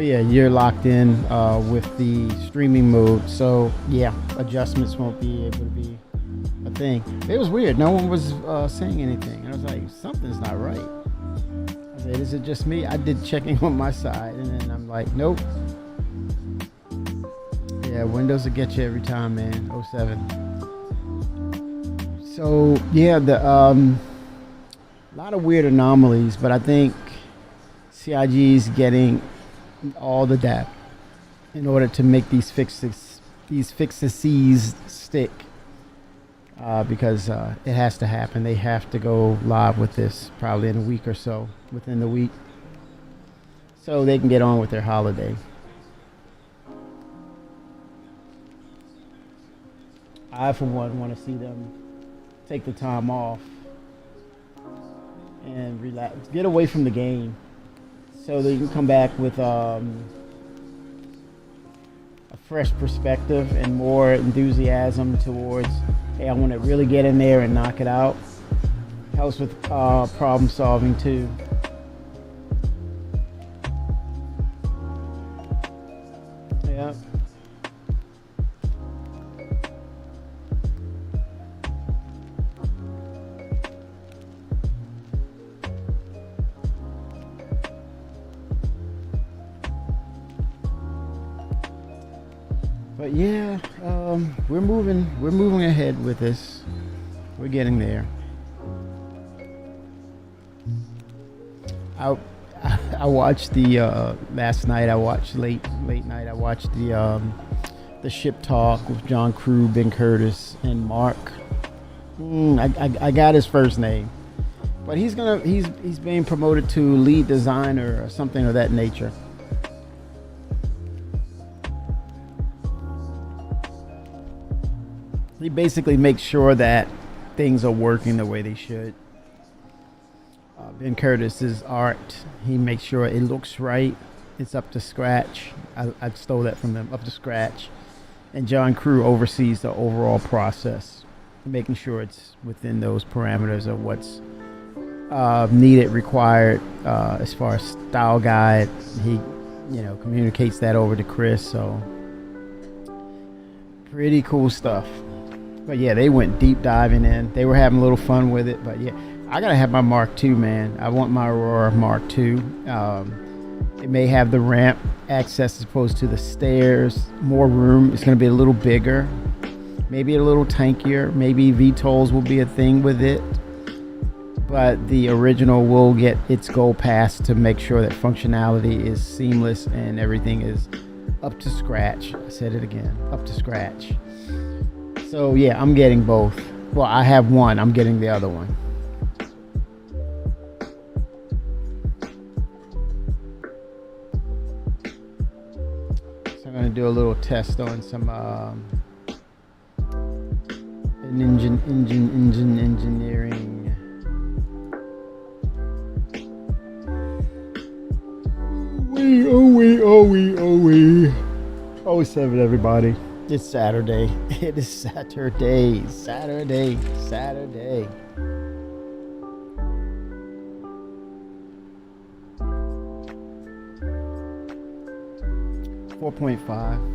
yeah, you're locked in with the streaming mode. So yeah, adjustments won't be able to be a thing. It was weird. No one was saying anything. And I was like, something's not right. I said, is it just me? I did checking on my side, and then I'm like, nope. Yeah, Windows will get you every time, man. Oh 07. So yeah, the a lot of weird anomalies, but I think CIG is getting all the data in order to make these fixes stick. Because it has to happen. They have to go live with this probably in a week or so, within the week, so they can get on with their holiday. I, for one, want to see them take the time off and relax, get away from the game, so they can come back with a fresh perspective and more enthusiasm towards, hey, I want to really get in there and knock it out. Helps with problem solving too. Yeah. But yeah, we're moving ahead with this. We're getting there. I watched the last night. I watched late night. I watched the ship talk with John Crew, Ben Curtis, and Mark. I got his first name, but he's being promoted to lead designer or something of that nature. He basically makes sure that things are working the way they should. Ben Curtis's art, he makes sure it looks right. It's up to scratch. I stole that from them, up to scratch. And John Crew oversees the overall process, making sure it's within those parameters of what's needed, required, as far as style guide. He, communicates that over to Chris. So pretty cool stuff. But yeah, they went deep diving in. They were having a little fun with it. But yeah, I gotta have my Mark II, man. I want my Aurora Mark II. It may have the ramp access as opposed to the stairs. More room. It's gonna be a little bigger, maybe a little tankier. Maybe VTOLs will be a thing with it. But the original will get its goal passed to make sure that functionality is seamless and everything is up to scratch. I said it again, up to scratch. So yeah, I'm getting both. Well, I have one. I'm getting the other one. So I'm going to do a little test on some engineering. Oh, 07, everybody. It's Saturday. It is Saturday. 4.5.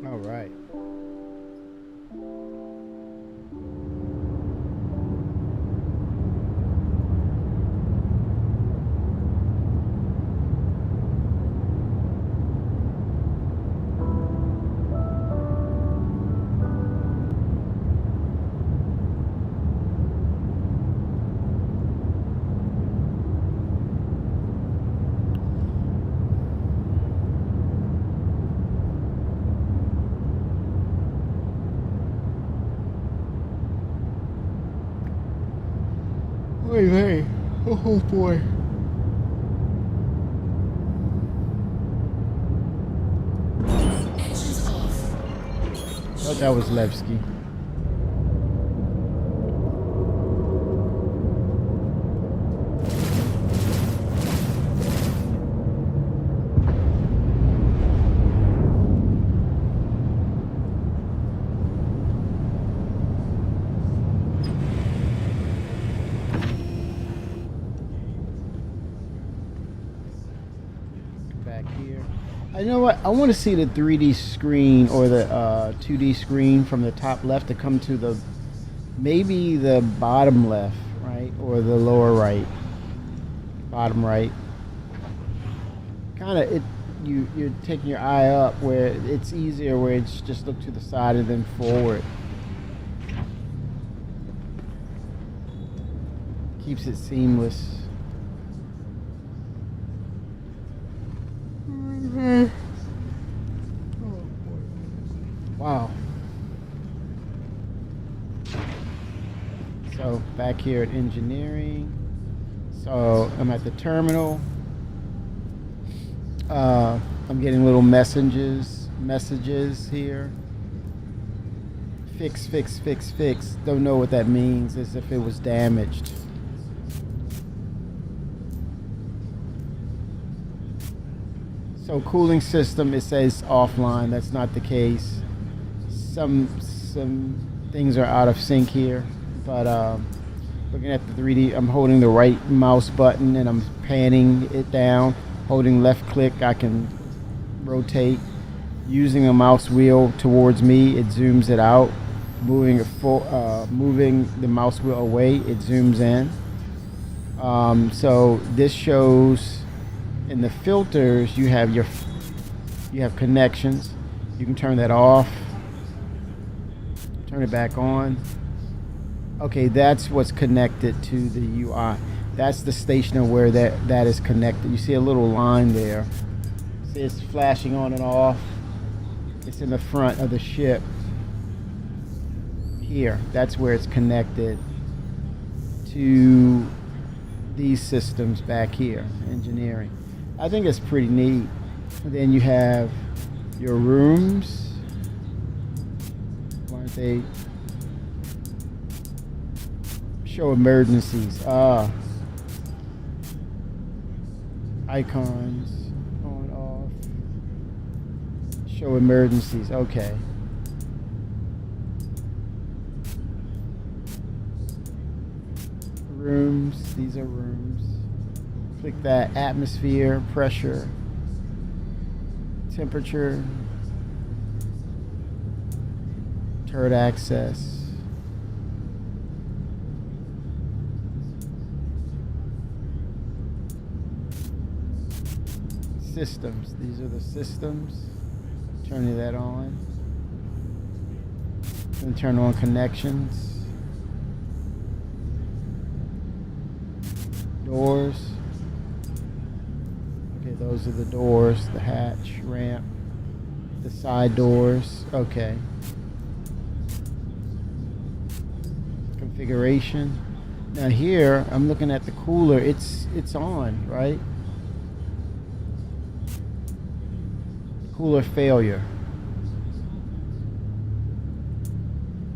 All right. Hey. Oh boy. Thought that was Levski. Back here. You know what? I want to see the 3D screen or the 2D screen from the top left to come to the maybe the bottom left, right, or the lower right, bottom right. Kind of it. You're taking your eye up where it's easier, where it's just look to the side and then forward. Keeps it seamless. Wow. So back here at engineering. So I'm at the terminal. I'm getting little messages here. Fix. Don't know what that means, as if it was damaged. So cooling system, it says offline. That's not the case. Some things are out of sync here, but looking at the 3D, I'm holding the right mouse button and I'm panning it down. Holding left click, I can rotate. Using a mouse wheel towards me, it zooms it out. Moving the mouse wheel away, it zooms in. So this shows in the filters you have connections. You can turn that off. Turn it back on. Okay, that's what's connected to the UI. That's the stationer where that is connected. You see a little line there. See, it's flashing on and off. It's in the front of the ship. Here, that's where it's connected to these systems back here, engineering. I think it's pretty neat. And then you have your rooms. Why don't they show emergencies? Icons on, off. Show emergencies. Okay. Rooms. These are rooms. Click that. Atmosphere, pressure, temperature, turret access. Systems. These are the systems. Turning that on. Then turn on connections. Doors. Okay, those are the doors. The hatch, ramp, the side doors. Okay. Configuration. Now here, I'm looking at the cooler. It's on, right? Cooler failure.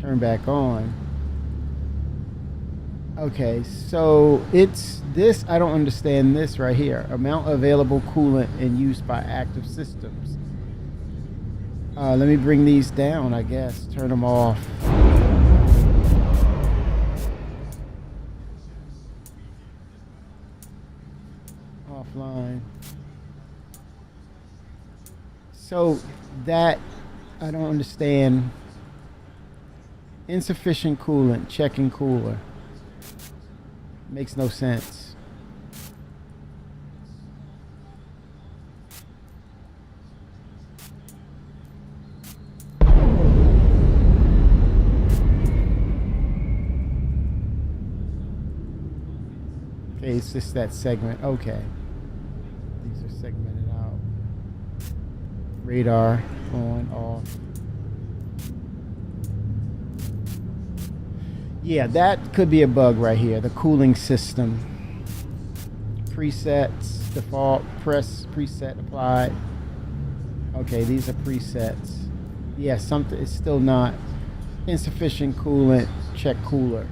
Turn back on. Okay, so it's this. I don't understand this right here. Amount of available coolant in use by active systems. Let me bring these down, I guess. Turn them off. Offline. So that, I don't understand. Insufficient coolant, checking cooler. Makes no sense. Okay, it's just that segment. Okay. These are segmented out. Radar on, off. Yeah, that could be a bug right here. The cooling system. Presets, default, press, preset applied. Okay, these are presets. Yeah, something, it's still not insufficient coolant, check cooler.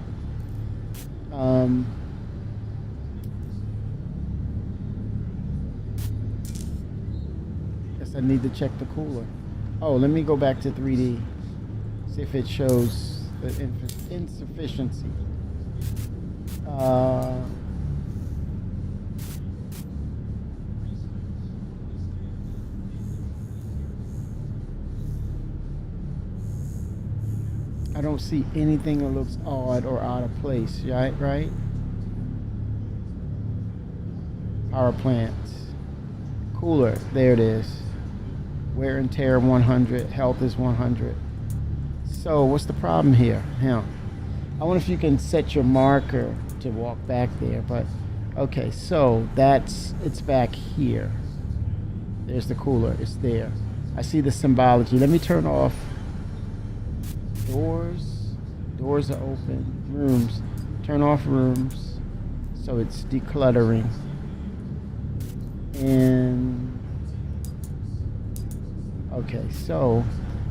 Guess I need to check the cooler. Oh, let me go back to 3D. See if it shows the insufficiency. I don't see anything that looks odd or out of place, right? Power plants. Cooler, there it is. Wear and tear 100, health is 100. So what's the problem here? I wonder if you can set your marker to walk back there, but okay, so it's back here. There's the cooler, it's there. I see the symbology. Let me turn off doors. Doors are open. Rooms. Turn off rooms. So it's decluttering. And okay, so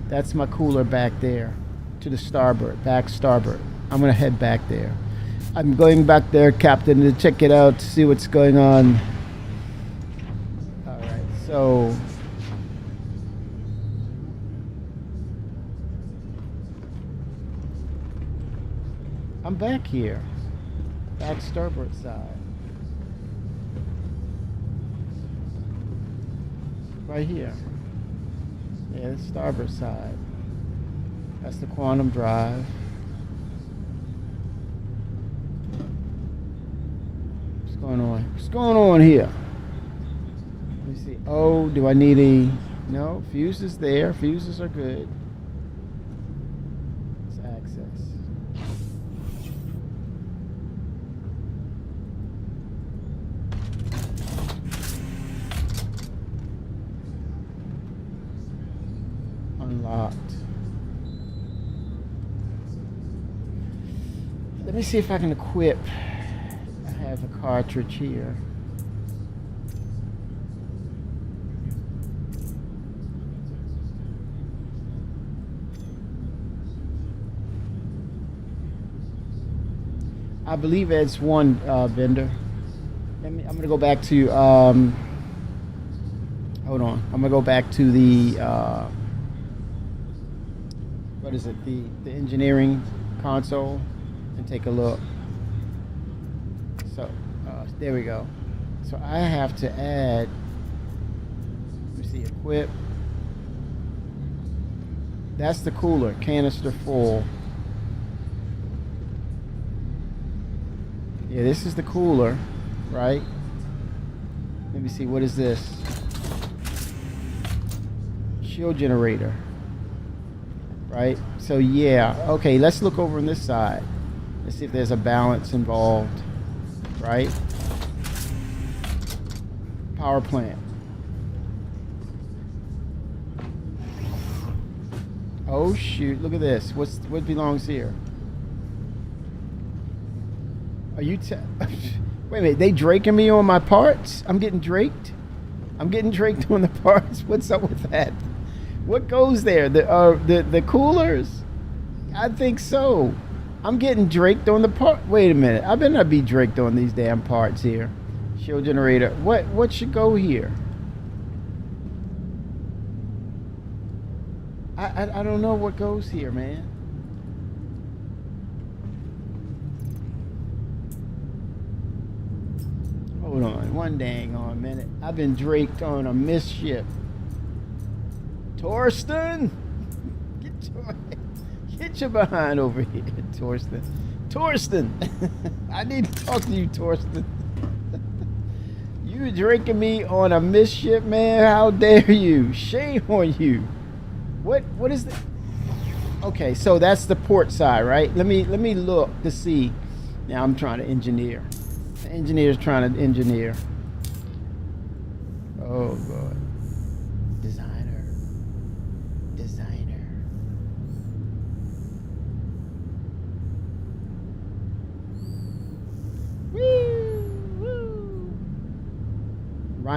that's my cooler back there to the starboard, back starboard. I'm gonna head back there. I'm going back there, Captain, to check it out, to see what's going on. All right, so I'm back here, back starboard side. Right here. Yeah, it's starboard side. That's the quantum drive. What's going on? What's going on here? Let me see. Oh, do I need a... No, fuses there. Fuses are good. Let's access. Unlocked. Let me see if I can equip. I have a cartridge here. I believe it's one vendor. I'm gonna go back to hold on. I'm gonna go back to the what is it? The engineering console and take a look. So there we go. So I have to add. Let me see. Equip. That's the cooler. Canister full. Yeah, this is the cooler, right? Let me see. What is this? Shield generator. Right? So yeah, okay, let's look over on this side. Let's see if there's a balance involved. Right? Power plant. Oh shoot, look at this. What belongs here? Are you wait a minute, they draking me on my parts? I'm getting draked? I'm getting draked on the parts? What's up with that? What goes there? The coolers? I think so. I'm getting draked on the part. Wait a minute. I better not be draked on these damn parts here. Shield generator. What should go here? I don't know what goes here, man. Hold on. One dang on minute. I've been draked on a misship. Torsten, get your behind over here, Torsten. Torsten, I need to talk to you, Torsten. You drinking me on a misship, man? How dare you? Shame on you. What is that? Okay, so that's the port side, right? Let me look to see. Now I'm trying to engineer. The engineer's trying to engineer. Oh God.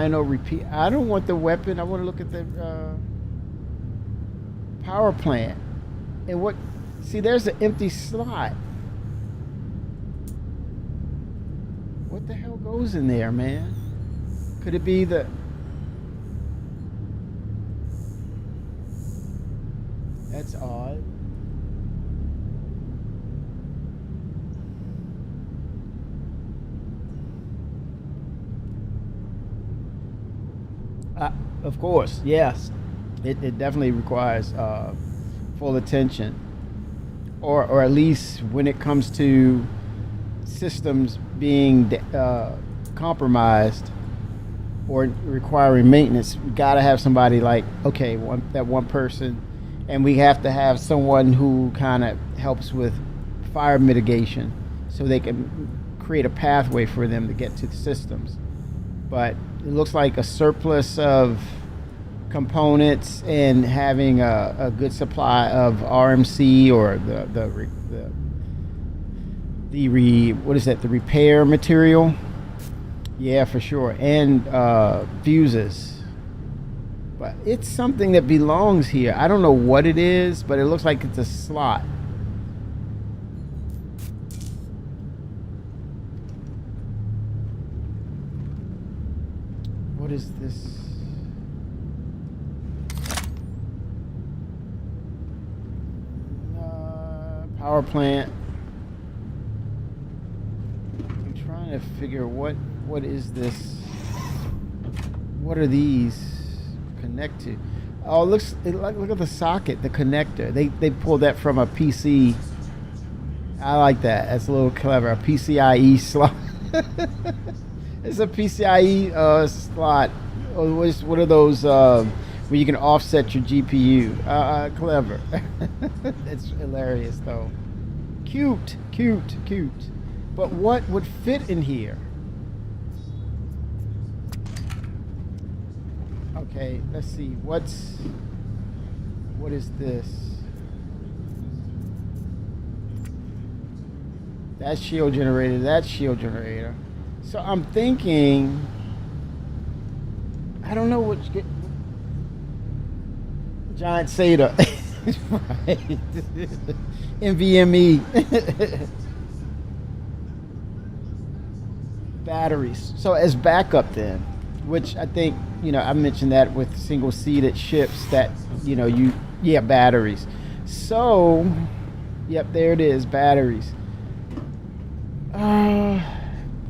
Final repeat. I don't want the weapon. I want to look at the power plant. And what? See, there's an empty slot. What the hell goes in there, man? Could it be the... That's odd. Of course, yes. It definitely requires full attention. Or at least when it comes to systems being compromised or requiring maintenance, we got to have somebody like, okay, that one person, and we have to have someone who kind of helps with fire mitigation so they can create a pathway for them to get to the systems. But it looks like a surplus of components and having a good supply of RMC or the repair material. Yeah, for sure. And fuses. But it's something that belongs here. I don't know what it is, but it looks like it's a slot. What is this? Power plant. I'm trying to figure what is this? What are these connect to? Oh, look at the socket, the connector. They pulled that from a PC. I like that. That's a little clever. A PCIe slot. It's a PCIe slot. What are those where you can offset your GPU? Clever. It's hilarious though. Cute. But what would fit in here? Okay, let's see. What is this? That shield generator, that shield generator. So I'm thinking, I don't know what giant SATA. Right. NVMe. Batteries. So as backup then, which I think, I mentioned that with single seated ships that, batteries. So, yep, there it is, batteries.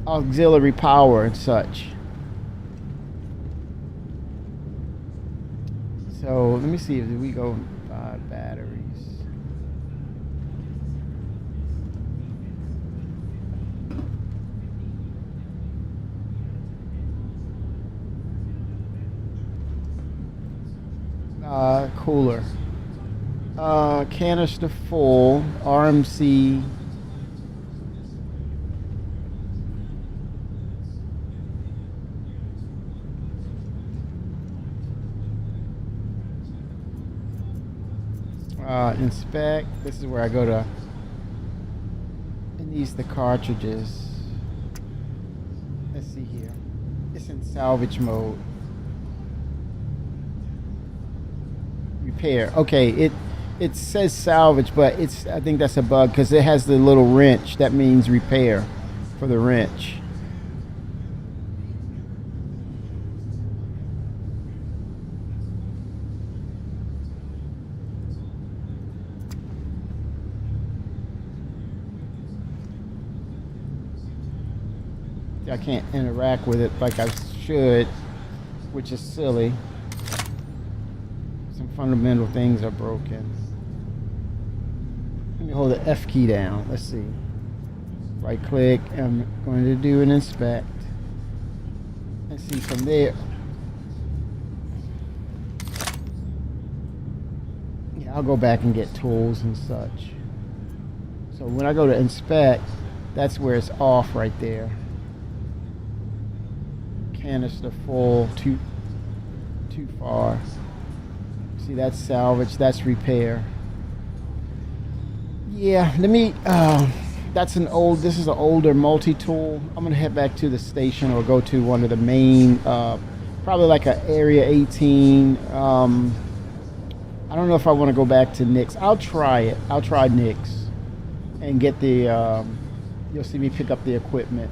Auxiliary power and such. So let me see if we go by batteries. Cooler. Canister full. RMC. Inspect. This is where I go to. It needs the cartridges. Let's see here. It's in salvage mode. Repair. Okay, it says salvage, but I think that's a bug because it has the little wrench. That means repair for the wrench. I can't interact with it like I should, which is silly. Some fundamental things are broken. Let me hold the F key down. Let's see. Right click. I'm going to do an inspect. Let's see from there. Yeah, I'll go back and get tools and such. So when I go to inspect, that's where it's off right there. Canister full, too far. See, that's salvage, that's repair. Yeah, let me, this is an older multi-tool. I'm gonna head back to the station or go to one of the main Probably like a area 18. I don't know if I want to go back to Nick's. I'll try it. I'll try Nick's and get the. You'll see me pick up the equipment.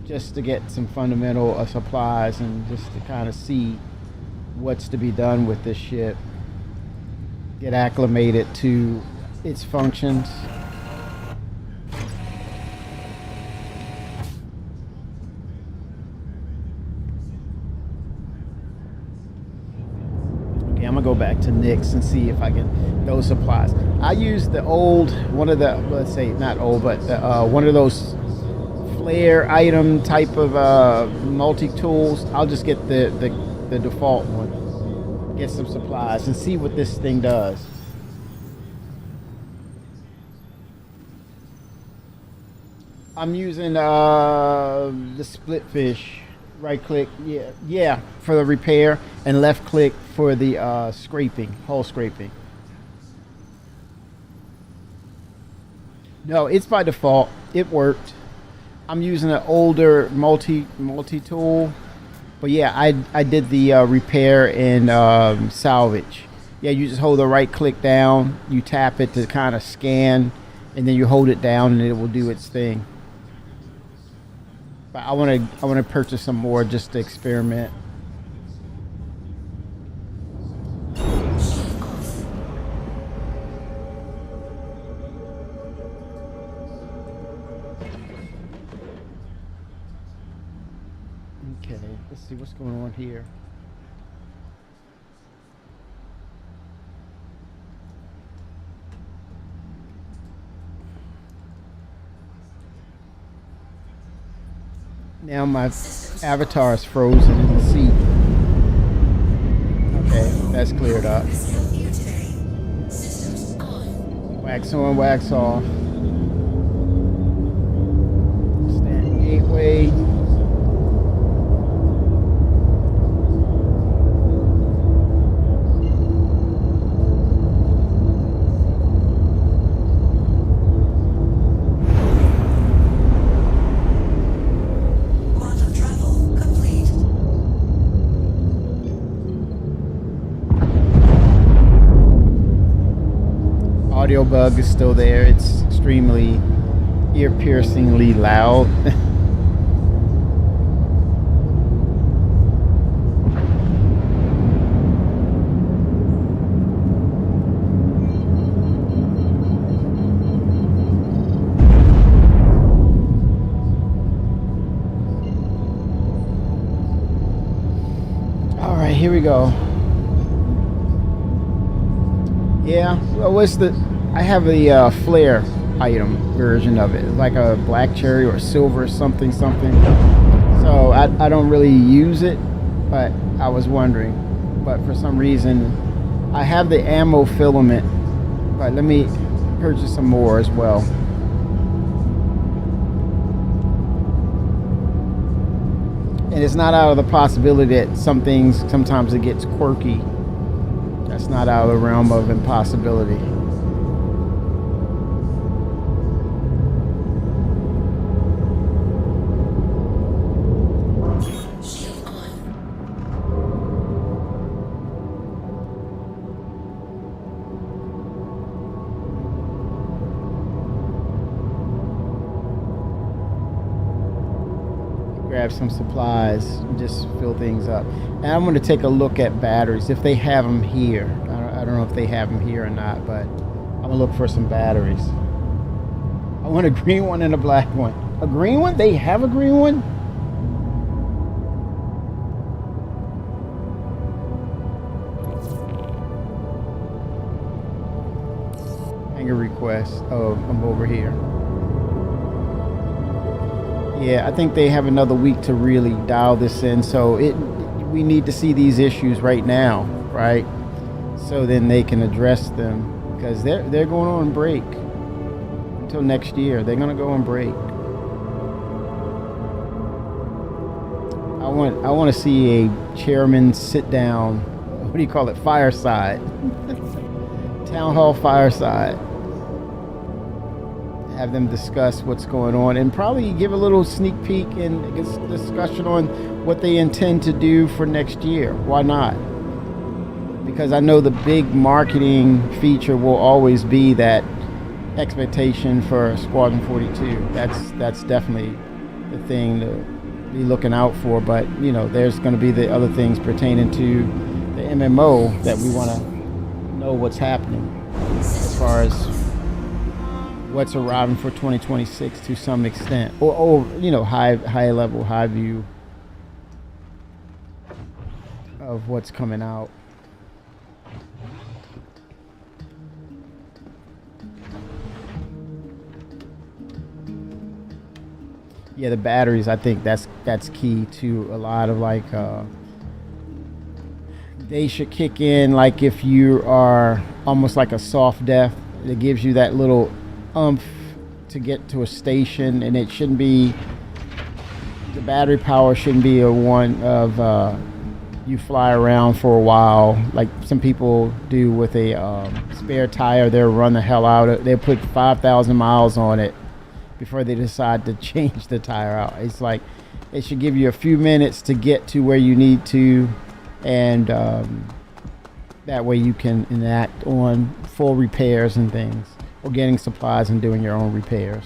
Just to get some fundamental supplies and just to kind of see what's to be done with this ship. Get acclimated to its functions. Okay, I'm gonna go back to Nick's and see if I can those supplies. I use the old one of the, let's say not old, but one of those flare item type of multi-tools. I'll just get the default one, get some supplies and see what this thing does. I'm using the split fish. Right click, yeah, for the repair, and left click for the scraping, hull scraping. No, it's by default. It worked. I'm using an older multi tool, but yeah, I did the repair and salvage. Yeah, you just hold the right click down, you tap it to kind of scan, and then you hold it down and it will do its thing. But I want to purchase some more just to experiment. Okay, let's see what's going on here. Now my avatar is frozen in the seat. Okay, that's cleared up. Wax on, wax off. Stand gateway. Audio bug is still there. It's extremely ear-piercingly loud. All right, here we go. Yeah, well, what's the? I have a flare item version of it, like a black cherry or silver something. So I don't really use it, but I was wondering. But for some reason, I have the ammo filament, but let me purchase some more as well. And it's not out of the possibility that some things, sometimes it gets quirky. That's not out of the realm of impossibility. Grab some supplies, just fill things up. And I'm going to take a look at batteries if they have them here. I don't know if they have them here or not, but I'm going to look for some batteries. I want a green one and a black one. A green one? They have a green one? Hangar request. Oh, I'm over here. Yeah, I think they have another week to really dial this in. So we need to see these issues right now, right? So then they can address them, because they're going on break until next year. They're going to go on break. I want to see a chairman sit down what do you call it? Fireside. Town hall fireside. Have them discuss what's going on and probably give a little sneak peek and discussion on what they intend to do for next year. Why not? Because I know the big marketing feature will always be that expectation for Squadron 42. That's definitely the thing to be looking out for. But you know, there's going to be the other things pertaining to the MMO that we want to know what's happening as far as what's arriving for 2026 to some extent, or you know, high level, high view of what's coming out. Yeah, the batteries, I think that's key to a lot of like they should kick in like if you are almost like a soft death. It gives you that little umph to get to a station, and it shouldn't be, the battery power shouldn't be a one of you fly around for a while like some people do with a spare tire. They'll run the hell out of it. They'll put 5,000 miles on it before they decide to change the tire out. It's like it should give you a few minutes to get to where you need to, and that way you can enact on full repairs and things, or getting supplies and doing your own repairs.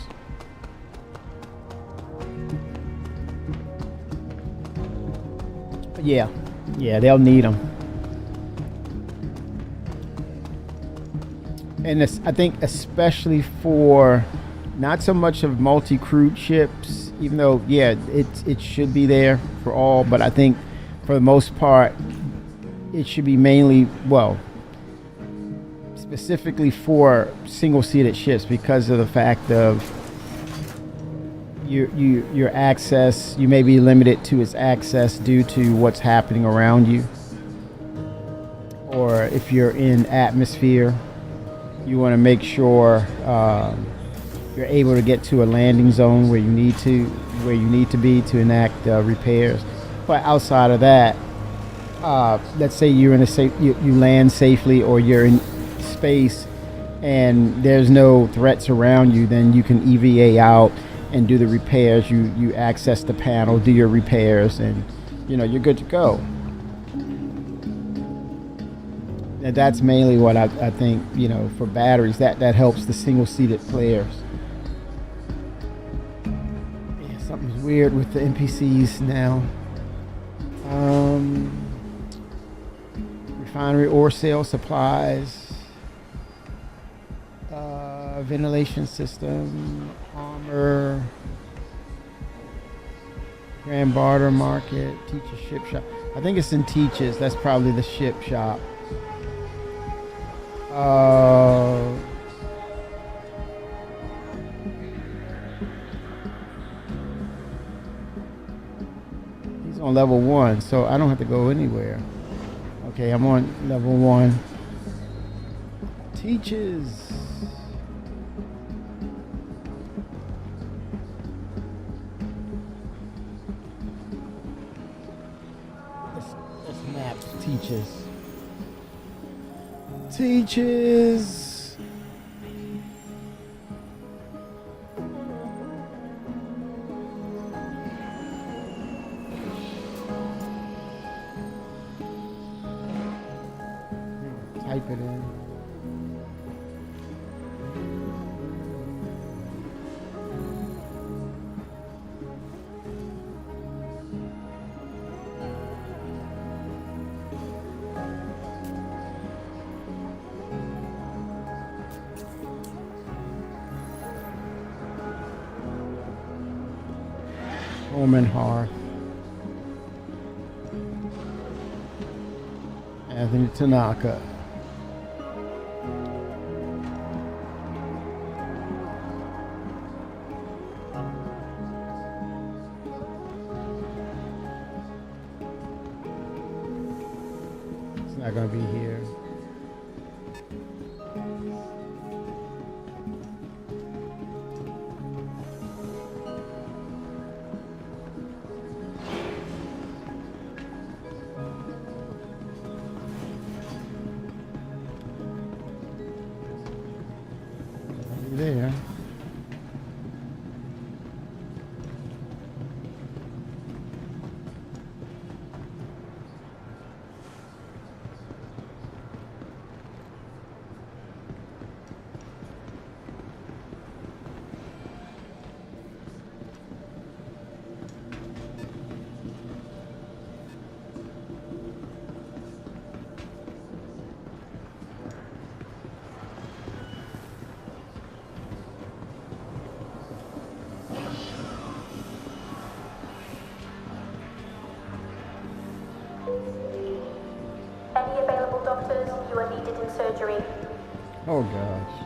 But yeah, they'll need them. And I think especially for not so much of multi-crew ships, even though, yeah, it should be there for all, but I think for the most part, it should be mainly, well, specifically for single-seated ships, because of the fact of your access, you may be limited to its access due to what's happening around you. Or if you're in atmosphere, you want to make sure you're able to get to a landing zone where you need to be to enact repairs. But outside of that, let's say you're in you land safely, or you're in space and there's no threats around you, then you can EVA out and do the repairs. You access the panel, do your repairs, and you know, you're good to go. And that's mainly what I think, you know, for batteries, that helps the single-seated players. Yeah, something's weird with the NPCs now. Refinery ore sale supplies, ventilation system, armor, grand barter market, teacher ship shop. I think it's in Teaches. That's probably the ship shop. He's on level 1, so I don't have to go anywhere. Okay, I'm on level 1. Teaches. This map teaches. Teaches. Type it in. Home and Hearth. Anthony Tanaka. It's not going to be here. there. Any available doctors? You are needed in surgery. Oh gosh.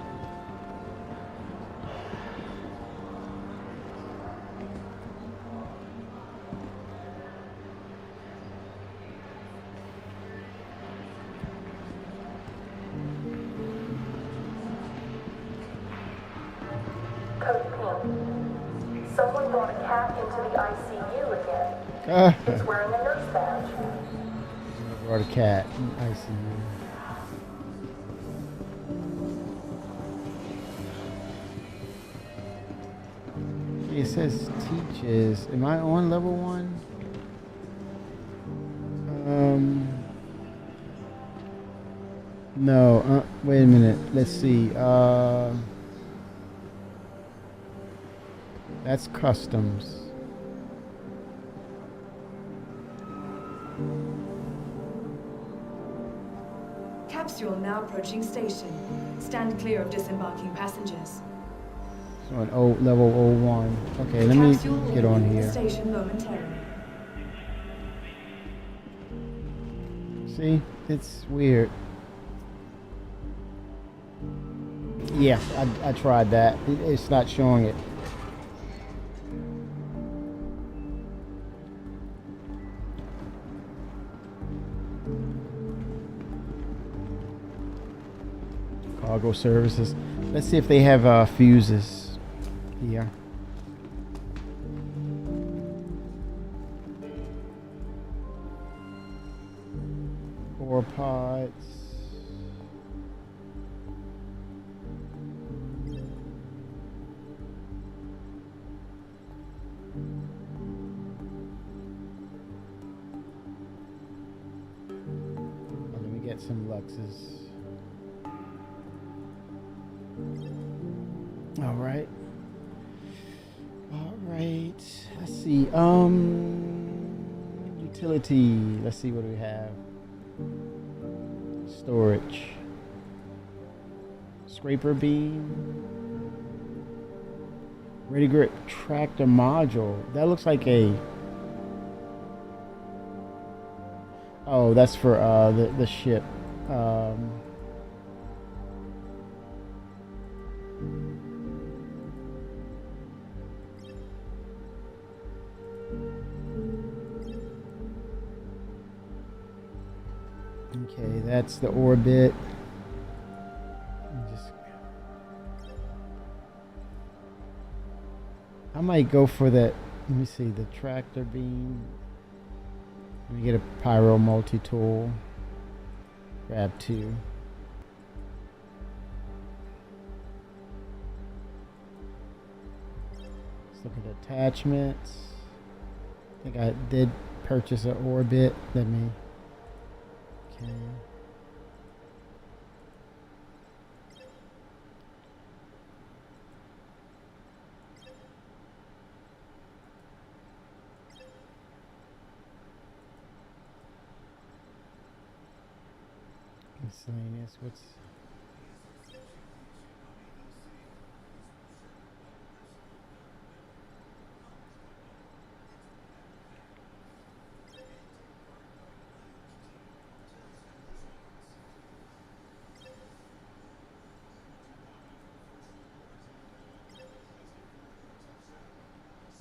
Code pin. Someone brought a cat into the ICU again. It's wearing a nurse badge. Or a cat in ICU. It says teaches. Am I on level 1? No. Wait a minute. Let's see. That's customs. Capsule now approaching station. Stand clear of disembarking passengers. So an level 01. Okay, let me get on here. Station momentarily. See, it's weird. Yeah, I tried that. It's not showing it. Cargo services. Let's see if they have fuses here. Four pods. Let me get some Luxes. All right. Let's see. Utility. Let's see what we have. Storage. Scraper beam. Ready grip tractor module. That looks like a. Oh, that's for the ship. Okay, that's the orbit. I might go for that. Let me see, the tractor beam. Let me get a pyro multi-tool. Grab 2. Let's look at attachments. I think I did purchase an orbit. Let me. Okay. Miscellaneous. What's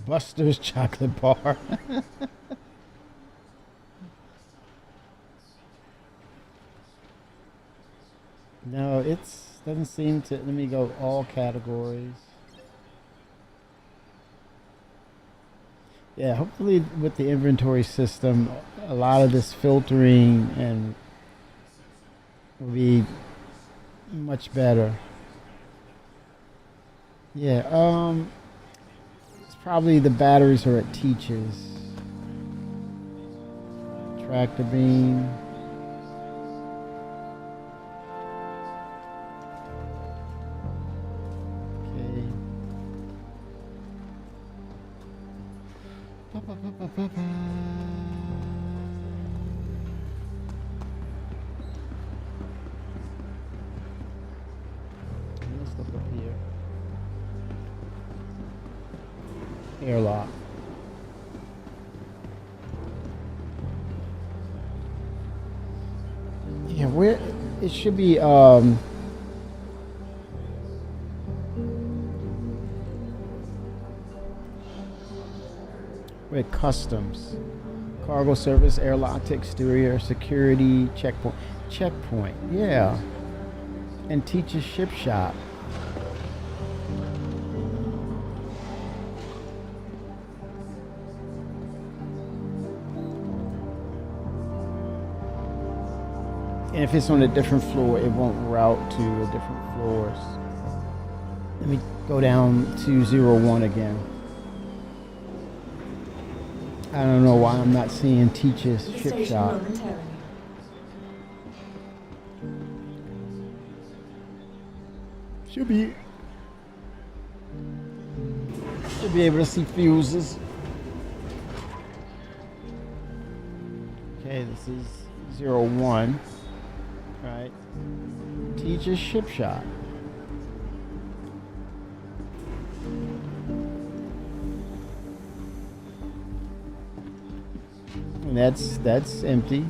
Buster's chocolate bar? No, it's doesn't seem to. Let me go all categories. Yeah, hopefully with the inventory system, a lot of this filtering and will be much better. Yeah, it's probably the batteries are at Teach's. Tractor beam. Okay. Ba-ba-ba-ba-ba-ba. Let's look up here. Airlock. Yeah, where it should be with customs. Cargo service, airlock to exterior, security, checkpoint. Checkpoint, yeah. And Teach's ship shop. And if it's on a different floor, it won't route to the different floors. Let me go down to 01 again. I don't know why I'm not seeing Teach's ship shop. Should be able to see fuses. Okay, this is 01. Right. Teach's ship shop. And that's empty.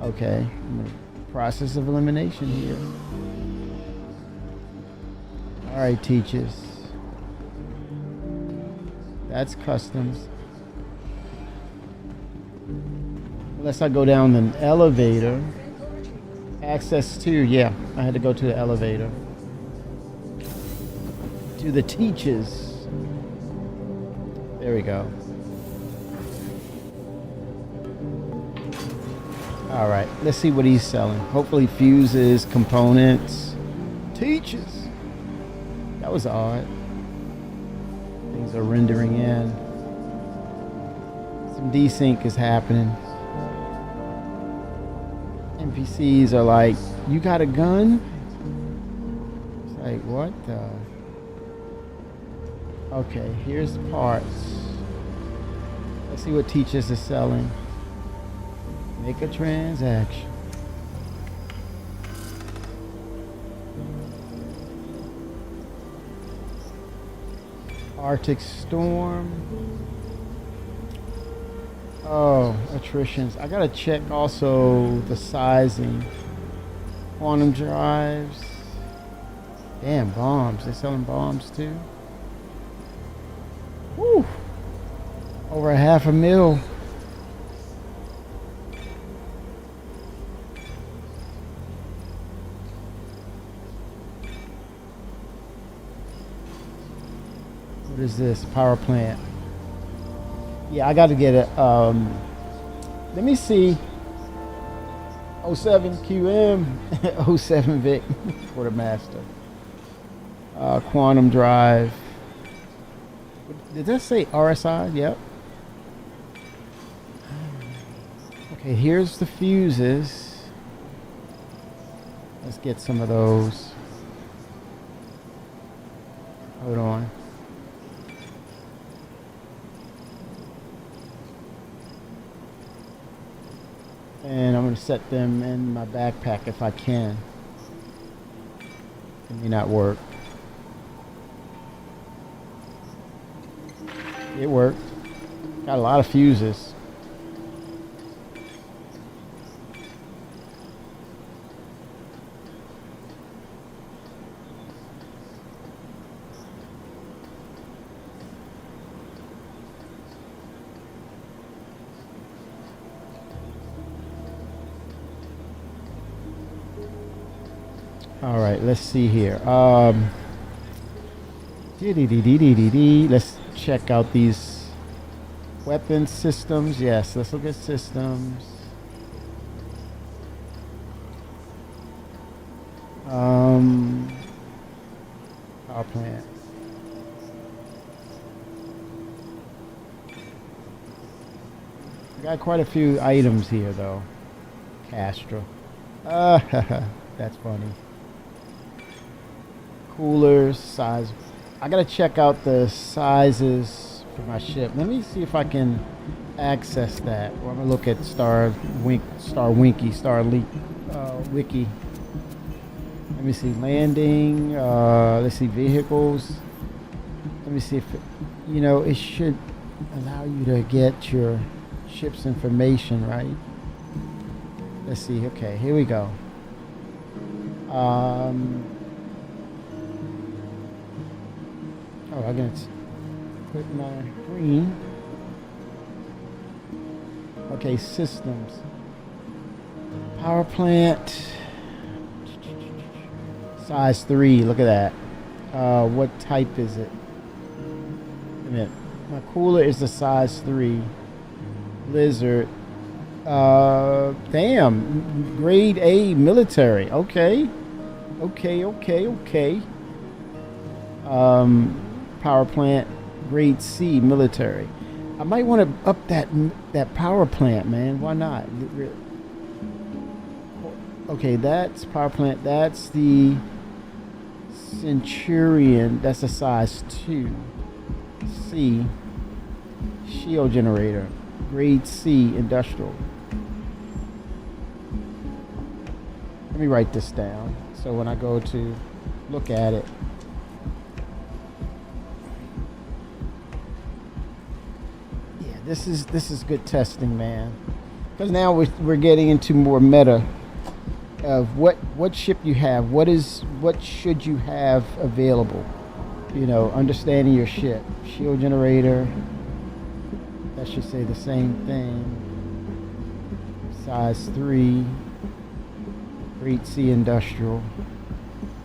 Okay. Process of elimination here. Alright, Teach's. That's customs. Unless I go down an elevator. Access to, yeah, I had to go to the elevator. To the Teach's. There we go. Alright, let's see what he's selling. Hopefully fuses, components. Teach's. That was odd. Things are rendering in. Some desync is happening. NPCs are like, you got a gun? It's like, what the? Okay, here's parts. Let's see what Teach's is selling. Make a transaction. Arctic Storm. Oh, attritions. I gotta check also the sizing. Quantum drives. Damn, bombs. They're selling bombs too. Woo! Over $500,000. What is this? Power plant. Yeah, I got to get it. Let me see. 07 QM, 07 Vic, Quartermaster. Quantum drive. Did that say RSI? Yep. Okay, here's the fuses. Let's get some of those. Hold on. And I'm going to set them in my backpack if I can. It may not work. It worked. Got a lot of fuses. All right, let's see here. Let's check out these weapon systems. Yes, let's look at systems. Power plant. Got quite a few items here, though. Castro. That's funny. Coolers, size. I gotta check out the sizes for my ship. Let me see if I can access that. Well, I'm gonna look at Wiki. Let me see landing. Let's see vehicles. Let me see if it should allow you to get your ship's information, right? Let's see. Okay, here we go. I'm gonna put my green. Okay, systems. Power plant. Size 3. Look at that. What type is it? Wait a minute. My cooler is the size 3. Lizard. Damn. Grade A military. Okay. Power plant. Grade C military. I might want to up that power plant, man. Why not? Okay, that's power plant. That's the Centurion. That's a size 2. C. Shield generator. Grade C industrial. Let me write this down so when I go to look at it. Yeah, this is good testing, man. Because now we're getting into more meta of what ship you have. What should you have available? Understanding your ship. Shield generator. That should say the same thing. Size 3. Grade C industrial.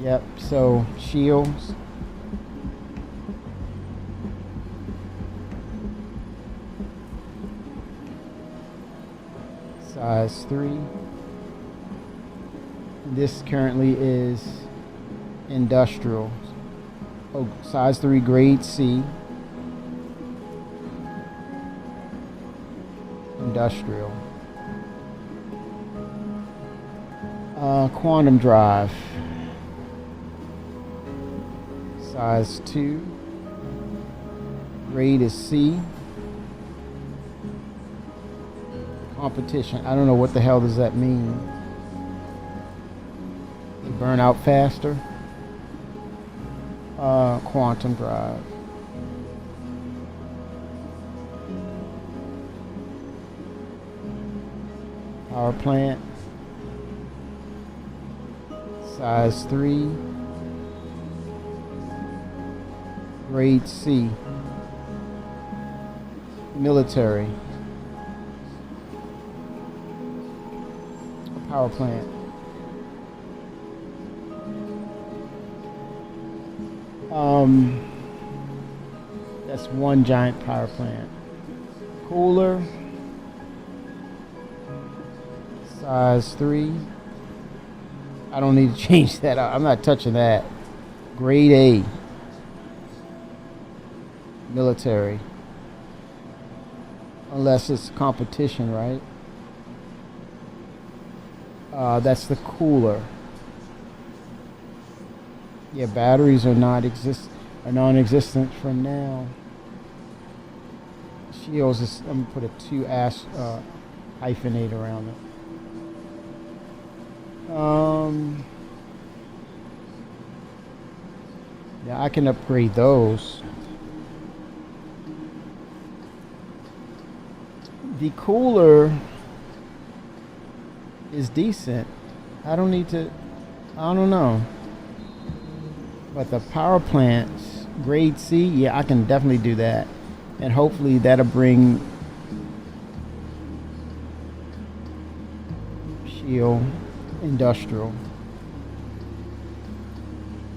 Yep, so shields. Size 3. This currently is industrial. Oh, size 3, grade C. Industrial. Quantum drive. Size 2. Grade is C. Competition. I don't know what the hell does that mean. They burn out faster. Quantum drive. Power plant. Size 3. Grade C. Military. Power plant. That's one giant power plant. Cooler. Size 3. I don't need to change that. I'm not touching that. Grade A. Military. Unless it's competition, right? That's the cooler. Yeah, batteries are non-existent for now. Shields is, I'm gonna put a 2 hyphenate around it. Yeah, I can upgrade those. The cooler is decent. I don't know. But the power plants, grade C, yeah, I can definitely do that. And hopefully that'll bring shield industrial.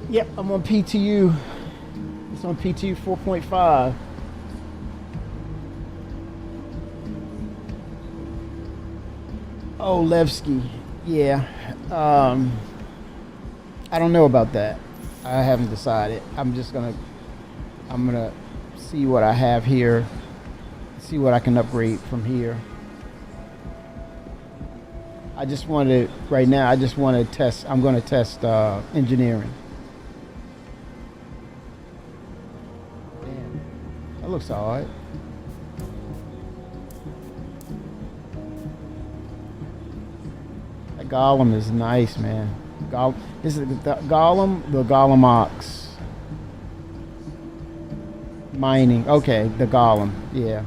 Yep, I'm on PTU. It's on PTU 4.5. Oh, Levski. Yeah. I don't know about that. I haven't decided. I'm gonna see what I have here. See what I can upgrade from here. I just want to right now. I just want to test. I'm going to test engineering. Damn, that looks alright. That golem is nice, man. This is the golem, the golem ox. Mining. Okay, the golem. Yeah.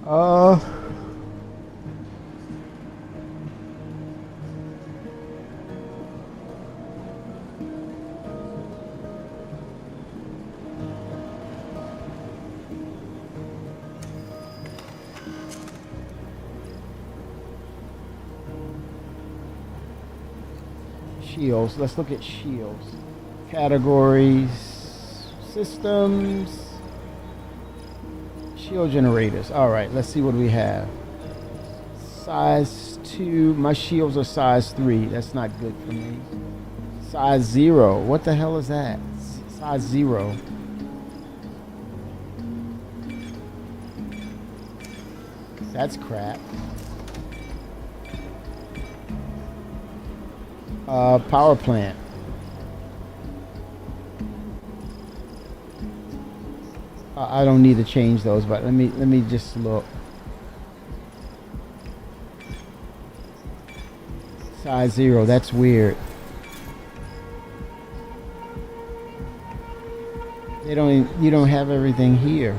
Uh. Shields. Let's look at shields. Categories. Systems. Shield generators. Alright, let's see what we have. Size 2. My shields are size 3. That's not good for me. Size 0. What the hell is that? Size 0. That's crap. Power plant. I don't need to change those, but let me just look. Size 0. That's weird. You don't have everything here,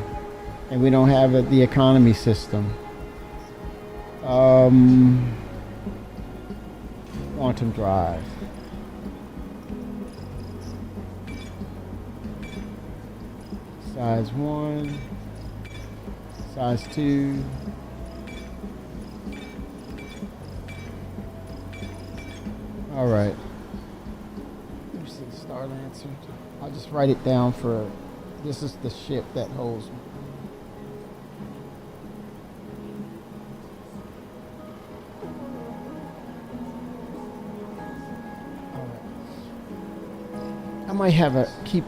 and we don't have the economy system. Quantum drive. Size 1. Size 2. Alright. Let me see the Star Lancer. I'll just write it down for... This is the ship that holds me. I might have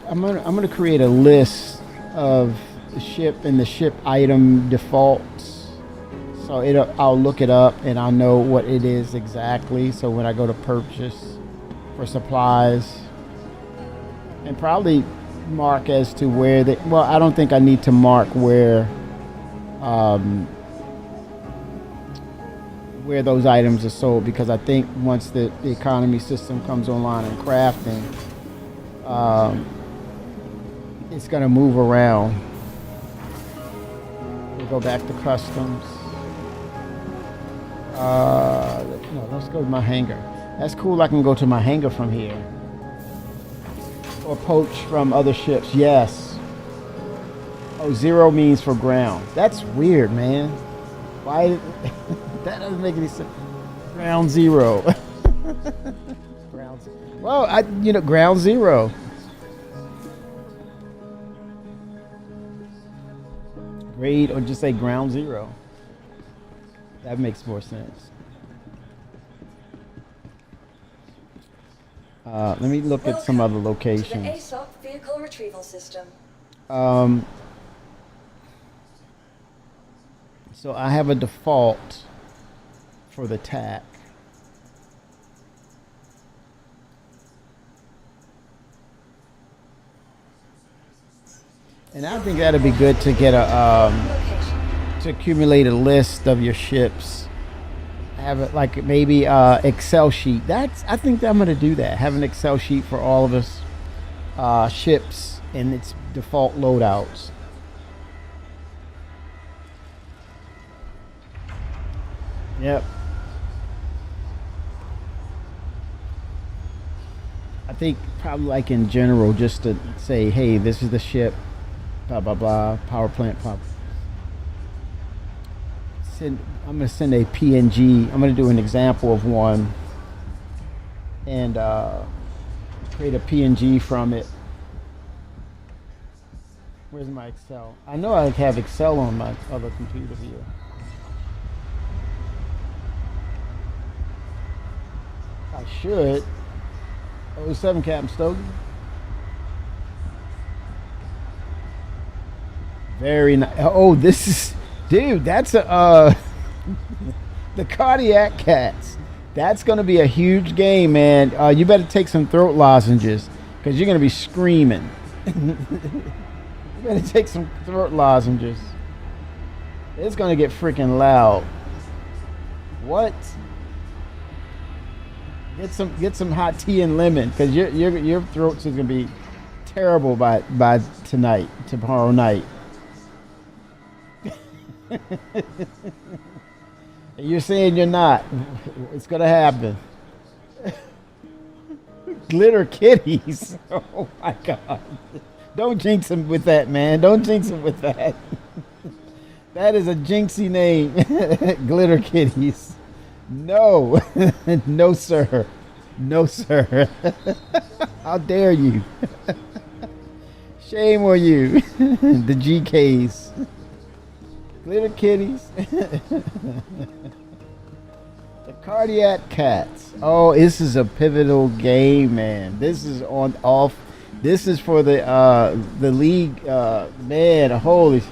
I'm gonna create a list of the ship and the ship item defaults, so I'll look it up and I'll know what it is exactly, so when I go to purchase for supplies, and probably mark as to where well, I don't think I need to mark where those items are sold, because I think once the economy system comes online in crafting, it's going to move around. We'll go back to customs. No, let's go to my hangar. That's cool. I can go to my hangar from here. Or poach from other ships. Yes. Oh, 0 means for ground. That's weird, man. Why? That doesn't make any sense. Ground 0. Ground 0. Well, ground 0. Grade, or just say ground 0. That makes more sense. Let me look at some other locations. To the ASOP vehicle retrieval system. So I have a default for the TAC. And I think that'd be good to get to accumulate a list of your ships. Have it like maybe Excel sheet. I think that I'm gonna do that. Have an Excel sheet for all of us ships and its default loadouts. Yep. I think probably like in general, just to say, hey, this is the ship, blah blah blah, power plant, pop. I'm gonna send a PNG. I'm gonna do an example of one and create a PNG from it. Where's my Excel? I know I have Excel on my other computer here. I should. 07 Captain Stogie. Very nice. Oh, this is, dude. That's a the cardiac cats. That's gonna be a huge game, man. You better take some throat lozenges because you're gonna be screaming. You better take some throat lozenges. It's gonna get freaking loud. What? Get some hot tea and lemon because your throats is gonna be terrible by tomorrow night. You're saying you're not. It's gonna happen. Glitter kitties. Oh my God. Don't jinx him with that, man. Don't jinx him with that. That is a jinxie name. Glitter kitties. No. No, sir. No, sir. How dare you? Shame on you. The GKs. Glitter kitties. The cardiac cats. Oh, this is a pivotal game, man. This is on off. This is for the league. Man, holy.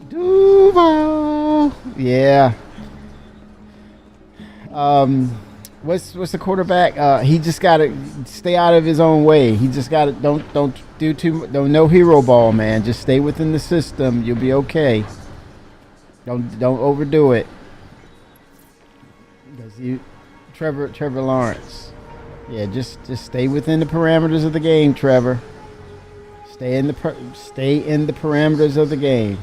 Duval. Yeah. What's the quarterback? He just gotta stay out of his own way. He just gotta don't do no hero ball, man. Just stay within the system. You'll be okay. Don't overdo it. Because Trevor Lawrence. Yeah, just stay within the parameters of the game, Trevor. Stay in the parameters of the game.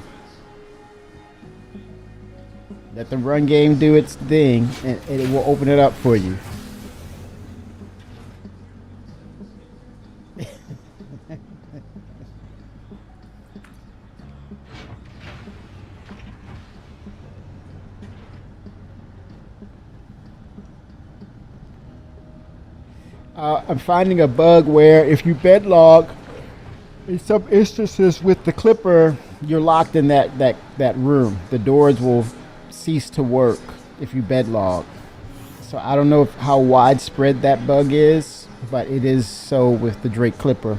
Let the run game do its thing, and it will open it up for you. I'm finding a bug where if you bed log, in some instances with the clipper, you're locked in that room. The doors will cease to work if you bed log. So I don't know how widespread that bug is, but it is so with the Drake clipper.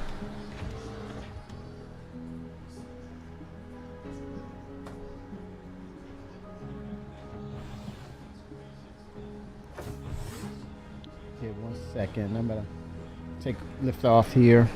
Here, 1 second. I'm gonna lift off here.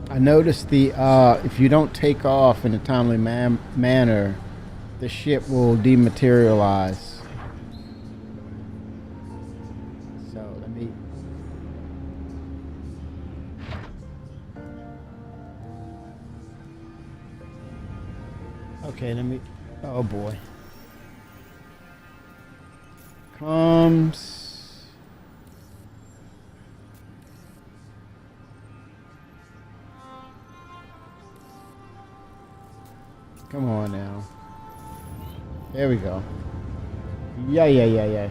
I noticed if you don't take off in a timely manner, the ship will dematerialize. So let me. Okay, let me. Oh boy. Comes. Come on now. There we go. Yeah.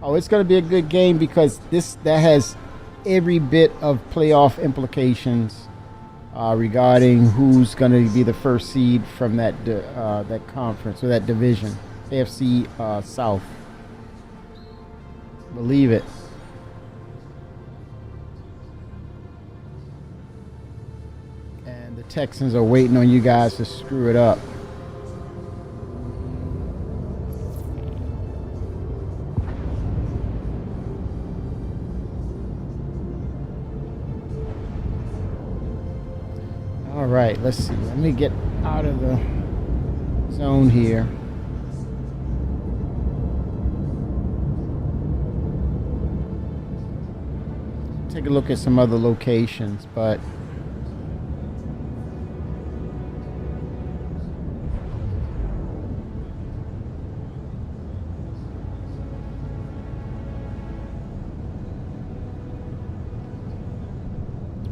Oh, it's going to be a good game because that has every bit of playoff implications regarding who's going to be the first seed from that conference or that division, AFC South. Believe it. The Texans are waiting on you guys to screw it up. All right, let's see. Let me get out of the zone here. Take a look at some other locations, but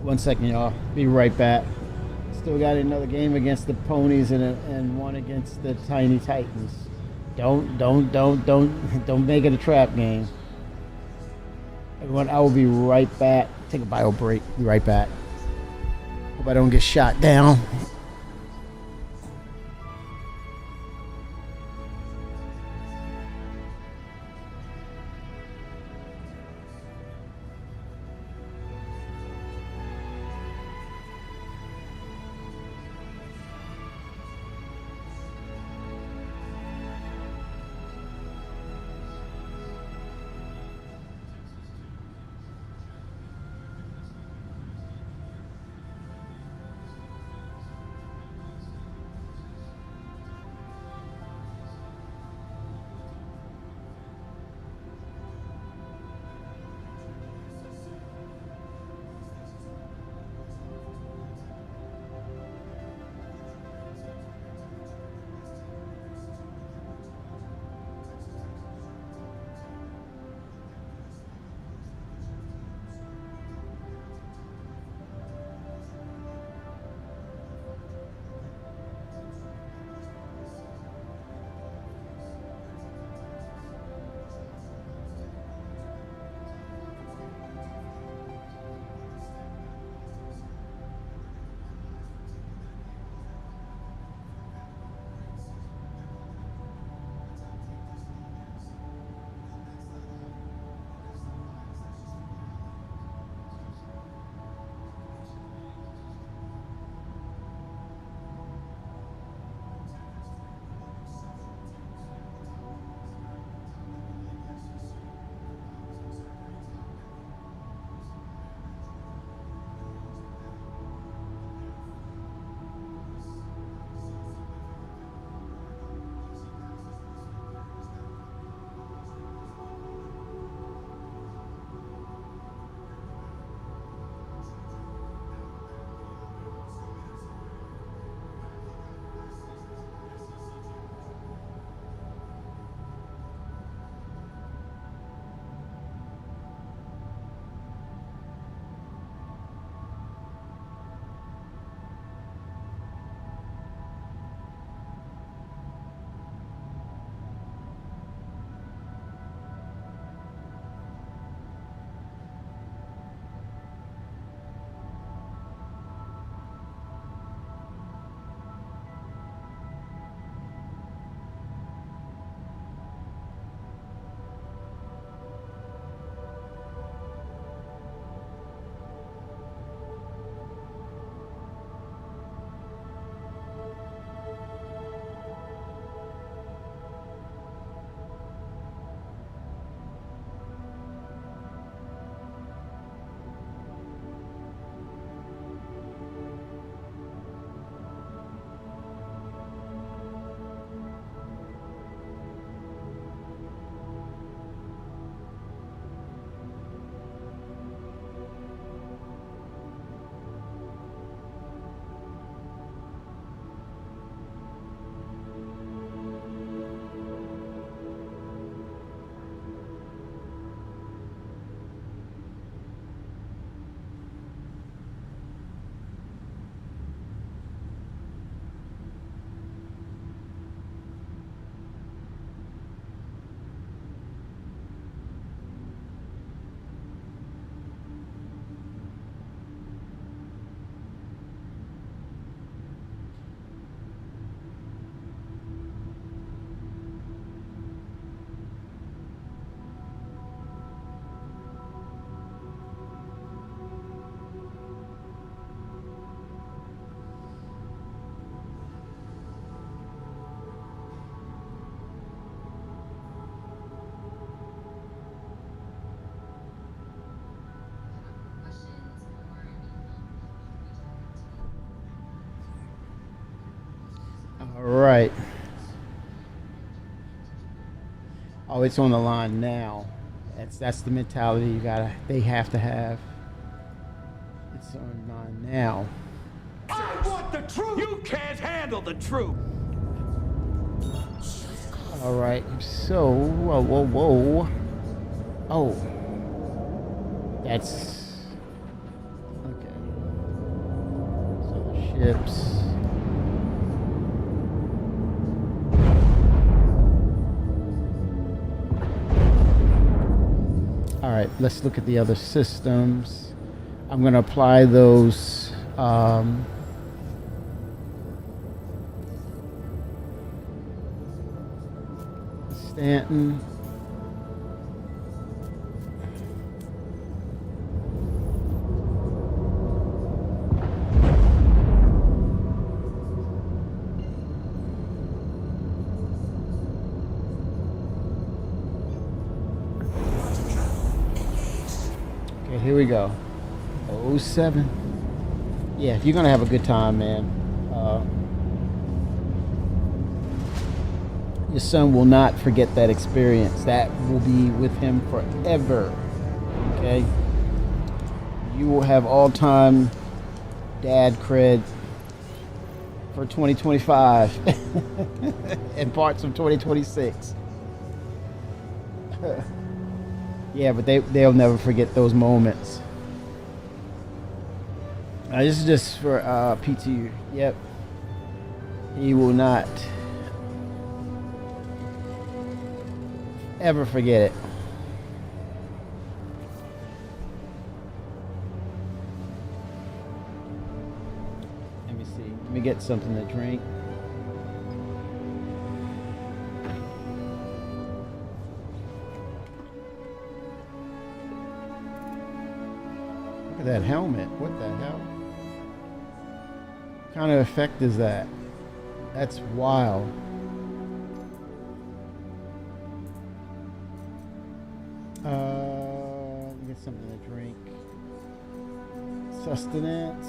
1 second, y'all. Be right back. Still got another game against the Ponies and one against the Tiny Titans. Don't make it a trap game. Everyone, I will be right back. Take a bio break. Be right back. Hope I don't get shot down. All right. Oh, it's on the line now. That's the mentality they have to have. It's on the line now. I want the truth! You can't handle the truth! All right. So, whoa. Oh. That's okay. So the ships. right, let's look at the other systems. I'm going to apply those Stanton. Okay, here we go. 07. Yeah, you're gonna have a good time, man. Your son will not forget that experience. That will be with him forever. Okay? You will have all-time dad cred for 2025 and parts of 2026. Yeah, but they'll never forget those moments. This is just for PTU. Yep. He will not ever forget it. Let me see. Let me get something to drink. Look at that helmet. What the hell? What kind of effect is that? That's wild. Get something to drink. Sustenance.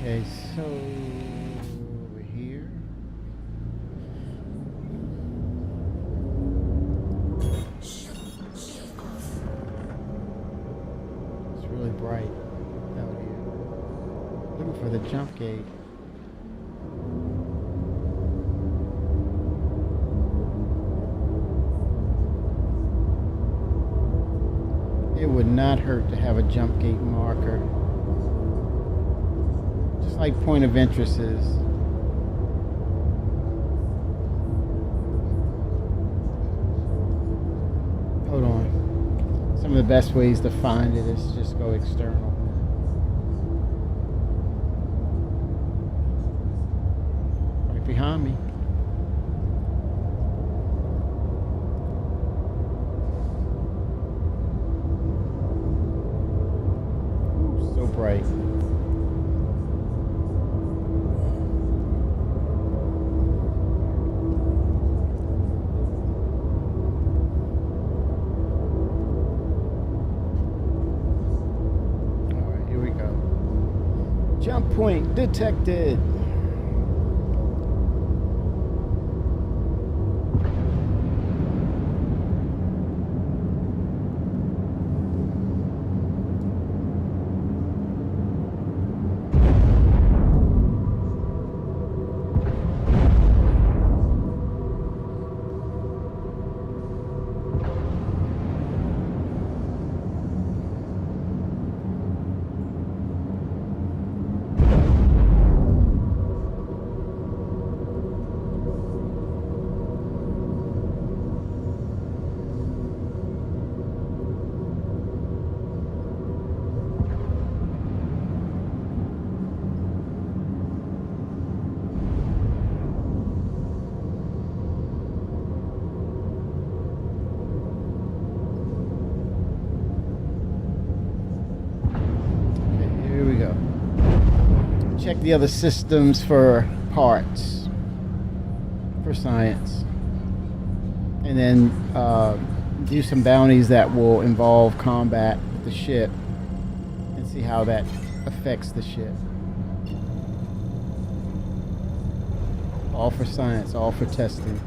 Okay, so over here. It's really bright out here. Looking for the jump gate. It would not hurt to have a jump gate marker. Like point of interest is. Hold on. Some of the best ways to find it is just go external. Right behind me. Ooh, so bright. Jump point detected. Check the other systems for parts for science, and then do some bounties that will involve combat with the ship and see how that affects the ship. All for science, all for testing.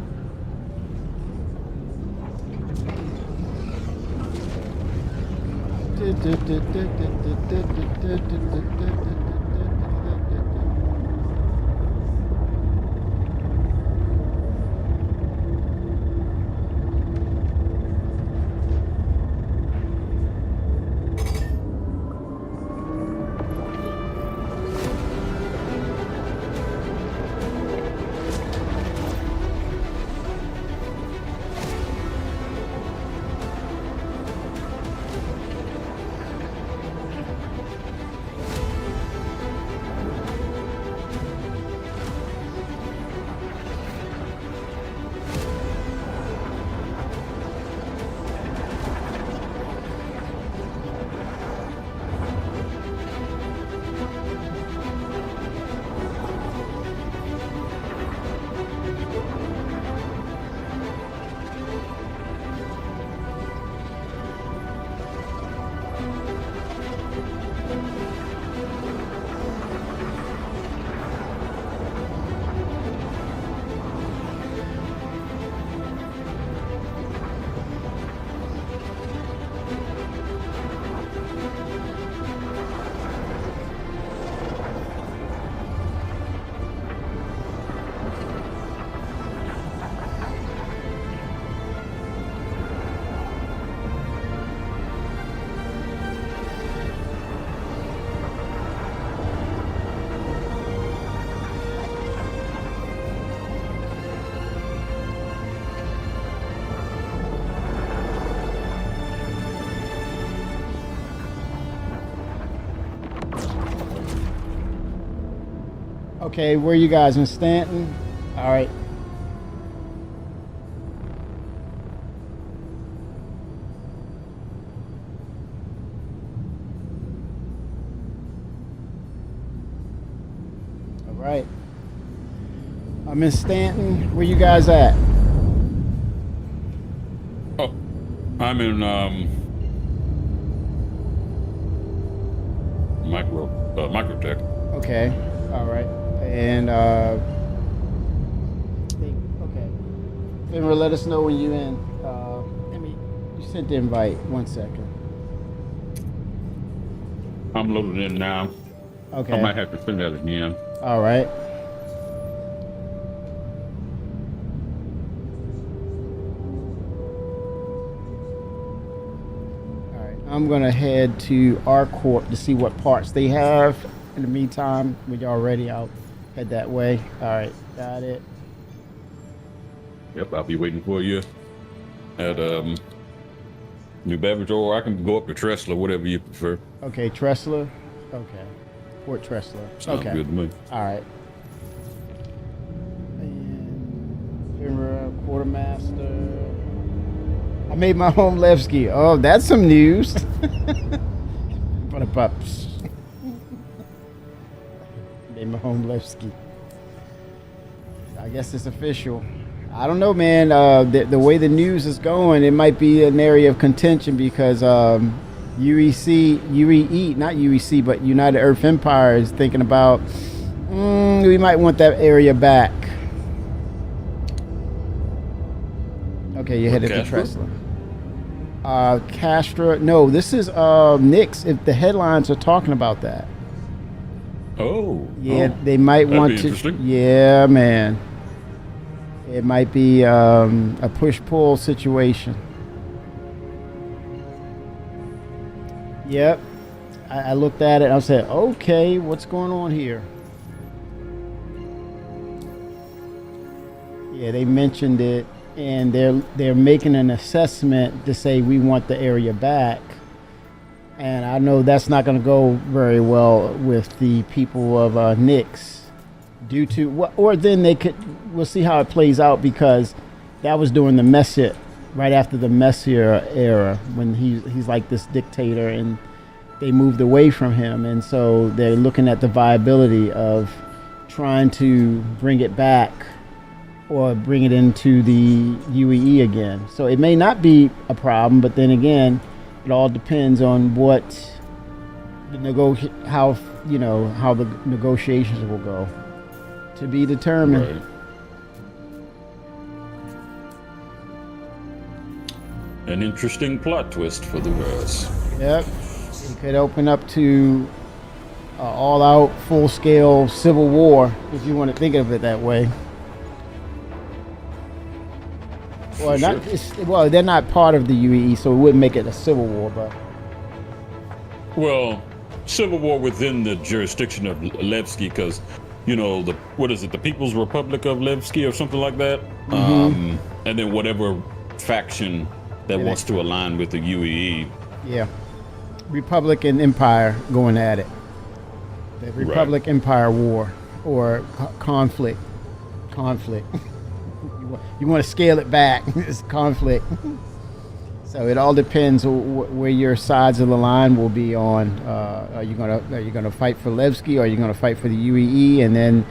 Okay, where you guys in Stanton? All right. All right. I'm in Stanton. Where you guys at? Oh, I'm in Microtech. Okay. All right. And okay. Finra, let us know when you in. You sent the invite. 1 second. I'm loaded in now. Okay. I might have to send that again. All right. All right. I'm gonna head to R-Corp to see what parts they have. In the meantime, when y'all ready, I'll head that way. All right. Got it. Yep, I'll be waiting for you at New Beverage, or I can go up to Tressler, whatever you prefer. Okay, Tressler. Okay. Fort Tressler. Sounds Okay. good to me. All right. And Finra, Quartermaster. I made my home Levski. Oh, that's some news. For the pups. Made my home Levski. I guess it's official. I don't know, man. The way the news is going, it might be an area of contention because UEC, but United Earth Empire is thinking about we might want that area back. Okay, you're headed to Tressler. Castro. No, this is Nix. If the headlines are talking about that. Oh. Yeah, they might want to. Yeah, man. It might be a push-pull situation. Yep. I looked at it and I said, okay, what's going on here? Yeah, they mentioned it, and they're making an assessment to say we want the area back. And I know that's not going to go very well with the people of Nix. Due to what, or then we'll see how it plays out, because that was during the Messier, right after the Messier era, when he's like this dictator, and they moved away from him, and so they're looking at the viability of trying to bring it back or bring it into the UEE again. So it may not be a problem, but then again, it all depends on what how the negotiations will go. To be determined. Right. An interesting plot twist for the verse. Yep. Could open up to all-out, full-scale civil war, if you want to think of it that way. Well, Sure. well, they're not part of the UEE, so it wouldn't make it a civil war, but Well, civil war within the jurisdiction of Levski, because what is it, the People's Republic of Levski or something like that. And then whatever faction that wants to align with the UEE. yeah, Republic and Empire going at it. The Republic Empire war or conflict. You want to scale it back. It's conflict. So it all depends where your sides of the line will be on. Are you gonna fight for Levski, or are you gonna fight for the UEE? And then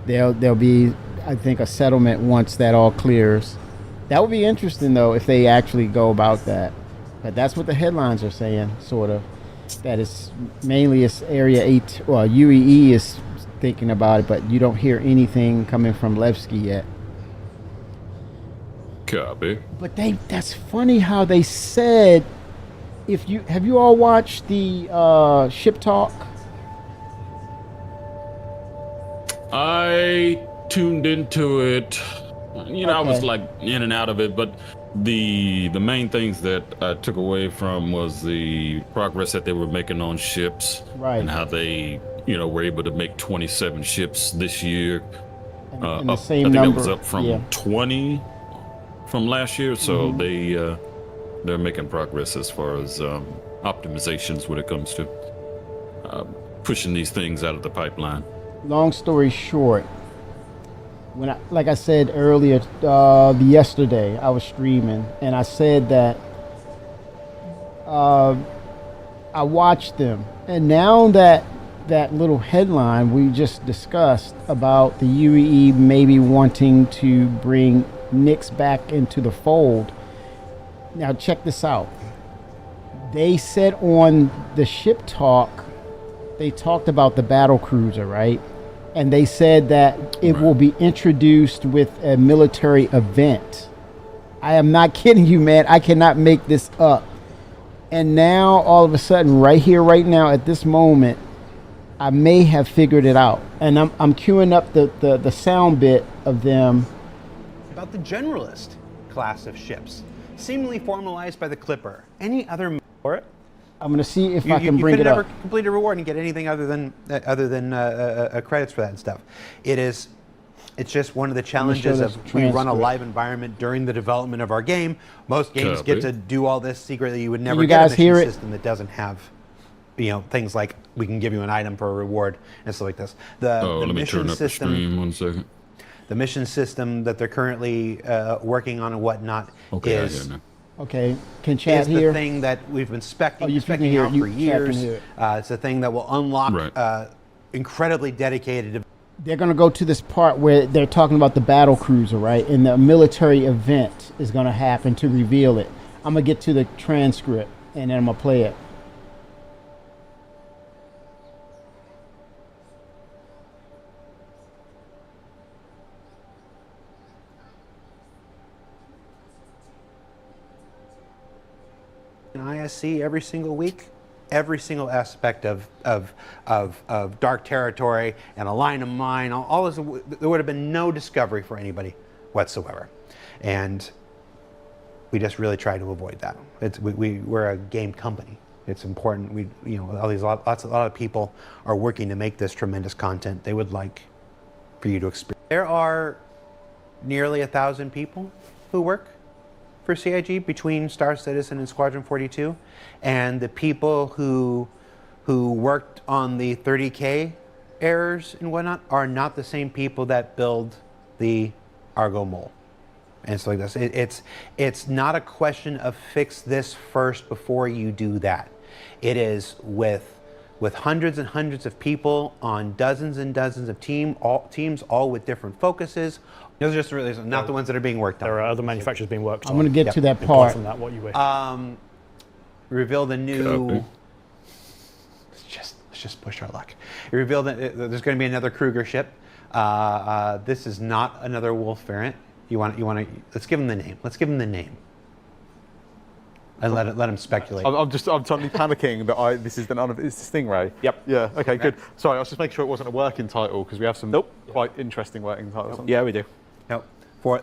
there'll be, I think, a settlement once that all clears. That would be interesting though if they actually go about that. But that's what the headlines are saying, sort of. That is mainly it's Area 8, well, UEE is thinking about it, but you don't hear anything coming from Levski yet. Copy. But that's funny how they said, have you all watched the Ship Talk? I tuned into it. I was Okay. like in and out of it, but the main things that I took away from was the progress that they were making on ships, Right. and how they were able to make 27 ships this year. And the Up, same I think number. that was up from Yeah. 20 from last year, so they're making progress as far as optimizations when it comes to pushing these things out of the pipeline. Long story short, like I said earlier, yesterday I was streaming and I said that I watched them, and now that little headline we just discussed about the UEE maybe wanting to bring Nyx back into the fold. Now check this out. They said on the Ship Talk, they talked about the battle cruiser, right? And they said that it will be introduced with a military event. I am not kidding you, man. I cannot make this up. And now, all of a sudden, right here, right now, at this moment, I may have figured it out. And I'm queuing up the sound bit of them. About the generalist class of ships, seemingly formalized by the Clipper. Any other for it? I'm going to see if I can bring you it could never up. complete a reward and get anything other than credits for that and stuff. It's just one of the challenges this of we run a transcript. live environment during the development of our game. Most games get to do all this secretly. You would never you get guys a mission hear it? system that doesn't have, things like we can give you an item for a reward and stuff like this. Oh, The let me mission turn up the system. stream 1 second. The mission system that they're currently working on and whatnot Okay, I is hear now. Okay, can chat is the here? thing that we've been Oh, you can specking hear out it. for Chat can years. hear it. It's a thing that will unlock Right. incredibly dedicated. They're going to go to this part where they're talking about the battle cruiser, right? And the military event is going to happen to reveal it. I'm going to get to the transcript and then I'm going to play it. in ISC every single week, every single aspect of dark territory and a line of mine, all this, there would have been no discovery for anybody whatsoever. And we just really try to avoid that. We're a game company. It's important. A lot of people are working to make this tremendous content. They would like for you to experience. There are nearly 1,000 people who work for CIG between Star Citizen and Squadron 42, and the people who worked on the 30K errors and whatnot are not the same people that build the Argo Mole. And so like this, it's not a question of fix this first before you do that. It is with hundreds and hundreds of people on dozens and dozens of teams, all with different focuses. Those are just really not the ones that are being worked on. There are other manufacturers being worked on. I'm going to get to that Apart part. from that, what you wish. Reveal the new. Copy. Let's just push our luck. It revealed that there's going to be another Kruger ship. This is not another Wolf variant. You want to? Let's give him the name. and let him speculate. I'm totally panicking that this is it's Stingray. Yep. Yeah. Okay. Good. Sorry, I was just making sure it wasn't a working title because we have some quite interesting working titles. Yeah, we do. Nope.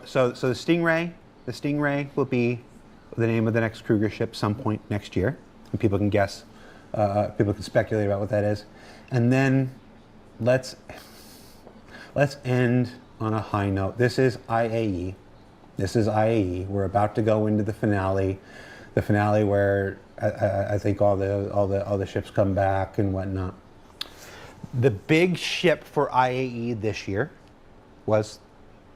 So the Stingray will be the name of the next Kruger ship some point next year, and people can guess, people can speculate about what that is, and then let's end on a high note. This is IAE. We're about to go into the finale where I think all the ships come back and whatnot. The big ship for IAE this year was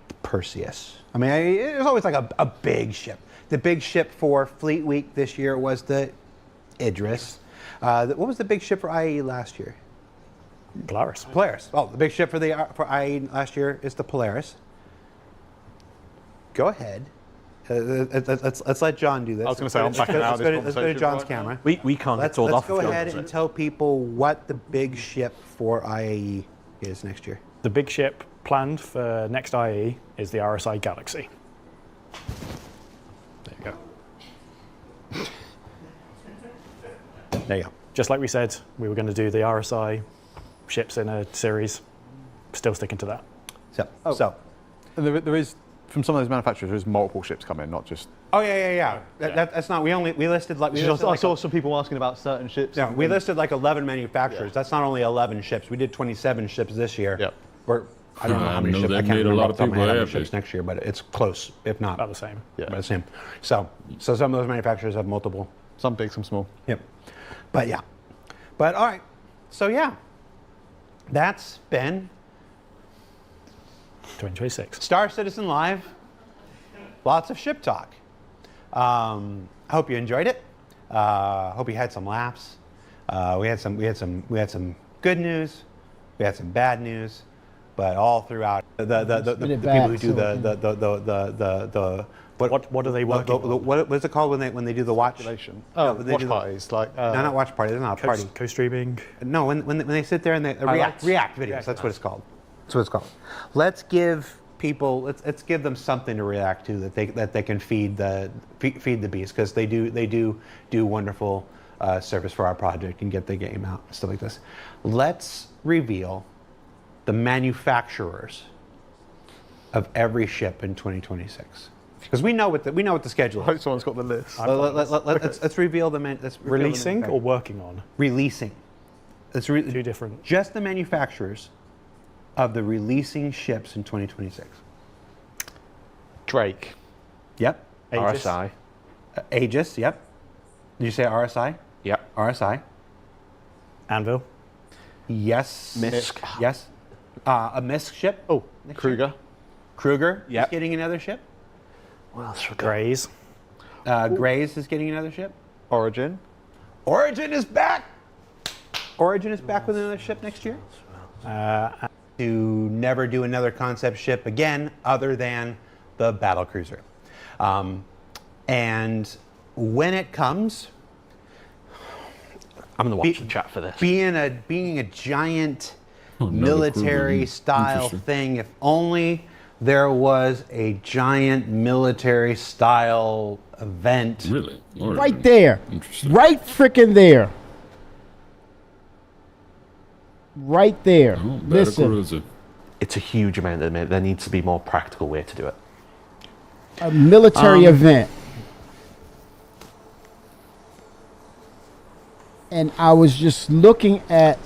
the Perseus. I mean, it was always like a big ship. The big ship for Fleet Week this year was the Idris. What was the big ship for IAE last year? Polaris. Oh, the big ship for IAE last year is the Polaris. Go ahead. Let's let John do this. I was going to say, I'm backing out of this Let's go to John's camera. We can't get told off. Let's go ahead and tell people what the big ship for IAE is next year. The big ship planned for next IE is the RSI Galaxy. There you go. There you go. Just like we said, we were going to do the RSI ships in a series. Still sticking to that. So. And there is, from some of those manufacturers, there is multiple ships coming, not just. Oh yeah. That's not. We listed like. I saw some people asking about certain ships. Yeah, we listed like 11 manufacturers. Yeah. That's not only 11 ships. We did 27 ships this year. Yep. Or I don't know how many ships. I can't remember off the top of my head how many ships next year, but it's close, if not about the same. Yeah, about the same. So some of those manufacturers have multiple. Some big, some small. Yep. But all right. So yeah, that's been 2026. Star Citizen Live. Lots of ship talk. I hope you enjoyed it. Hope you had some laughs. We had some good news. We had some bad news, but all throughout the people who do what are they working on? What's it called when they do the watch? Oh, no, watch parties, like no, not watch parties. It's not a party. Co-streaming. No, when they sit there and they react videos. That's what it's called. That's what it's called. Let's give them something to react to that they can feed the beast, because they do wonderful service for our project and get the game out and stuff like this. Let's reveal the manufacturers of every ship in 2026. Because we know what the schedule I is. hope someone's got the list. Let's reveal the Releasing or working on? Releasing. Two different. Just the manufacturers of the releasing ships in 2026. Drake. Yep. Aegis. RSI. Aegis. Yep. Did you say RSI? Yep. RSI. Anvil. Yes. Misk. Yes. A Misk ship. Oh, Kruger. Kruger Yep. is getting another ship. What else? Grays. Grays is getting another ship. Origin. Origin is back. Origin is back with another ship next year. To never do another concept ship again, other than the battlecruiser. And when it comes, I'm going to watch the chat for this. Being a giant military style thing, if only there was a giant military style event. Really? Right there. Interesting. Right frickin' there. Right there. Oh, Listen, It's a huge amount of money. There needs to be more practical way to do it. a military event. And I was just looking at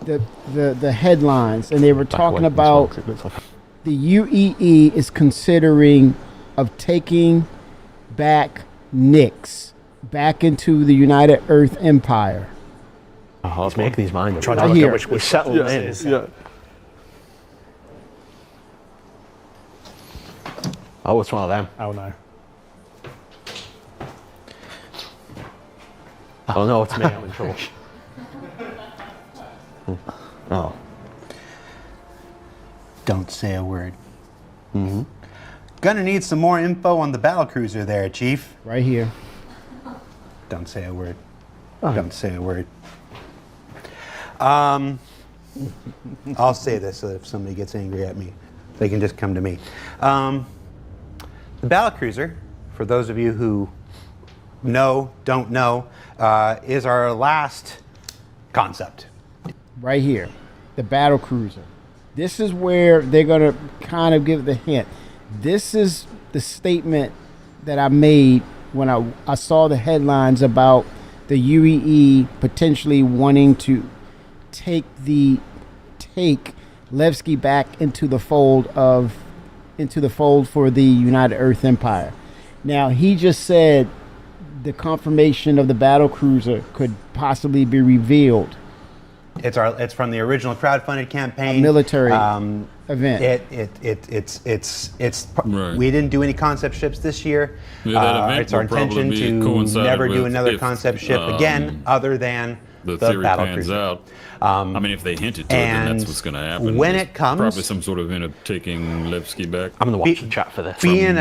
the headlines, and they were talking about the UEE is considering of taking back Nyx back into the United Earth Empire. Oh, let's make these mine. Trying Right to work here. out which settled this in. is. Yeah. Oh, it's one of them. Oh no. Oh no, it's me. I'm in trouble. Oh. Don't say a word. Mm-hmm. Gonna need some more info on the battlecruiser there, Chief. Right here. Don't say a word. Don't say a word. I'll say this so that if somebody gets angry at me, they can just come to me. The battlecruiser, for those of you who don't know, is our last concept. Right here, the battle cruiser. This is where they're gonna kind of give the hint. This is the statement that I made when I saw the headlines about the UEE potentially wanting to take Levski back into the fold for the United Earth Empire. Now he just said the confirmation of the battle cruiser could possibly be revealed. It's from the original crowdfunded campaign. A military event. Right. We didn't do any concept ships this year. Yeah, that event It's our will probably intention be to coincided never do with another if, concept ship again, other than the the theory battle pans cruiser. out. I mean, if they hinted to it, then that's and what's going to happen. when There's it comes- probably some sort of event of taking Levski back. I'm going to watch the chat for this. Being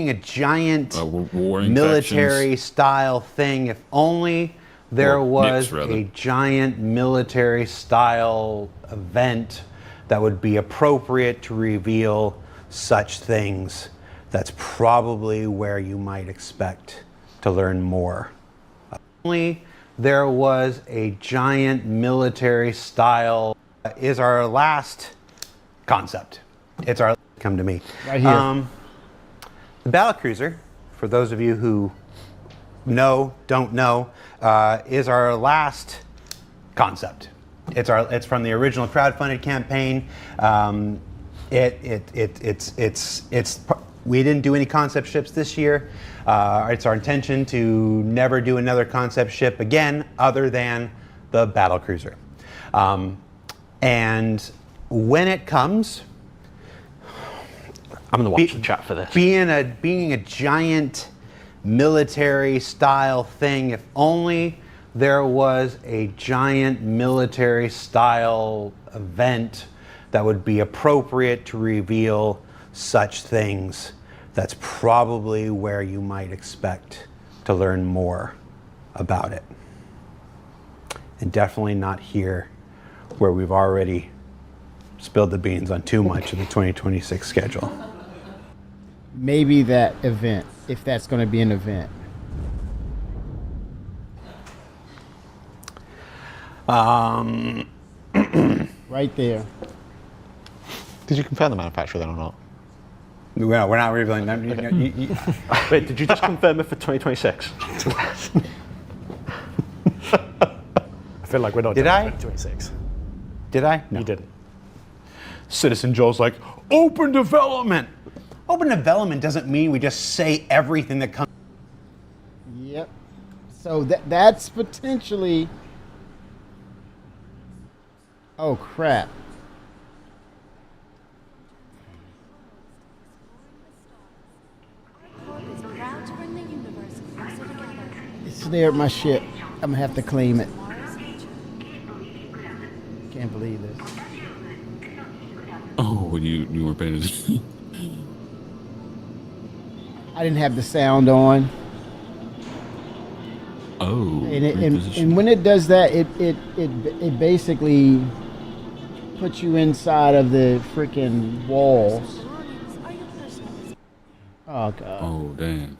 a giant warring military style thing, if only there Or was mix, rather. a giant military style event that would be appropriate to reveal such things, that's probably where you might expect to learn more. Only there was a giant military style is our last concept. It's our come to me. Right here. The battlecruiser, for those of you who don't know, is our last concept. It's from the original crowdfunded campaign. We didn't do any concept ships this year. It's our intention to never do another concept ship again, other than the battlecruiser. And when it comes, I'm going to watch the chat for this. being a giant military style thing, if only there was a giant military style event that would be appropriate to reveal such things, that's probably where you might expect to learn more about it. And definitely not here, where we've already spilled the beans on too much of the 2026 schedule. Maybe that event, if that's going to be an event. Right there. Did you confirm the manufacturer then or not? Well, we're not revealing that. Wait, did you just confirm it for 2026? I feel like we're not Did doing I? 2026. Did I? No. You didn't. Citizen Joel's like, open development. Open development doesn't mean we just say everything that comes. Yep. So that's potentially. Oh crap. It's there at my ship. I'm gonna have to claim it. Can't believe this. Oh, you weren't paying attention. I didn't have the sound on. Oh. And when it does that, it basically puts you inside of the freaking walls. Oh god. Oh damn.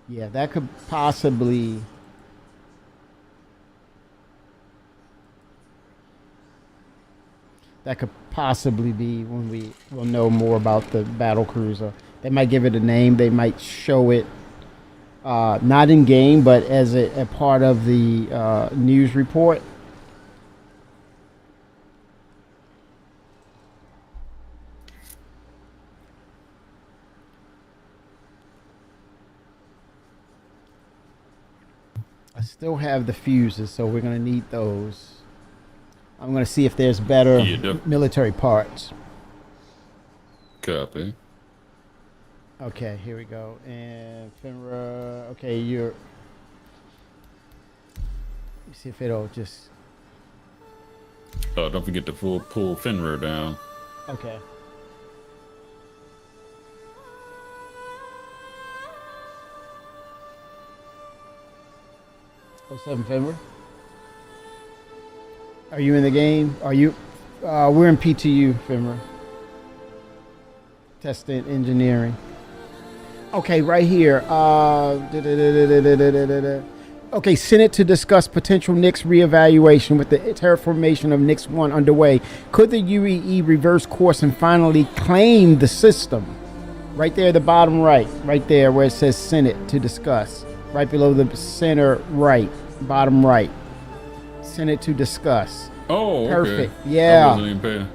Yeah, that could possibly. That could possibly be when we will know more about the battle cruiser. They might give it a name. They might show it, not in game, but as a part of the news report. I still have the fuses, so we're going to need those. I'm going to see if there's better military parts. Copy. Okay, here we go. And FINRA, okay, you're. Let me see if it'll just. Oh, don't forget to pull FINRA down. Okay. Oh, 07 FINRA? Are you in the game? Are you? We're in PTU, FINRA. Testing engineering. Okay, right here. Okay, Senate to discuss potential Nix reevaluation with the terraformation of Nix 1 underway. Could the UEE reverse course and finally claim the system? Right there, the bottom right there where it says Senate to discuss. Right below the center right, bottom right. Senate to discuss. Oh, okay. Perfect. Yeah. I wasn't even paying.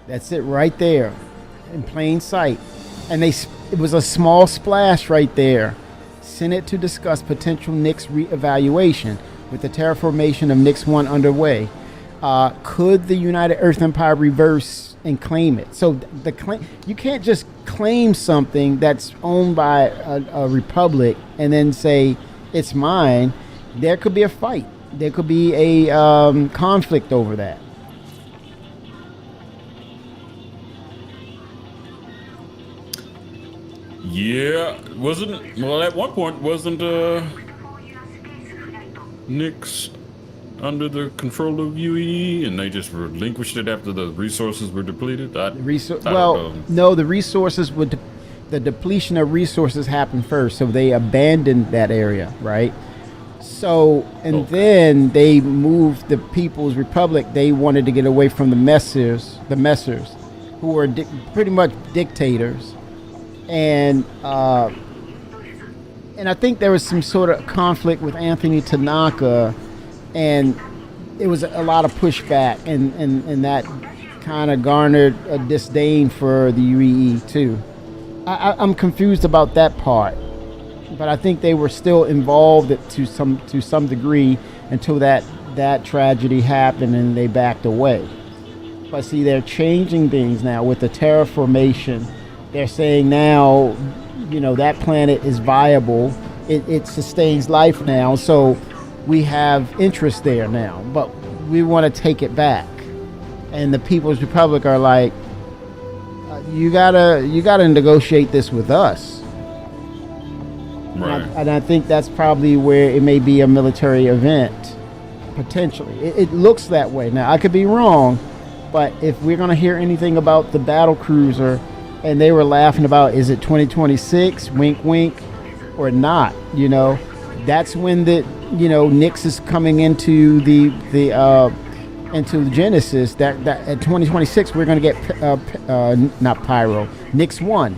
That's it right there in plain sight. And it was a small splash right there. Senate to discuss potential Nix reevaluation with the terraformation of Nix 1 underway. Could the United Earth Empire reverse and claim it? So the claim, you can't just claim something that's owned by a republic and then say it's mine. There could be a fight. There could be a conflict over that. Yeah, at one point wasn't Nix under the control of UEE, and they just relinquished it after the resources were depleted? I don't know. No, the resources would, the depletion of resources happened first, so they abandoned that area, right? So, and then they moved the People's Republic. They wanted to get away from the messers, who were pretty much dictators. And I think there was some sort of conflict with Anthony Tanaka, and it was a lot of pushback, and that kind of garnered a disdain for the UEE too. I'm confused about that part, but I think they were still involved to some degree until that tragedy happened and they backed away. But see, they're changing things now with the terraformation. They're saying now, that planet is viable. It sustains life now, so we have interest there now. But we want to take it back, and the People's Republic are like, you gotta negotiate this with us. Right. And I think that's probably where it may be a military event, potentially. It looks that way. Now, I could be wrong, but if we're going to hear anything about the battle cruiser, and they were laughing about, is it 2026, wink, wink, or not, that's when Nix is coming into into Genesis, that at 2026, we're going to get, not Pyro, Nix 1.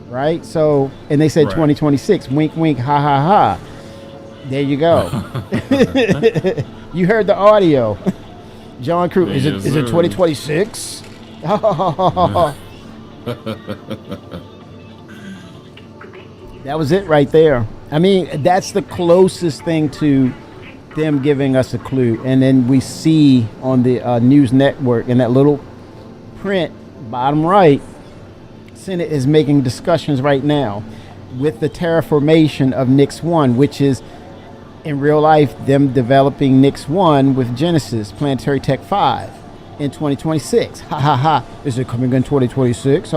Right? So, and they said 2026, wink, wink, ha, ha, ha. There you go. You heard the audio. John Crew, is it 2026? That was it right there. I mean, that's the closest thing to them giving us a clue. And then we see on the news network in that little print, bottom right, Senate is making discussions right now with the terraformation of Nix 1, which is in real life them developing Nix 1 with Genesis Planetary Tech 5 in 2026. Ha ha ha. Is it coming in 2026?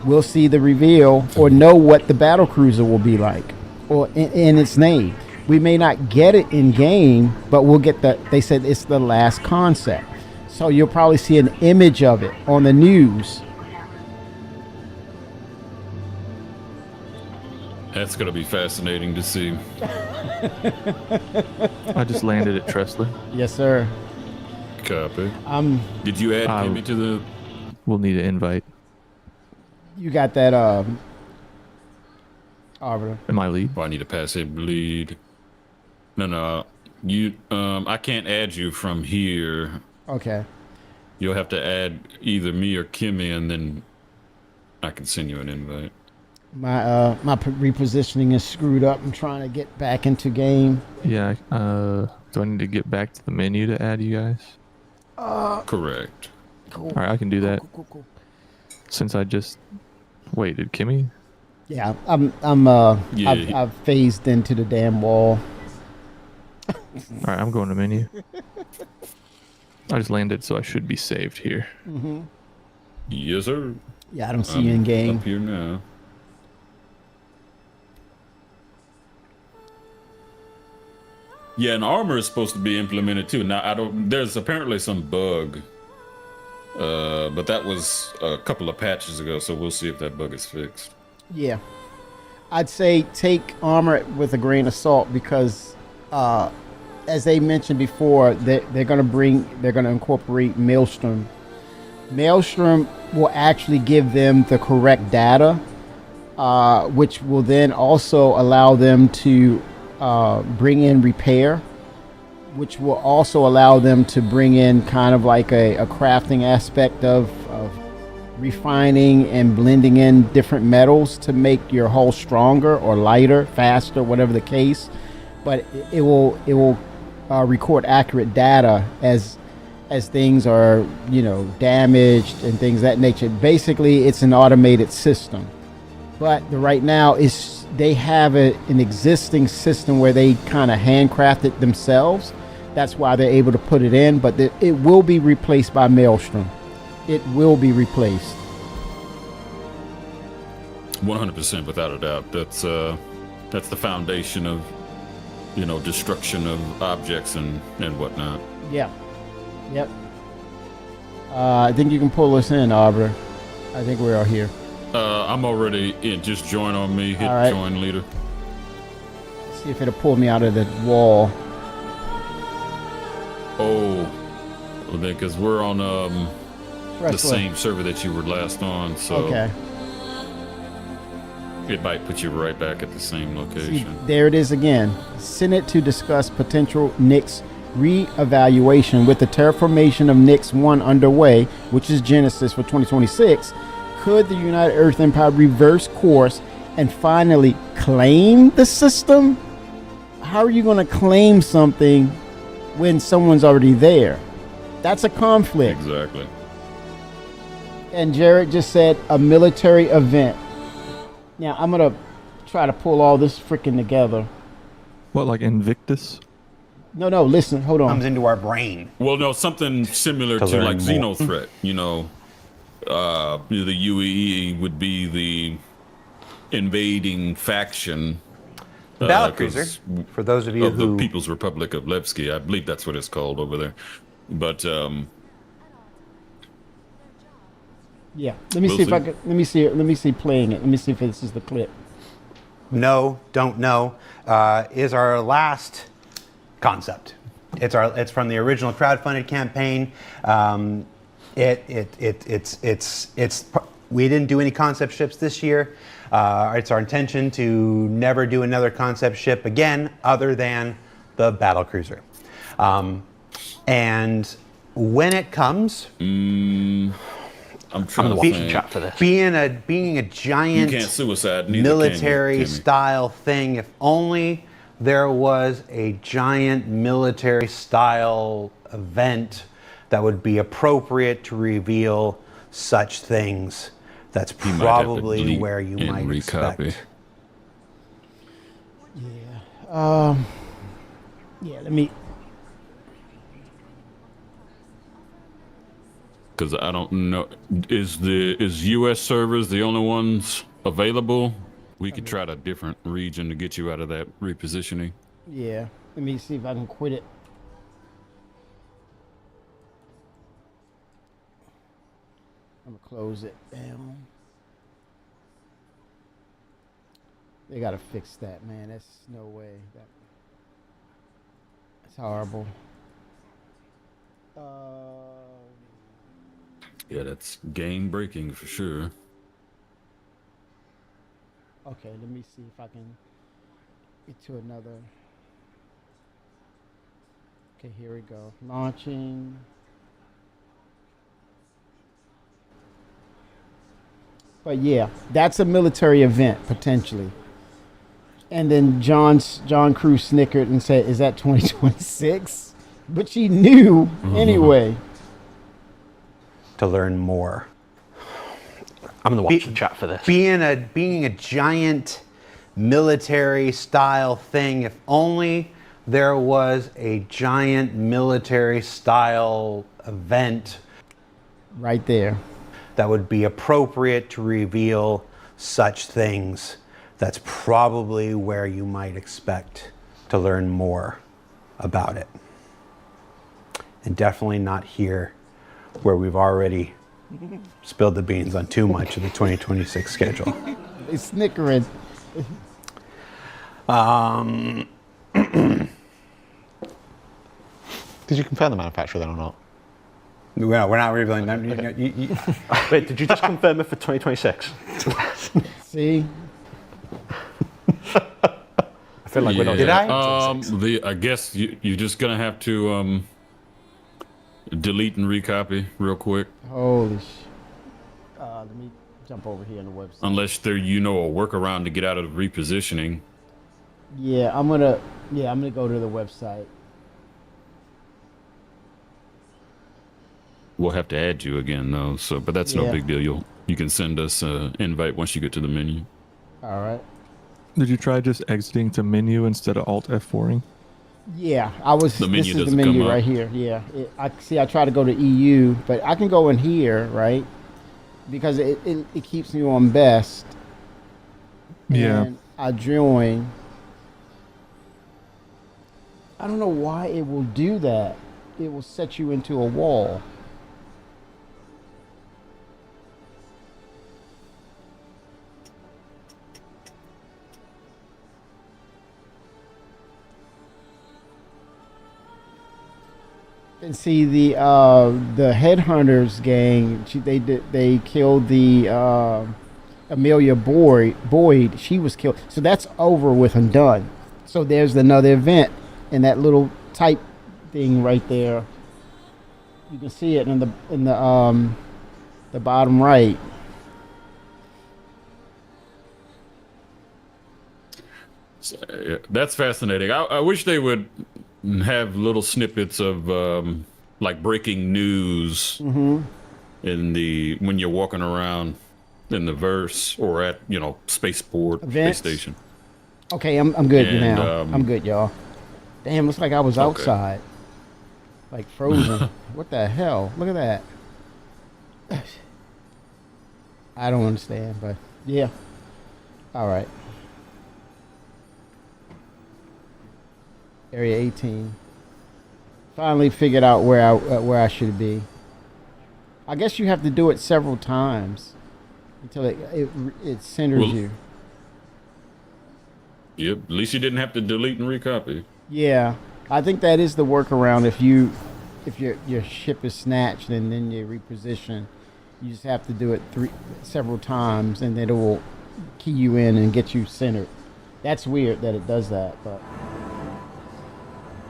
We'll see the reveal or know what the battle cruiser will be like or in its name. We may not get it in game, but we'll get they said it's the last concept. So you'll probably see an image of it on the news. That's going to be fascinating to see. I just landed at Tressler. Yes, sir. Copy. Did you add Kimmy to the... We'll need an invite. You got that, Arbiter. Am I lead? Oh, I need to pass a bleed. No. You, I can't add you from here. Okay. You'll have to add either me or Kimmy, and then I can send you an invite. My repositioning is screwed up. I'm trying to get back into game. Yeah. Do I need to get back to the menu to add you guys? Correct. Cool. All right, I can do that. Cool. Since I just did Kimmy? Yeah, I've phased into the damn wall. All right, I'm going to menu. I just landed, so I should be saved here. Mm-hmm. Yes, sir. Yeah, I don't see you in game. Up here now. Yeah, and armor is supposed to be implemented too. Now, there's apparently some bug But that was a couple of patches ago, so we'll see if that bug is fixed. Yeah. I'd say take armor with a grain of salt because, as they mentioned before, they're going to incorporate Maelstrom. Maelstrom will actually give them the correct data, which will then also allow them to bring in repair, which will also allow them to bring in kind of like a crafting aspect of refining and blending in different metals to make your hull stronger or lighter, faster, whatever the case. But it will record accurate data as things are, damaged and things of that nature. Basically, it's an automated system. But right now, they have an existing system where they kind of handcraft it themselves. That's why they're able to put it in. But it will be replaced by Maelstrom. It will be replaced. 100%, without a doubt. That's the foundation of, destruction of objects and whatnot. Yeah. Yep. I think you can pull us in, Arbor. I think we are here. I'm already in. Just join on me. Hit right. Join leader. See if it'll pull me out of the wall. Oh, well, because we're on the same server that you were last on, so okay. It might put you right back at the same location. See, there it is again. Senate to discuss potential Nix re-evaluation with the terraformation of Nix 1 underway, which is Genesis for 2026. Could the United Earth Empire reverse course and finally claim the system? How are you going to claim something when someone's already there? That's a conflict. Exactly. And Jared just said a military event. Now, I'm going to try to pull all this freaking together. What, like Invictus? No, listen, hold on. Comes into our brain. Well, no, something similar to like Xenothreat. The UEE would be the invading faction. Battlecruiser, for those of you who... the People's Republic of Levski. I believe that's what it's called over there. But, yeah, let me see if I can. Let me see playing it. Let me see if this is the clip. No, don't know. Is our last concept. It's from the original crowdfunded campaign. We didn't do any concept ships this year. It's our intention to never do another concept ship again, other than the battlecruiser. And when it comes. I'm trying to think. Chat for this. Being a giant you can't suicide, military style thing, if only there was a giant military style event that would be appropriate to reveal such things. That's probably where you might expect. Yeah. Let me. Because I don't know, is U.S. servers the only ones available? We could try a different region to get you out of that repositioning. Yeah, let me see if I can quit it. I'm gonna close it down. They gotta fix that, man. That's no way. That's horrible. Yeah, that's game breaking for sure. Okay, let me see if I can get to another. Okay, here we go. Launching. But yeah, that's a military event potentially. And then John Cruz snickered and said, "Is that 2026?" But she knew anyway. To learn more. I'm gonna watch the chat for this. Being a giant military style thing, if only there was a giant military style event right there that would be appropriate to reveal such things. That's probably where you might expect to learn more about it. And definitely not here where we've already spilled the beans on too much of the 2026 schedule. They snickering. Did you confirm the manufacturer then or not? We're not revealing that. Wait, did you just confirm it for 2026? See? I feel like we're not. Did I? I guess you're just gonna have to delete and recopy real quick. Holy sh! Let me jump over here on the website. Unless there, a workaround to get out of repositioning. Yeah, I'm gonna go to the website. We'll have to add you again though. So, but that's no big deal. You can send us an invite once you get to the menu. All right. Did you try just exiting to menu instead of Alt F4ing? Yeah, I was. The menu this is the doesn't menu come right up. here. Yeah, I try to go to EU, but I can go in here, right? Because it keeps me on best. Yeah. And I join. I don't know why it will do that. It will set you into a wall. And see the headhunters gang. They killed the Amelia Boyd. She was killed. So that's over with and done. So there's another event in that little type thing right there. You can see it in the bottom right. So, yeah, that's fascinating. I wish they would have little snippets of like breaking news in when you're walking around in the verse or at spaceport, Events? space station. Okay, I'm good And, now. I'm good, y'all. Damn, looks like I was outside, like frozen. What the hell? Look at that. I don't understand, but yeah. All right. Area 18. Finally figured out where I should be. I guess you have to do it several times until it centers you. Yep. At least you didn't have to delete and recopy. Yeah, I think that is the workaround. If your ship is snatched and then you reposition, you just have to do it several times, and then it will key you in and get you centered. That's weird that it does that, but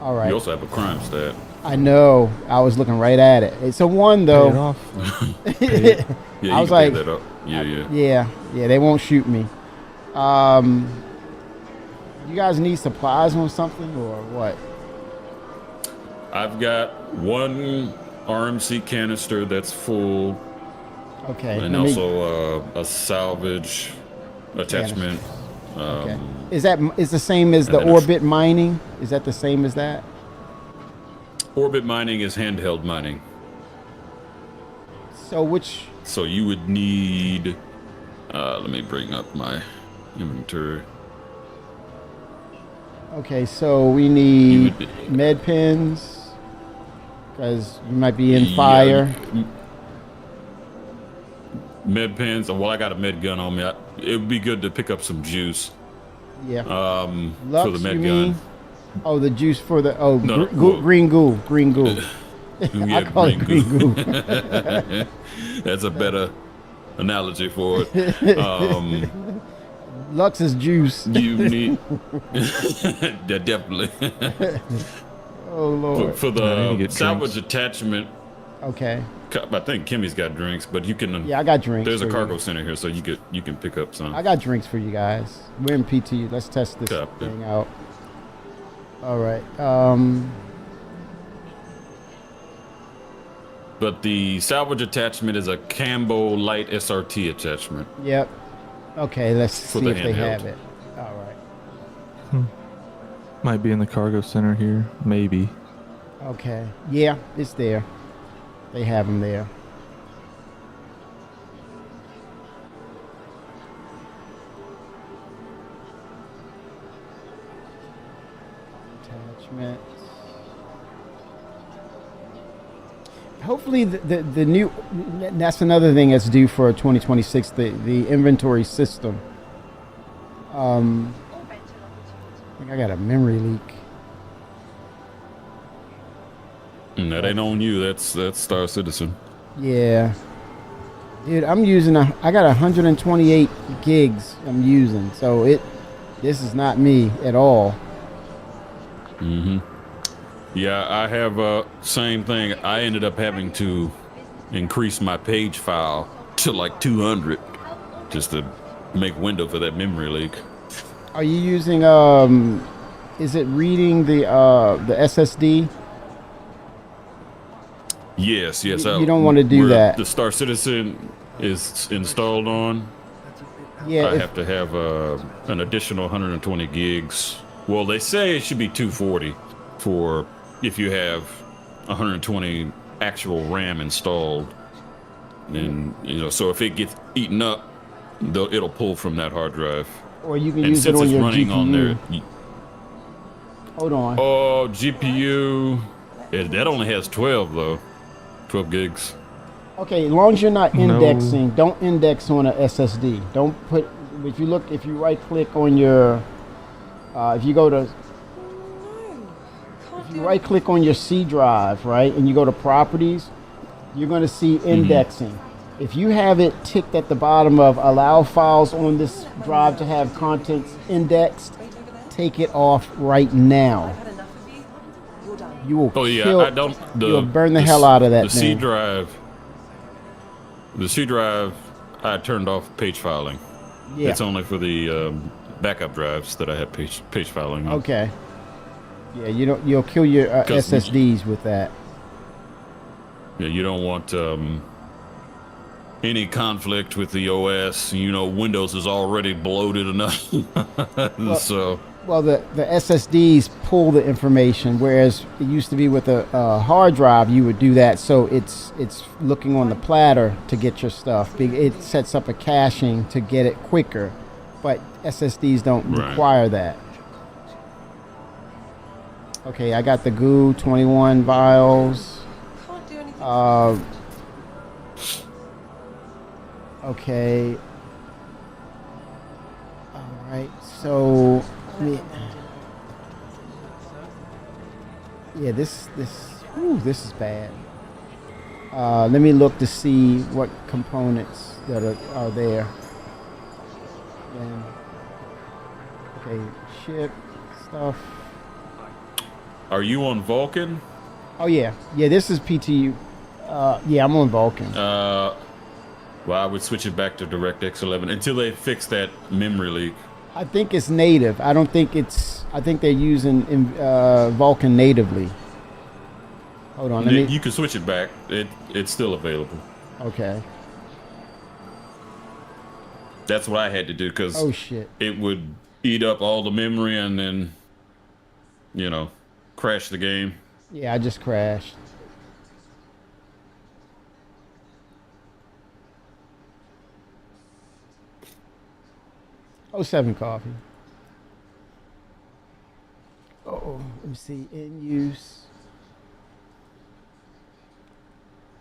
all right. You also have a crime stat. I know. I was looking right at it. It's a 1 though. Pay it off. Yeah, I was can like, pay that up. Yeah. Yeah. They won't shoot me. You guys need supplies on something or what? I've got one RMC canister that's full, Okay. and also a salvage attachment. Okay. Is the same as the and then orbit mining? Is that the same as that? Orbit mining is handheld mining. So which? So you would need. Let me bring up my inventory. Okay, so we need med pens because you might be in fire. Med pens. Well, I got a med gun on me. It would be good to pick up some juice. Yeah. For the med gun. Oh, the juice for the green goo. Yeah, I call it green goo. That's a better analogy for it. Lux's juice. You need yeah, definitely. Oh Lord. For the salvage attachment. Okay. I think Kimmy's got drinks, but you can. Yeah, I got drinks. There's a for cargo you. center here, so you can pick up some. I got drinks for you guys. We're in PT. Let's test this thing out. All right. But the salvage attachment is a Cambo light SRT attachment. Yep. Okay, let's For see the if they handheld. have it. All right. Might be in the cargo center here. Maybe. Okay. Yeah, it's there. They have them there. Attachments. hopefully the new, that's another thing that's due for 2026, the inventory system. I think I got a memory leak. And that ain't on you. That's Star Citizen. Yeah. Dude, I'm using I got 128 gigs I'm using, so this is not me at all. Mm-hmm. Yeah, I have same thing. I ended up having to increase my page file to like 200 just to make window for that memory leak. Are you using is it reading the SSD? Yes. You don't want to do that. The Star Citizen is installed on. Yeah, I have to have an additional 120 gigs. Well, they say it should be 240 for if you have 120 actual RAM installed. And so if it gets eaten up, it'll pull from that hard drive. Or you can use it on your GPU. On there, hold on. Oh, GPU. That only has 12 though. 12 gigs. Okay, as long as you're not indexing, don't index on a SSD. Don't put. If you right click on your, if you right click on your C drive, right, and you go to properties, you're going to see indexing. Mm-hmm. If you have it ticked at the bottom of allow files on this drive to have contents indexed, take it off right now. You will you'll burn the hell out of that thing. The C drive, I turned off page filing. Yeah. It's only for the backup drives that I have page filing on. Okay. Yeah, you'll kill your SSDs with that. Yeah, you don't want any conflict with the OS. Windows is already bloated enough. Well, the SSDs pull the information, whereas it used to be with a hard drive, you would do that. So it's looking on the platter to get your stuff. It sets up a caching to get it quicker, but SSDs don't require that. Okay, I got the goo 21 vials. Okay. All right. So. Yeah, this is bad. Let me look to see what components that are there. And, okay, ship stuff. Are you on Vulkan? Oh yeah, this is PTU. Yeah, I'm on Vulkan. Well, I would switch it back to DirectX 11 until they fix that memory leak. I think it's native. I think they're using Vulkan natively. Hold on. You can switch it back. It's still available. Okay. That's what I had to do because it would eat up all the memory and then, crash the game. Yeah, I just crashed. Oh, 07 coffee. Oh, let me see. In use.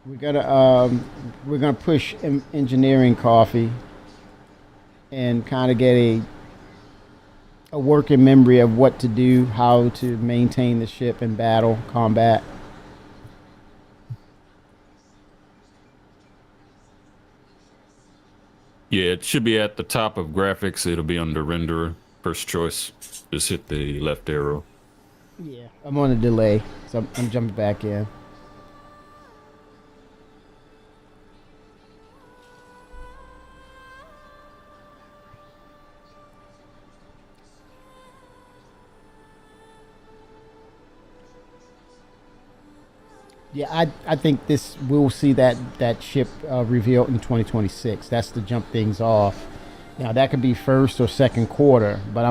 We're gonna push engineering coffee and kind of get a working memory of what to do, how to maintain the ship in battle, combat. Yeah, it should be at the top of graphics. It'll be under renderer, first choice. Just hit the left arrow. Yeah, I'm on a delay, so I'm jumping back in. Yeah, I think we'll see that ship revealed in 2026. That's to jump things off. Now that could be first or second quarter, but I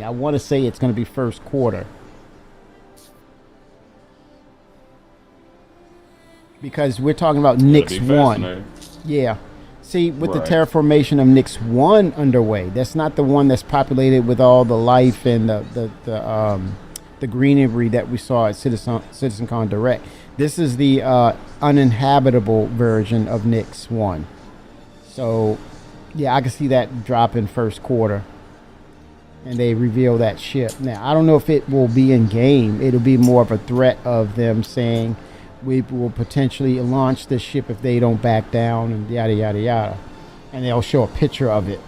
want to say it's going to be first quarter. Because we're talking about Nix 1. Yeah. See, with the terraformation of Nix 1 underway, that's not the one that's populated with all the life and the the greenery that we saw at CitizenCon Direct. This is the uninhabitable version of Nyx 1. So, yeah, I can see that drop in first quarter. And they reveal that ship. Now, I don't know if it will be in game. It'll be more of a threat of them saying we will potentially launch this ship if they don't back down and yada, yada, yada. And they'll show a picture of it.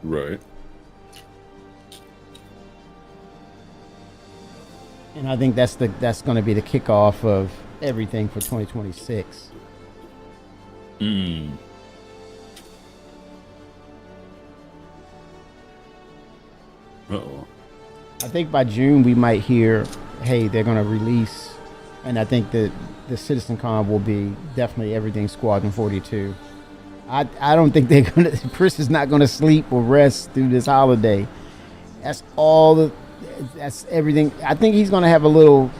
Right. And I think that's going to be the kickoff of everything for 2026. Uh-oh. I think by June we might hear, hey, they're going to release, and I think that the CitizenCon will be definitely everything Squadron 42. I don't think they're going to, Chris is not going to sleep or rest through this holiday. That's everything. I think he's going to have a little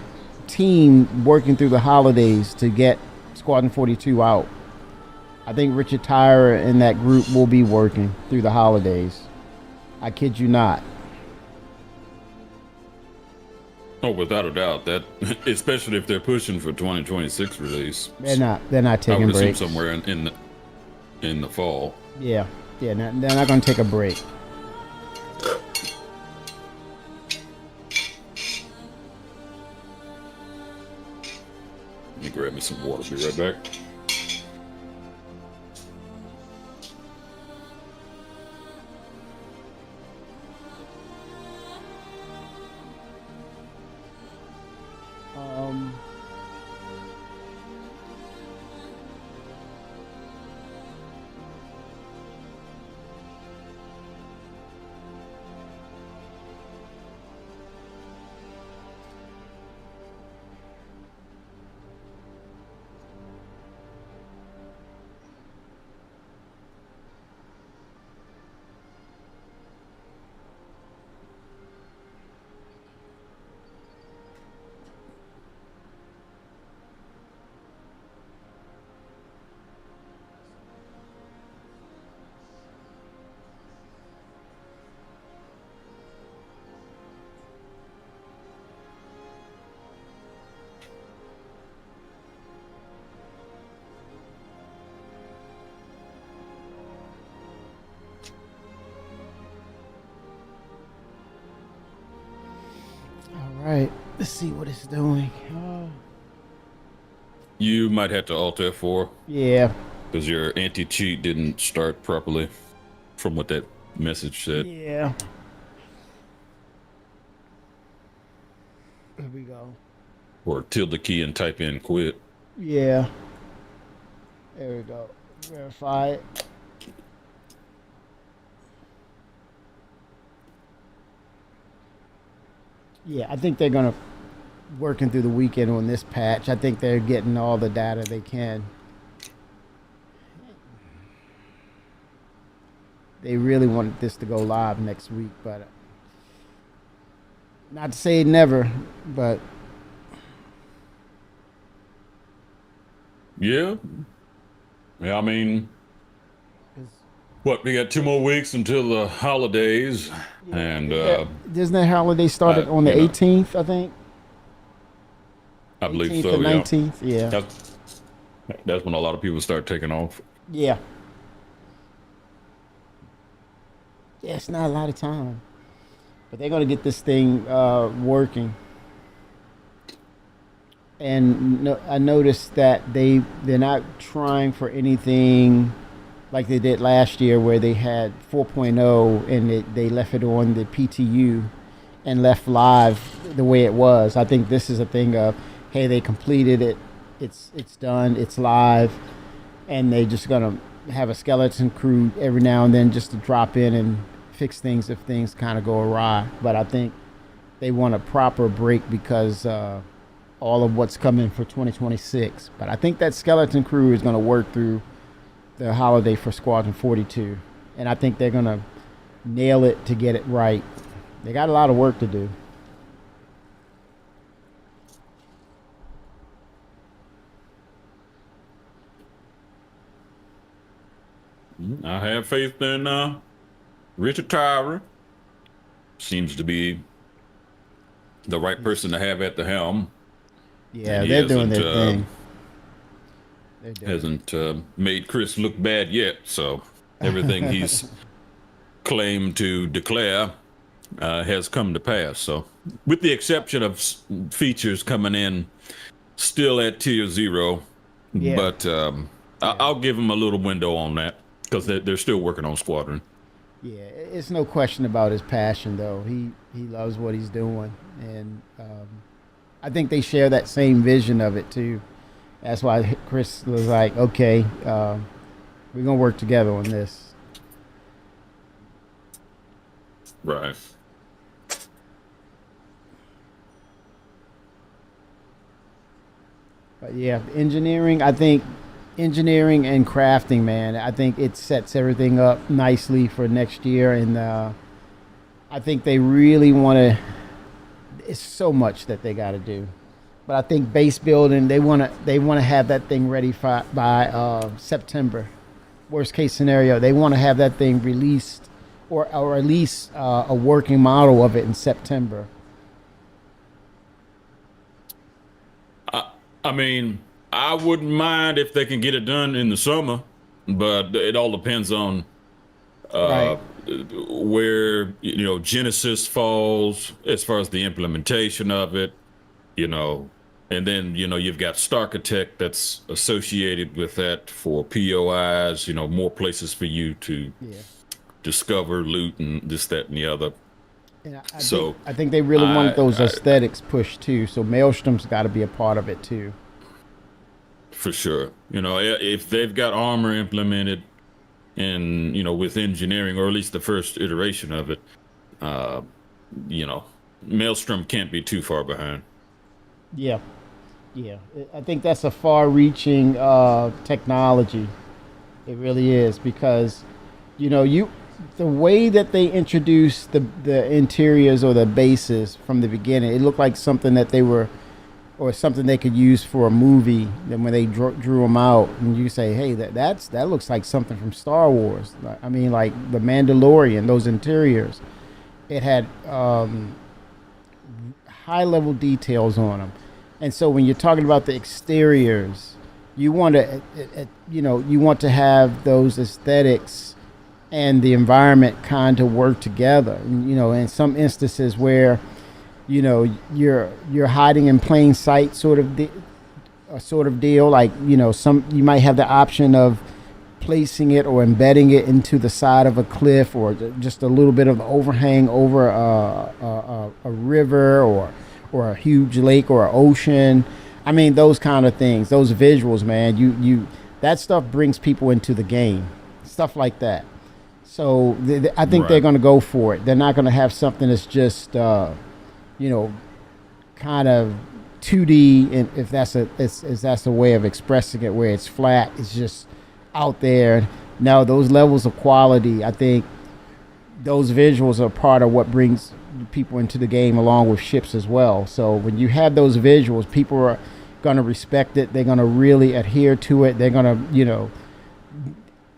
team working through the holidays to get Squadron 42 out. I think Richard Tyra and that group will be working through the holidays. I kid you not. Oh, without a doubt, that especially if they're pushing for 2026 release. They're not taking I would breaks. assume somewhere in the fall. Yeah, they're not going to take a break. Let me grab me some water. Be right back. All right, let's see what it's doing. You might have to Alt F4 Yeah. because your anti-cheat didn't start properly from what that message said. Yeah. Here we go. Or tilde key and type in quit. Yeah. There we go. Verify it. Yeah, I think they're going to working through the weekend on this patch. I think they're getting all the data they can. They really wanted this to go live next week, but not to say never, but yeah, I mean, what, we got 2 more weeks until the holidays, and doesn't that holiday started on the 18th? I think. I believe 18th so. or Yeah. 19th. Yeah. That's when a lot of people start taking off. Yeah. Yeah, it's not a lot of time, but they're gonna get this thing working. And I noticed that they're not trying for anything like they did last year, where they had 4.0 and they left it on the PTU and left live the way it was. I think this is a thing of, hey, they completed it, it's done, it's live, and they just gonna have a skeleton crew every now and then just to drop in and fix things if things kind of go awry. But I think they want a proper break because all of what's coming for 2026. But I think that skeleton crew is going to work through the holiday for Squadron 42, and I think they're going to nail it to get it right. They got a lot of work to do. I have faith in Richard Tyra. seems to be the right person to have at the helm. Yeah, And he they're doing hasn't, their thing. They're doing hasn't made Chris look bad yet. So everything he's claimed to declare has come to pass. So, with the exception of features coming in still at tier 0, Yeah. but I'll give him a little window on that because they're still working on Squadron. Yeah, it's no question about his passion, though. He loves what he's doing, and I think they share that same vision of it too. That's why Chris was like, "Okay, we're gonna work together on this." Right. But yeah, engineering, I think engineering and crafting, man, I think it sets everything up nicely for next year. And I think they really want to, it's so much that they got to do. But I think base building, they want to have that thing ready by September. Worst case scenario, they want to have that thing released or at least a working model of it in September. I mean, I wouldn't mind if they can get it done in the summer, but it all depends on Right. where Genesis falls as far as the implementation of it, and then you've got Starkitect that's associated with that for POIs, more places for you to discover, loot, and this, that, and the other. And I So think they really want those I- aesthetics pushed too. So Maelstrom's got to be a part of it too. For sure. If they've got armor implemented and, with engineering, or at least the first iteration of it, Maelstrom can't be too far behind. Yeah, yeah. I think that's a far-reaching technology. It really is because, the way that they introduced the interiors or the bases from the beginning, it looked like something that they were, or something they could use for a movie. Then when they drew them out, and you say, "Hey, that looks like something from Star Wars." I mean, like the Mandalorian, those interiors, it had high-level details on them. And so when you're talking about the exteriors, you want to have those aesthetics and the environment kind of work together. And, in some instances where, you're hiding in plain sight, sort of deal. Like, you might have the option of placing it or embedding it into the side of a cliff, or just a little bit of overhang over a river or a huge lake or an ocean. I mean, those kind of things, those visuals, man, that stuff brings people into the game, stuff like that. So I think they're going to go for it. They're not going to have something that's just, kind of 2D, and if that's a way of expressing it, where it's flat, it's just out there. Now, those levels of quality, I think those visuals are part of what brings people into the game, along with ships as well. So when you have those visuals, people are going to respect it. They're going to really adhere to it. They're going to,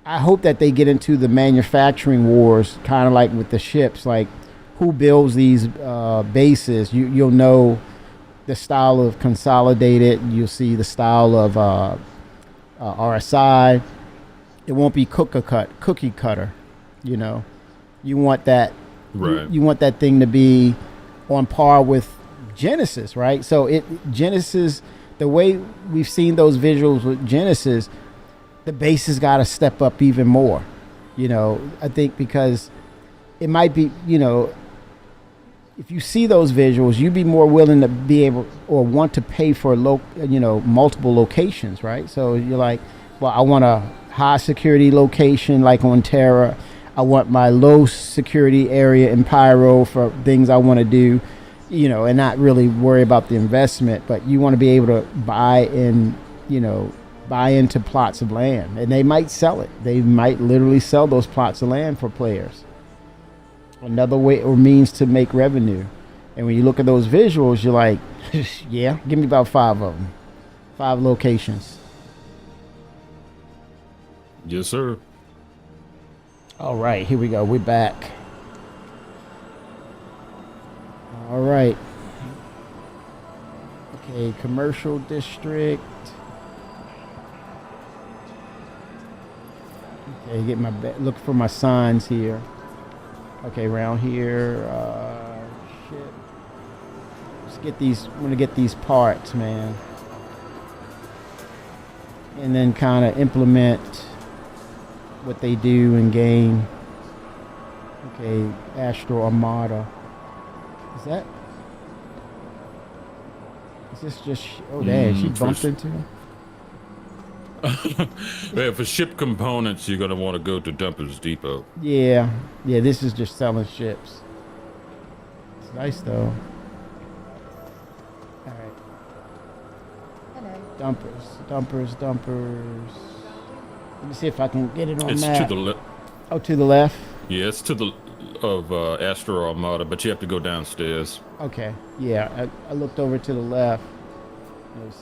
I hope that they get into the manufacturing wars, kind of like with the ships, like who builds these bases. You'll know the style of Consolidated. You'll see the style of RSI. It won't be cookie cutter. You want that. Right. You want that thing to be on par with Genesis, right? So Genesis, the way we've seen those visuals with Genesis, the base has got to step up even more. I think because it might be, if you see those visuals, you'd be more willing to be able or want to pay for multiple locations, right? So you're like, well, I want a high security location like on Terra. I want my low security area in Pyro for things I want to do, and not really worry about the investment. But you want to be able to buy into plots of land, and they might sell it. They might literally sell those plots of land for players. Another way or means to make revenue. And when you look at those visuals, you're like, yeah, give me about 5 of them. 5 locations. Yes, sir. All right, here we go. We're back. All right. Okay, commercial district. Okay, get my look for my signs here. Okay, around here. Shit. Let's get these. I'm gonna get these parts, man, and then kind of implement what they do in game. Okay, Astro Armada. Is that? Is this just? Oh, damn! She bumped into him. Yeah, for ship components, you're gonna want to go to Dumpers Depot. Yeah, yeah. This is just selling ships. It's nice though. All right. Hello. Dumpers. Let me see if I can get it on It's map. to the left. Oh, to the left. Yeah, it's to the of Astro Armada, but you have to go downstairs. Okay. Yeah, I looked over to the left. There's...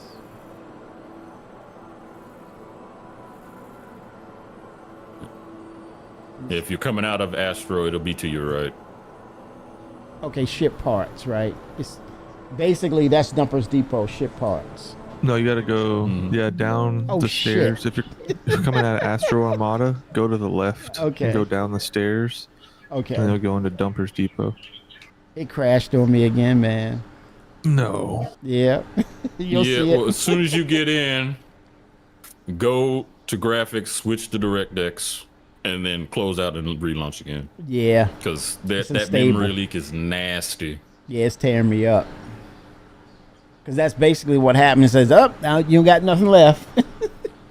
If you're coming out of Astro, it'll be to your right. Okay, ship parts, right? It's basically that's Dumpers Depot, ship parts. No, you gotta go, down Oh, the shit. stairs. If you're coming out of Astro Armada, go to the left. Okay. And go down the stairs. Okay. And then go into Dumpers Depot. It crashed on me again, man. No. Yeah. You'll see it. Well, as soon as you get in, go to graphics, switch to DirectX, and then close out and relaunch again. Yeah. Because It's that unstable. memory leak is nasty. Yeah, it's tearing me up. Because that's basically what happened. It says, oh, now you don't got nothing left.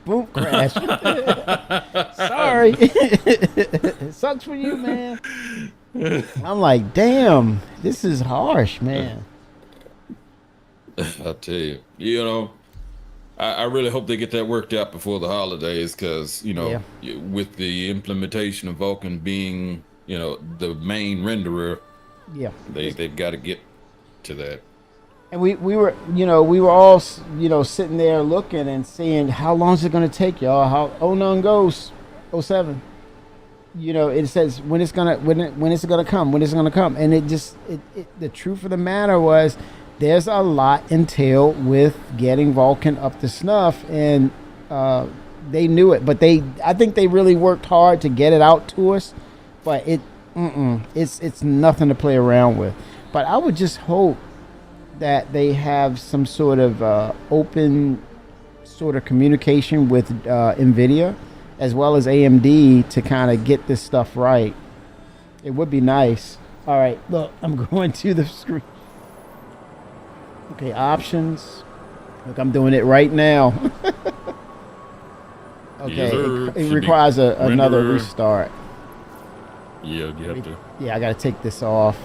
Boom, crash. Sorry. It sucks for you, man. I'm like, damn, this is harsh, man. I'll tell you. You know, I really hope they get that worked out before the holidays because, you know, with the implementation of Vulkan being, you know, the main renderer, they've got to get to that. And we were, you know, we were all, you know, sitting there looking and seeing how long is it going to take, y'all? How 09 goes, 07. You know, it says when it's gonna come, and it just the truth of the matter was there's a lot entailed with getting Vulkan up to snuff, and they knew it, but I think they really worked hard to get it out to us, but it's nothing to play around with. But I would just hope that they have some sort of open sort of communication with NVIDIA as well as AMD to kind of get this stuff right. It would be nice. All right, look, I'm going to the screen. Okay, options. Look, I'm doing it right now. Okay, it requires another restart. Yeah, you have to. Yeah, I got to take this off.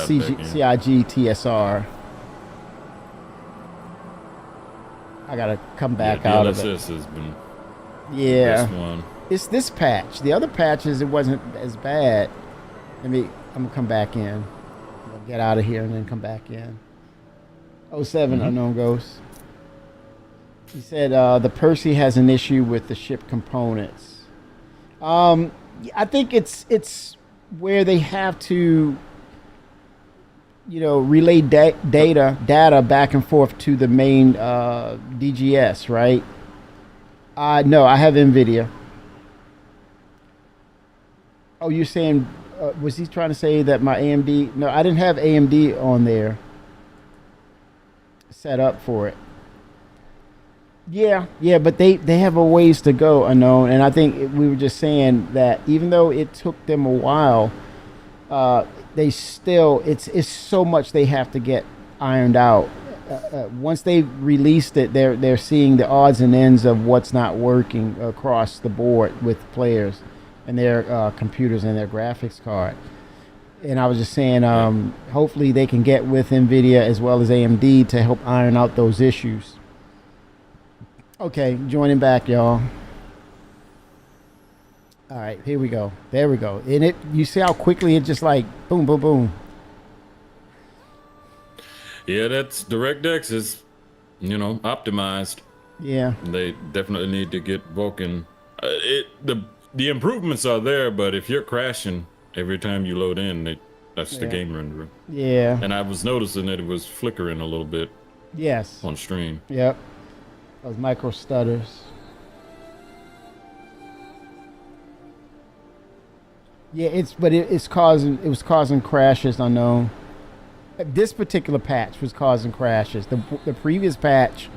CIG TSR. I got to come back out of it. DLSS has been the best one. It's this patch. The other patches, it wasn't as bad. I'm going to come back in. I'll get out of here and then come back in. 07 Unknown Ghost. He said the Percy has an issue with the ship components. I think it's where they have to, you know, relay data back and forth to the main DGS, right? No, I have NVIDIA. Oh, you're saying, was he trying to say that my AMD? No, I didn't have AMD on there set up for it. Yeah, but they have a ways to go, Unknown, and I think we were just saying that even though it took them a while, they still it's so much they have to get ironed out. Once they released it, they're seeing the odds and ends of what's not working across the board with players and their computers and their graphics card. And I was just saying, hopefully they can get with NVIDIA as well as AMD to help iron out those issues. Okay, joining back, y'all. All right, here we go. There we go. And you see how quickly it just like boom, boom, boom. Yeah, that's DirectX is, you know, optimized. Yeah. They definitely need to get Vulkan. The improvements are there, but if you're crashing every time you load in, That's the game renderer. Yeah. And I was noticing that it was flickering a little bit. Yes. On stream. Yep. Those micro stutters. Yeah, it was causing crashes unknown. This particular patch was causing crashes. The previous patch,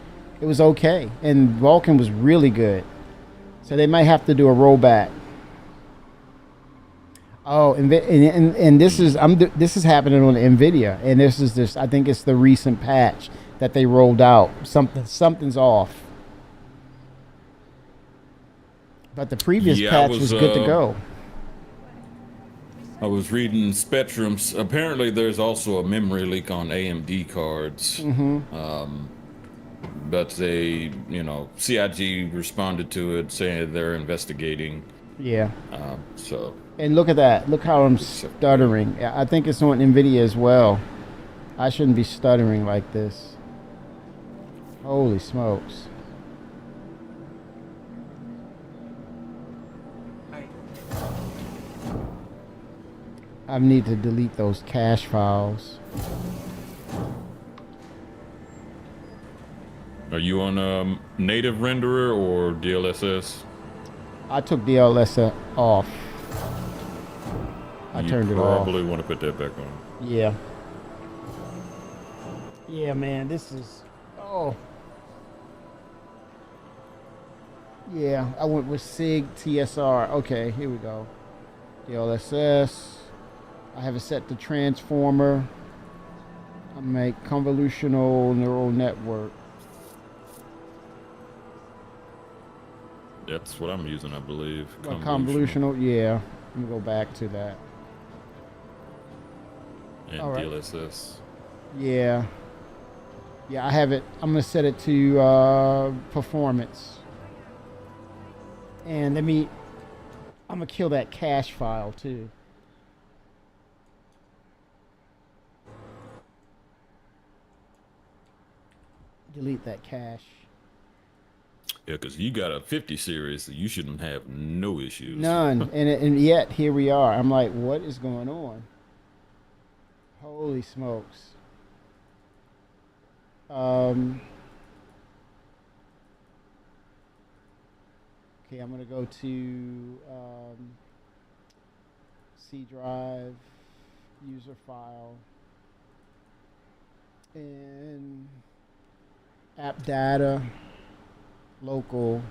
it was okay, and Vulkan was really good. So they might have to do a rollback. Oh, and this is happening on Nvidia, and I think it's the recent patch that they rolled out. Something's off. But the previous patch was good to go. I was reading Spectrum's. Apparently, there's also a memory leak on AMD cards. But they, CIG responded to it saying they're investigating. Yeah. So. And look at that. Look how I'm stuttering. I think it's on Nvidia as well. I shouldn't be stuttering like this. Holy smokes. I need to delete those cache files. Are you on native renderer or DLSS? I took DLSS off. I turned it off. You probably want to put that back on. Yeah. Yeah, man, this is... Oh. Yeah, I went with SIG TSR. Okay, here we go. DLSS. I have it set to transformer. I make convolutional neural network. That's what I'm using, I believe. Convolutional, yeah. Let me go back to that. And all right. DLSS. Yeah. Yeah, I have it. I'm going to set it to performance. And I'm going to kill that cache file too. Delete that cache. Yeah, because you got a 50 series, so you shouldn't have no issues. None. and yet, here we are. I'm like, what is going on? Holy smokes. Okay, I'm going to go to C drive, user file, and app data, local.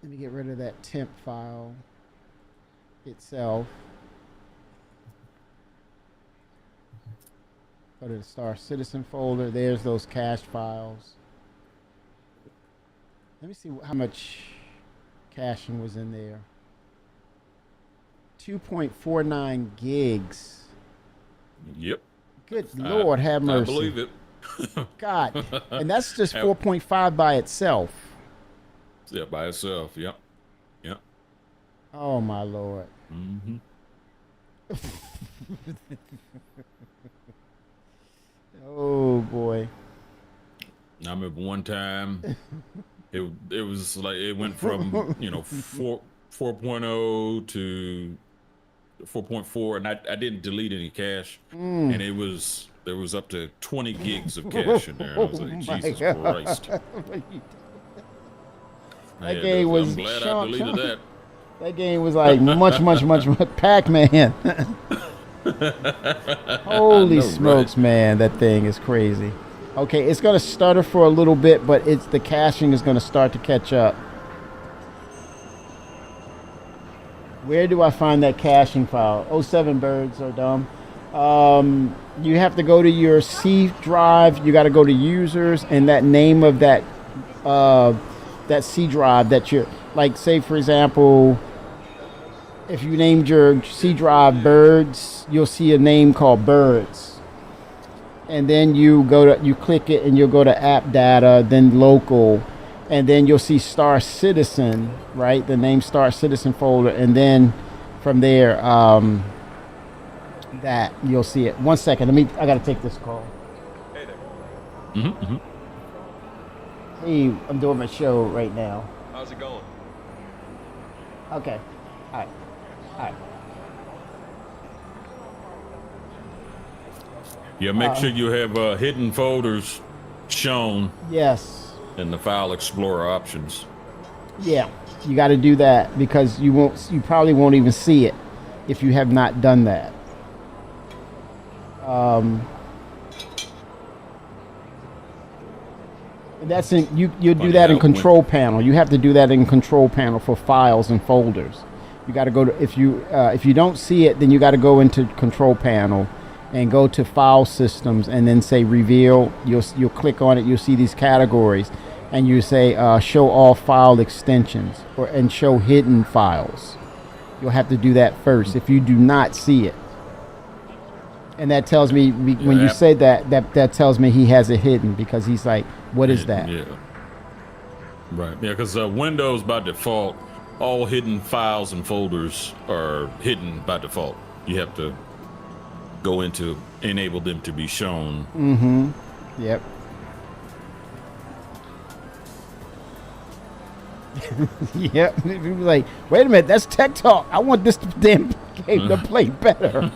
Let me get rid of that temp file itself. Go to the Star Citizen folder. There's those cache files. Let me see how much caching was in there. 2.49 gigs. Yep. Good Lord, have mercy. I believe it. God. And that's just 4.5 by itself. Yeah, by itself. Yep. Yep. Oh, my Lord. Mm-hmm. Oh, boy. I remember one time it was like it went from 4.0 to 4.4, and I didn't delete any cache, and there was up to 20 gigs of cache in there. I was like, Jesus Christ. That game was I'm glad I deleted that. That game was like much Pac-Man. Holy smokes, right? Man, that thing is crazy. Okay, it's gonna stutter for a little bit, but the caching is gonna start to catch up. Where do I find that caching file? 07 birds are dumb. You have to go to your C drive. You got to go to users, and that name of that C drive that you're, like, say for example, if you named your C drive birds, you'll see a name called birds, and then you click it, and you'll go to app data, then local, and then you'll see Star Citizen, right? The name Star Citizen folder, and then from there, that you'll see it. 1 second, I gotta take this call. Hey there. Mm-hmm. Hey, I'm doing my show right now. How's it going? Okay. All right. Yeah, make sure you have hidden folders shown Yes. in the File Explorer options. Yeah, you got to do that because you probably won't even see it if you have not done that. That's in you do that in control panel. You have to do that in control panel for files and folders. You got to go to if you don't see it, then you got to go into control panel and go to file systems and then say reveal. You'll click on it. You'll see these categories, and you say show all file extensions and show hidden files. You'll have to do that first if you do not see it. And that tells me when you say that tells me he has it hidden because he's like, what is that? Yeah. Right. Yeah, because Windows by default, all hidden files and folders are hidden by default. You have to go into enable them to be shown. Mm-hmm. Yep. Yep. People like, wait a minute, that's Tech Talk. I want this damn game to play better.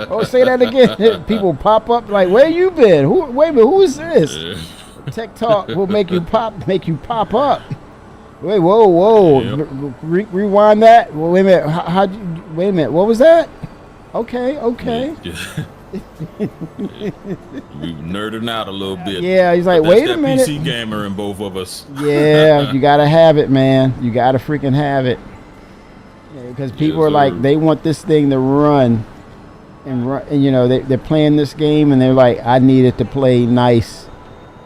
Oh, say that again. People pop up like, where you been? Wait a minute, who is this? Tech Talk will make you pop up. Wait, whoa. Yep. Rewind that. Well, wait a minute. Wait a minute. What was that? Okay. Yeah. We nerding out a little bit. Yeah, he's like, wait a minute. PC gamer in both of us. Yeah, you gotta have it, man. You gotta freaking have it. Because people are like, they want this thing to run, and you know they're playing this game, and they're like, I need it to play nice,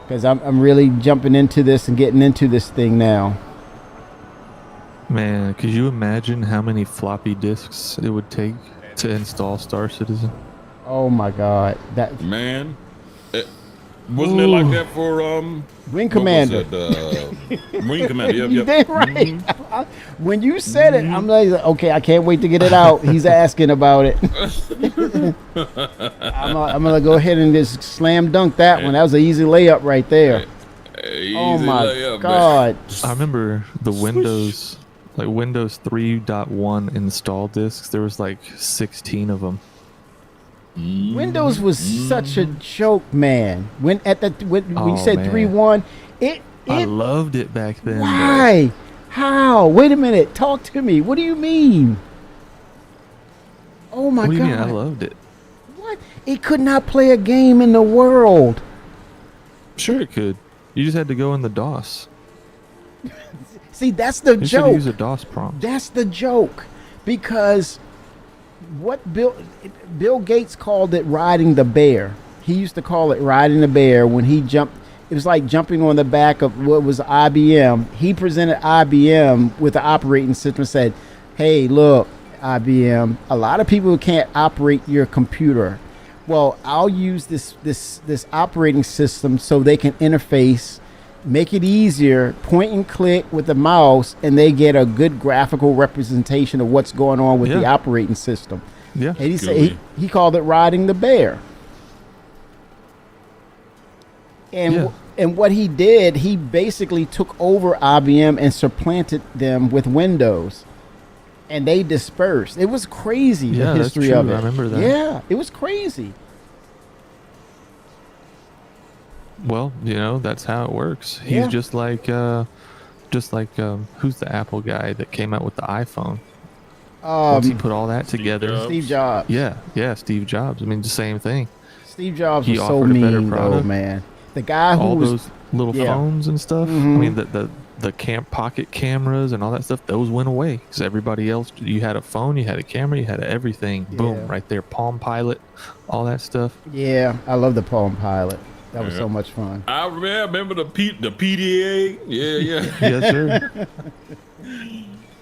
because I'm really jumping into this and getting into this thing now. Man, could you imagine how many floppy disks it would take to install Star Citizen? Oh my God, that man, wasn't it like that for Wing Commander? Wing Commander, yep. You did right. Mm-hmm. When you said it, I'm like, okay, I can't wait to get it out. He's asking about it. I'm gonna go ahead and just slam dunk that one. That was an easy layup right there. Oh my layup, God! Man. I remember the Windows 3.1 install disks. There was like 16 of them. Windows was such a joke, man. When you said 3.1, I loved it back then. Why? How? Wait a minute. Talk to me. What do you mean? Oh my God! What do you mean? I loved it. What? It could not play a game in the world. Sure, it could. You just had to go in the DOS. See, that's the You joke. should use a DOS prompt. That's the joke, because what Bill Gates called it riding the bear. He used to call it riding the bear when he jumped. It was like jumping on the back of what was IBM. He presented IBM with the operating system and said, hey, look, IBM, a lot of people can't operate your computer. Well, I'll use this operating system so they can interface, make it easier, point and click with the mouse, and they get a good graphical representation of what's going on with the operating system. Yeah. And he called it riding the bear. And what he did, he basically took over IBM and supplanted them with Windows. And they dispersed. It was crazy, the history of it. I remember that. Yeah, it was crazy. Well, you know, that's how it works. He's just like who's the Apple guy that came out with the iPhone? Once he put all that together. Steve Jobs. Yeah, Steve Jobs. I mean, the same thing. Steve Jobs was so mean, though, man. The guy who all was those little phones and stuff. Mm-hmm. I mean, the pocket cameras and all that stuff, those went away because everybody else, you had a phone, you had a camera, you had everything. Boom, right there. Palm Pilot, all that stuff. Yeah, I love the Palm Pilot. That was so much fun. I remember the PDA. Yeah. Yes, sir.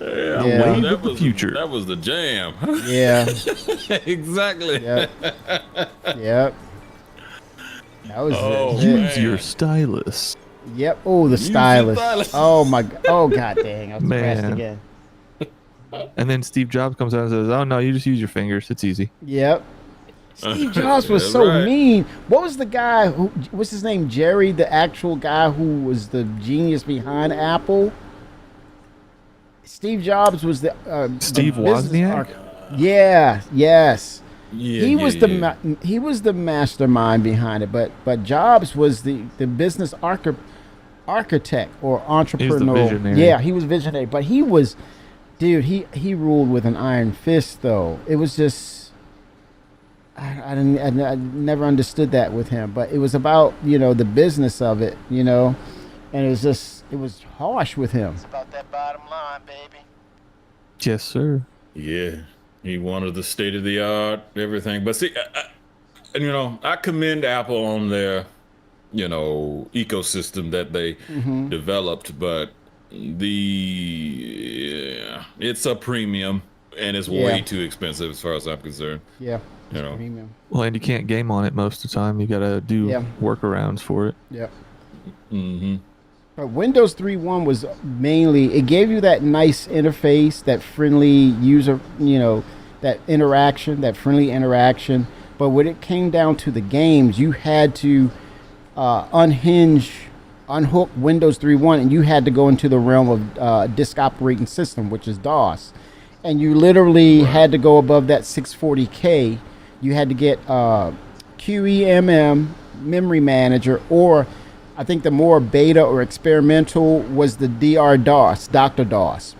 Yeah, that was the future. That was the jam. Yeah. Exactly. Yep. That was it. Use your stylus. Yep. Oh, the stylus. Oh my God. Oh God dang. I was pressed again. And then Steve Jobs comes out and says, "Oh no, you just use your fingers. It's easy." Yep. Steve Jobs was so mean. What was the guy who? What's his name? Jerry, the actual guy who was the genius behind Apple. Steve Jobs was the Steve Wozniak. Yeah. Yes. he was he was the mastermind behind it, but Jobs was the business architect or entrepreneur. visionary. Yeah, he was visionary, but he was, dude. He ruled with an iron fist, though. It was just I never understood that with him, but it was about the business of it, and it was harsh with him. It's about that bottom line, baby. Yes, sir. Yeah, he wanted the state of the art, everything. But see, I commend Apple on their, ecosystem that they developed, but it's a premium and it's way too expensive as far as I'm concerned. Yeah. Premium. Well, and you can't game on it most of the time. You got to do workarounds for it. Yep. But Windows 3.1 was mainly, it gave you that nice interface, that friendly user, that friendly interaction. But when it came down to the games, you had to unhook Windows 3.1, and you had to go into the realm of disk operating system, which is DOS. And you literally had to go above that 640K. You had to get QEMM memory manager, or I think the more beta or experimental was the DRDOS, Dr. DOS.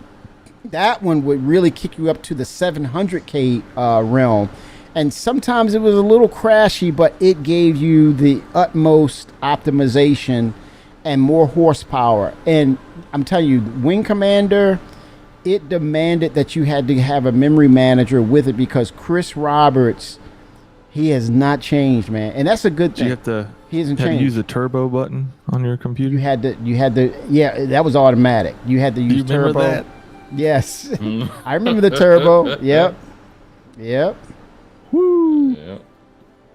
That one would really kick you up to the 700K realm. And sometimes it was a little crashy, but it gave you the utmost optimization and more horsepower. And I'm telling you, Wing Commander, it demanded that you had to have a memory manager with it, because Chris Roberts, he has not changed, man. And that's a good thing. He hasn't changed. To use the turbo button on your computer? You had to, yeah, that was automatic. You had to use turbo. Remember that? Yes. I remember the turbo. Yep. Woo.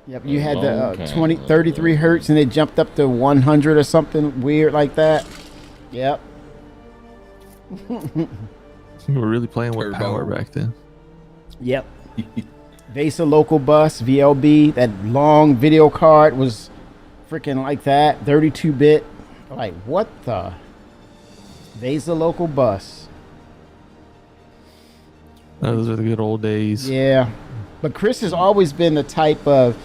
Yep. You had the 33 hertz, and it jumped up to 100 or something weird like that. Yep. You were really playing with power back then. Yep. VESA local bus, VLB, that long video card was freaking like that, 32-bit. Like, what the? VESA local bus. Those are the good old days. Yeah. But Chris has always been the type of,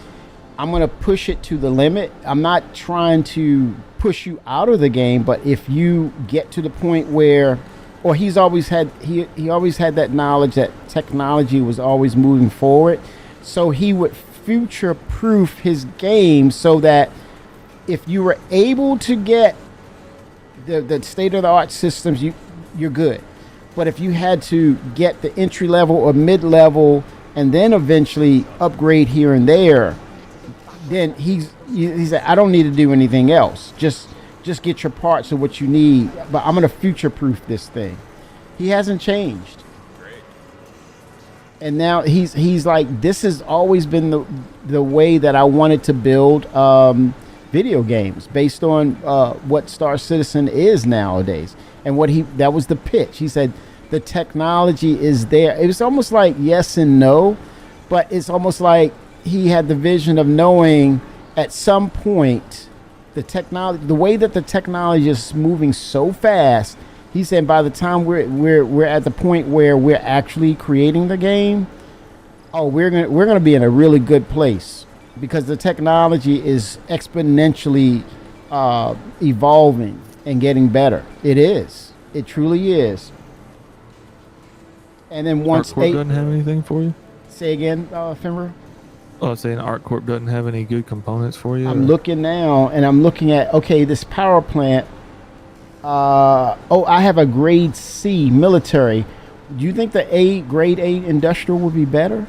I'm going to push it to the limit. I'm not trying to push you out of the game, but if you get to the point where, or he always had that knowledge that technology was always moving forward. So he would future-proof his game so that if you were able to get the state-of-the-art systems, you're good. But if you had to get the entry-level or mid-level and then eventually upgrade here and there, then he said, I don't need to do anything else. Just get your parts of what you need, but I'm going to future-proof this thing. He hasn't changed. Great. And now he's like, this has always been the way that I wanted to build video games based on what Star Citizen is nowadays. And that was the pitch. He said, the technology is there. It was almost like yes and no, but it's almost like he had the vision of knowing at some point the way that the technology is moving so fast. He said by the time we're at the point where we're actually creating the game, we're gonna be in a really good place, because the technology is exponentially evolving and getting better. It is. It truly is. And then once ArtCorp doesn't have anything for you? Say again, Fimber? Oh, saying ArtCorp doesn't have any good components for you? I'm looking now, and I'm looking at, this power plant. I have a grade C military. Do you think the grade A industrial would be better?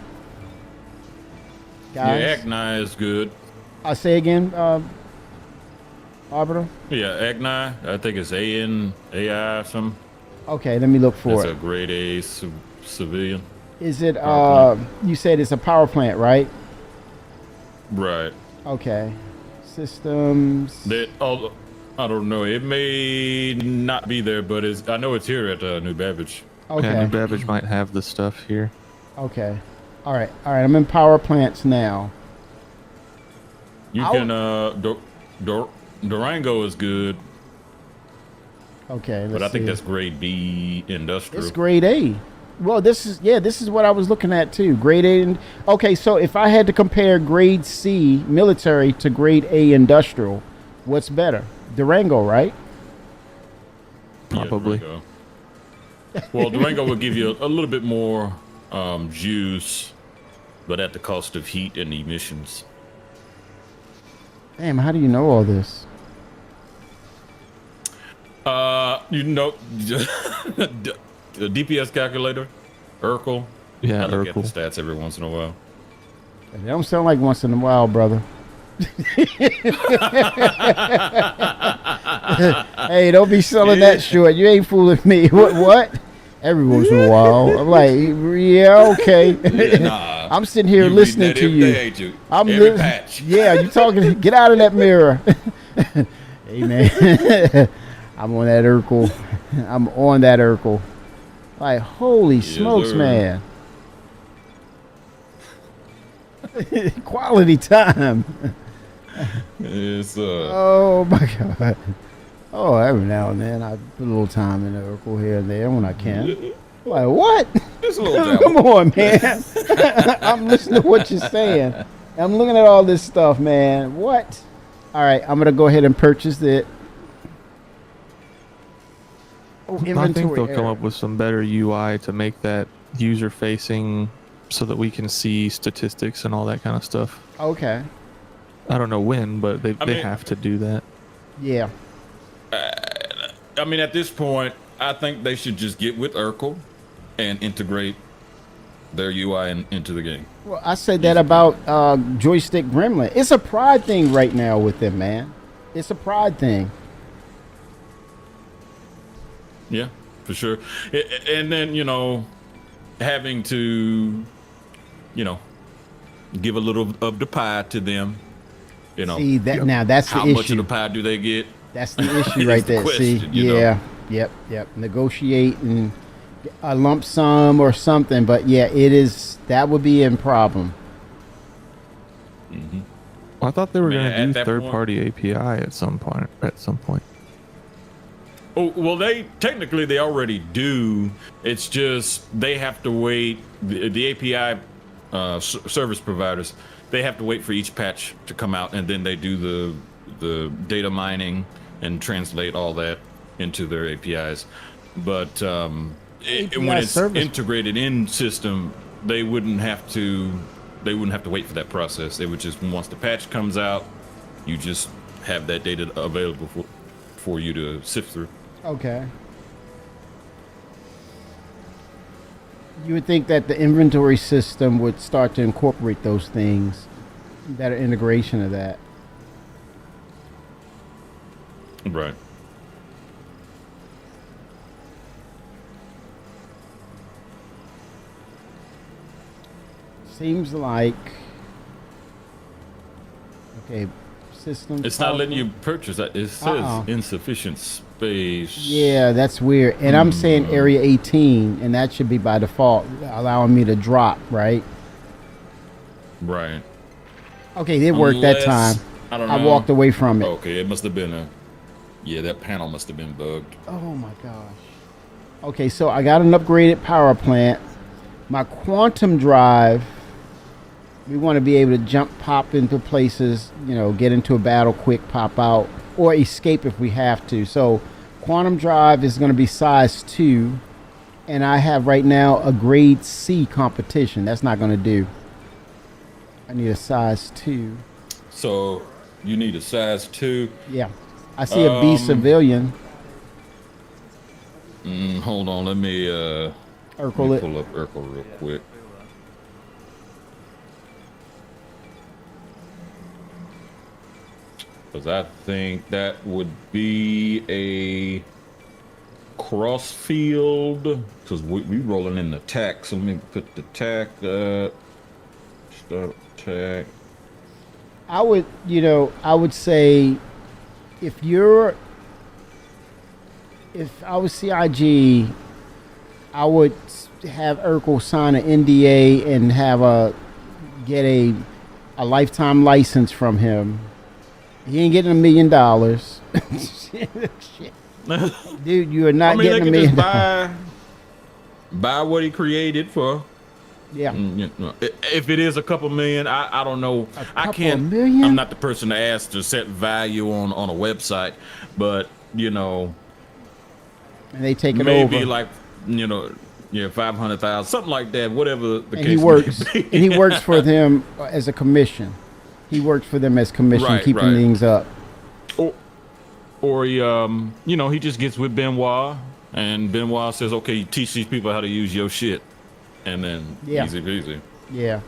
Guys? Yeah, Agni is good. I say again, Arbiter? Yeah, Agni. I think it's AI something. Okay, let me look for it. It's a grade A civilian. Is it, you said it's a power plant, right? Right. Okay. Systems. I don't know. It may not be there, but I know it's here at New Babbage. Okay. Yeah, New Babbage might have the stuff here. Okay. All right. I'm in power plants now. You can Durango is good. Okay. But I think that's grade B industrial. It's grade A. Well, this is what I was looking at too. Grade A. Okay, so if I had to compare grade C military to grade A industrial, what's better? Durango, right? Probably. Yeah, Durango. Well, Durango will give you a little bit more juice, but at the cost of heat and emissions. Damn, how do you know all this? You know, the DPS calculator, Urkel. Yeah, I look at the Urkel. stats every once in a while. They don't sound like once in a while, brother. Hey, don't be selling that short. You ain't fooling me. What? Every once in a while. I'm like, yeah, okay. Yeah, nah, I'm sitting here you listening reading that to every you. day, ain't you? I'm Every li- patch. Yeah, you talking. Get out of that mirror. Hey, man. I'm on that Urkel. I'm on that Urkel. Like, holy smokes, sir. man. Quality time. Yes, Oh my God. Oh, every now and then I put a little time in the Urkel here and there when I can. Like, what? Just a little Come on, man. I'm listening to what you're saying. I'm looking at all this stuff, man. What? All right, I'm gonna go ahead and purchase it. Oh, I think inventory they'll come error. up with some better UI to make that user facing so that we can see statistics and all that kind of stuff. Okay. I don't know when, but they mean- have to do that. Yeah. I mean, at this point, I think they should just get with Urkel and integrate their UI into the game. Well, I said that about Joystick Gremlin. It's a pride thing right now with them, man. It's a pride thing. Yeah, for sure. And then, you know, having to, you know, give a little of the pie to them. You know, See that now? That's the how issue. much of the pie do they get? That's the issue right Is the there. See, question, you know? yeah, yep. Negotiate and a lump sum or something. But yeah, it is. That would be a problem. I thought they were Man, going at to do that third-party API at some point. Oh, well, they already do. It's just they have to wait. The API service providers, they have to wait for each patch to come out, and then they do the data mining and translate all that into their APIs. But when it's service. integrated in system, they wouldn't have to wait for that process. They would just, once the patch comes out, you just have that data available for you to sift through. Okay. You would think that the inventory system would start to incorporate those things, better integration of that. Right. Seems like okay, system. It's not letting you purchase that. It says Uh-uh. insufficient space. Yeah, that's weird. And I'm saying area 18, and that should be by default, allowing me to drop, right? Right. Okay, it worked that time. I don't I know. walked away from it. Okay, it must have been that panel must have been bugged. Oh my gosh. Okay, so I got an upgraded power plant. My quantum drive, we want to be able to pop into places, you know, get into a battle quick, pop out, or escape if we have to. So quantum drive is going to be size 2, and I have right now a grade C competition. That's not going to do. I need a size 2. So you need a size 2. Yeah. I see a B civilian. Hold on, let me Urkel it. pull up Urkel real quick. Because I think that would be a cross field. Because we rolling in the tack. So let me put the tack up. Start tack. I would say if I was CIG, I would have Urkel sign an NDA and get a lifetime license from him. He ain't getting $1 million. Shit. Dude, you are not getting $1 million. buy what he created for. Yeah. You know, if it is a couple million, I don't know. I can't. Million? I'm not the person to ask to set value on a website, but you know, and they take it maybe over. like 500,000, something like that. Whatever the and case he works, may be. and he works for them as a commission. He works for them as commission, keeping things up. Or he, he just gets with Benoit, and Benoit says, "Okay, teach these people how to use your shit," and then easy peasy. Yeah.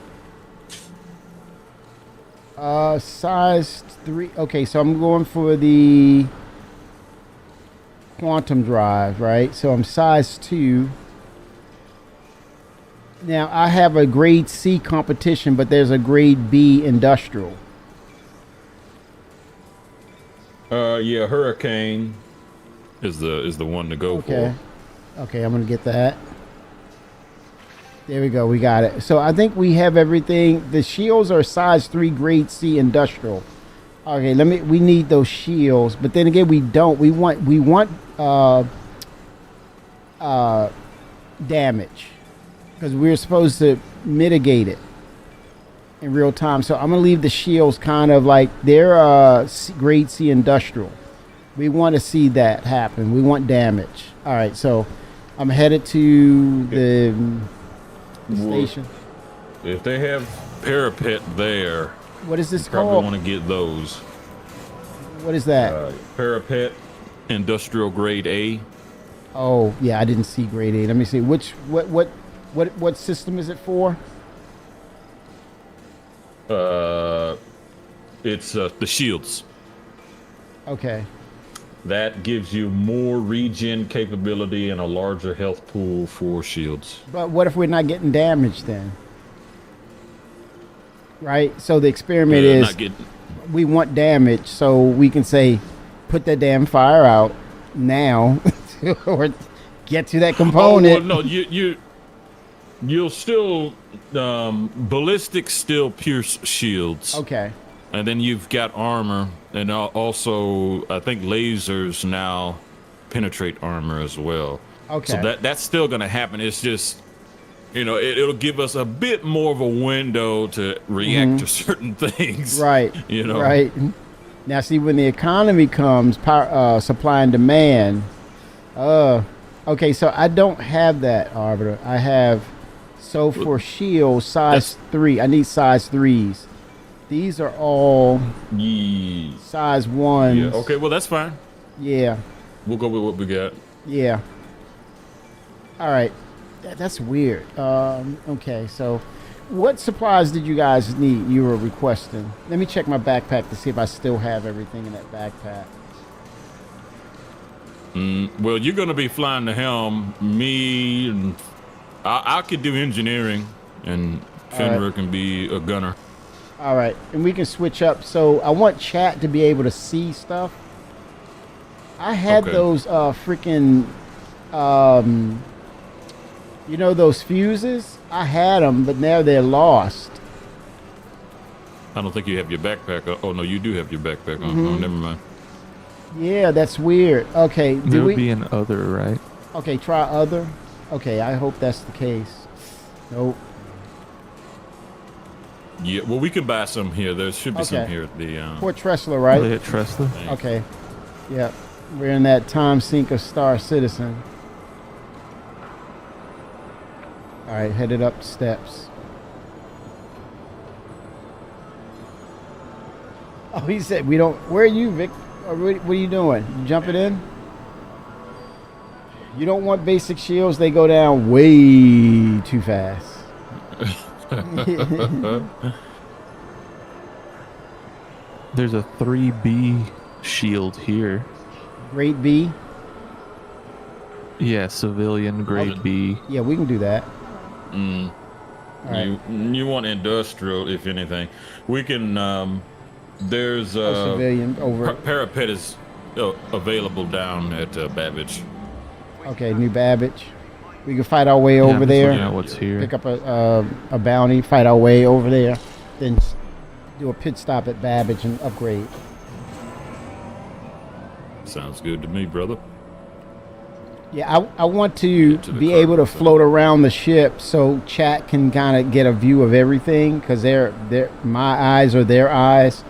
Size 3. Okay, so I'm going for the quantum drive, right? So I'm size 2. Now I have a grade C competition, but there's a grade B industrial. Yeah, Hurricane is the one to go for. Okay, I'm gonna get that. There we go, we got it. So I think we have everything. The shields are size 3 grade C industrial. Okay, we need those shields, but then again we don't. We want damage, because we're supposed to mitigate it in real time. So I'm gonna leave the shields kind of like they're grade C industrial. We want to see that happen. We want damage. All right, so I'm headed to the station. If they have parapet there, what is this you called? probably want to get those. What is that? Parapet, industrial grade A. Oh yeah, I didn't see grade A. Let me see. What system is it for? It's the shields. Okay. That gives you more regen capability and a larger health pool for shields. But what if we're not getting damaged then? Right? So the experiment is we want damage, so we can say put that damn fire out now or get to that component. Well, no, you'll still ballistics still pierce shields. Okay. And then you've got armor, and also I think lasers now penetrate armor as well. Okay. So that's still going to happen. It's just, it'll give us a bit more of a window to react to certain things. Right. Right. Now, see, when the economy comes, supply and demand. Okay, so I don't have that, Arbiter. I have. So for shield, size 3. I need size 3s. These are all size 1s. Yeah. Okay, well, that's fine. Yeah. We'll go with what we got. Yeah. All right. That's weird. Okay, so what supplies did you guys need you were requesting? Let me check my backpack to see if I still have everything in that backpack. Well, you're going to be flying the helm. Me, and I could do engineering, and Fenrir can be a gunner. All right, and we can switch up. So I want chat to be able to see stuff. I had those freaking, those fuses. I had them, but now they're lost. I don't think you have your backpack. Oh no, you do have your backpack on. Oh, never mind. Yeah, that's weird. Okay, there would be an other, right? Okay, try other. Okay, I hope that's the case. Nope. Yeah, well, we can buy some here. There should be some here at the Port Tressler, right? At Tressler. Okay. Yep. We're in that time sink of Star Citizen. All right, headed up the steps. Oh, he said we don't. Where are you, Vic? What are you doing? You jumping in? You don't want basic shields. They go down way too fast. There's a 3B shield here. Grade B? Yeah, civilian grade B. Yeah, we can do that. Right. You want industrial, if anything. We can, there's civilian over. Parapet is available down at Babbage. Okay, New Babbage. We can fight our way over there. Yeah, what's here? Pick up a bounty, fight our way over there, then do a pit stop at Babbage and upgrade. Sounds good to me, brother. Yeah, I want to to the be able to cargo side. float around the ship so chat can kind of get a view of everything because they're my eyes are their eyes,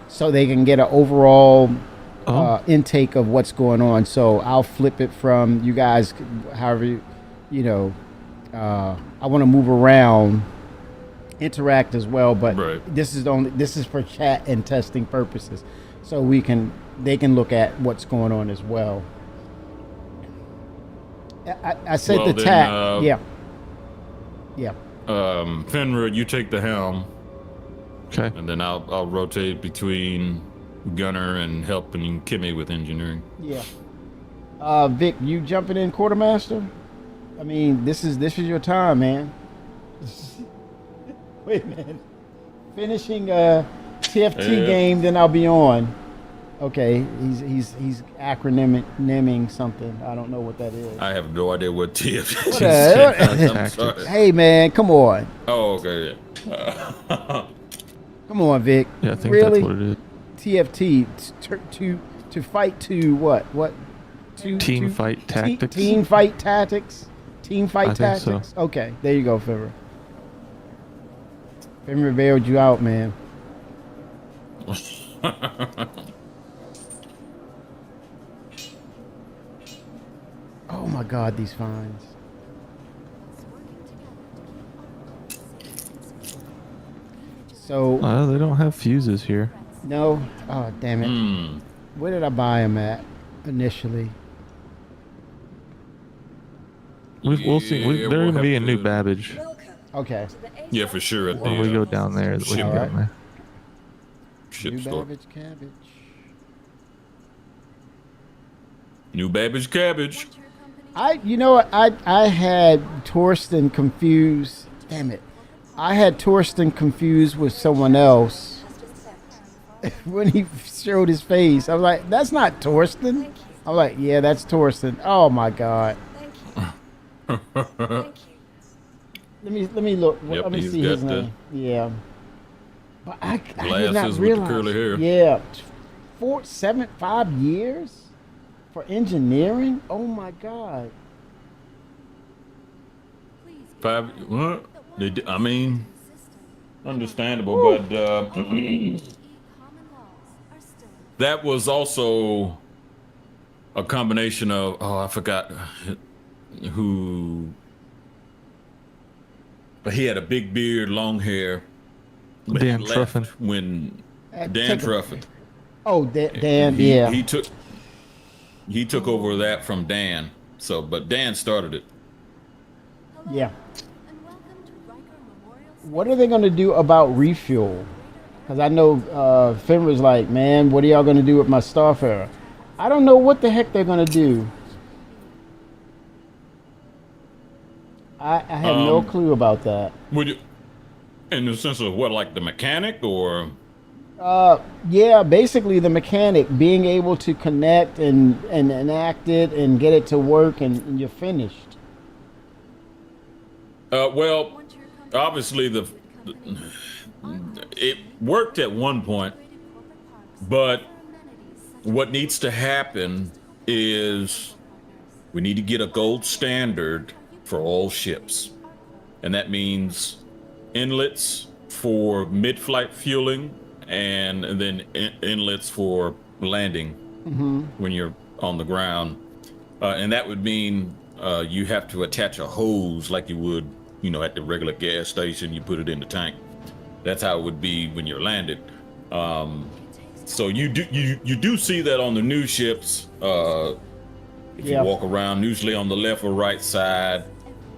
so they can get an overall intake of what's going on. So I'll flip it from you guys, however you know. I want to move around, interact as well, but Right. this is for chat and testing purposes, so they can look at what's going on as well. I said Well, the then, tack. Yeah. Fenrir, you take the helm. Okay. And then I'll rotate between Gunner and helping Kimmy with engineering. Yeah. Vic, you jumping in quartermaster? I mean, this is your time, man. Wait a minute. Finishing a TFT game, then I'll be on. Okay, he's acronyming something. I don't know what that is. I have no idea what TFT is. What I'm sorry. Hey, man, come on. Oh, okay. Yeah. Come on, Vic. Yeah, I think really? that's what it is. TFT to fight to what? What? Team fight tactics. Team fight tactics. Team fight I think so. tactics. Okay, there you go, Fenrir. Fenrir bailed you out, man. Oh my God, these fines. So They don't have fuses here. no. Oh damn it. Where did I buy them at initially? We'll see. Yeah, They're we'll going to be have in New to- Babbage. Okay. Yeah, for sure. At When we the go down there, we can All go right. down there. ship New store. Babbage cabbage. New Babbage cabbage. You know what? I had Torsten confused. Damn it. I had Torsten confused with someone else when he showed his face. I was like, that's not Torsten. I'm like, yeah, that's Torsten. Oh my God. Let me look. Yep, Let me he's see his got the name. Yeah. But I did not glasses with the realize. curly hair. Yeah. 5 years for engineering? Oh my God. 5. What? I mean, understandable, but that was also a combination of I forgot who, but he had a big beard, long hair. But Dan he left Truffin. when Dan take a- Truffin. Oh, Dan, He, yeah. he took over that from Dan. So, but Dan started it. Yeah. What are they going to do about refuel? Because I know Fenrir's like, man, what are y'all going to do with my Starfarer? I don't know what the heck they're going to do. I have no clue about that. Would you, in the sense of what, like the mechanic or? Yeah, basically the mechanic being able to connect and enact it and get it to work and you're finished. Well, obviously it worked at one point, but what needs to happen is we need to get a gold standard for all ships, and that means inlets for mid-flight fueling and then inlets for landing when you're on the ground, and that would mean you have to attach a hose like you would, at the regular gas station. You put it in the tank. That's how it would be when you're landed. So you do see that on the new ships. If you walk around, usually on the left or right side,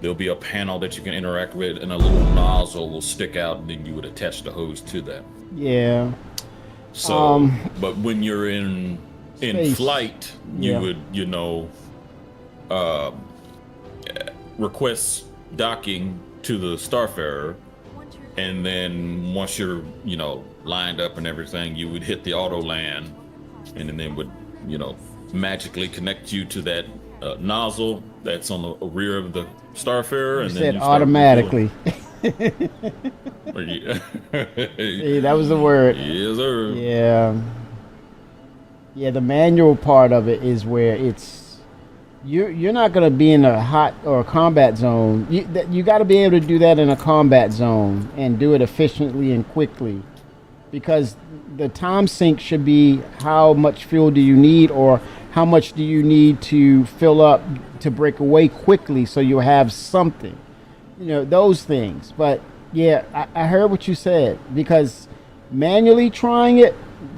there'll be a panel that you can interact with, and a little nozzle will stick out, and then you would attach the hose to that. Yeah. So, but when you're in Space. flight, you would, request docking to the Starfarer, and then once you're, lined up and everything, you would hit the auto land, and then it would, magically connect you to that nozzle that's on the rear of the Starfarer, and You then said you start automatically. refueling. See, that was the word. Yes, sir. Yeah. Yeah, the manual part of it is where it's you're not going to be in a hot or a combat zone. You got to be able to do that in a combat zone and do it efficiently and quickly, because the time sink should be how much fuel do you need, or how much do you need to fill up to break away quickly so you'll have something, those things. But yeah, I heard what you said, because manually trying it,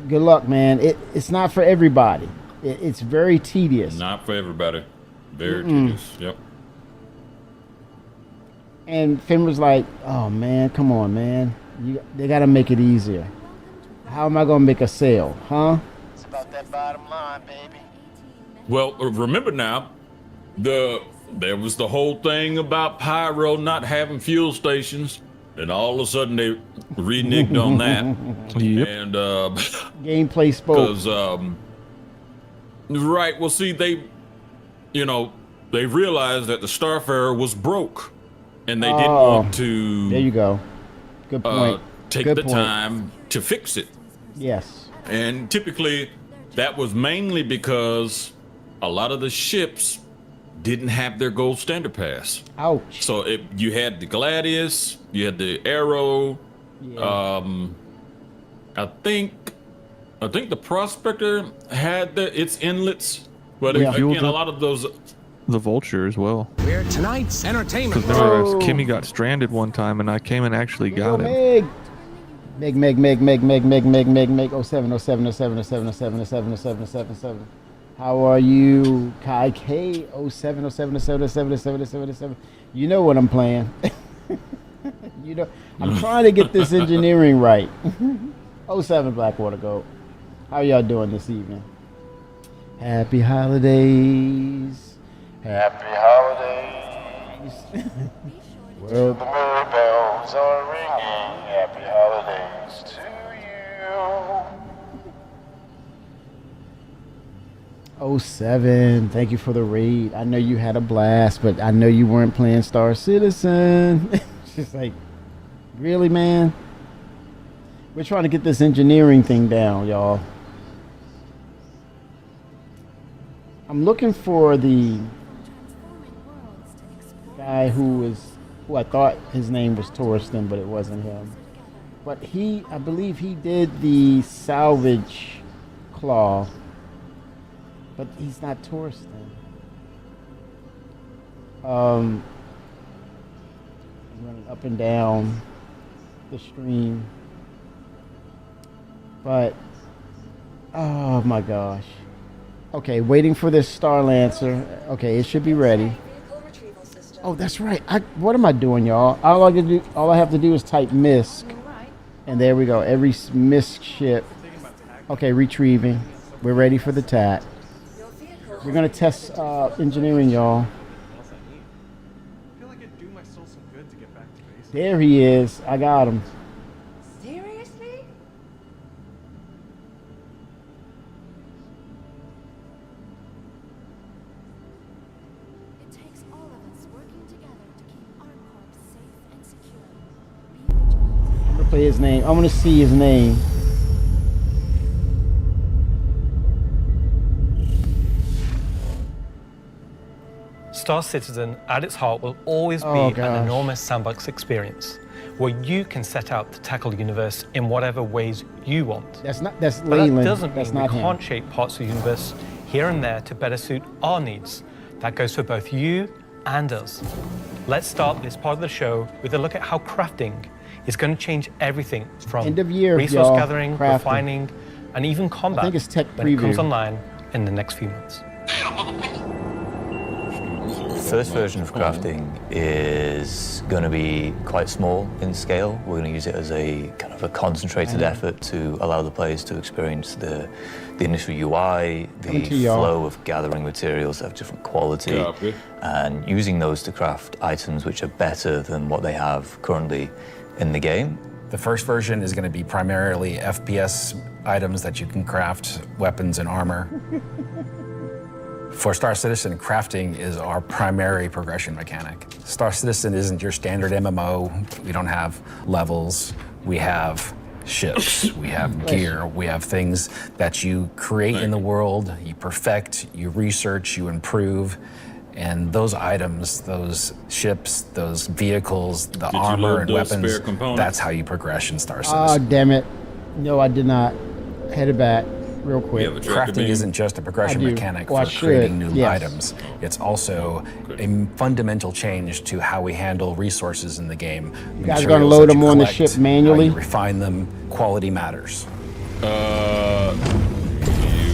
good luck, man. It's not for everybody. It's very tedious. Not for everybody. Very tedious. Yep. And Finn was like, "Oh man, come on, man. They got to make it easier. How am I gonna make a sale, huh?" It's about that bottom line, baby. Well, remember now, there was the whole thing about Pyro not having fuel stations, and all of a sudden they reneged on that. Yep. And gameplay spoke. Because right, well, see, they realized that the Starfarer was broke, and they didn't want to. There you go. Good point. Take Good the point. time to fix it. Yes. And typically, that was mainly because a lot of the ships didn't have their gold standard pass. Ouch. So you had the Gladius, you had the Arrow. Yeah. I think the Prospector had its inlets, but Yeah. again, a lot of those. The Vulture as well. We're tonight's entertainment. Because remember, Kimmy got stranded one time, and I came and actually got him. Meg. 07. How are you, Kai K? 07. You know what I'm playing. I'm trying to get this engineering right. 07 Blackwater Gold. How y'all doing this evening? Happy holidays. Happy holidays. Well, the merry bells are ringing. Happy holidays to you. 07, thank you for the raid. I know you had a blast, but I know you weren't playing Star Citizen. It's just like, really, man? We're trying to get this engineering thing down, y'all. I'm looking for the guy who I thought his name was Torsten, but it wasn't him. But I believe he did the salvage claw, but he's not Torsten. Running up and down the stream, but oh my gosh. Okay, waiting for this Star Lancer. Okay, it should be ready. Oh, that's right. What am I doing, y'all? All I have to do is type MISC, and there we go. Every MISC ship. Okay, retrieving. We're ready for the TAT. We're gonna test engineering, y'all. There he is. I got him. Seriously? It takes all of us working together to keep our corps safe and secure. I'm gonna play his name. I want to see his name. Star Citizen, at its heart, will always be an enormous sandbox experience where you can set out to tackle the universe in whatever ways you want. That's But Leyland. that doesn't That's mean we not him. can't shape parts of the universe here and there to better suit our needs. That goes for both you and us. Let's start this part of the show with a look at how crafting is going to change everything from End of year, resource y'all. gathering, Crafting. refining, and even combat I think it's tech when it comes preview. online in the next few months. The first version of crafting is going to be quite small in scale. We're going to use it as a kind of a concentrated effort to allow the players to experience the initial UI, the flow of gathering materials that have different quality, and using those to craft items which are better than what they have currently in the game. The first version is going to be primarily FPS items that you can craft, weapons and armor. For Star Citizen, crafting is our primary progression mechanic. Star Citizen isn't your standard MMO. We don't have levels. We have ships, we have gear, we have things that you create in the world, you perfect, you research, you improve. And those items, those ships, those vehicles, the armor and weapons, that's how you progress in Star Citizen. Oh, damn it. No, I did not. Headed back real quick. Crafting isn't just a progression mechanic for creating new items. It's also a fundamental change to how we handle resources in the game. You guys are going to load them on the ship manually? How you refine them, quality matters.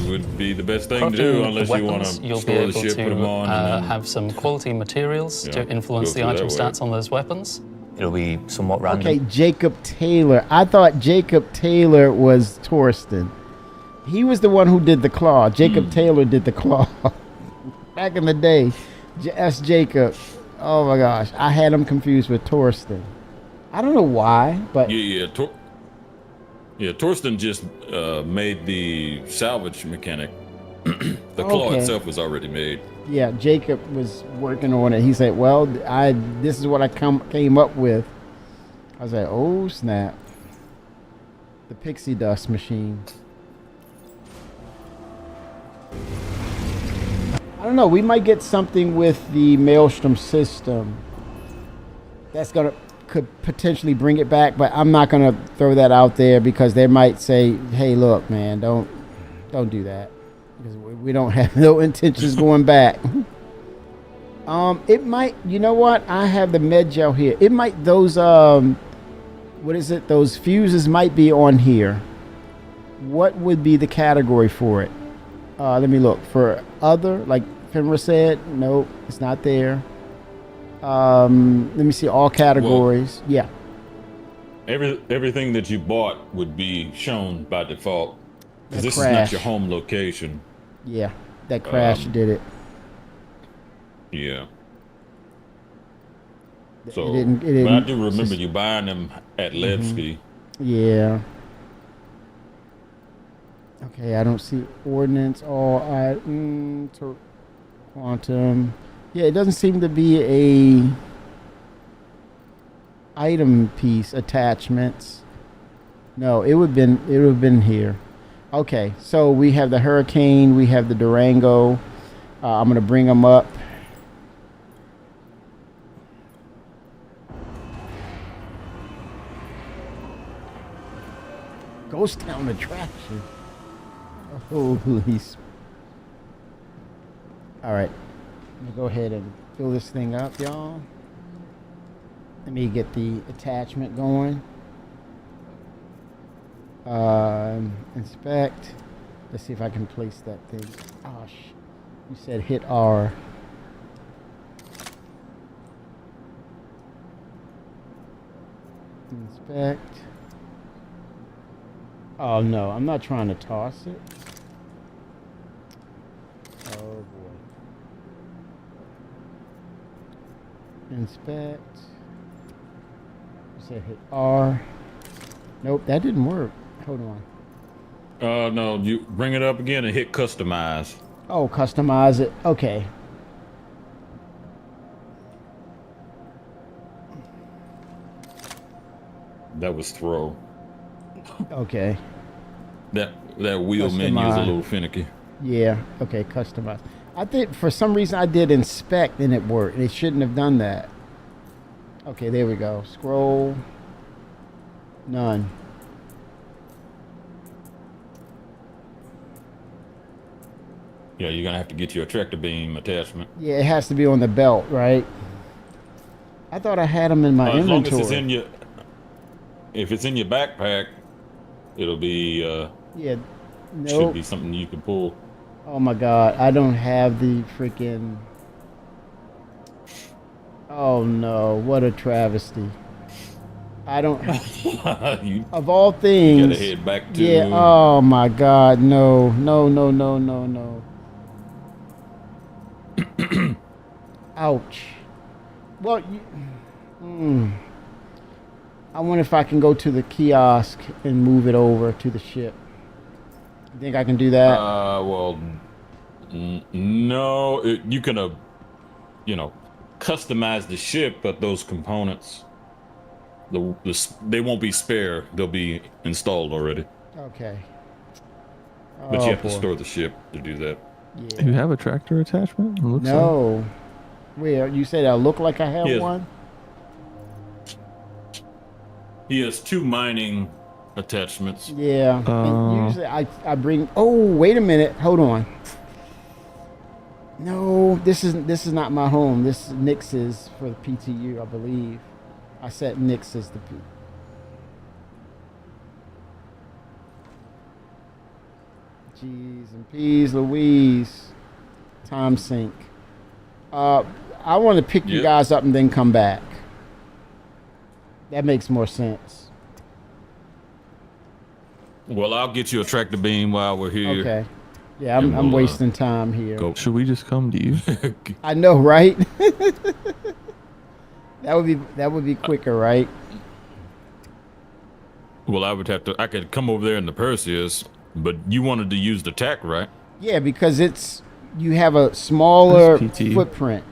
Would be the best thing to do unless you want to you'll be store the able ship, put them on, to have some quality materials to influence the item stats on those weapons. It'll be somewhat random. Okay, Jacob Taylor. I thought Jacob Taylor was Torsten. He was the one who did the claw. Jacob Taylor did the claw. Back in the day. That's Jacob. Oh my gosh. I had him confused with Torsten. I don't know why, but... Yeah, Torsten just made the salvage mechanic. The claw itself was already made. Yeah, Jacob was working on it. He said, well, this is what I came up with. I was like, oh, snap. The pixie dust machine. I don't know. We might get something with the Maelstrom system that's could potentially bring it back, but I'm not gonna throw that out there because they might say, hey, look, man, don't do that, because we don't have no intentions going back. It might, you know what, I have the med gel here. It might, those what is it, those fuses might be on here. What would be the category for it? Let me look for other, like Fenrir said. Nope, it's not there. Let me see all categories. Well, yeah. Everything that you bought would be shown by default, because this is not your home location. Yeah, that crash did it. Yeah. So, it didn't, but I do remember you buying them at Levski. Yeah. Okay, I don't see ordnance. Quantum. Yeah, it doesn't seem to be a item piece attachments. No, it would have been here. Okay, so we have the Hurricane, we have the Durango. I'm gonna bring them up. Ghost Town attraction. Holy. All right. I'm gonna go ahead and fill this thing up, y'all. Let me get the attachment going. Inspect. Let's see if I can place that thing. Oh, you said hit R. Inspect. Oh no, I'm not trying to toss it. Oh boy. Inspect. You said hit R. Nope, that didn't work. Hold on. No, you bring it up again and hit customize. Oh, customize it. Okay. That was throw. Okay. That wheel menu is a little finicky. Yeah. Okay. Customize. I think for some reason I did inspect and it worked. It shouldn't have done that. Okay. There we go. Scroll. None. Yeah, you're gonna have to get your tractor beam attachment. Yeah, it has to be on the belt, right? I thought I had them in my inventory. As long as it's in your, if it's in your backpack, it'll be yeah, should be something you can pull. Oh my god, I don't have the freaking. Oh no, what a travesty. I don't. Of all things. You gotta head back to. Yeah. Oh my god, no, no, no, no, no, no. Ouch. Well, I wonder if I can go to the kiosk and move it over to the ship. You think I can do that? Well, no. You can, customize the ship, but those components they won't be spare. They'll be installed already. Okay. But Oh, you have to boy. store the ship to do that. Do you have a tractor attachment? It looks No. Where you said I look like I have Yes. one? He has 2 mining attachments. Yeah. And usually I bring. Oh, wait a minute. Hold on. No, this is not my home. This is Nix's for the PTU, I believe. I set Nix as the P. Jeez and P's Louise. Time sink. I want to pick you guys up and then come back. That makes more sense. Well, I'll get you a tractor beam while we're here. Okay. Yeah, I'm wasting time here. Should we just come to you? I know, right? that would be quicker, right? Well, I could come over there in the Perseus, but you wanted to use the tack, right? Yeah, because you have a smaller That's PT. footprint.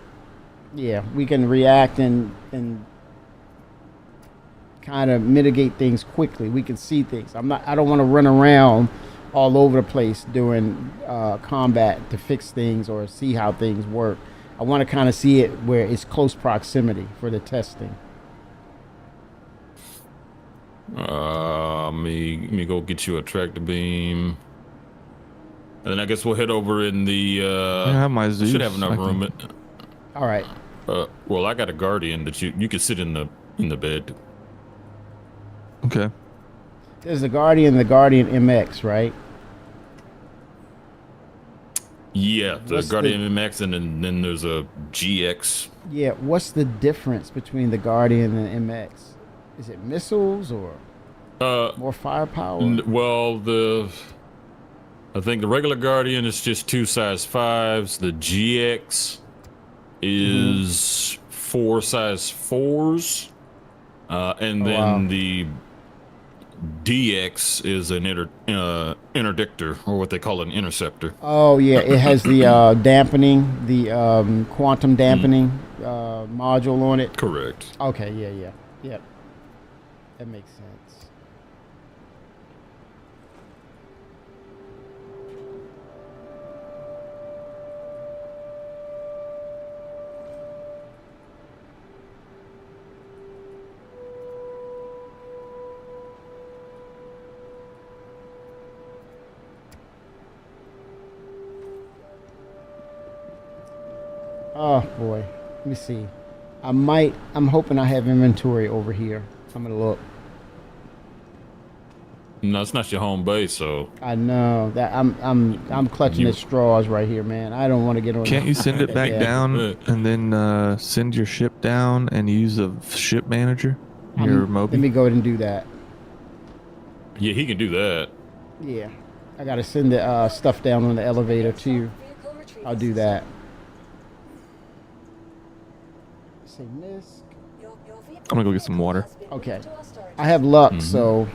Yeah, we can react and kind of mitigate things quickly. We can see things. I don't want to run around all over the place during combat to fix things or see how things work. I want to kind of see it where it's close proximity for the testing. Let me go get you a tractor beam. And then I guess we'll head over in the I have my Zeus. should have enough room. All right. Well, I got a Guardian that you can sit in the bed. Okay. There's the Guardian MX, right? Yeah, the What's Guardian MX, and then there's a GX. Yeah, what's the difference between the Guardian and the MX? Is it missiles or more firepower? Well, I think the regular Guardian is just 2 size 5s. The GX is 4 size 4s. And then the DX is an interdictor, or what they call an interceptor. Oh yeah, it has the dampening, the quantum dampening module on it. Correct. Okay, yep. That makes sense. Oh boy, let me see. I'm hoping I have inventory over here. I'm gonna look. No, it's not your home base, so. I know that I'm clutching at straws right here, man. I don't want to get on. Can't you send it back down and then send your ship down and use a ship manager? Your Moby? Let me go ahead and do that. Yeah, he can do that. Yeah, I gotta send the stuff down on the elevator too. I'll do that. Say Misk. I'm gonna go get some water. Okay, I have luck, so.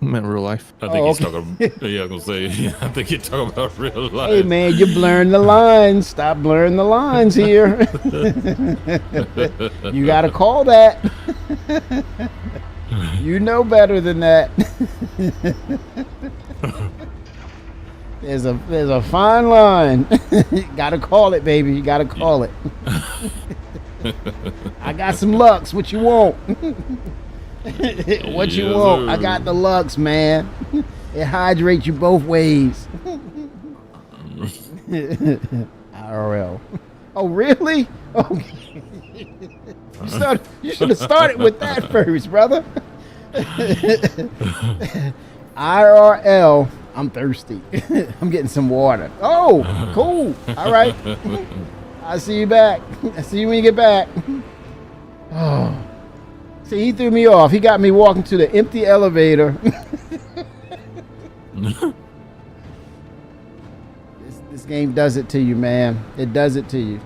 I meant real life. I think he's talking. Yeah, I was gonna say. I think you're talking about real life. Hey man, you're blurring the lines. Stop blurring the lines here. You gotta call that. You know better than that. There's a fine line. Gotta call it, baby. You gotta call it. I got some Lux. What you want? What you want? I got the Lux, man. It hydrates you both ways. IRL. Oh, really? Okay. You should have started with that first, brother. IRL. I'm thirsty. I'm getting some water. Oh, cool. All right. I'll see you back. I'll see you when you get back. Oh. See, he threw me off. He got me walking to the empty elevator. This game does it to you, man. It does it to you.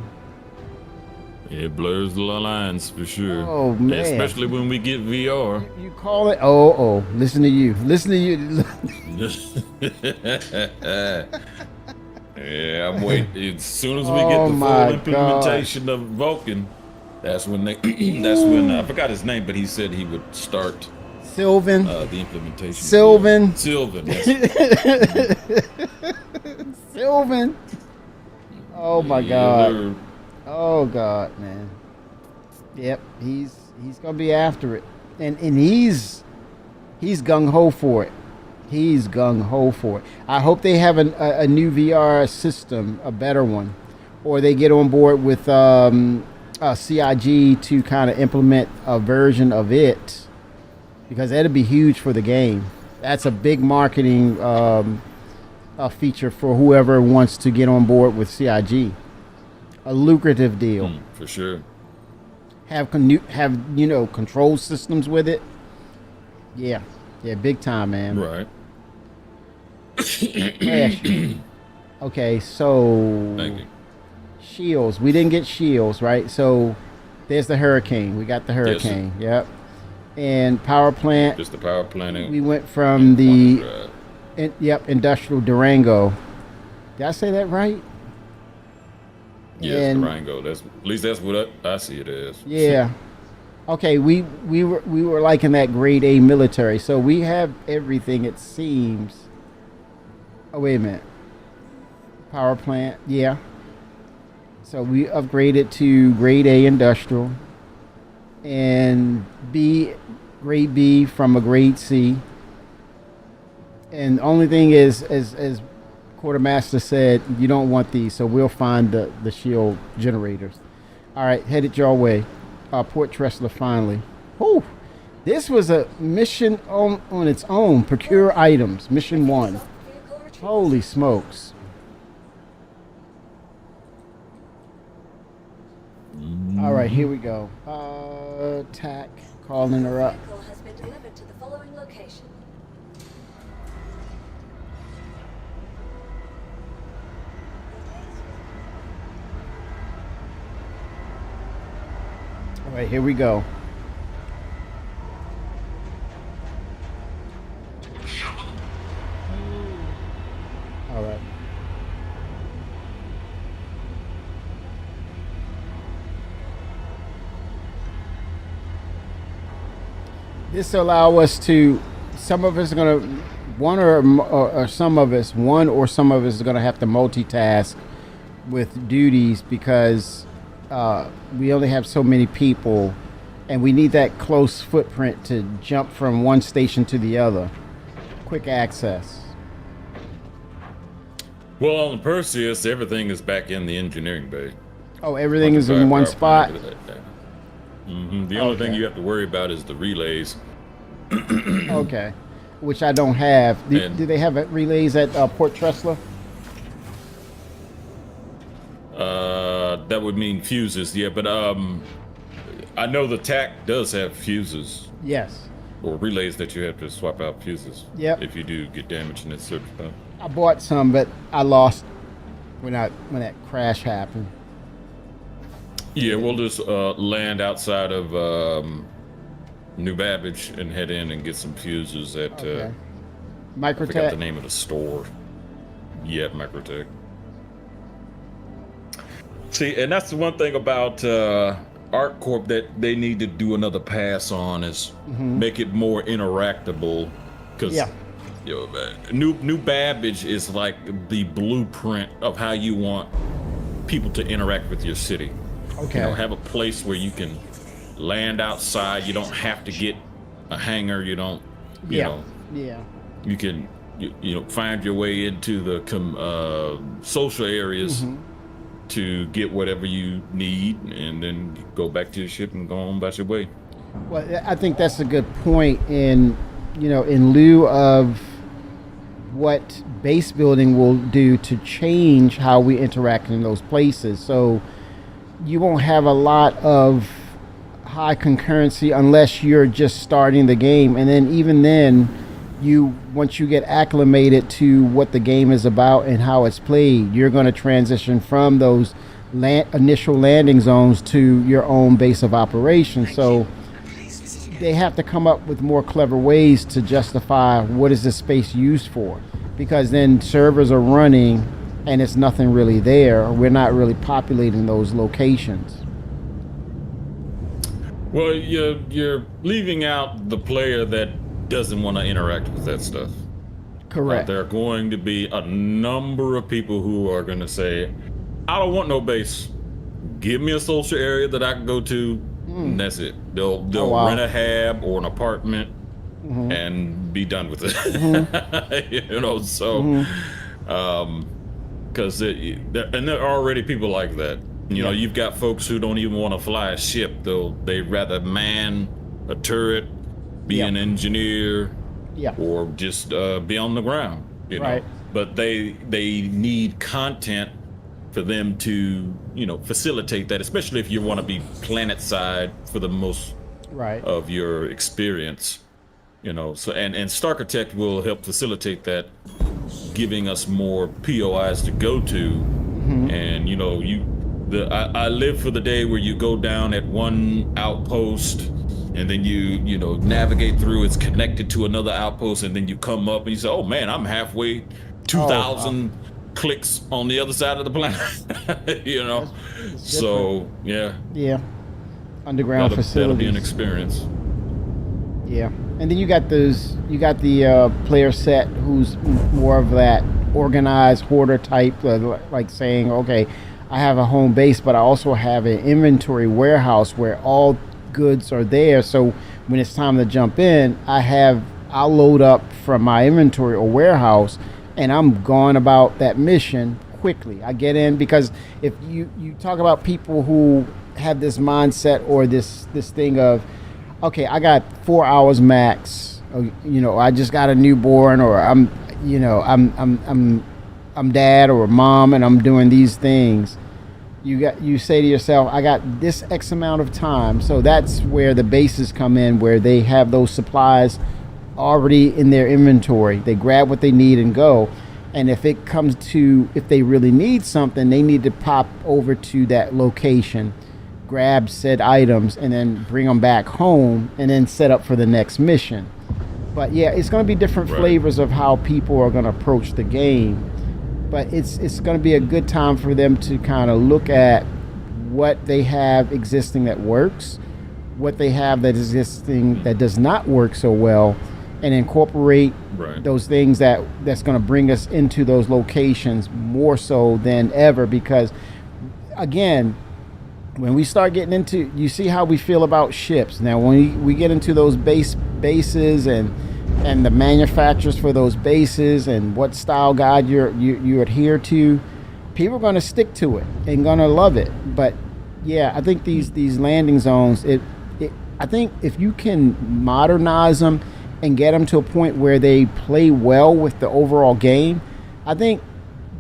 It blurs the lines for sure. Oh, man. Especially when we get VR. You call it? Oh. Listen to you. Listen to you. Yeah, I'm waiting. As soon as we get the full implementation of Vulcan, That's when they. That's when I forgot his name, but he said he would start Sylvan. The implementation. Sylvan. Sylvan. Sylvan. Oh my God. Oh God, man. Yep, he's gonna be after it, and he's gung ho for it. He's gung ho for it. I hope they have a new VR system, a better one, or they get on board with CIG to kind of implement a version of it, because that'd be huge for the game. That's a big marketing feature for whoever wants to get on board with CIG. A lucrative deal. For sure. Have control systems with it. Yeah, big time, man. Right. Okay, so Thank you. shields. We didn't get shields, right? So there's the hurricane. We got the hurricane. Yep. And power plant. Just the power plant. We went from the industrial Durango. Did I say that right? Yes, Durango. At least that's what I see it as. Yeah. Okay, we were like in that grade A military, so we have everything, it seems. Oh, wait a minute. Power plant, yeah. So we upgraded to grade A industrial, and grade B from a grade C. And the only thing is, as Quartermaster said, you don't want these, so we'll find the shield generators. All right, headed your way. Port Tressler finally. Whew. This was a mission on its own. Procure items. Mission 1. Holy smokes. All right, here we go. TAC, calling her up. Has been delivered to the following location. All right, here we go. All right. This will allow us to, some of us are going to, one or some of us is going to have to multitask with duties, because we only have so many people, and we need that close footprint to jump from one station to the other. Quick access. Well, on the Perseus, everything is back in the engineering bay. Oh, everything is in one spot? The only thing you have to worry about is the relays. Okay. Which I don't have. Do they have relays at Port Tressler? That would mean fuses, yeah, but I know the TAC does have fuses. Yes. Or relays that you have to swap out fuses. Yep. If you do get damaged in that certain spot. I bought some, but I lost when that crash happened. Yeah, we'll just land outside of New Babbage and head in and get some fuses at I forgot the name of the store. Yeah, Microtech. See, and that's the one thing about ArcCorp that they need to do another pass on is make it more interactable. Because New Babbage is like the blueprint of how you want people to interact with your city. Okay. You know, have a place where you can land outside. You don't have to get a hangar. You don't, you know. Yeah. You can, you know, find your way into the social areas to get whatever you need, and then go back to your ship and go on about your way. Well, I think that's a good point. In lieu of what base building will do to change how we interact in those places, so you won't have a lot of high concurrency unless you're just starting the game, and then even then, once you get acclimated to what the game is about and how it's played, you're going to transition from those initial landing zones to your own base of operations. So they have to come up with more clever ways to justify what is this space used for, because then servers are running and it's nothing really there. We're not really populating those locations. Well, you're leaving out the player that doesn't want to interact with that stuff. Correct. There are going to be a number of people who are going to say, I don't want no base. Give me a social area that I can go to, and that's it. They'll rent a hab or an apartment and be done with it. You know, so because and there are already people like that. You know, you've got folks who don't even want to fly a ship. They'd rather man a turret, be an engineer, or just be on the ground. You know, but they need content for them to, you know, facilitate that, especially if you want to be planet side for the most of your experience. You know, so and Starkitect will help facilitate that, giving us more POIs to go to, and you know, I live for the day where you go down at one outpost and then you know, navigate through, it's connected to another outpost, and then you come up and you say, oh man, I'm halfway 2,000 clicks on the other side of the planet. You know, so yeah, underground facilities. That'll be an experience. Yeah, and then you got the player set who's more of that organized hoarder type, like saying, okay, I have a home base, but I also have an inventory warehouse where all goods are there. So when it's time to jump in, I'll load up from my inventory or warehouse, and I'm going about that mission quickly. I get in, because if you talk about people who have this mindset or this thing of, okay, I got 4 hours max, you know, I just got a newborn, or I'm dad or mom and I'm doing these things. You say to yourself, I got this X amount of time. So that's where the bases come in, where they have those supplies already in their inventory. They grab what they need and go. And if they really need something, they need to pop over to that location, grab said items, and then bring them back home and then set up for the next mission. But yeah, it's going to be different flavors of how people are going to approach the game. But it's going to be a good time for them to kind of look at what they have existing that works, what they have that existing that does not work so well, and incorporate those things that's going to bring us into those locations more so than ever. Because again, when we start getting into, you see how we feel about ships. Now, when we get into those bases and the manufacturers for those bases and what style guide you adhere to, people are going to stick to it and going to love it. But yeah, I think these landing zones, I think if you can modernize them and get them to a point where they play well with the overall game, I think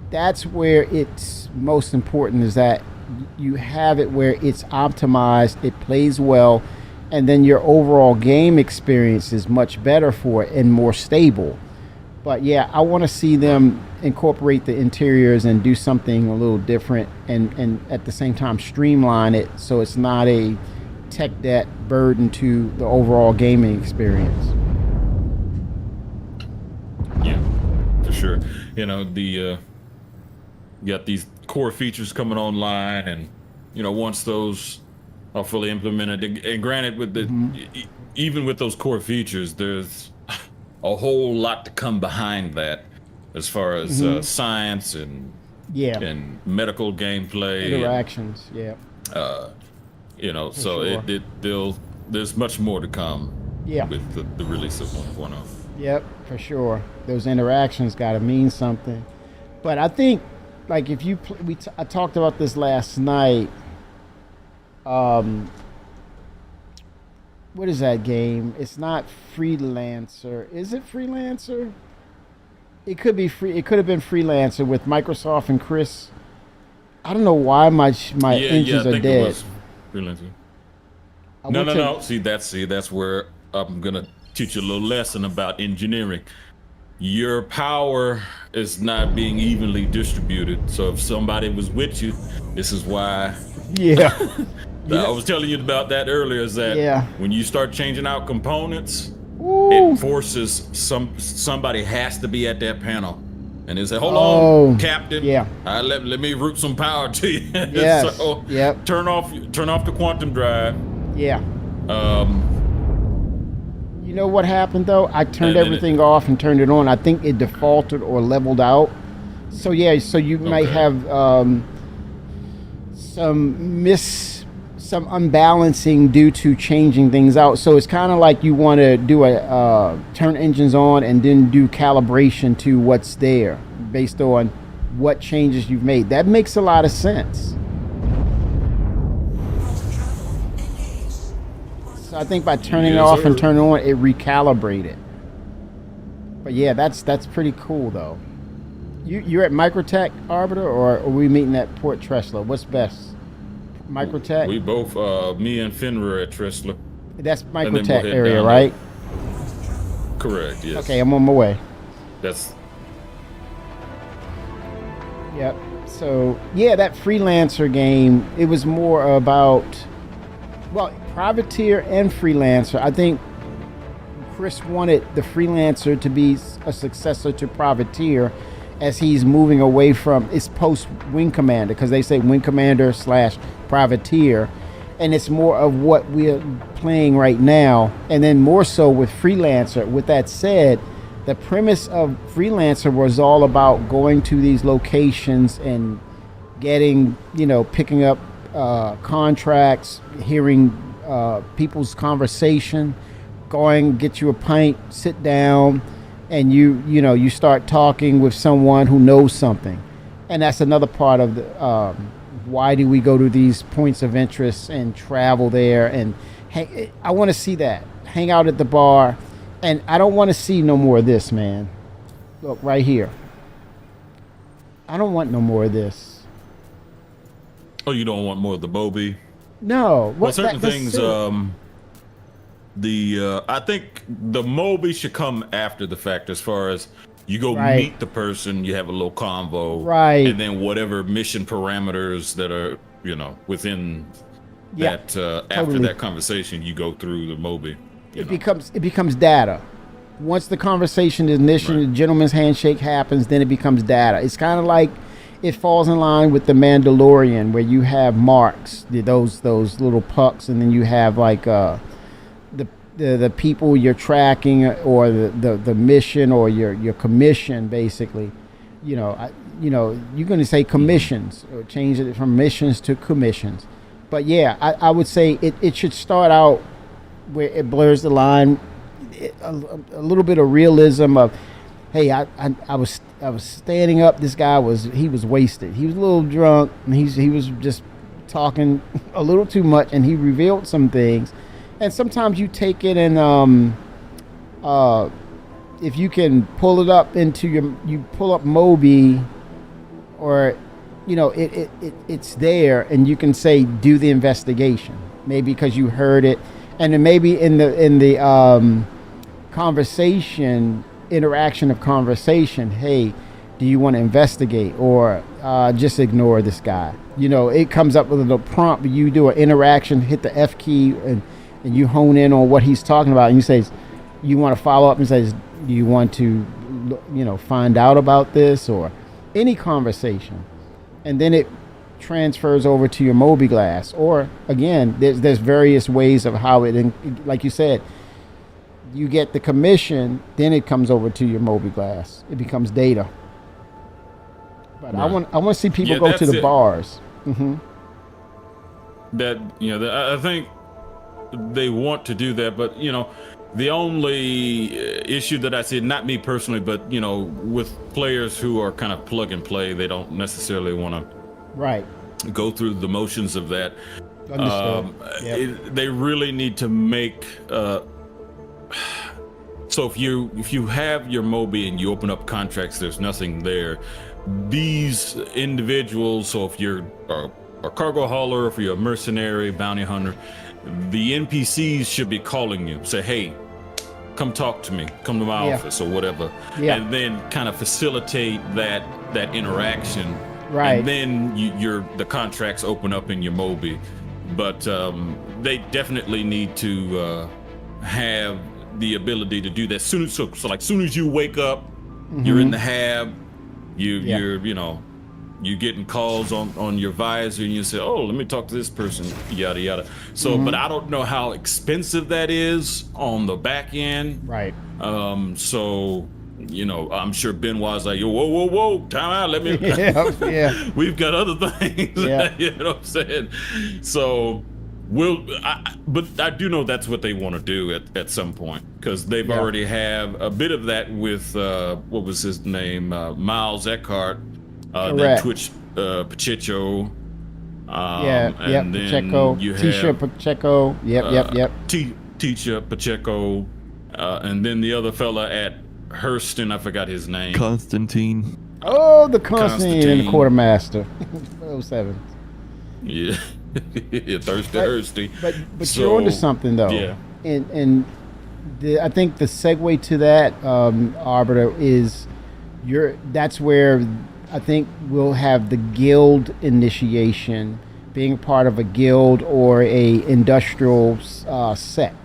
that's where it's most important, is that you have it where it's optimized, it plays well, and then your overall game experience is much better for it and more stable. But yeah, I want to see them incorporate the interiors and do something a little different, and at the same time streamline it so it's not a tech debt burden to the overall gaming experience. Yeah, for sure. You know, you got these core features coming online, and you know, once those are fully implemented, and granted, with even with those core features, there's a whole lot to come behind that, as far as science and medical gameplay, interactions, you know, for so sure. there's much more to come with the release of 1.0. Yep, for sure. Those interactions got to mean something. But I think, like, if you I talked about this last night. What is that game? It's not Freelancer. Is it Freelancer? It could be free. It could have been Freelancer with Microsoft and Chris. I don't know why my engines are dead. It was Freelancer. No. See, that's where I'm gonna teach you a little lesson about engineering. Your power is not being evenly distributed. So if somebody was with you, this is why. Yeah. I was telling you about that earlier, is that when you start changing out components, it forces somebody has to be at that panel. And they say, hold on, Captain. Yeah. Let me route some power to you. Yes. So turn off the quantum drive. Yeah. You know what happened though? I turned And then everything off and turned it on. I think it defaulted or leveled out. So yeah, so you might have some unbalancing due to changing things out. So it's kind of like you want to do a turn engines on and then do calibration to what's there based on what changes you've made. That makes a lot of sense. So I think by turning it off and turning it on, it recalibrated. But yeah, that's pretty cool though. You're at Microtech, Arbiter, or are we meeting at Port Tressler? What's best? Microtech? We both, me and Fenrir at Tressler. That's Microtech area, right? Correct, yes. Okay, I'm on my way. Yep. So, yeah, that Freelancer game, it was more about, well, Privateer and Freelancer. I think Chris wanted the Freelancer to be a successor to Privateer as he's moving away from, it's post Wing Commander, because they say Wing Commander / Privateer, and it's more of what we're playing right now, and then more so with Freelancer. With that said, the premise of Freelancer was all about going to these locations and getting, picking up contracts, hearing people's conversation, going, get you a pint, sit down, and you start talking with someone who knows something. And that's another part of the why do we go to these points of interest and travel there, and I want to see that, hang out at the bar. And I don't want to see no more of this, man. Look right here, I don't want no more of this. Oh, you don't want more of the Moby? No. Well, certain things I think the Moby should come after the fact, as far as you go meet the person, you have a little convo, right, and then whatever mission parameters that are within that after that conversation, you go through the Moby. It becomes data. Once the conversation is initiated, the gentleman's handshake happens, then it becomes data. It's kind of like it falls in line with the Mandalorian, where you have marks, those little pucks, and then you have like the people you're tracking, or the mission, or your commission, basically. You're going to say commissions, or change it from missions to commissions. But yeah, I would say it should start out where it blurs the line, a little bit of realism of, hey, I was standing up. This guy was wasted. He was a little drunk, and he was just talking a little too much, and he revealed some things. And sometimes you take it and if you can pull it up into you pull up Moby, or it's there, and you can say do the investigation, maybe because you heard it, and then maybe in the interaction of conversation, hey, do you want to investigate, or just ignore this guy? It comes up with a little prompt. You do an interaction, hit the F key, and you hone in on what he's talking about, and you say, you want to follow up and say, do you want to find out about this, or any conversation, and then it transfers over to your Moby glass. Or again, there's various ways of how it, like you said, you get the commission, then it comes over to your Moby glass. It becomes data. But I want to see people go to the bars. Mm-hmm. I think they want to do that, but the only issue that I see, not me personally, but with players who are kind of plug and play, they don't necessarily want to go through the motions of that. They really need to make so if you have your Moby and you open up contracts, there's nothing there. These individuals, so if you're a cargo hauler, if you're a mercenary, bounty hunter, the NPCs should be calling you, say, hey, come talk to me, come to my office, or whatever, and then kind of facilitate that interaction. Right. And then the contracts open up in your Moby. But they definitely need to have the ability to do that soon. So like soon as you wake up, you're in the hab, you're you're getting calls on your visor, and you say, "Oh, let me talk to this person," yada yada. So, but I don't know how expensive that is on the back end. Right. So, you know, I'm sure Benoit's like, "Yo, whoa, time out, let me." Yeah. We've got other things. Yeah. You know what I'm saying? So, but I do know that's what they want to do at some point, because they've already have a bit of that with what was his name, Miles Eckhart, then Twitch Pacheco. And then Pacheco, you Tisha have Pacheco. Yep. Tisha Pacheco, and then the other fella at Hurston, I forgot his name. Constantine. Oh, the Constantine and the quartermaster. 07. Yeah. Thirsty. But so, you're onto something though. Yeah. And I think the segue to that, Arbiter, is that's where I think we'll have the guild initiation, being part of a guild or a industrial sect.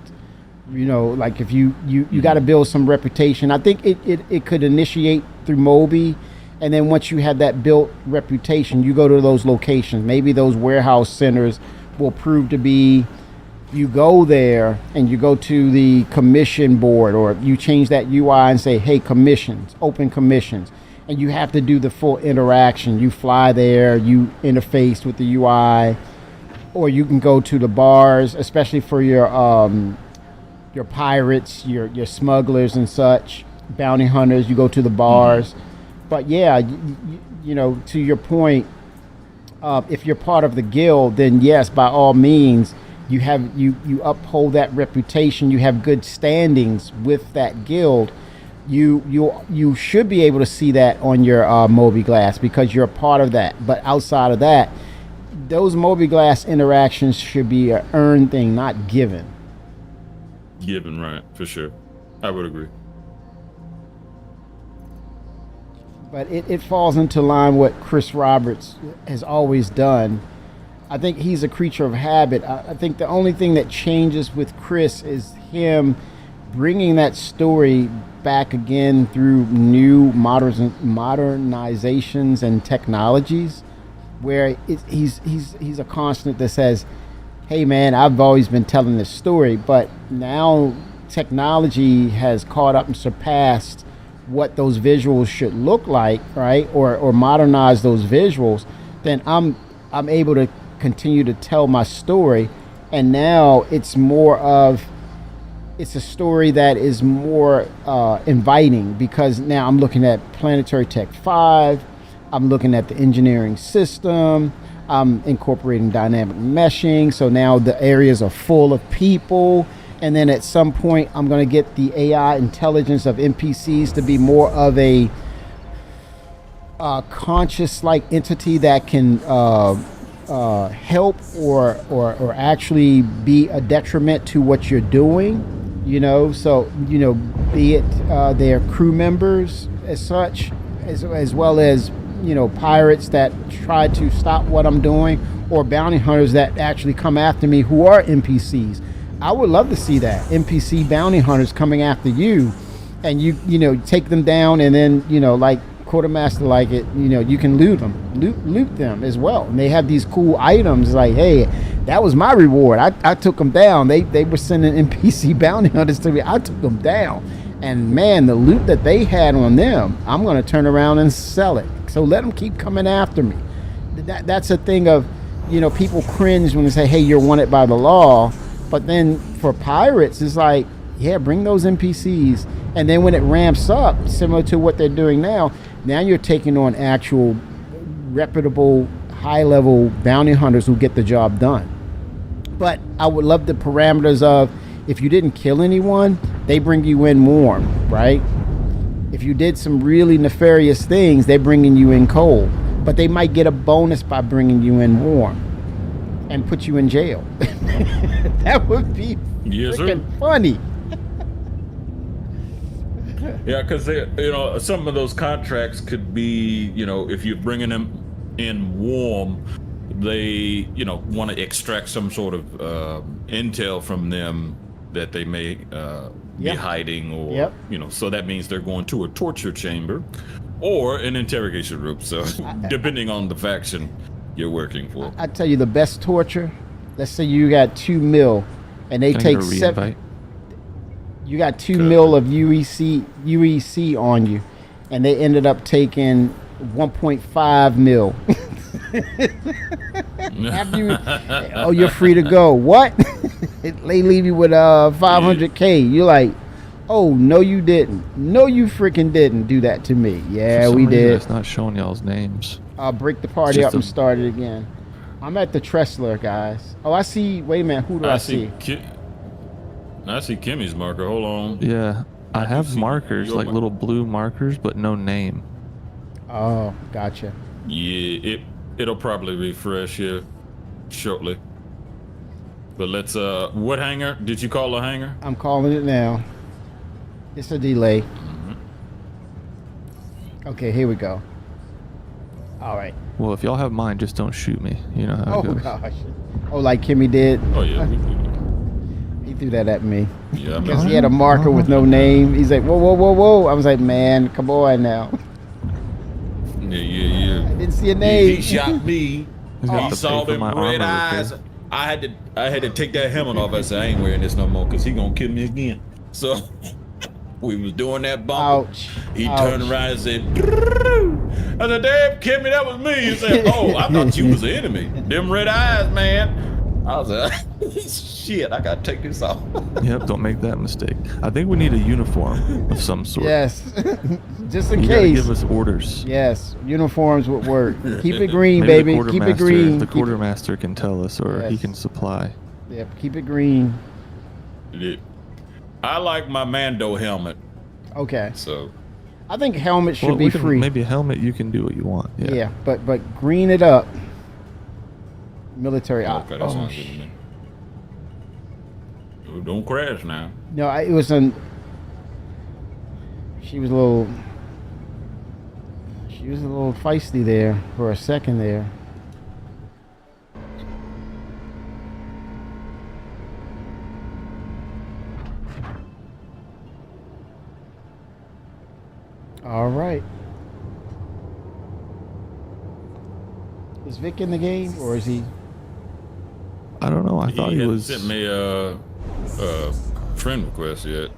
You know, like if you got to build some reputation. I think it could initiate through Moby, and then once you have that built reputation, you go to those locations. Maybe those warehouse centers will prove to be, you go there and you go to the commission board, or you change that UI and say, hey, commissions, open commissions. And you have to do the full interaction. You fly there, you interface with the UI, or you can go to the bars, especially for your pirates, your smugglers and such, bounty hunters. You go to the bars. But yeah, you know, to your point, if you're part of the guild, then yes, by all means, you uphold that reputation. You have good standings with that guild. You should be able to see that on your Moby Glass because you're a part of that. But outside of that, those Moby Glass interactions should be an earned thing, not given. Given, right, for sure. I would agree. But it falls into line what Chris Roberts has always done. I think he's a creature of habit. I think the only thing that changes with Chris is him bringing that story back again through new modernizations and technologies, where he's a constant that says, hey man, I've always been telling this story, but now technology has caught up and surpassed what those visuals should look like, right? Or modernize those visuals. Then I'm able to continue to tell my story, and now it's a story that is more inviting, because now I'm looking at Planetary Tech 5, I'm looking at the engineering system, I'm incorporating dynamic meshing, so now the areas are full of people, and then at some point I'm going to get the AI intelligence of NPCs to be more of a conscious-like entity that can help or actually be a detriment to what you're doing, you know. So, you know, be it their crew members as such, as well as, you know, pirates that try to stop what I'm doing, or bounty hunters that actually come after me who are NPCs. I would love to see that. NPC bounty hunters coming after you, and you know, take them down, and then, you know, like Quartermaster like it, you know, you can loot them as well. And they have these cool items like, hey, that was my reward. I took them down. They were sending NPC bounty hunters to me. I took them down. And man, the loot that they had on them, I'm going to turn around and sell it. So let them keep coming after me. That's a thing of, you know, people cringe when they say, hey, you're wanted by the law. But then for pirates, it's like, yeah, bring those NPCs. And then when it ramps up, similar to what they're doing now you're taking on actual reputable, high-level bounty hunters who get the job done. But I would love the parameters of, if you didn't kill anyone, they bring you in warm, right? If you did some really nefarious things, they're bringing you in cold. But they might get a bonus by bringing you in warm and put you in jail. That would be freaking funny. Yeah, because you know, some of those contracts could be, you know, if you're bringing them in warm, they, you know, want to extract some sort of intel from them that they may be hiding, or you know, so that means they're going to a torture chamber, or an interrogation room. So depending on the faction you're working for. I tell you the best torture. Let's say you got 2 mil, and they take 7. You got 2 mil of UEC on you, and they ended up taking 1.5 mil. You're free to go. What? They leave you with 500K. You're like, oh no, you didn't. No, you freaking didn't do that to me. Yeah, we did. It's not showing y'all's names. I'll break the party up and start it again. I'm at the Tressler, guys. Oh, I see. Wait a minute. Who do I see? I see Kimmy's marker. Hold on. Yeah, I have markers, like little blue markers, but no name. Oh, gotcha. Yeah, it'll probably refresh here shortly. But let's what hangar? Did you call a hangar? I'm calling it now. It's a delay. Okay, here we go. All right. Well, if y'all have mine, just don't shoot me. You know how it goes. Oh gosh. Oh, like Kimmy did. Oh yeah. He threw that at me. Yeah, because he had a marker with no name. He's like, whoa, whoa, whoa, whoa. I was like, man, come on now. Yeah. I didn't see a name. He shot me. He saw them red eyes. I had to take that helmet off. I said, I ain't wearing this no more because he gonna kill me again. So we was doing that bump. Ouch. He turned around and said, I said, damn, Kimmy, that was me. He said, oh, I thought you was the enemy. Them red eyes, man. I was like, shit, I gotta take this off. Yep, don't make that mistake. I think we need a uniform of some sort. Yes, just in you case. Give us orders. Yes, uniforms would work. Keep it green, baby. Keep it green. The quartermaster can tell us, or he can supply. Yep, keep it green. I like my Mando helmet. Okay. So I think helmets should be free. Maybe a helmet, you can do what you want. Yeah, but green it up. Military. Okay, that's not good to me. Don't crash now. No, it was an. She was a little feisty there for a second there. All right. Is Vic in the game, or is he? I don't know. I thought he was. Sent me a friend request yet.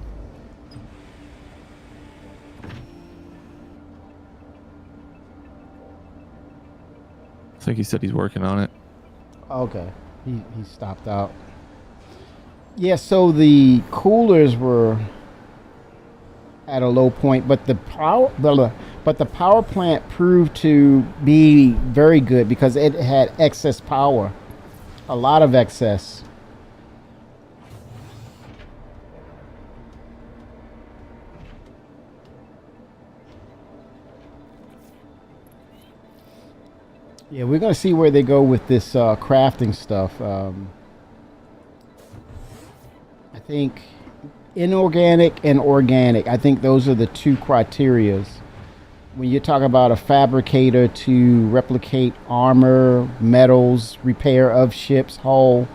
I think he said he's working on it. Okay, he stopped out. Yeah, so the coolers were at a low point, but the power plant proved to be very good because it had excess power, a lot of excess. Yeah, we're gonna see where they go with this crafting stuff. I think inorganic and organic. I think those are the two criterias. When you talk about a fabricator to replicate armor, metals, repair of ships, hull,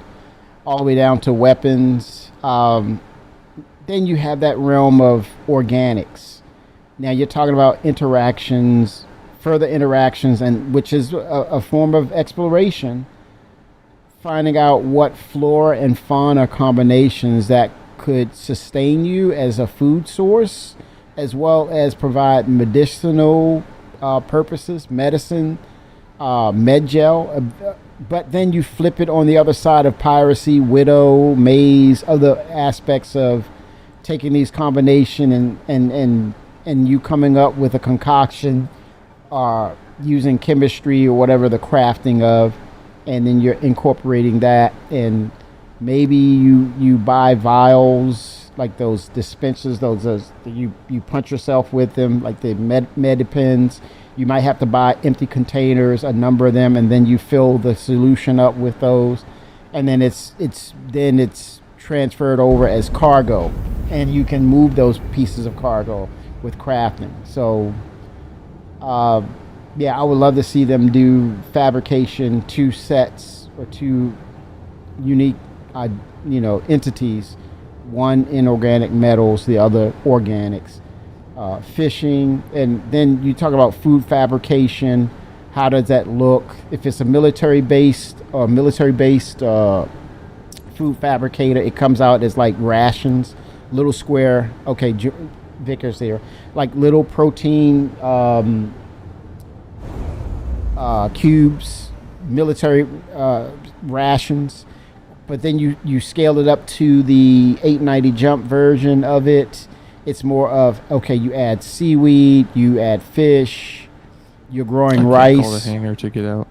all the way down to weapons, then you have that realm of organics. Now you're talking about interactions, further interactions, and which is a form of exploration, finding out what flora and fauna combinations that could sustain you as a food source, as well as provide medicinal purposes, medicine, med gel. But then you flip it on the other side of piracy, widow, maze, other aspects of taking these combination and you coming up with a concoction, using chemistry or whatever the crafting of, and then you're incorporating that, and maybe you buy vials like those dispensers, those you punch yourself with them, like the medipens. You might have to buy empty containers, a number of them, and then you fill the solution up with those, and then it's transferred over as cargo, and you can move those pieces of cargo with crafting. So yeah, I would love to see them do fabrication, 2 sets or 2 unique entities, one inorganic metals, the other organics. fishing, and then you talk about food fabrication. How does that look? If it's a military-based food fabricator, it comes out as like rations, little square. Okay, Vickers there, like little protein cubes, military rations. But then you scale it up to the 890 jump version of it. It's more of, okay, you add seaweed, you add fish, you're growing rice. Call the hanger to get out.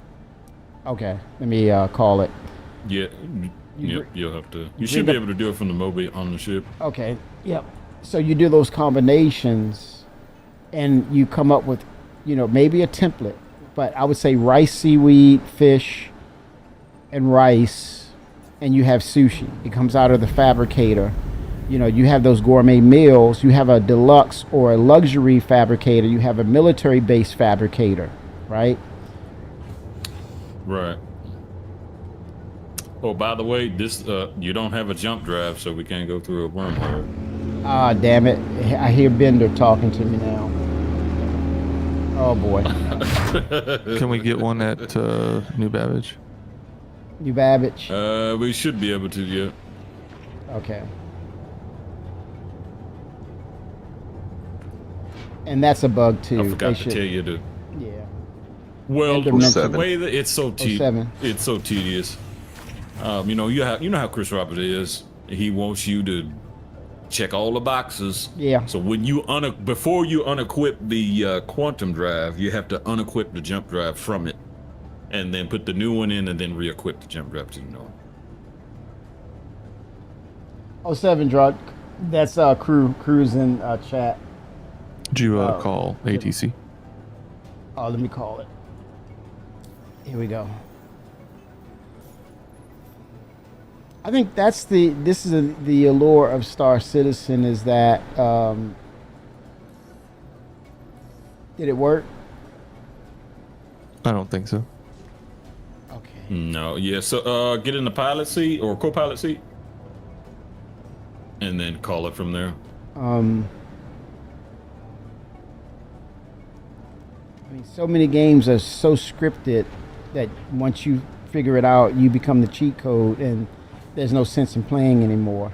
Okay, let me call it. Yeah, you'll have to. You should be able to do it from the Moby on the ship. Okay, yep. So you do those combinations, and you come up with, maybe a template. But I would say rice, seaweed, fish, and rice, and you have sushi. It comes out of the fabricator. You have those gourmet meals. You have a deluxe or a luxury fabricator. You have a military-based fabricator, right? Right. Oh, by the way, this you don't have a jump drive, so we can't go through a wormhole. Ah, damn it! I hear Bender talking to me now. Oh boy. Can we get one at New Babbage? New Babbage. We should be able to, yeah. Okay. And that's a bug too. I forgot to tell you to. Yeah. Well, the way that it's so it's so tedious. You know how Chris Robert is. He wants you to check all the boxes. Yeah. So when you before you unequip the quantum drive, you have to unequip the jump drive from it, and then put the new one in, and then re-equip the jump drive to the new one. 07 drug. That's Crew's in chat. Did you call ATC? Oh, let me call it. Here we go. I think this is the allure of Star Citizen, is that did it work? I don't think so. Okay. No, yeah. So get in the pilot seat or co-pilot seat, and then call it from there. I mean, so many games are so scripted that once you figure it out, you become the cheat code, and there's no sense in playing anymore.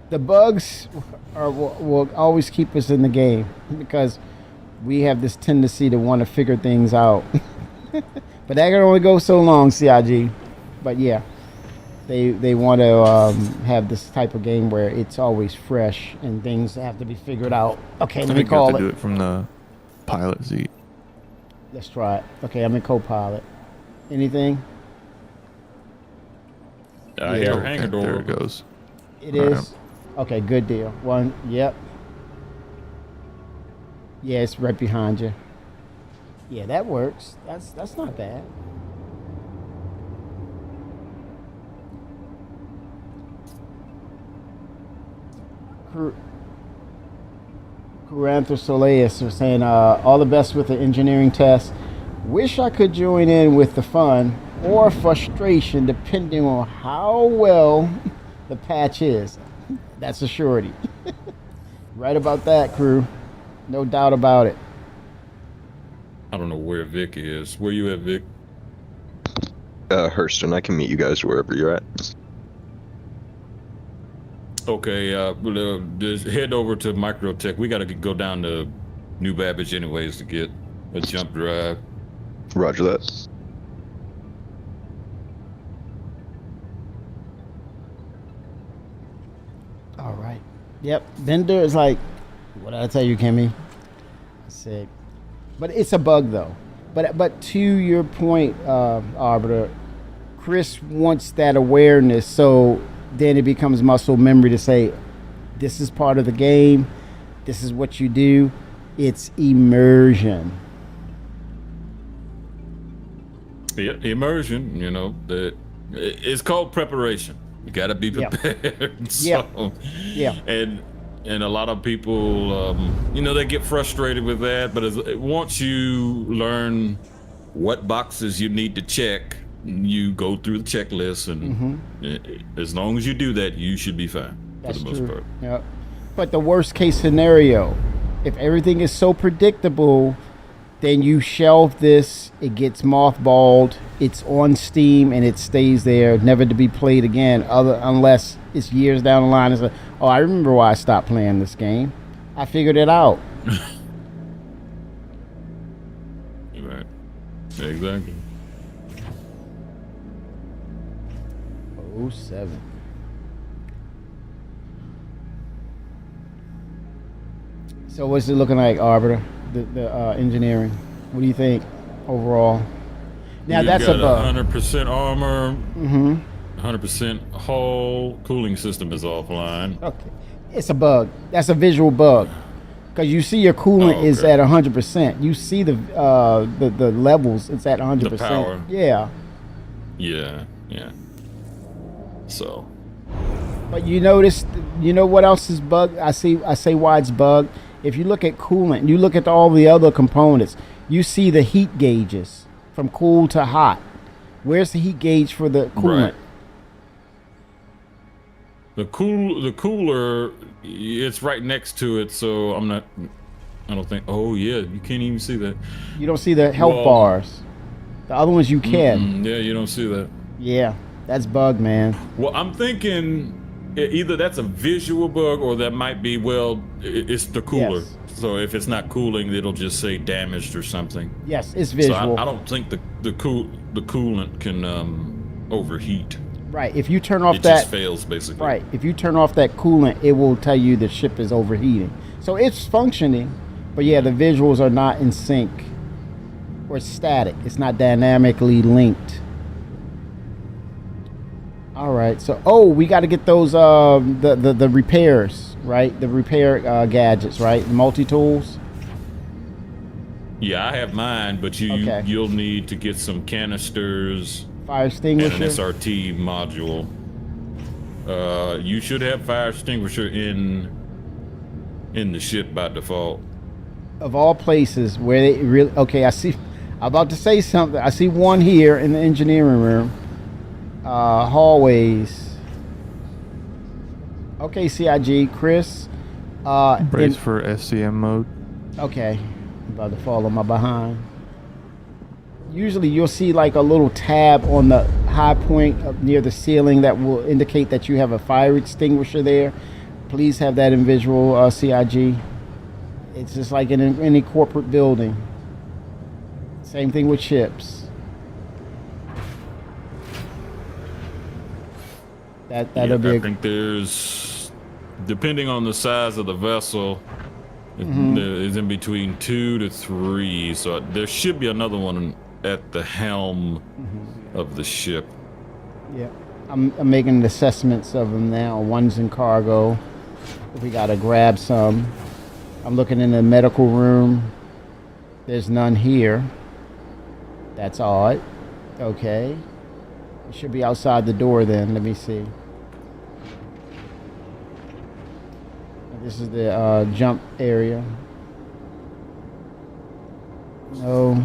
The bugs will always keep us in the game because we have this tendency to want to figure things out. But that can only go so long, CIG. But yeah, they want to have this type of game where it's always fresh and things have to be figured out. Okay, let me call it. Do it from the pilot seat. Let's try it. Okay, I'm in co-pilot. Anything? I hear hangar door. There it goes. It is? Okay, good deal. One, yep. Yeah, it's right behind you. Yeah, that works. That's not bad. Curanther Soleus are saying, all the best with the engineering test. Wish I could join in with the fun or frustration depending on how well the patch is. That's a surety. Right about that, crew. No doubt about it. I don't know where Vic is. Where you at, Vic? Hurston, I can meet you guys wherever you're at. Okay, just head over to Microtech. We got to go down to New Babbage anyways to get a jump drive. Roger that. All right. Yep. Bender is like, what did I tell you, Kimmy? Sick. But it's a bug though. But to your point, Arbiter, Chris wants that awareness, so then it becomes muscle memory to say, this is part of the game. This is what you do. It's immersion. Yeah, immersion, you know, it's called preparation. You got to be prepared. So, yeah. And a lot of people, you know, they get frustrated with that. But once you learn what boxes you need to check, you go through the checklist, and as long as you do that, you should be fine. That's for the most true. part. Yep. But the worst case scenario, if everything is so predictable, then you shelve this, it gets mothballed, it's on Steam, and it stays there, never to be played again, unless it's years down the line. It's like, oh, I remember why I stopped playing this game. I figured it out. Right. Exactly. 07. So what's it looking like, Arbiter? The engineering. What do you think overall? Now You that's got a bug. 100% armor. Mm-hmm. 100% hull. Cooling system is offline. Okay. It's a bug. That's a visual bug. Because you see your coolant is at 100%. You see the levels. It's at 100%. The power. Yeah. Yeah. So. But you notice, you know what else is bugged? I say why it's bugged. If you look at coolant, you look at all the other components, you see the heat gauges from cool to hot. Where's the heat gauge for the coolant? Right. The cooler, it's right next to it, so I don't think. Oh yeah, you can't even see that. You don't see the health bars. The other ones you can. Yeah, you don't see that. Yeah, that's bug, man. Well, I'm thinking either that's a visual bug or that might be, it's the cooler. Yes. So if it's not cooling, it'll just say damaged or something. Yes, it's visual. So I don't think the coolant can overheat. Right. If you turn off it just fails basically. Right. If you turn off that coolant, it will tell you the ship is overheating. So it's functioning, but yeah, the visuals are not in sync or static. It's not dynamically linked. All right. So we got to get those the repairs, right? The repair gadgets, right? The multi-tools. Yeah, I have mine, but you'll need to get some canisters. Fire extinguisher. And an SRT module. You should have fire extinguisher in the ship by default. Of all places where they really I see. I'm about to say something. I see one here in the engineering room. Hallways. Okay, CIG, Chris. Brace for SCM mode. Okay, I'm about to fall on my behind. Usually you'll see like a little tab on the high point up near the ceiling that will indicate that you have a fire extinguisher there. Please have that in visual, CIG. It's just like in any corporate building. Same thing with ships. That'll be. I think there's, depending on the size of the vessel, it's in between 2 to 3. So there should be another one at the helm of the ship. Yeah, I'm making assessments of them now. One's in cargo. We gotta grab some. I'm looking in the medical room. There's none here. That's odd. Okay. It should be outside the door then. Let me see. This is the jump area. No.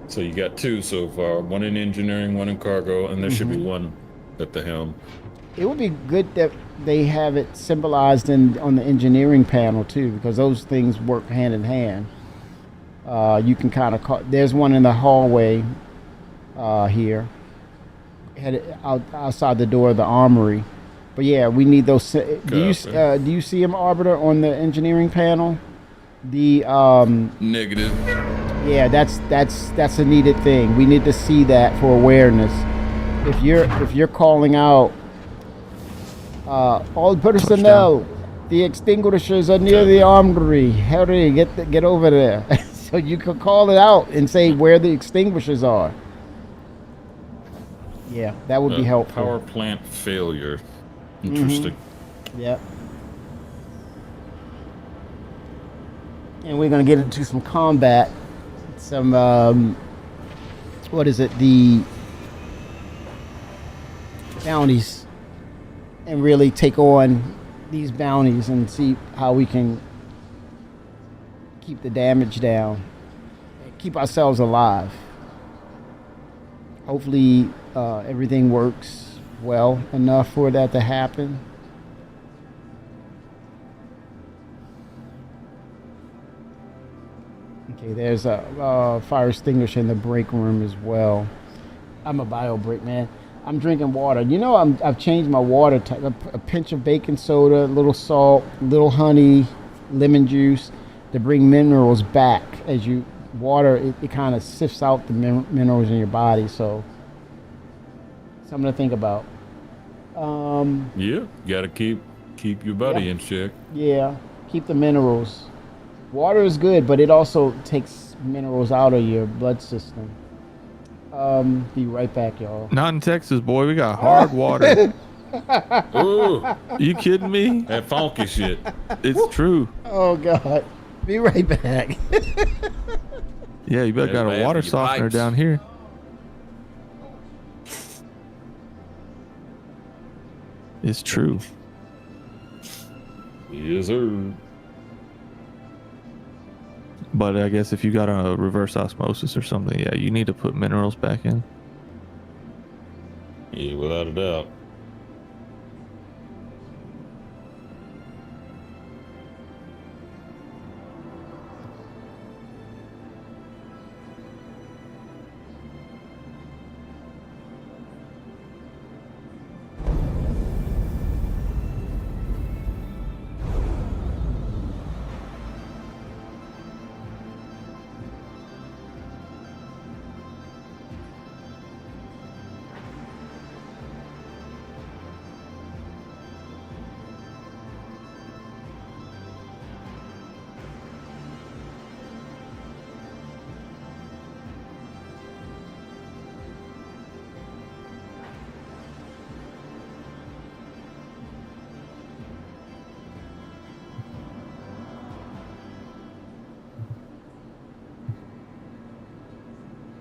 So you got 2 so far. One in engineering, one in cargo, and there should be one at the helm. It would be good that they have it symbolized on the engineering panel too, because those things work hand in hand. You can kind of there's one in the hallway here, headed outside the door of the armory. But yeah, we need those. Do you see them, Arbiter, on the engineering panel? The negative. Yeah, that's a needed thing. We need to see that for awareness. If you're calling out all personnel, the extinguishers are near the armory. Hurry, get over there. So you could call it out and say where the extinguishers are. Yeah, that would be helpful. Power plant failure. Interesting. Yep. And we're gonna get into some combat. Some what is it? The bounties, and really take on these bounties and see how we can keep the damage down, and keep ourselves alive. Hopefully everything works well enough for that to happen. Okay, there's a fire extinguisher in the break room as well. I'm a bio break man. I'm drinking water. You know, I've changed my water type. A pinch of baking soda, a little salt, little honey, lemon juice to bring minerals back. As you water, it kind of sifts out the minerals in your body. So something to think about. Yeah, gotta keep your body in check. Yeah, keep the minerals. Water is good, but it also takes minerals out of your blood system. Be right back, y'all. Not in Texas, boy. We got hard water. Ooh, you kidding me? That funky shit. It's true. Oh God. Be right back. Yeah, you better got a water softener down here. It's true. Yes, sir. But I guess if you got a reverse osmosis or something, yeah, you need to put minerals back in. Yeah, without a doubt.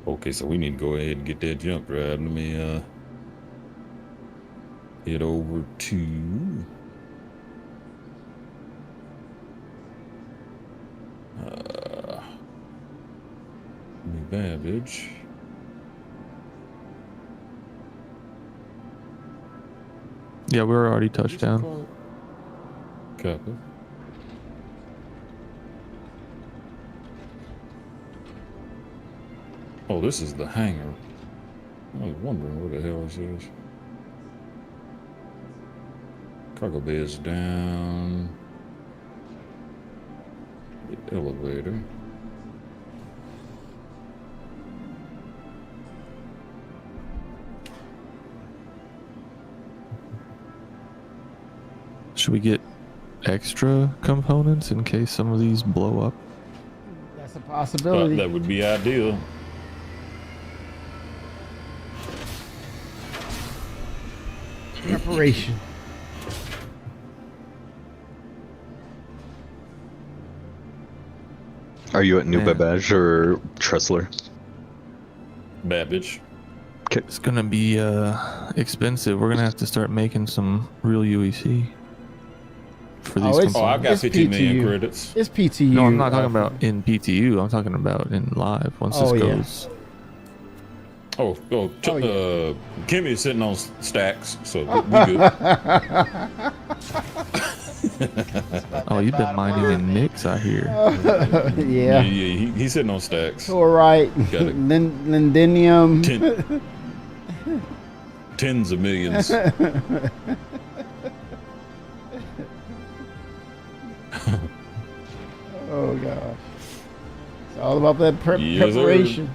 Okay, so we need to go ahead and get that jump drive. Let me head over to New Babbage. Yeah, we're already touched down. Copy. Oh, this is the hangar. I was wondering where the hell this is. Cargo bay is down. The elevator. Should we get extra components in case some of these blow up? That's a possibility. That would be ideal. Preparation. Are you at New Babbage or Tressler? Babbage. It's gonna be expensive. We're gonna have to start making some real UEC for these components. I've got 15 million credits. It's PTU. No, I'm not talking about in PTU. I'm talking about in live once this goes. Kimmy's sitting on stacks, so we good. Oh, you've been mining in nicks, I hear. Yeah. He's sitting on stacks. All right. Got it. Lindinium. Tens of millions. Oh gosh. It's all about that preparation.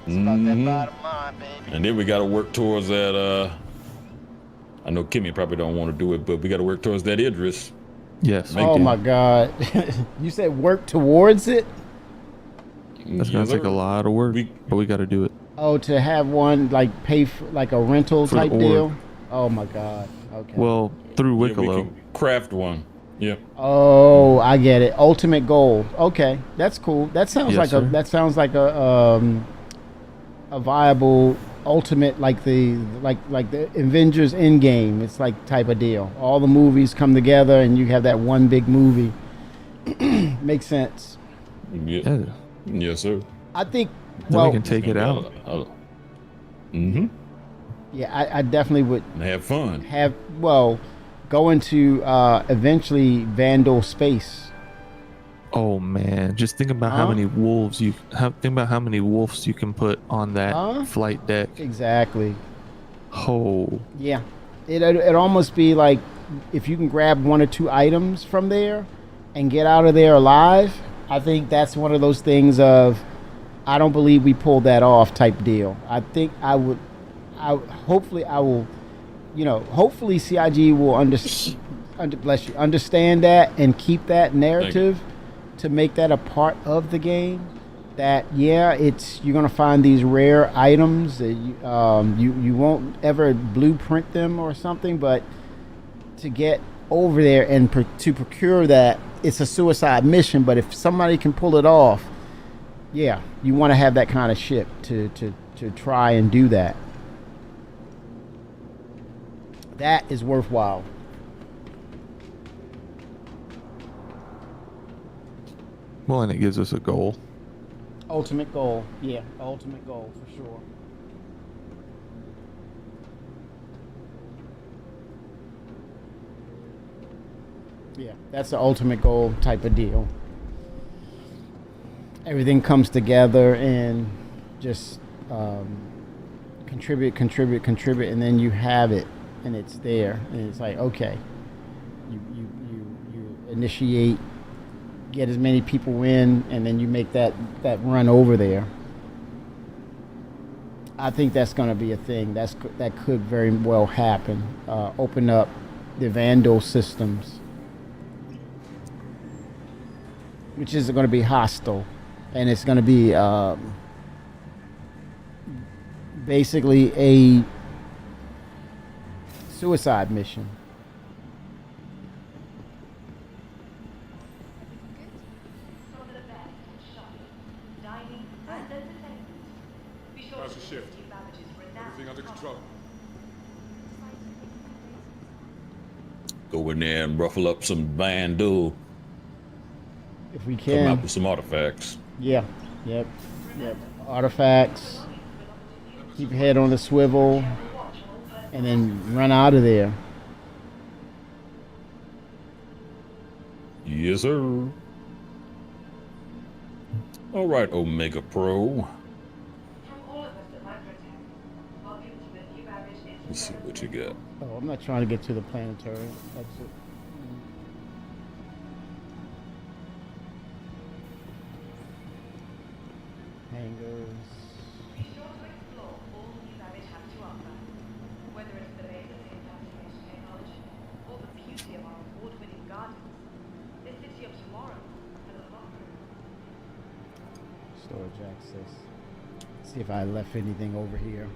It's about that bottom line, baby. And then we got to work towards that. I know Kimmy probably don't want to do it, but we got to work towards that Idris. Yes. Oh my God. You said work towards it? That's gonna take a lot of work, but we got to do it. Oh, to have one like pay for like a rental For type the deal? org. Oh my God. Okay. Well, through We Wicklow. can craft one. Yeah. Oh, I get it. Ultimate goal. Okay, that's cool. That sounds Yes, like a viable ultimate like the Avengers Endgame. It's like type of deal. All the movies come together and you have that one big movie. Makes sense. Yeah. Yes, sir. I think. Then Well, we can take it out. Mm-hmm. Yeah, I definitely would Have fun. go into eventually Vandal Space. Oh man, just think about how many wolves think about how many wolves you can put on that flight deck. Exactly. Oh. Yeah. It'd almost be like if you can grab 1 or 2 items from there and get out of there alive. I think that's one of those things of, I don't believe we pulled that off type deal. I think hopefully CIG will understand that and keep that narrative to make that a part of the game. That you're gonna find these rare items that you won't ever blueprint them or something, but to get over there and to procure that, it's a suicide mission. But if somebody can pull it off, you want to have that kind of ship to try and do that. That is worthwhile. Well, and it gives us a goal. Ultimate goal. Yeah, ultimate goal for sure. Yeah, that's the ultimate goal type of deal. Everything comes together and just contribute, and then you have it, and it's there, and it's like, okay, you initiate, get as many people in, and then you make that run over there. I think that's going to be a thing. That could very well happen. Open up the Vandal systems, which is going to be hostile, and it's going to be basically a suicide mission. How's the shift? Everything under control? Go in there and ruffle up some Vandal. If we can. Come out with some artifacts. Yeah. Yep. Artifacts. Keep your head on the swivel, and then run out of there. Yes, sir. All right, Omega Pro. Let's see what you got. Oh, I'm not trying to get to the planetary. That's it. Hangars. Storage access. See if I left anything over here.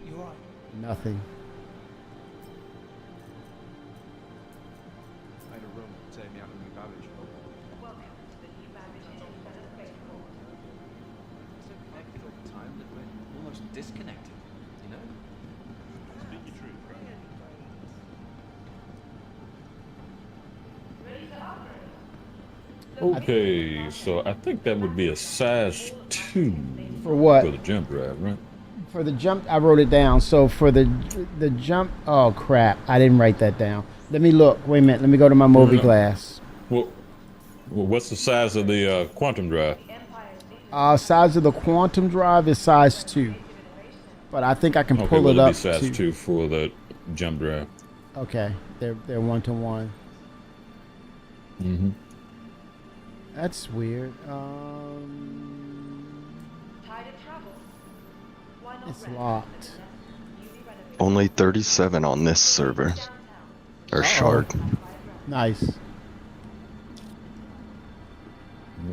You are. Nothing. I had a room taking me out of the new baggage. Welcome to the new baggage interstellar spaceport. So connected all the time that we're almost disconnected, you know? Speak your truth, right? Ready to operate. Okay, so I think that would be a size 2 For what? For the jump drive, right? For the jump, I wrote it down. So for the jump, oh crap, I didn't write that down. Let me look. Wait a minute. Let me go to my Moby glass. Well, what's the size of the quantum drive? Size of the quantum drive is size 2, but I think I can pull it it'll up. Be size 2 for the jump drive. Okay, they're 1-to-1. Mm-hmm. That's weird. It's locked. Only 37 on this server. Or shard. Nice.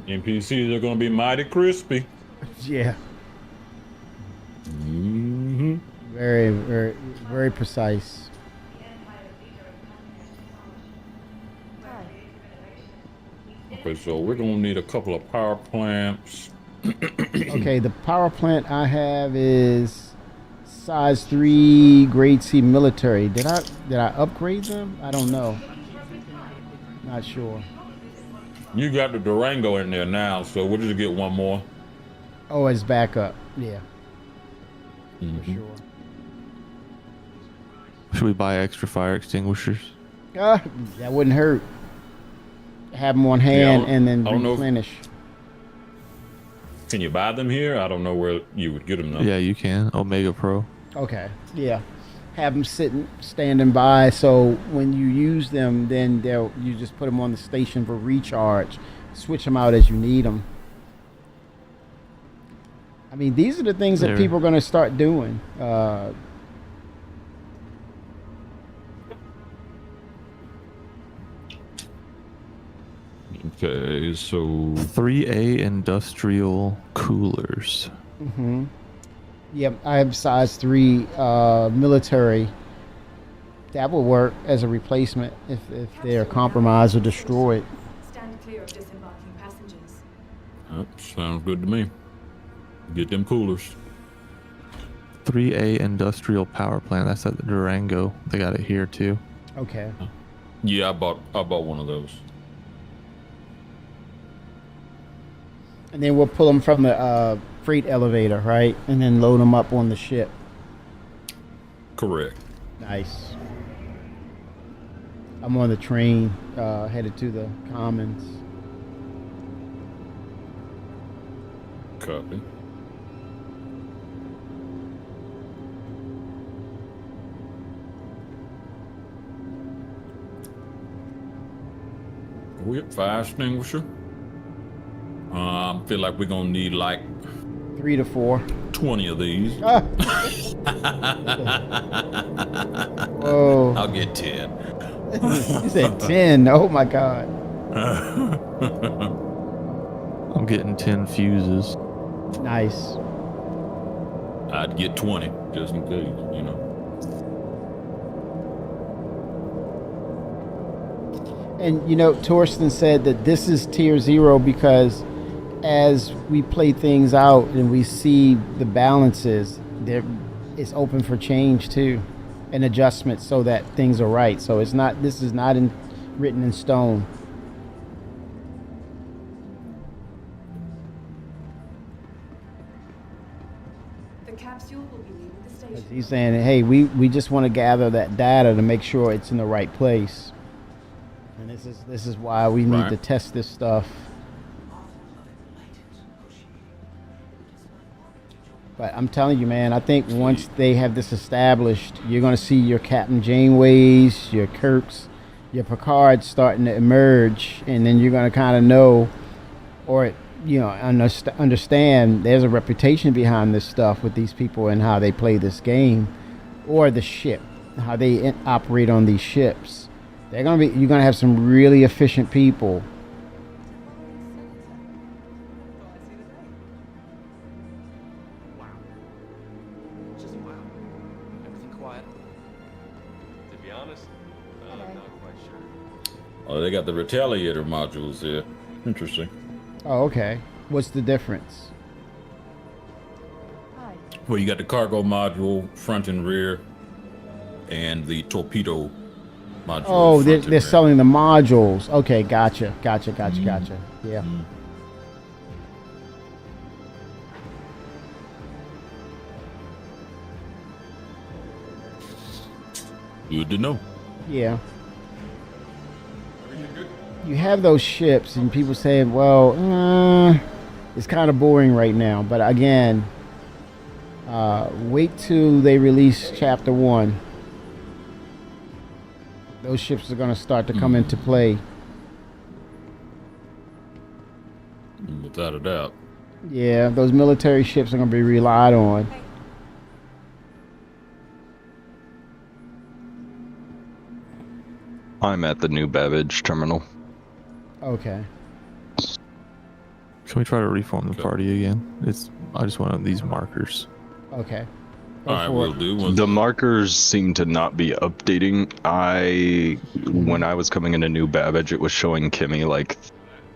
NPCs are going to be mighty crispy. Yeah. Mm-hmm. Very, very, very precise. Okay, so we're going to need a couple of power plants. Okay, the power plant I have is size 3 grade C military. Did I upgrade them? I don't know. Not sure. You got the Durango in there now, so we'll just get one more. Oh, it's backup. Yeah. Mm-hmm. For sure. Should we buy extra fire extinguishers? That wouldn't hurt. Have them on hand and then replenish. Can you buy them here? I don't know where you would get them though. Yeah, you can. Omega Pro. Okay. Yeah. Have them standing by, so when you use them, then you just put them on the station for recharge. Switch them out as you need them. I mean, these are the things that people are going to start doing. Okay, so 3A industrial coolers. Mm-hmm. Yep, I have size 3 military. That will work as a replacement if they are compromised or destroyed. Stand clear of disembarking passengers. Sounds good to me. Get them coolers. 3A industrial power plant. That's at the Durango. They got it here too. Okay. Yeah, I bought one of those. And then we'll pull them from the freight elevator, right? And then load them up on the ship. Correct. Nice. I'm on the train headed to the Commons. Copy. We at fire extinguisher. I feel like we're gonna need like 3 to 4. 20 of these. Whoa. I'll get 10. You said 10. Oh my god. I'm getting 10 fuses. Nice. I'd get 20 just in case, you know. And you know, Torsten said that this is tier 0 because as we play things out and we see the balances, it's open for change too, and adjustments so that things are right. So it's not. This is not written in stone. The capsule will be leaving the station. He's saying, hey, we just want to gather that data to make sure it's in the right place. And this is why we need to test this stuff. But I'm telling you, man, I think once they have this established, you're going to see your Captain Janeways, your Kirks, your Picards starting to emerge, and then you're going to kind of know, or understand there's a reputation behind this stuff with these people and how they play this game, or the ship, how they operate on these ships. You're going to have some really efficient people. Oh, they got the retaliator modules here. Interesting. Oh, okay. What's the difference? Well, you got the cargo module, front and rear, and the torpedo module. Oh, they're selling the modules. Okay, gotcha. Gotcha. Yeah. Good to know. Yeah. You have those ships, and people say, well, it's kind of boring right now. But again, wait till they release Chapter 1. Those ships are going to start to come into play. Without a doubt. Yeah, those military ships are going to be relied on. I'm at the New Babbage terminal. Okay. Can we try to reform the party again? I just want these markers. Okay. All right, we'll do. The markers seem to not be updating. When I was coming into New Babbage, it was showing Kimmy like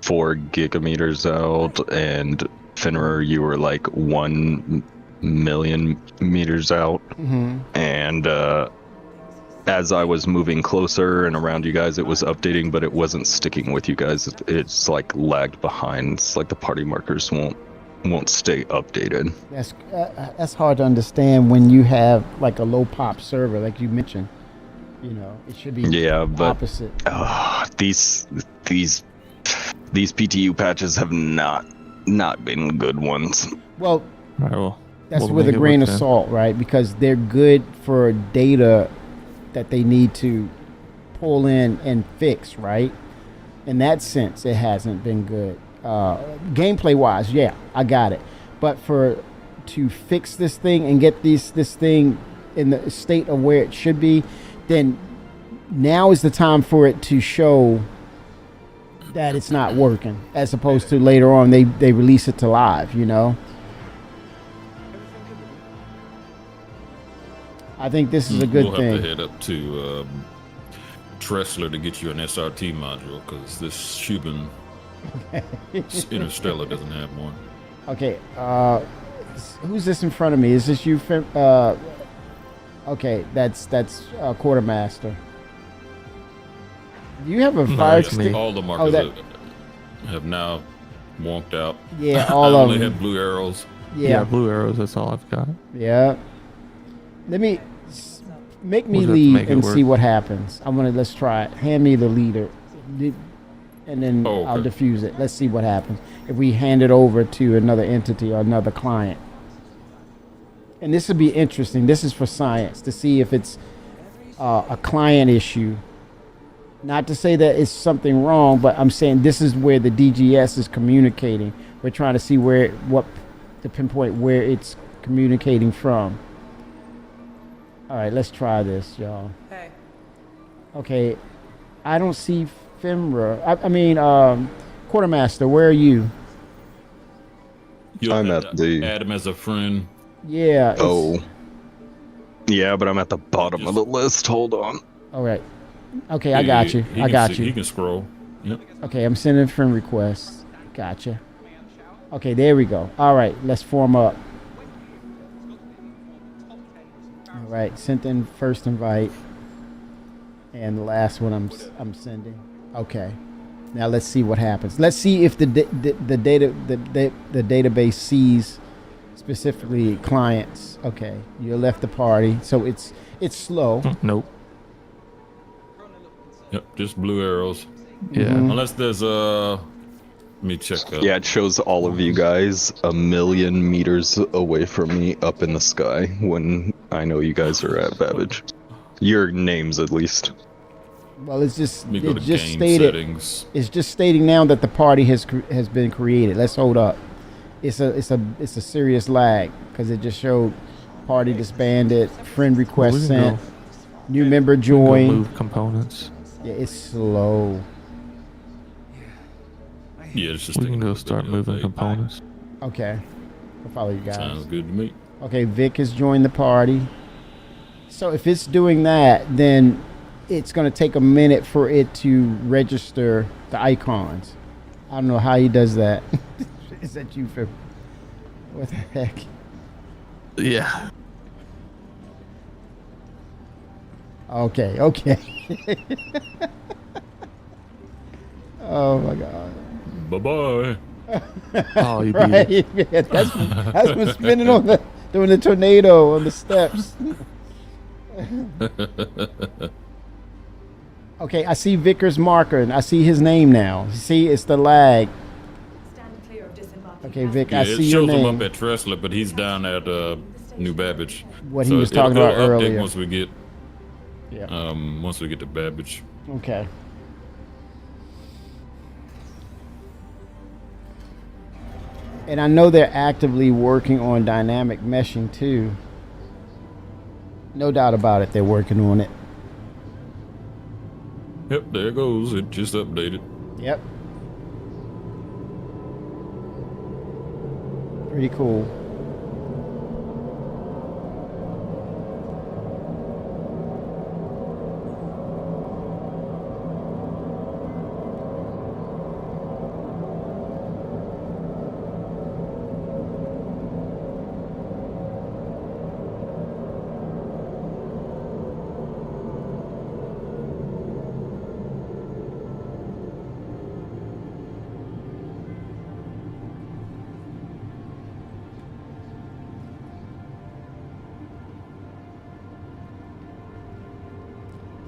4 gigameters out, and Finnerer, you were like 1 million meters out. Mm-hmm. And as I was moving closer and around you guys, it was updating, but it wasn't sticking with you guys. It's like lagged behind. It's like the party markers won't stay updated. That's hard to understand when you have like a low pop server, like you mentioned. You know, it should be opposite. These PTU patches have not not been good ones. Well, All right, well, that's we'll with a make it grain work of then. salt, right? Because they're good for data that they need to pull in and fix, right? In that sense, it hasn't been good. Gameplay wise, yeah, I got it. But to fix this thing and get this thing in the state of where it should be, then now is the time for it to show that it's not working, as opposed to later on they release it to live, you know. I think this is a good we'll thing. We'll have to head up to Tressler to get you an SRT module, because this Shubin Interstellar doesn't have one. Okay, who's this in front of me? Is this you? Okay, that's Quartermaster. Do you have a fire stick? All the markers have now wonked out. Yeah, all I of only them. have blue arrows. Yeah, blue arrows. That's all I've got. Yeah. Let me make me We'll just lead make it and work. see what happens. Let's try it. Hand me the leader, and then I'll diffuse it. Let's see what happens if we hand it over to another entity or another client. And this would be interesting. This is for science to see if it's a client issue. Not to say that it's something wrong, but I'm saying this is where the DGS is communicating. We're trying to see to pinpoint where it's communicating from. All right, let's try this, y'all. Hey. Okay, I don't see Fimra. I mean, Quartermaster, where are you? I'm at the add him as a friend. Yeah. Oh. Yeah, but I'm at the bottom of the list. Hold on. All right. Okay, I got you. I got you. You can scroll. Yep. Okay, I'm sending friend requests. Gotcha. Okay, there we go. All right, let's form up. All right, sent in first invite, and the last one I'm sending. Okay, now let's see what happens. Let's see if the database sees specifically clients. Okay, you left the party, so it's slow. Nope. Yep, just blue arrows. Yeah. Unless there's let me check that. Yeah, it shows all of you guys 1,000,000 meters away from me up in the sky when I know you guys are at Babbage. Your names, at least. Well, it's just Let me go to just game stated. settings. It's just stating now that the party has been created. Let's hold up. It's a serious lag because it just showed party disbanded, friend request We can sent, go- new member we can go joined. move components. Yeah, it's slow. Yeah, it's just We can go start moving components. Okay, I'll follow you guys. Sounds good to me. Okay, Vic has joined the party. So if it's doing that, then it's going to take a minute for it to register the icons. I don't know how he does that. Is that you, for what the heck? Yeah. Okay. Oh my God. Bye-bye. Oh, you beat Right? it. Yeah, that's been spinning on doing the tornado on the steps. Okay, I see Vickers' marker and I see his name now. See, it's the lag. Stand clear of disembarking. Okay, Vic, Yeah, I it see your shows him name. up at Tressler, but he's down at New Babbage. What he was talking about it'll update earlier. once we get Yeah. once we get to Babbage. Okay. And I know they're actively working on dynamic meshing too. No doubt about it, they're working on it. Yep, there it goes. It just updated. Yep. Pretty cool.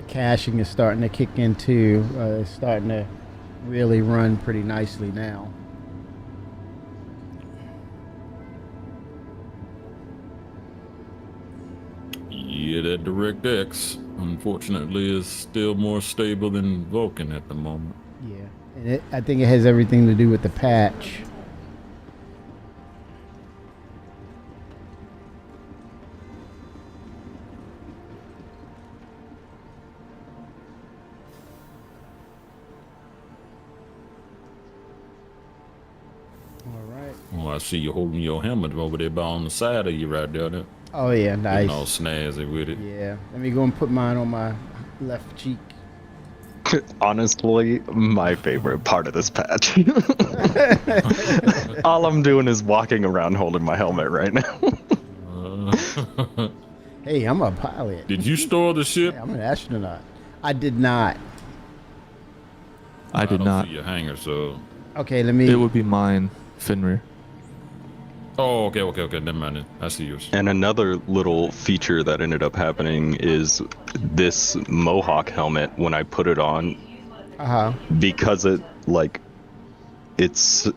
Caching is starting to kick in too. It's starting to really run pretty nicely now. that DirectX, unfortunately, is still more stable than Vulkan at the moment. Yeah, and I think it has everything to do with the patch. Oh, I see you holding your helmet over there on the side of you right there. Oh yeah, nice. Getting all snazzy with it. Yeah, let me go and put mine on my left cheek. Honestly, my favorite part of this patch. All I'm doing is walking around holding my helmet right now. Hey, I'm a pilot. Did you store the ship? Hey, I'm an astronaut. I did not. I did don't not. See your hanger, so. Okay, let me. It would be mine, Fenrir. Oh, okay. Never mind. I see yours. And another little feature that ended up happening is this Mohawk helmet, when I put it on, because it's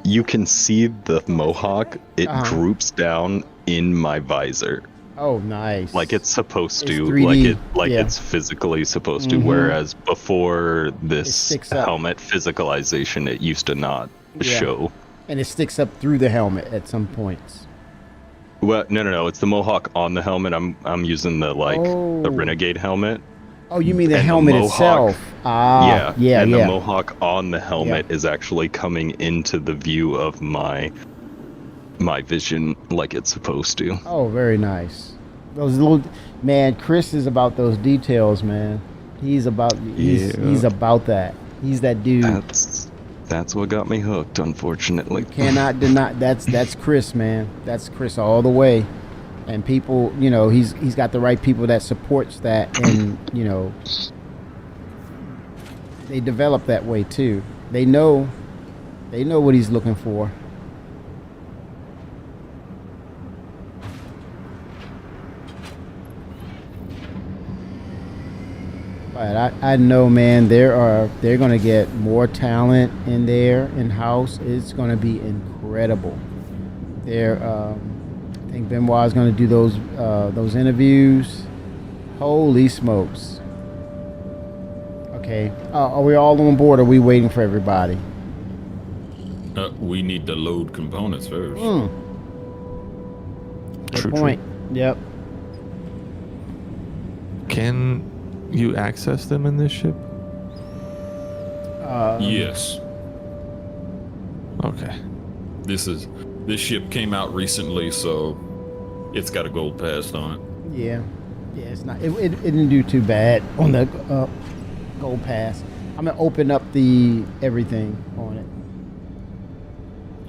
you can see the Mohawk, it droops down in my visor. Oh, nice. Like it's supposed It's to, 3D. It's physically supposed to. Whereas before this helmet physicalization, it used to not show. And it sticks up through the helmet at some points. Well, no. It's the Mohawk on the helmet. I'm using the the Renegade helmet. Oh, you mean the helmet itself? Yeah. The Mohawk on the helmet is actually coming into the view of my vision like it's supposed to. Oh, very nice. Those little Chris is about those details, man. He's about that. He's that dude. That's what got me hooked, unfortunately. Cannot deny that's Chris, man. That's Chris all the way. And people, he's got the right people that supports that, and they develop that way too. They know what he's looking for. But I know, man, they're gonna get more talent in there in-house. It's gonna be incredible. I think Benoit is gonna do those interviews. Holy smokes. Okay, are we all on board, or are we waiting for everybody? We need to load components first. Good point. Yep. Can you access them in this ship? Yes. Okay. This ship came out recently, so it's got a gold pass on it. Yeah, it's not. It didn't do too bad on the gold pass. I'm gonna open up the everything on it.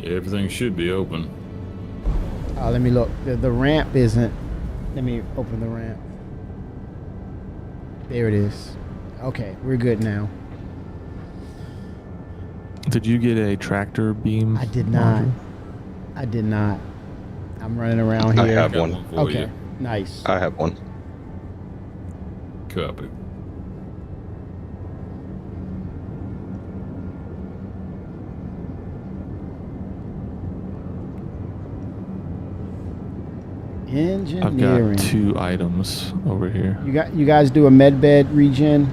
Yeah, everything should be open. Let me look. The ramp isn't. Let me open the ramp. There it is. Okay, we're good now. Did you get a tractor beam? I did not. I'm running around here. I have one. Okay, nice. I have one. Copy. Engineering. I've got 2 items over here. You guys do a med bed regen?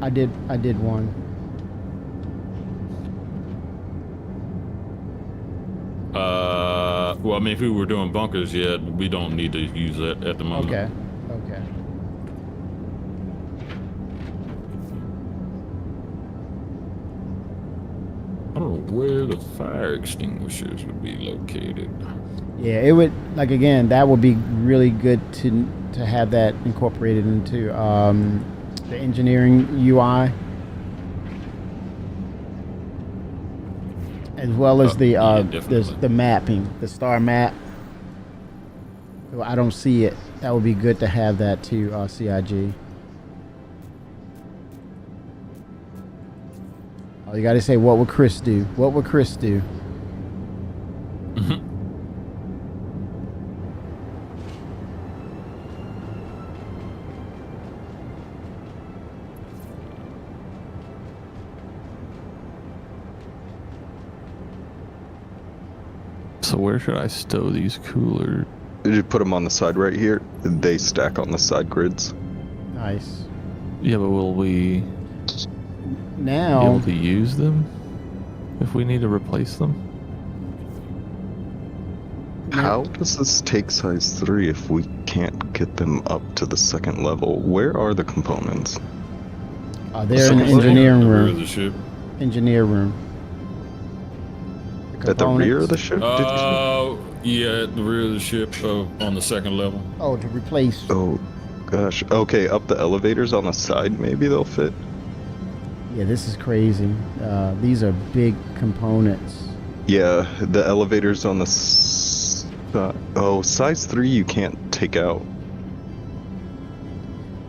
I did one. Well, I mean, if we were doing bunkers, yeah, we don't need to use that at the moment. Okay. I don't know where the fire extinguishers would be located. Yeah, it would, again, that would be really good to have that incorporated into the engineering UI, as well as the mapping, the star map. I don't see it. That would be good to have that to CIG. Oh, you got to say, what would Chris do? What would Chris do? So where should I stow these coolers? You put them on the side right here. They stack on the side grids. Nice. Yeah, but will we now be able to use them if we need to replace them? How does this take size 3 if we can't get them up to the second level? Where are the components? They're in the engineering Rear of room. the ship. Engineer room. At the rear of the ship? Yeah, at the rear of the ship on the second level. Oh, to replace. Oh, gosh. Okay, up the elevators on the side, maybe they'll fit. Yeah, this is crazy. These are big components. Yeah, the elevators on the size 3 you can't take out.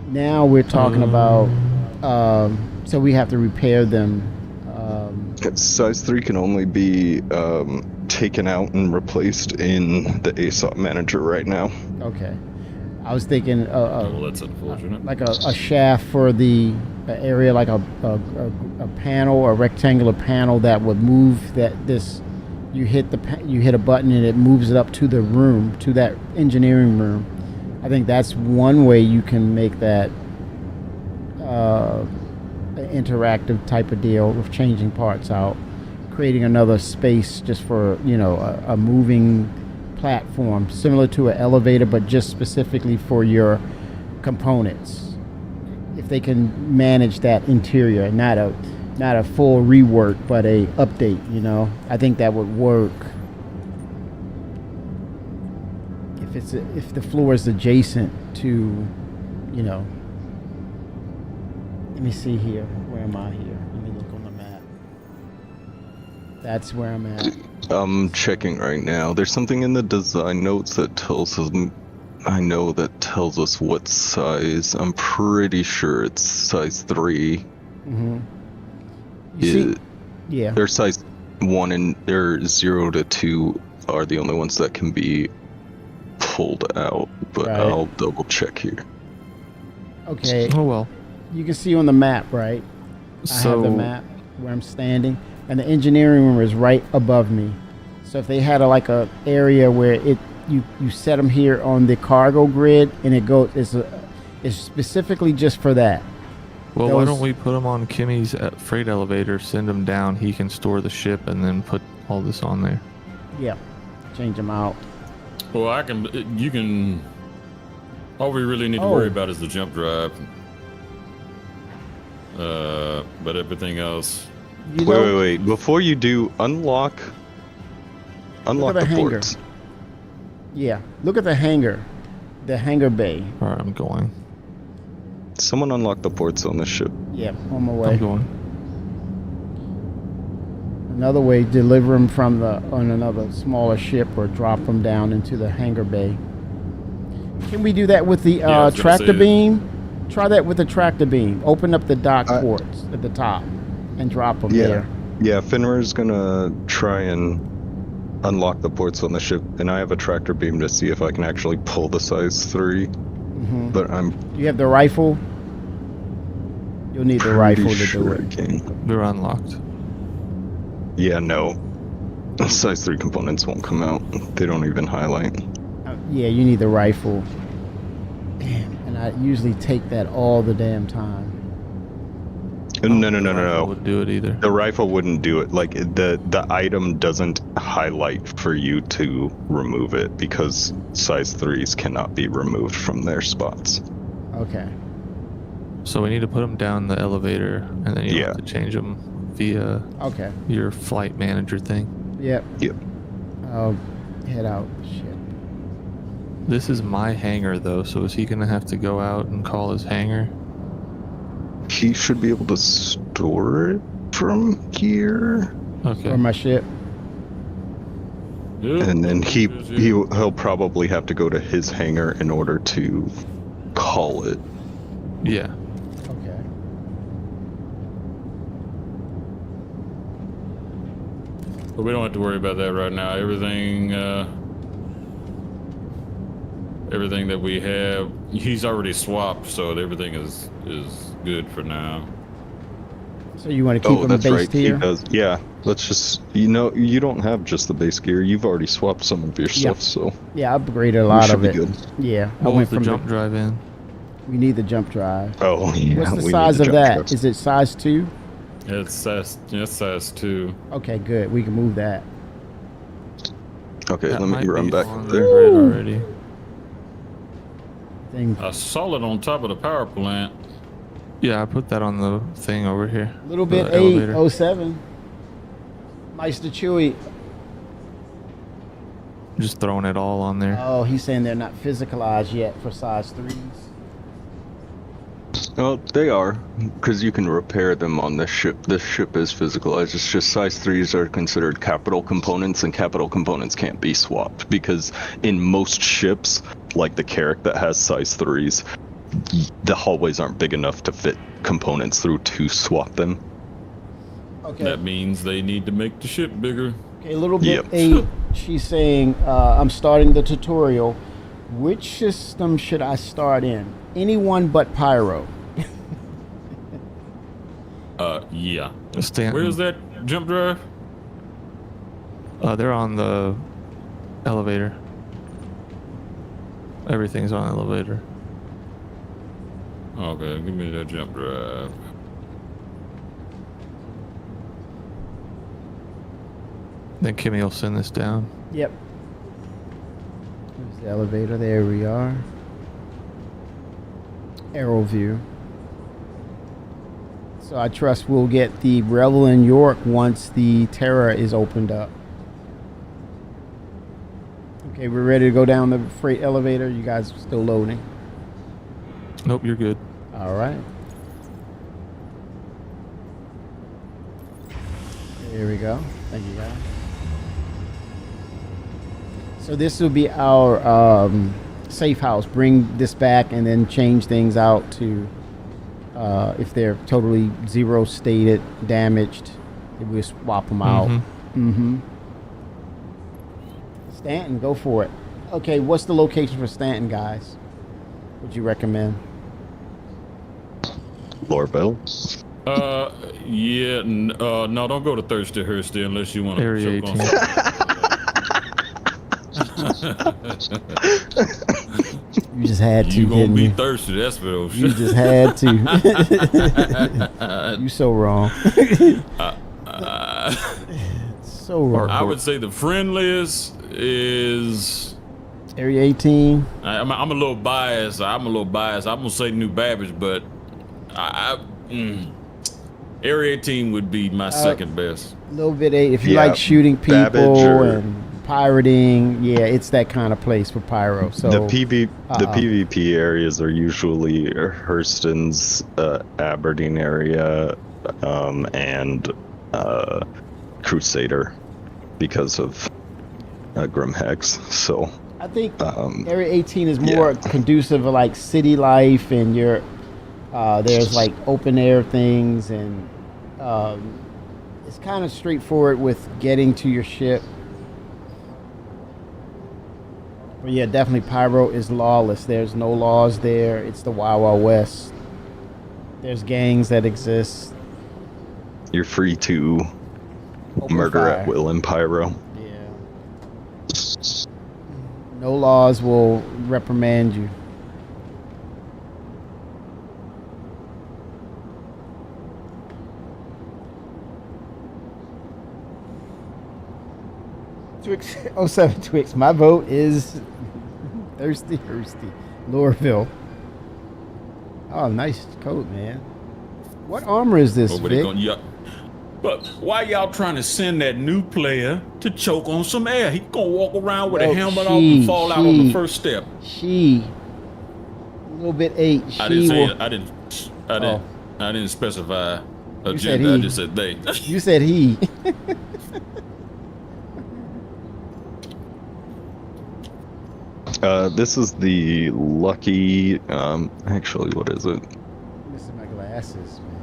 Now we're talking about, so we have to repair them. Size 3 can only be taken out and replaced in the ASOP manager right now. Okay. I was thinking well, that's unfortunate. like a shaft for the area, like a panel, a rectangular panel that would move this. You hit a button and it moves it up to the room, to that engineering room. I think that's one way you can make that interactive type of deal with changing parts out, creating another space just for a moving platform similar to an elevator, but just specifically for your components. If they can manage that interior, not a full rework, but a update, I think that would work. If the floor is adjacent to, let me see here. Where am I here? Let me look on the map. That's where I'm at. I'm checking right now. There's something in the design notes that tells us, tells us what size. I'm pretty sure it's size 3. Mm-hmm. Yeah. Their size 1 and their 0 to 2 are the only ones that can be pulled out, but Right. I'll double check here. Okay. Oh well. You can see on the map, right? I have the So- map where I'm standing, and the engineering room is right above me. So if they had a area where you set them here on the cargo grid, and it's specifically just for that. Well, why don't we put them on Kimmy's freight elevator, send him down, he can store the ship, and then put all this on there. Yeah, change them out. Well, you can. All we really need to worry about is the jump drive. But everything else. Wait. Before you do, unlock the hangar. ports. Yeah, look at the hangar bay. All right, I'm going. Someone unlock the ports on the ship. Yeah, on my way. I'm going. Another way, deliver them on another smaller ship or drop them down into the hangar bay. Can we do that with the tractor beam? Try that with the tractor beam. Open up the dock ports at the top and drop them there. Yeah, Finra's gonna try and unlock the ports on the ship, and I have a tractor beam to see if I can actually pull the size 3. Mm-hmm. But I'm. Do you have the rifle? You'll need the rifle to do it. They're unlocked. Yeah, no. Size 3 components won't come out. They don't even highlight. Yeah, you need the rifle. Damn, and I usually take that all the damn time. No. Would do it either. The rifle wouldn't do it. Like the item doesn't highlight for you to remove it because size 3s cannot be removed from their spots. Okay. So we need to put them down the elevator, and then you have to change them via your flight manager thing. Yep. Yep. I'll head out. Shit. This is my hangar, though, so is he going to have to go out and call his hangar? He should be able to store it from here. Okay. Or my ship. And then he'll probably have to go to his hangar in order to call it. Yeah. Okay. But we don't have to worry about that right now. Everything that we have, he's already swapped, so everything is good for now. So you want to keep him that's base right. tier? He does. Yeah. Let's just, you don't have just the base gear. You've already swapped some of your stuff, so. Yeah, I upgraded a lot of it. Good. Yeah, I What went was the from jump drive in? We need the jump drive. Oh, yeah. What's the we size need the of jump that? drives. Is it size 2? It's size 2. Okay, good. We can move that. Okay, That let might me run be back on up there. grid already. I saw it on top of the power plant. Yeah, I put that on the thing over here. Little bit the elevator. 807. Nice to Chewy. Just throwing it all on there. Oh, he's saying they're not physicalized yet for size 3s. Well, they are, because you can repair them on this ship. This ship is physicalized. It's just size 3s are considered capital components, and capital components can't be swapped, because in most ships, like the Carrack that has size 3s, the hallways aren't big enough to fit components through to swap them. Okay. That means they need to make the ship bigger. Okay, a little bit Yep. 8. She's saying, I'm starting the tutorial. Which system should I start in? Anyone but Pyro. Yeah. Stanton. Where's that jump drive? They're on the elevator. Everything's on the elevator. Okay, give me that jump drive. Then Kimmy will send this down. Yep. There's the elevator. There we are. Arrow view. So I trust we'll get the Revel in York once the Terra is opened up. Okay, we're ready to go down the freight elevator. You guys are still loading. Nope, you're good. All right. There we go. Thank you, guys. So this will be our safe house. Bring this back and then change things out to if they're totally zero stated, damaged, we'll swap them out. Stanton, go for it. Okay, what's the location for Stanton, guys? Would you recommend? Lorville. Yeah, no, don't go to Thirsty Hursty unless you want to Area choke on 18. You just had to, You gonna didn't be you? thirsty, that's for sure. You just had to. You so wrong. So wrong. I would say the friendliest is Area 18. I'm a little biased. I'm gonna say New Babbage, but Area 18 would be my second best. A little bit 8. If you Yeah, like shooting people Babbage or- and pirating, yeah, it's that kind of place for pyro. So The PvP areas are usually Hurston's, Aberdeen area, and Crusader, because of Grimhex. So I think Area 18 is more conducive of like city life, and you're there's like open air things, and it's kind of straightforward with getting to your ship. But yeah, definitely Pyro is lawless. There's no laws there. It's the Wild Wild West. There's gangs that exist. you're free to murder fire. at will in Pyro. Yeah. No laws will reprimand you. Twix 07 Twix. My vote is Thirsty Hursty. Lorville. Oh, nice coat, man. What armor is this, Vic? But why y'all trying to send that new player to choke on some air? He gonna walk around with a helmet off and fall out on the first step. A little bit 8. I didn't specify a You said gender. I he. just said they. You said he. This is the lucky. Actually, what is it? Missing my glasses, man.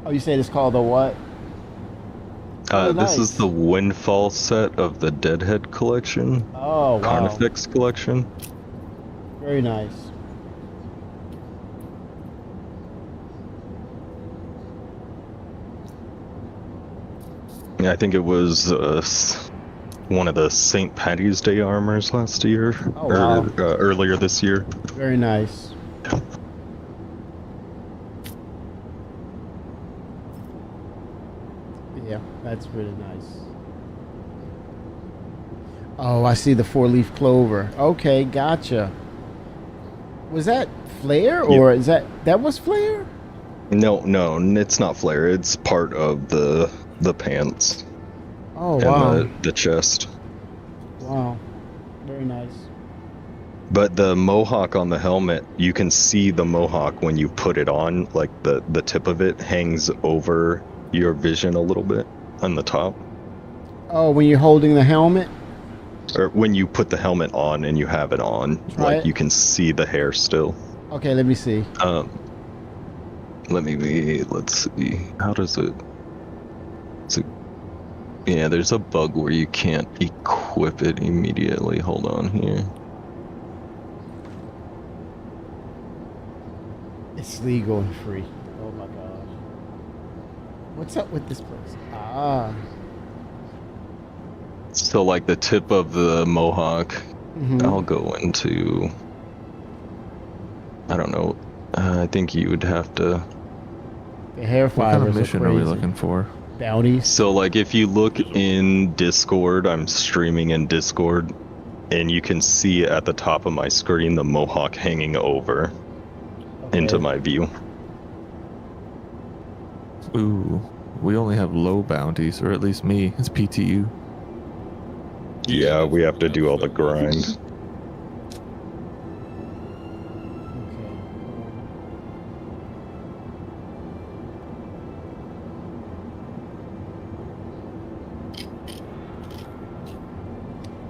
Oh, you said it's called the what? This is the Windfall set of the Deadhead collection. Oh, wow. Carnifex collection. Very nice. Yeah, I think it was one of the St. Patty's Day armors last year, Oh, wow. or earlier this year. Very nice. Yeah, that's really nice. Oh, I see the 4-leaf clover. Okay, gotcha. Was that flare, or is that was flare? No, it's not flare. It's part of the pants. Oh, and wow. the chest. Wow, very nice. But the mohawk on the helmet, you can see the mohawk when you put it on. Like the tip of it hangs over your vision a little bit on the top. Oh, when you're holding the helmet? Or when you put the helmet on and you have it on, Try like it. you can see the hair still. Okay, let me see. Let's see. How does it? Yeah, there's a bug where you can't equip it immediately. Hold on here. It's legal and free. Oh my gosh. What's up with this place? Ah. So like the tip of the mohawk, I'll go into, I don't know, I think you would have to. The hair What kind fibers of mission are are we crazy. looking for? Bounties. So like if you look in Discord, I'm streaming in Discord, and you can see at the top of my screen the mohawk hanging over into my view. Ooh, we only have low bounties, or at least me. It's PTU. Yeah, we have to do all the grind.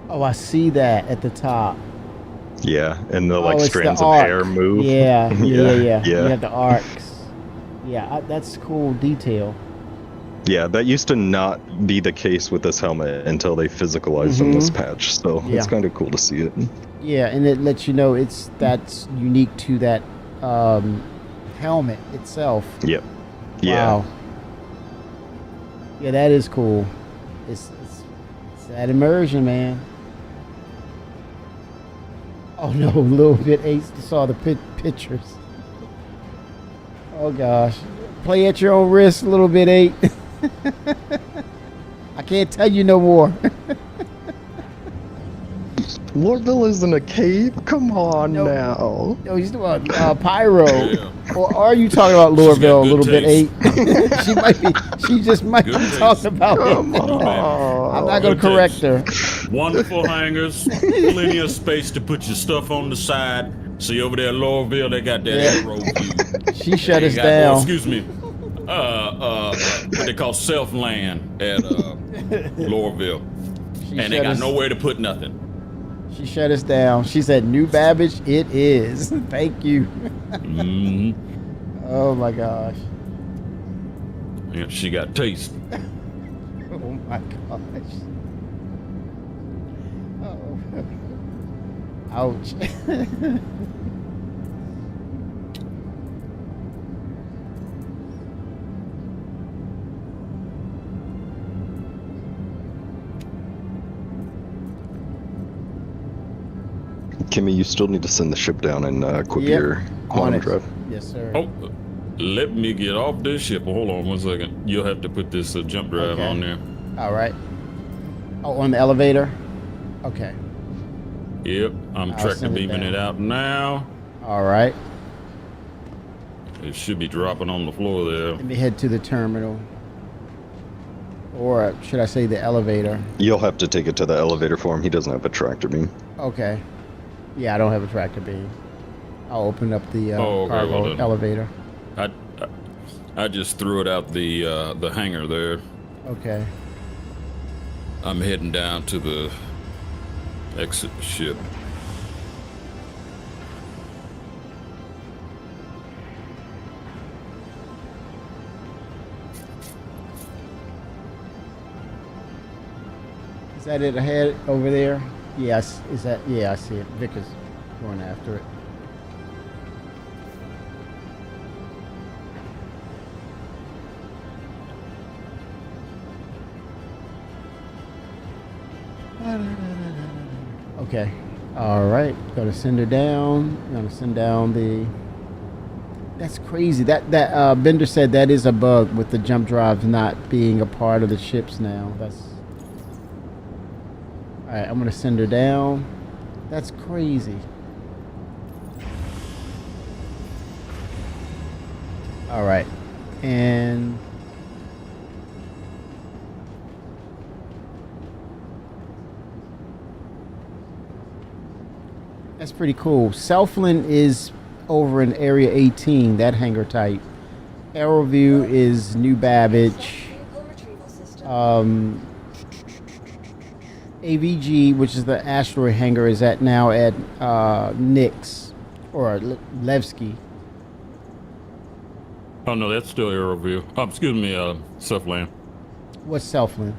Oh, I see that at the top. Yeah, and the It's strands the of arc. hair move. Yeah. You Yeah. have the arcs. Yeah, that's cool detail. Yeah, that used to not be the case with this helmet until they physicalized in this patch, so Yeah. it's kind of cool to see it. Yeah, and it lets you know that's unique to that helmet itself. Yep. Yeah. Wow. Yeah, that is cool. It's that immersion, man. Oh no, a little bit. Ace saw the pictures. Oh gosh, play at your own risk, a little bit, 8. I can't tell you no more. Lordville is in a cave? Come on No. now. No, he's talking about Pyro. Or are you talking about Lorville a little bit, 8? She just might be talking about him. I'm not going to correct her. Wonderful hangers, plenty of space to put your stuff on the side. See over there at Lorville, they got that arrow view. She shut They us got- down. oh, excuse me. What they call self-land at Lorville. And they shut got us- nowhere to put nothing. She shut us down. She said, New Babbage, it is. Thank you. Oh my gosh. Yeah, she got taste. Oh my gosh. Oh. Ouch. Kimmy, you still need to send the ship down and equip Yep, your on quantum it. drive. Yes, sir. Oh, let me get off this ship. Hold on 1 second. You'll have to put this jump drive Okay. on there. All right. Oh, on the elevator? Okay. Yep, I'm I'll tractor send it beaming down. it out now. All right. It should be dropping on the floor there. Let me head to the terminal. Or should I say the elevator? You'll have to take it to the elevator for him. He doesn't have a tractor beam. Okay. Yeah, I don't have a tractor beam. I'll open up the Oh, okay, cargo well then. elevator. I just threw it out the hangar there. Okay. I'm heading down to the exit ship. Is that it ahead over there? Yes. Is that? Yeah, I see it. Vic is going after it. Okay. All right. Gonna send her down. Gonna send down the. That's crazy. That Bender said that is a bug with the jump drives not being a part of the ships now. That's. All right. I'm gonna send her down. That's crazy. All right. And. That's pretty cool. Southland is over in Area 18, that hangar type. Arrowview is New Babbage. AVG, which is the asteroid hangar, is now at Nix or Levski. Oh no, that's still Arrowview. Oh, excuse me, Southland. What's Southland?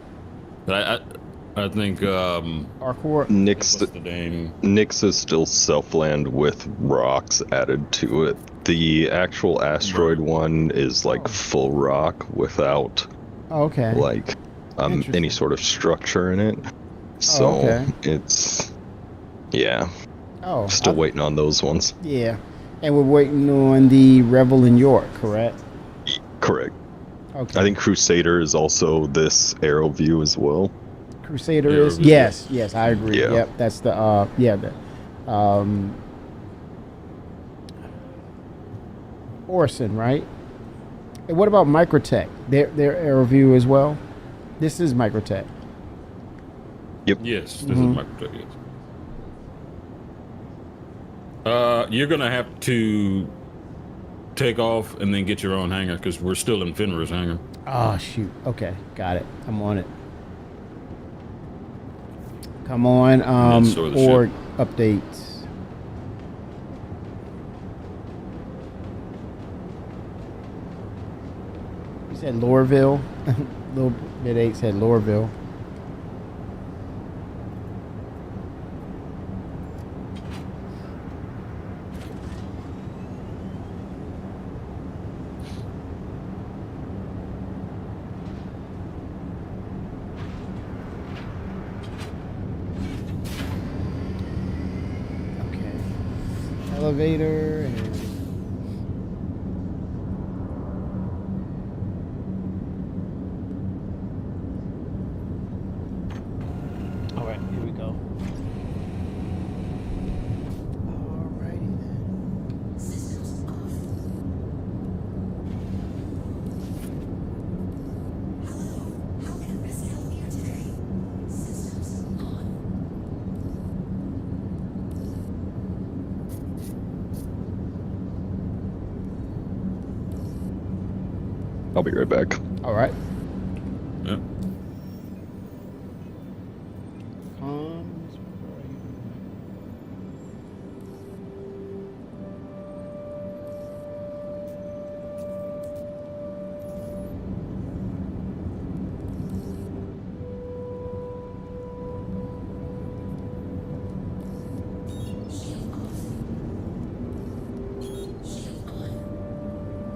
I think Arcor. Nix, what's the name? Nix is still Selfland with rocks added to it. The actual asteroid one is like full rock without like any sort of structure in it. So it's still waiting on those ones. Yeah, and we're waiting on the Rebel in York, correct? Correct. Okay. I think Crusader is also this Arrowview as well. Crusader is yes, I agree. Yeah. Yep, that's the Orson, right? And what about Microtech? Their Arrowview as well. This is Microtech. Yep. Yes, this is Microtech. Yes. You're gonna have to take off and then get your own hangar because we're still in Fenrir's hangar. Oh shoot. Okay, got it. I'm on it. Come on, org updates. You said Lorville. Little bit 8 said Lorville. Elevator and all right, here we go. Alrighty then. Systems off. Hello, how can I best help you today? Systems on. I'll be right back. All right. Yeah.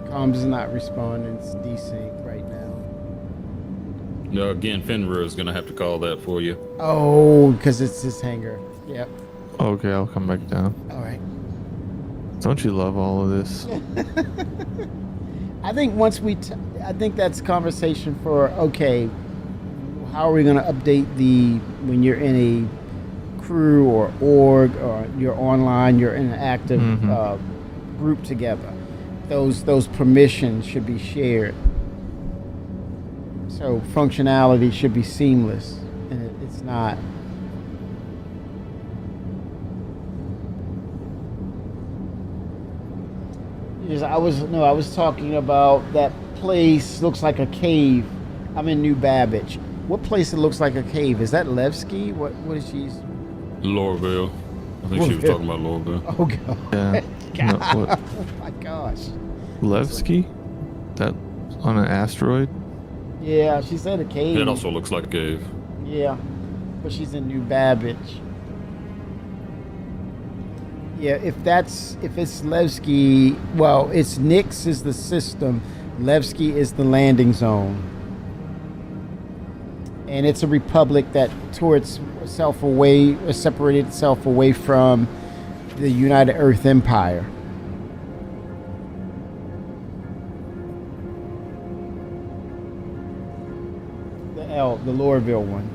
Comms is not responding. It's desync right now. No, again, Fenrir is gonna have to call that for you. Oh, because it's this hangar. Yep. Okay, I'll come back down. All right. Don't you love all of this? I think once I think that's conversation for, okay, how are we going to update when you're in a crew or org or you're online, you're in an active group together. Those permissions should be shared. So functionality should be seamless, and it's not. I was talking about that place looks like a cave. I'm in New Babbage. What place it looks like a cave? Is that Levski? What is she? Lorville. I think she was talking about Lorville. Oh god. Yeah. God. No, what? Oh my gosh. Levski? That on an asteroid? Yeah, she said a cave. It also looks like a cave. Yeah, but she's in New Babbage. Yeah, if it's Levski, well, it's Nix is the system, Levski is the landing zone. and it's a republic that tore itself away, separated itself away from the United Earth Empire. The Lorville one.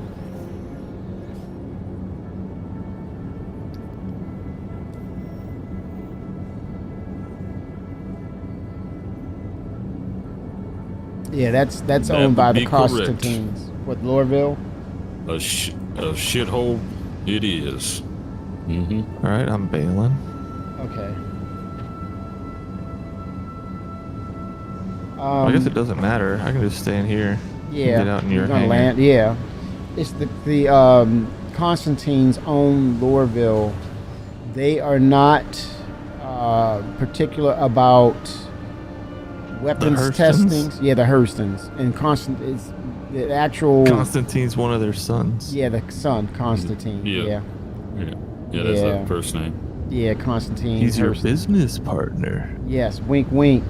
Yeah, that's That owned by would the be correct. Constantines. What, Lorville? A shithole it is. All right, I'm bailing. Okay. I guess it doesn't matter. I can just stay in here. Yeah, Get out in your you're gonna hangar. land. Yeah, it's the Constantines own Lorville. They are not particular about weapons Hurstons? testings. Yeah, the Hurstons and is the actual Constantine's one of their sons. Yeah, the son Constantine. Yeah, That's the first name. Yeah, Constantine. He's your Hurston. business partner. Yes, wink, wink.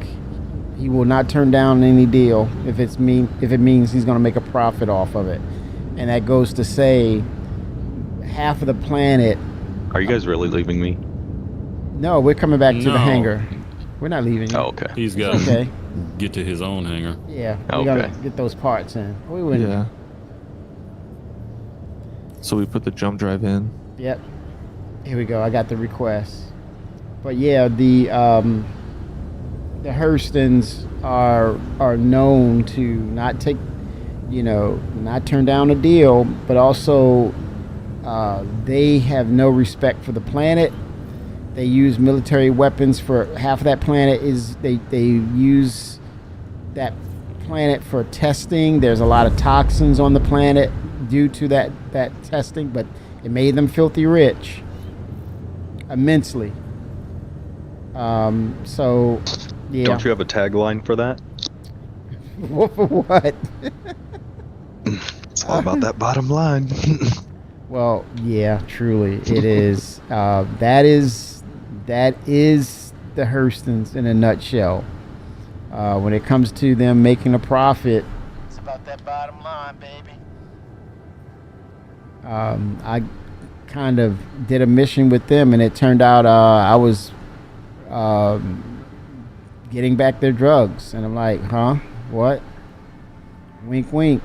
He will not turn down any deal if it means he's going to make a profit off of it, and that goes to say, half of the planet. Are you guys really leaving me? No, we're coming back to the No. hangar. We're not leaving. You. Oh, okay. He's got okay. to get to his own hangar. Yeah, we Okay. gotta get those parts in. We wouldn't. Yeah. So we put the jump drive in. Yep. Here we go. I got the request. But yeah, the Hurstons are known to not take, not turn down a deal, but also they have no respect for the planet. They use military weapons for half of that planet. They use that planet for testing. There's a lot of toxins on the planet due to that testing, but it made them filthy rich immensely. So yeah. Don't you have a tagline for that? What? It's all about that bottom line. Well, yeah, truly, it is. That is the Hurstons in a nutshell. When it comes to them making a profit, it's about that bottom line, baby. I kind of did a mission with them, and it turned out I was getting back their drugs, and I'm like, huh? What? Wink, wink.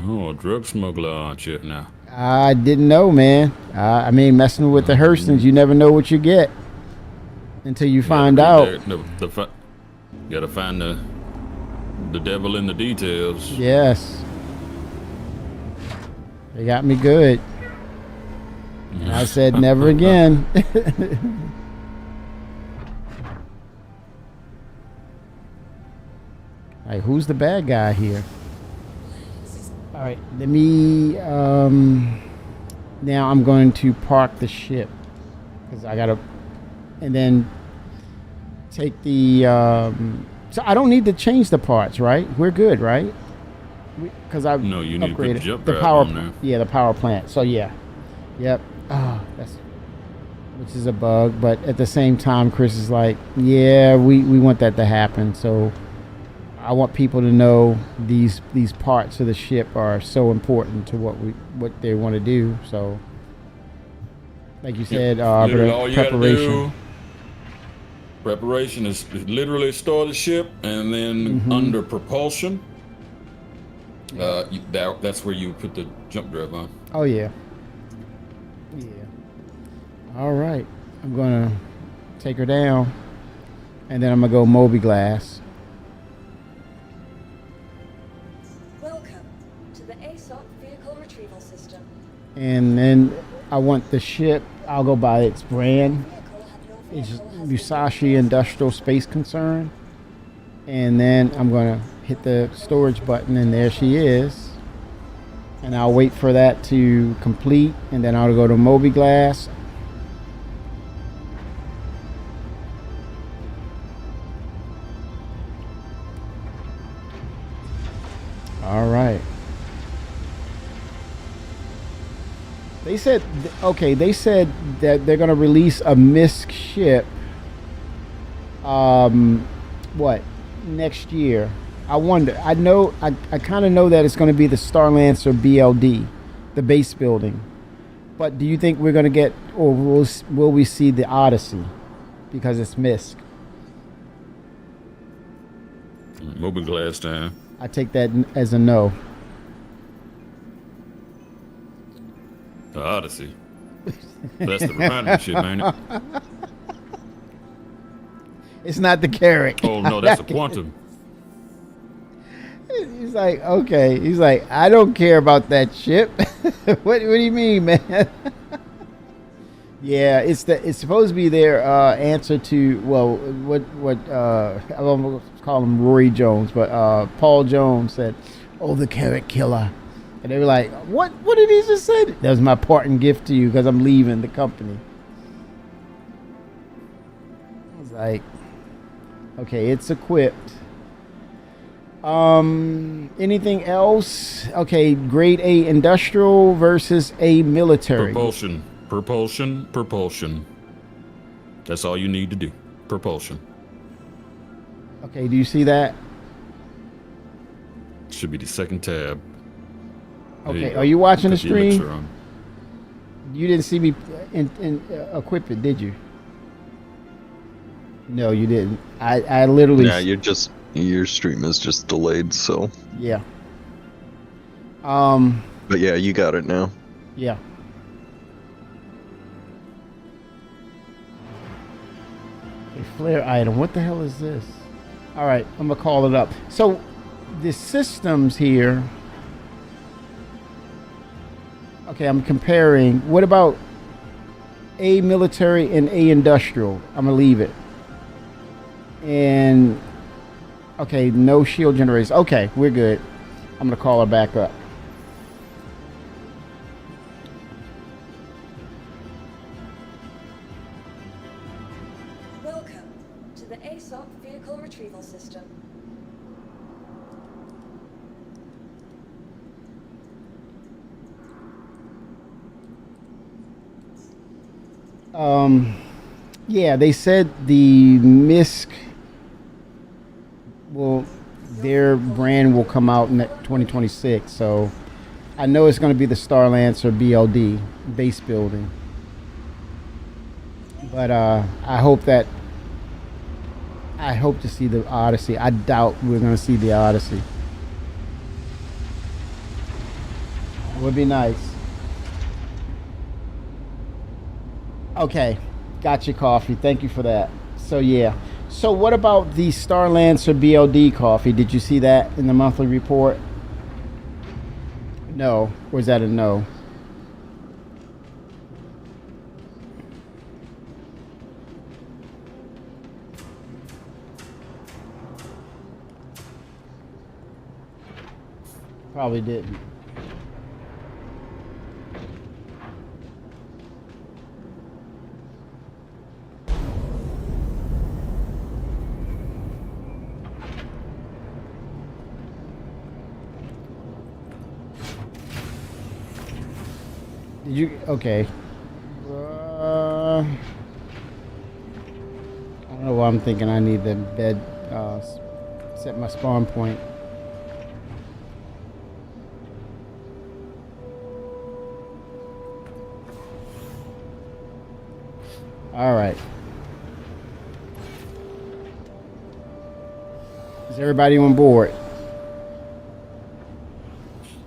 Oh, a drug smuggler, aren't you now? I didn't know, man. I mean, messing with the Hurstons, you never know what you get until you find out. Gotta find the devil in the details. Yes. They got me good. And I said never again. Like, who's the bad guy here? All right, let me. Now I'm going to park the ship because I gotta, and then take the. So I don't need to change the parts, right? We're good, right? Because I've No, you need to put upgraded the jump the drive power. on there. Yeah, the power plant. So yeah, yep. Which is a bug, but at the same time, Chris is like, yeah, we want that to happen. So I want people to know these parts of the ship are so important to what they want to do. So, like you said, Literally all you gotta preparation. do. Preparation is literally store the ship, and then under propulsion, that's where you put the jump drive on. Oh yeah. Yeah. All right, I'm gonna take her down, and then I'm gonna go Moby Glass. Welcome to the ASOC vehicle retrieval system. And then I want the ship. I'll go by its brand. It's Musashi Industrial Space Concern. And then I'm going to hit the storage button, and there she is. And I'll wait for that to complete, and then I'll go to Moby Glass. All right. They said that they're going to release a MISC ship next year. I wonder. I know. I kind of know that it's going to be the Star Lancer BLD, the base building. But do you think we're going to get, or will we see the Odyssey? Because it's MISC. Moving glass time. I take that as a no. The Odyssey. That's the refinery ship, ain't it? It's not the Carrack. Oh no, that's a Quantum. He's like, okay. He's like, I don't care about that ship. What do you mean, man? Yeah, it's supposed to be their answer to, well, what I almost call him Rory Jones, but Paul Jones said, "Oh, the Carrot Killer," and they were like, "What did he just say?" That was my parting gift to you because I'm leaving the company. I was like, okay, it's equipped. Anything else? Okay, grade A industrial versus A military. Propulsion. That's all you need to do. Propulsion. Okay, do you see that? Should be the second tab. Okay, are you watching the stream? You didn't see me equip it, did you? No, you didn't. I literally. Yeah, your stream is just delayed, so. Yeah. But yeah, you got it now. Yeah. A flare item. What the hell is this? All right, I'm gonna call it up. So, the systems here. Okay, I'm comparing. What about A military and A industrial? I'm gonna leave it. And okay, no shield generators. Okay, we're good. I'm gonna call her back up. Welcome to the ASOP vehicle retrieval system. Yeah, they said the MISC will, their brand will come out in 2026. So I know it's going to be the Star Lancer BLD base building. But I hope to see the Odyssey. I doubt we're going to see the Odyssey. It would be nice. Okay, got your coffee. Thank you for that. So yeah. So what about the Star Lancer BLD coffee? Did you see that in the monthly report? No. Or is that a no? Probably didn't. Did you? Okay. I don't know why I'm thinking I need the bed, set my spawn point. All right. Is everybody on board?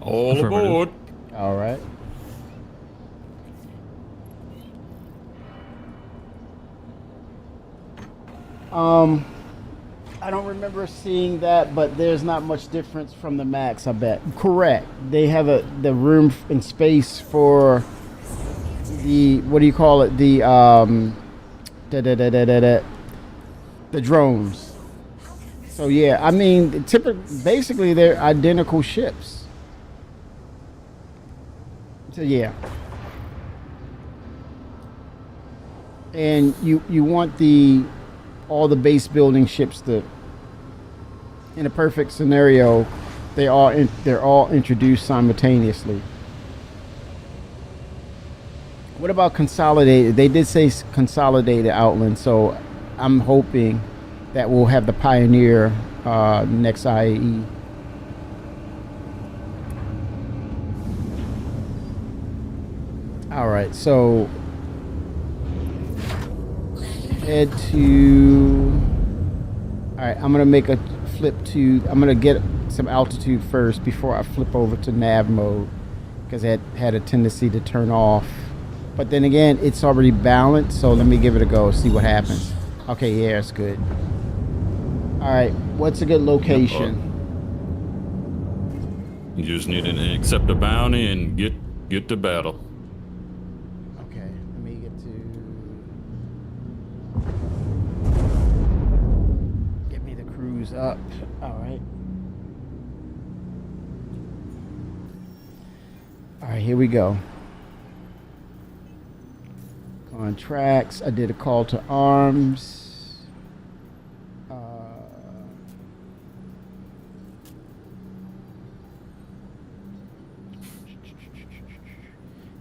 All aboard. All right. I don't remember seeing that, but there's not much difference from the Max, I bet. Correct. They have the room and space for the, what do you call it? The the drones. So yeah, I mean, basically they're identical ships. So yeah. And you want all the base building ships to, in a perfect scenario, they're all introduced simultaneously. What about consolidated? They did say consolidated Outland, so I'm hoping that will have the Pioneer next IAE. All right, so head to. All right, I'm gonna make a flip to. I'm gonna get some altitude first before I flip over to nav mode, because it had a tendency to turn off. But then again, it's already balanced, so let me give it a go, see what happens. Okay, yeah, it's good. All right, what's a good location? You just need to accept a bounty and get to battle. Okay, let me get me the cruise up. All right. All right, here we go. Contracts. I did a call to arms.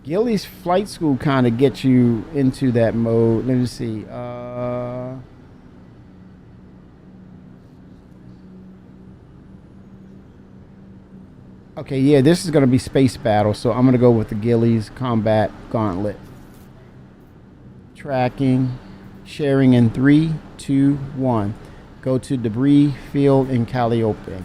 Gilly's flight school kind of gets you into that mode. Let me see. Okay, yeah, this is going to be space battle, so I'm going to go with the Gilly's Combat Gauntlet. Tracking, sharing in 3, 2, 1. Go to debris field in Calliope.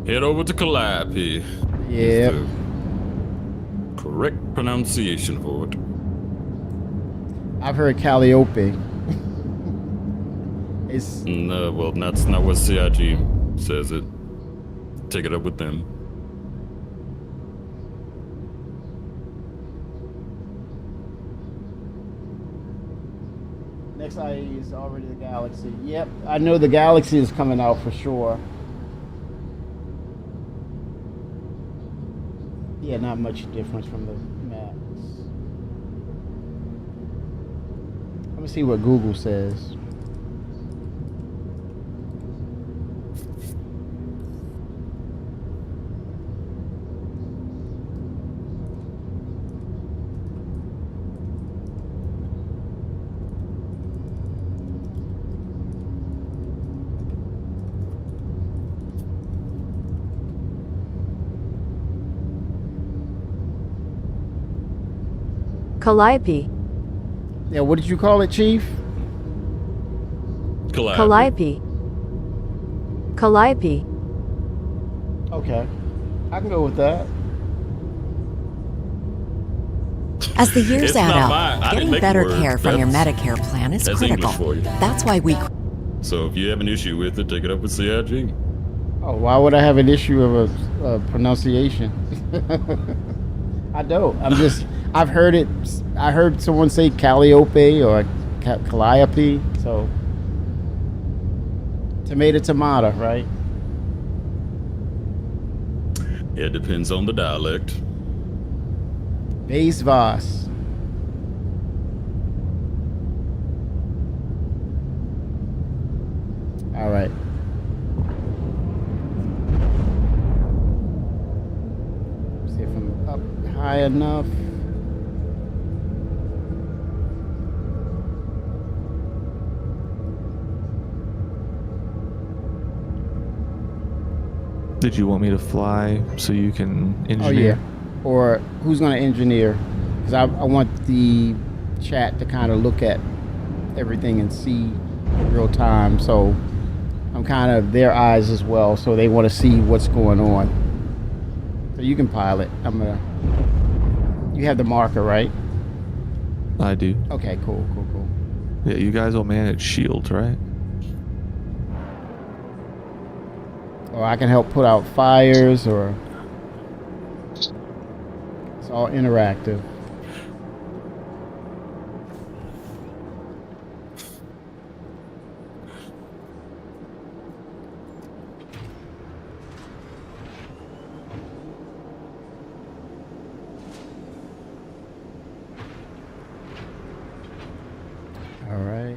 Head over to Calliope. Yeah. Correct pronunciation for it. I've heard Calliope. It's no, well, that's not what CIG says it. Take it up with them. Next IE is already the Galaxy. Yep, I know the Galaxy is coming out for sure. Yeah, not much difference from the maps. Let me see what Google says. Calliope. Yeah, what did you call it, Chief? Calliope. Calliope. Okay, I can go with that. As the years It's add not up, mine. I didn't getting make better the word. care from your That's- Medicare plan is that's critical. English for you. That's why we. So if you have an issue with it, take it up with CIG. Oh, why would I have an issue of a pronunciation? I don't. I'm just. I've heard it. I heard someone say Calliope or Calliope. So tomato, right? Yeah, it depends on the dialect. Base Voss. All right. See if I'm up high enough. Did you want me to fly so you can engineer? Oh yeah. Or who's going to engineer? Because I want the chat to kind of look at everything and see real time. So I'm kind of their eyes as well. So they want to see what's going on. So you can pilot. You have the marker, right? I do. Okay, cool. Yeah, you guys will manage shields, right? Or I can help put out fires, or it's all interactive. All right.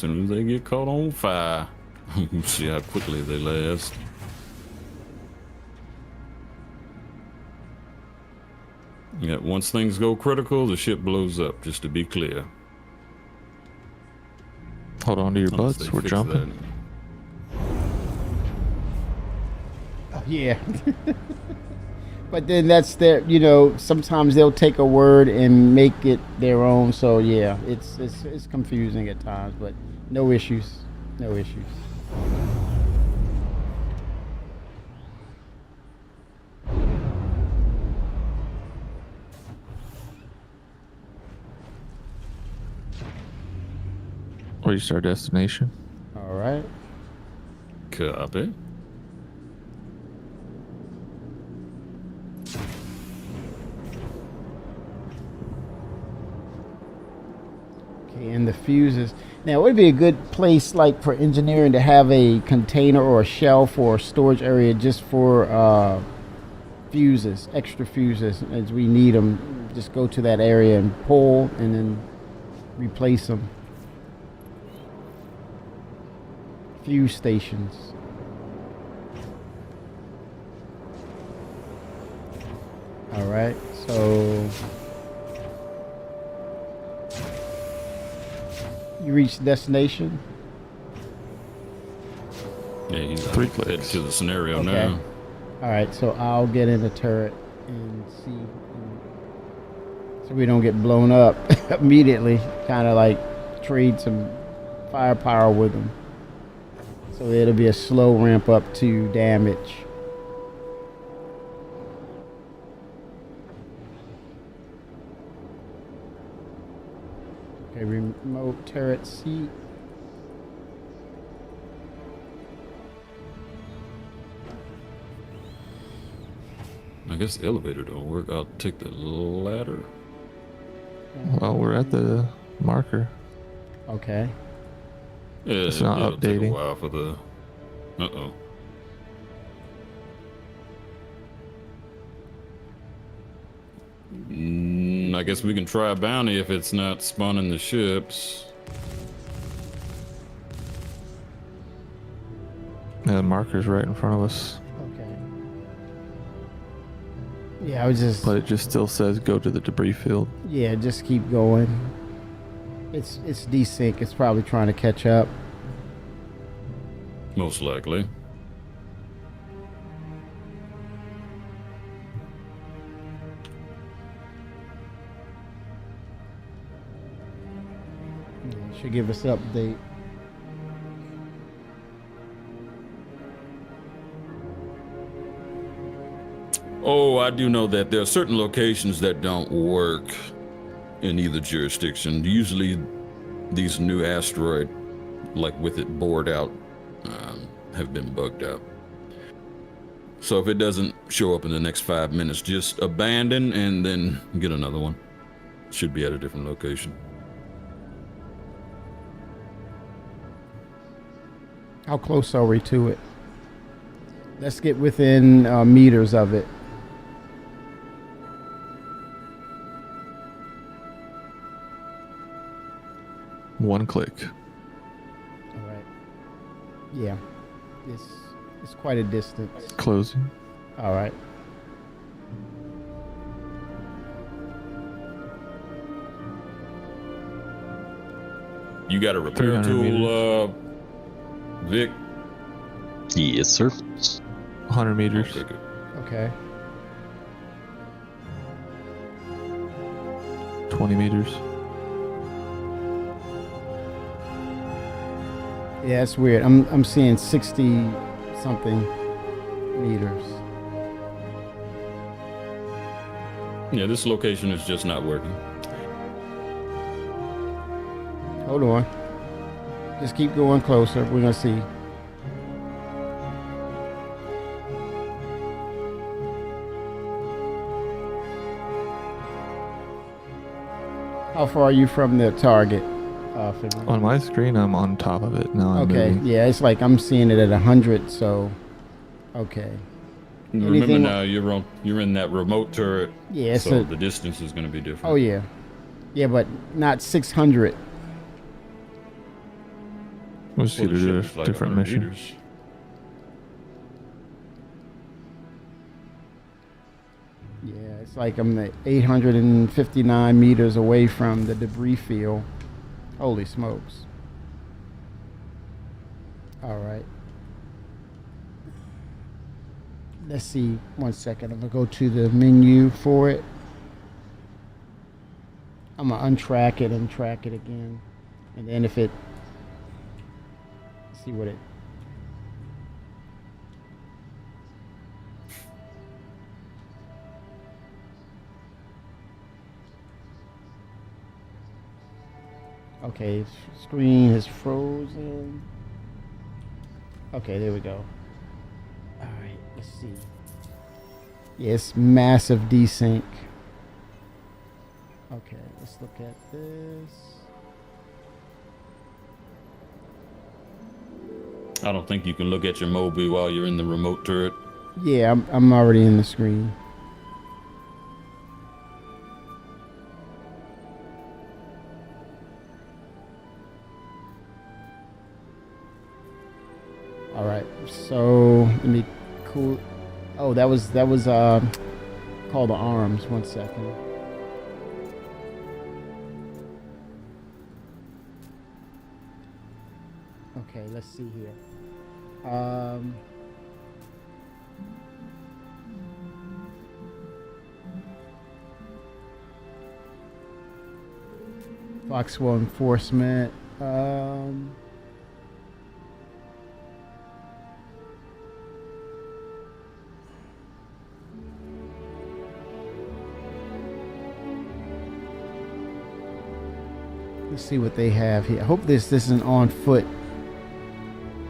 soon as they get caught on fire, see how quickly they last. Yeah, once things go critical, the ship blows up, just to be clear. Hold on to your Unless butts. they We're fix jumping. that. Yeah. But then that's their, you know, sometimes they'll take a word and make it their own. So yeah, it's confusing at times, but no issues. No issues. Reached our destination. All right. Copy. And the fuses. Now, it would be a good place, like for engineering, to have a container or a shelf or a storage area just for fuses, extra fuses, as we need them. Just go to that area and pull, and then replace them. Fuse stations. All right, so. You reach the destination? Yeah, he's 3 clicks to the scenario Okay. now. All right, so I'll get in the turret and see, so we don't get blown up immediately. Kind of like trade some firepower with them. So it'll be a slow ramp up to damage. Okay, remote turret seat. I guess the elevator don't work. I'll take the ladder. Well, we're at the marker. Okay. Yeah, It's not it'll take a updating. while for the. Uh-oh. I guess we can try a bounty if it's not spawning the ships. Yeah, the marker's right in front of us. Okay. Yeah, I was just. But it just still says go to the debris field. Yeah, just keep going. It's desync. It's probably trying to catch up. Most likely. Should give us an update. Oh, I do know that there are certain locations that don't work in either jurisdiction. Usually these new asteroid, like with it bored out, have been bugged out. So if it doesn't show up in the next 5 minutes, just abandon and then get another one. Should be at a different location. How close are we to it? Let's get within meters of it. One click. All right. Yeah. It's quite a distance. Closing. All right. You got a repair 300 tool, Vic? Yes, sir. 100 meters. Okay. 20 meters. Yeah, it's weird. I'm seeing 60 something meters. Yeah, this location is just not working. Hold on. Just keep going closer. We're gonna see. How far are you from the target? On my screen, I'm on top of it. Now I'm Okay, moving. yeah, it's like I'm seeing it at 100, so okay. Remember Anything- now, you're in that remote turret. Yeah, so so- the distance is going to be different. Oh yeah, yeah, but not 600. Let's Well, get the ship a is like different 100 mission. meters. Yeah, it's like I'm 859 meters away from the debris field. Holy smokes. All right. Let's see. 1 second. I'm going to go to the menu for it. I'm going to untrack it and track it again. And then if it... see what it... Okay, screen is frozen. Okay, there we go. All right, let's see. Yeah, it's massive desync. Okay, let's look at this. I don't think you can look at your Moby while you're in the remote turret. Yeah, I'm already in the screen. All right, so let me cool. Oh, that was called the arms. 1 second. Okay, let's see here. Foxwell enforcement. Let's see what they have here. I hope this isn't on foot.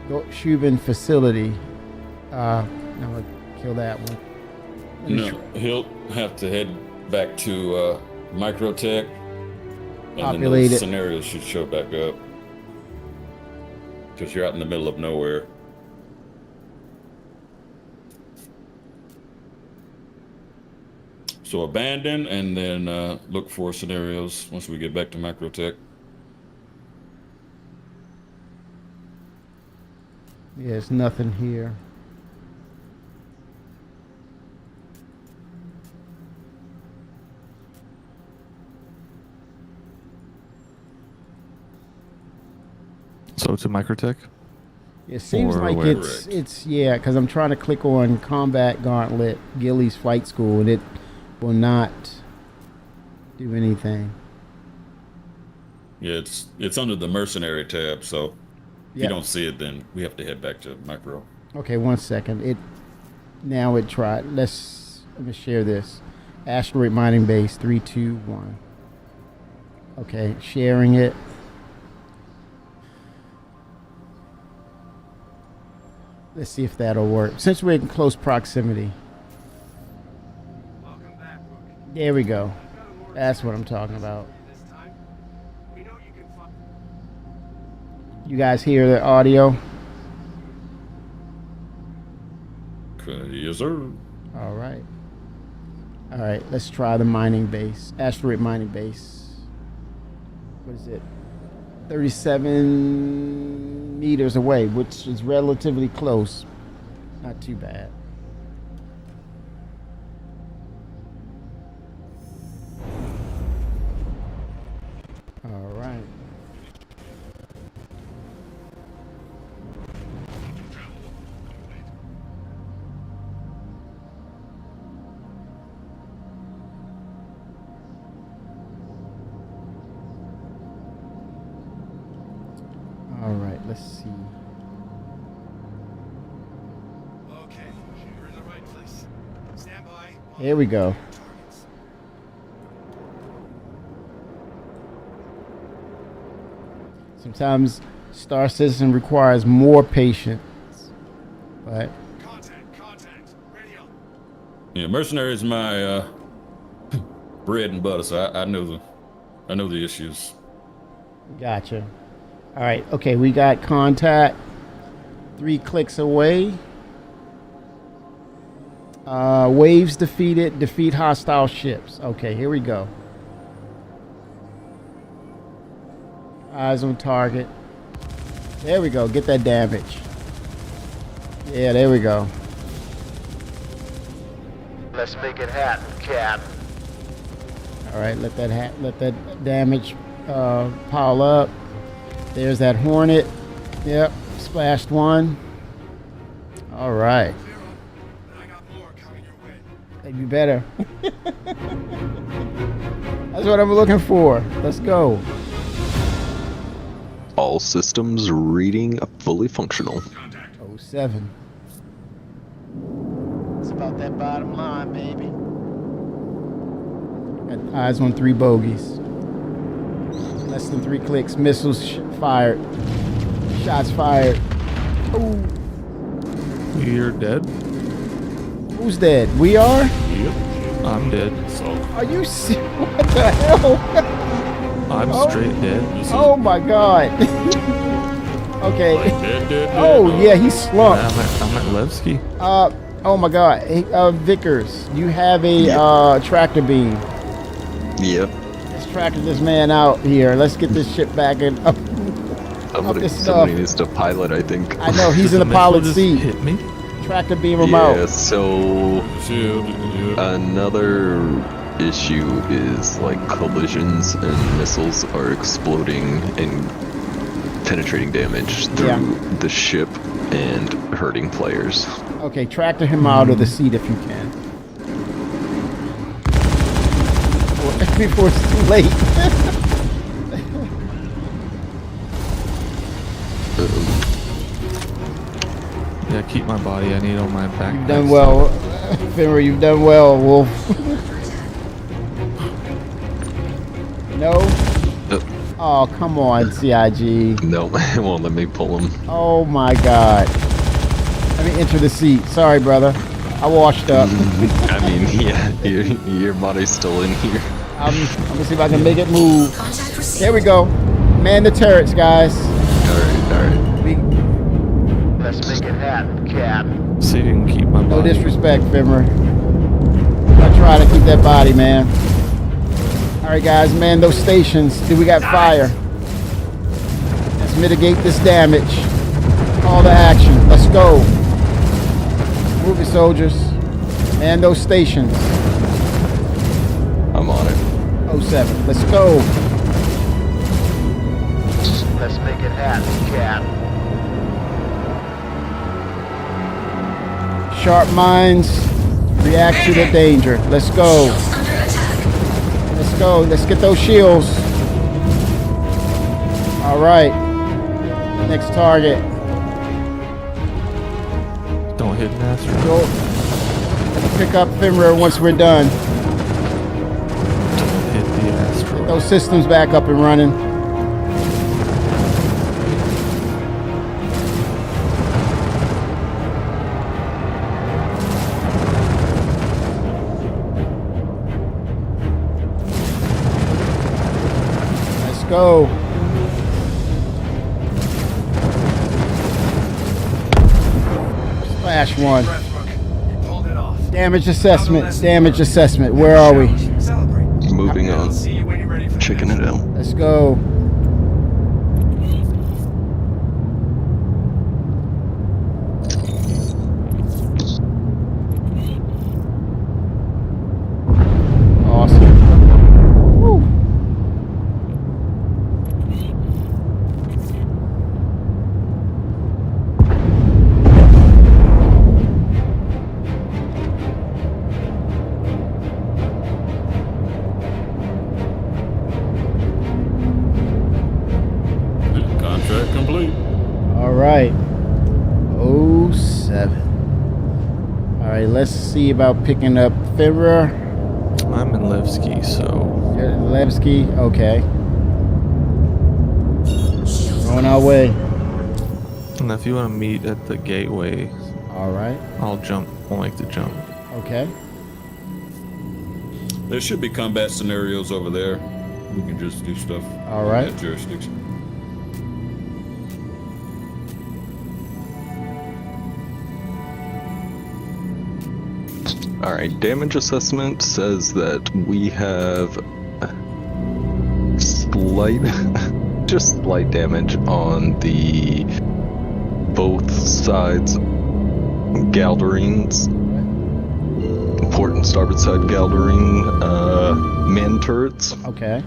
Go Shubin facility. I'm gonna kill that one. No, he'll have to head back to Microtech, and then Populate those it. scenarios should show back up. Because you're out in the middle of nowhere. So abandon, and then look for scenarios once we get back to Microtech. Yeah, there's nothing here. So to Microtech? It seems Or like where? it's yeah, because I'm trying to click on Combat Gauntlet Gilly's Flight School, and it will not do anything. Yeah, it's under the mercenary tab, so if Yep. you don't see it, then we have to head back to Micro. Okay, 1 second. It tried. Let me share this. Asteroid mining base 321. Okay, sharing it. Let's see if that'll work. Since we're in close proximity. There we go. That's what I'm talking about. You guys hear the audio? Yes, sir. All right. All right, let's try the mining base. Asteroid mining base. What is it? 37 meters away, which is relatively close. Not too bad. All right. All right, let's see. Okay, you're in the right place. Stand by. Here we go. Sometimes Star Citizen requires more patience, but Yeah, mercenary is my bread and butter, so I know the issues. gotcha. All right, okay, we got contact 3 clicks away. Waves defeated, defeat hostile ships. Okay, here we go. Eyes on target. There we go. Get that damage. Yeah, there we go. Let's make it happen, Cap. All right, let that damage pile up. There's that Hornet. Yep, splashed one. All right. Maybe better. That's what I'm looking for. Let's go. All systems reading fully functional. 07. It's about that bottom line, baby. Got eyes on 3 bogeys. Less than 3 clicks. Missiles fired. Shots fired. Ooh. You're dead? Who's dead? We are? Yep. I'm dead. So. Are you serious? What the hell? I'm straight dead. Oh my god. Okay. Dead. Oh yeah, he's slumped. I'm at Levski. Oh my god. Hey, Vickers, you have a tractor beam. Yep. Let's tractor this man out here. Let's get this shit back in up. Somebody needs to pilot, I think. I know, he's in the pilot seat. Hit me? Tractor beam him out. Yeah, so another issue is like collisions and missiles are exploding and penetrating damage through the ship and hurting players. Okay, tractor him out of the seat if you can. Before it's too late. Yeah, keep my body. I need all my back. You've done well, Finra. You've done well, Wolf. No? Oh, come on, CIG. No, it won't let me pull him. Oh my god. Let me enter the seat. Sorry, brother. I washed up. I mean, yeah, your body's still in here. I'm gonna see if I can make it move. There we go. Man the turrets, guys. Alright. Let's make it happen, Cap. See if you can keep my body. No disrespect, Fimmer. I try to keep that body, man. Alright, guys, man those stations. Do we got fire? Let's mitigate this damage. All the action. Let's go. Move it, soldiers. Man those stations. I'm on it. 07. Let's go. Let's make it happen, Cap. Sharp minds react to the danger. Let's go. Let's go. Let's get those shields. All right. Next target. Don't hit Master. Go. Let's pick up Fimra once we're done. Don't hit the asteroid. Get those systems back up and running. Go. Splash one. Damage assessment. Damage assessment. Where are we? Moving on. Checking it out. Let's go. Awesome. Woo. Contract complete. All right. 07. All right, let's see about picking up Fibra. I'm in Levski, so. Levski, okay. On our way. And if you want to meet at the gateway, all right. I'll jump. I'll make the jump. Okay. There should be combat scenarios over there. We can just do stuff. All right. In that jurisdiction. All right, damage assessment says that we have slight just slight damage on the both sides Galderines. Port and starboard side Galderine man turrets. Okay.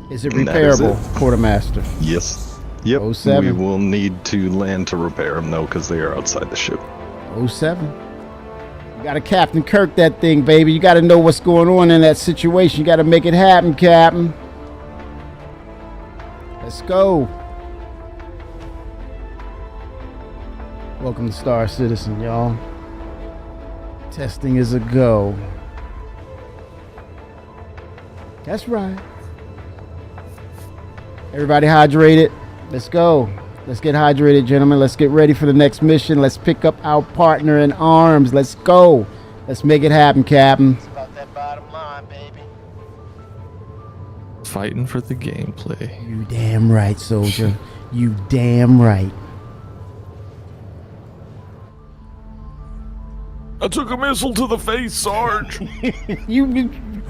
Is it And that is repairable, it. Quartermaster? Yes. Yep. 07. We will need to land to repair them though, because they are outside the ship. 07. You gotta Captain Kirk that thing, baby. You gotta know what's going on in that situation. You gotta make it happen, Captain. Let's go. Welcome to Star Citizen, y'all. Testing is a go. That's right. Everybody hydrated. Let's go. Let's get hydrated, gentlemen. Let's get ready for the next mission. Let's pick up our partner in arms. Let's go. Let's make it happen, Captain. It's about that bottom line, baby. Fighting for the gameplay. You damn right, soldier. You damn right. I took a missile to the face, Sarge. you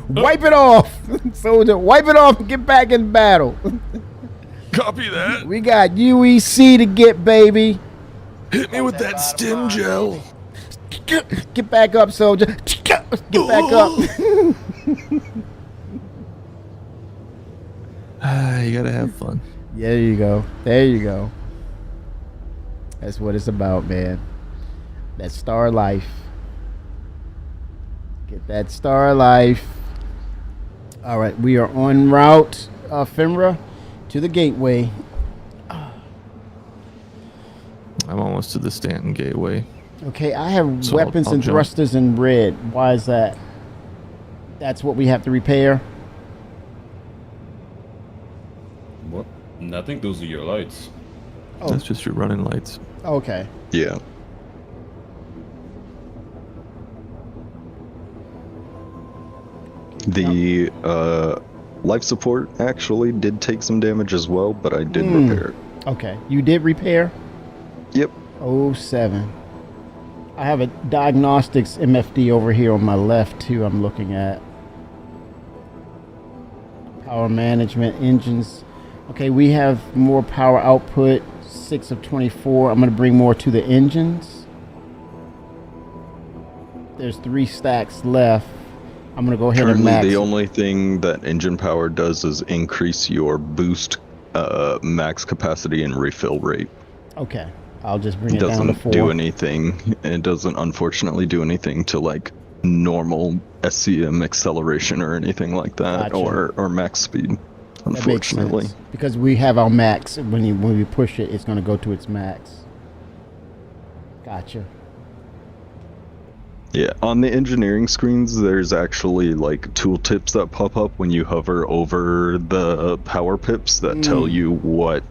wipe it off, soldier. Wipe it off and get back in battle. Copy that. We got UEC to get, baby. Hit me with that stim gel. Get back up, soldier. Get back up. You gotta have fun. There you go. There you go. That's what it's about, man. That star life. Get that star life. All right, we are en route, Finra, to the gateway. I'm almost to the Stanton Gateway. Okay, I have So weapons I'll and jump. thrusters in red. Why is that? That's what we have to repair. What? I think those are your lights. Oh. That's just your running lights. Okay. Yeah. The life support actually did take some damage as well, but I did repair it. Okay. You did repair? Yep. 07. I have a diagnostics MFD over here on my left too. I'm looking at power management engines. Okay, we have more power output, 6 of 24. I'm going to bring more to the engines. There's 3 stacks left. I'm going to go ahead and max. The only thing that engine power does is increase your boost max capacity and refill rate. Okay, I'll just bring It it down to 4. doesn't do anything. It doesn't unfortunately do anything to like normal SCM acceleration or anything like that, Gotcha. or max speed. That makes Unfortunately, sense. Because we have our max. When we push it, it's going to go to its max. Gotcha. yeah. On the engineering screens, there's actually like tooltips that pop up when you hover over the power pips that tell you what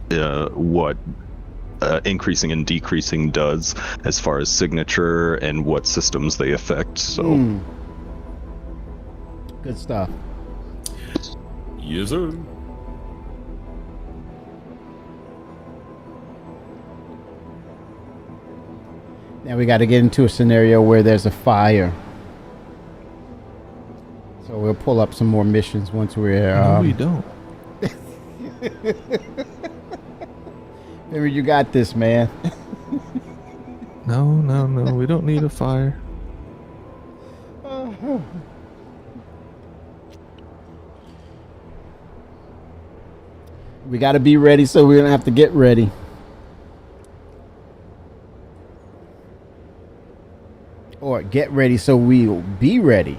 increasing and decreasing does as far as signature and what systems they affect. So, Good stuff. Yes, sir. Now we got to get into a scenario where there's a fire. So we'll pull up some more missions once we're. No, we don't. Maybe you got this, man. No, we don't need a fire. We got to be ready so we don't have to get ready. Or get ready so we'll be ready.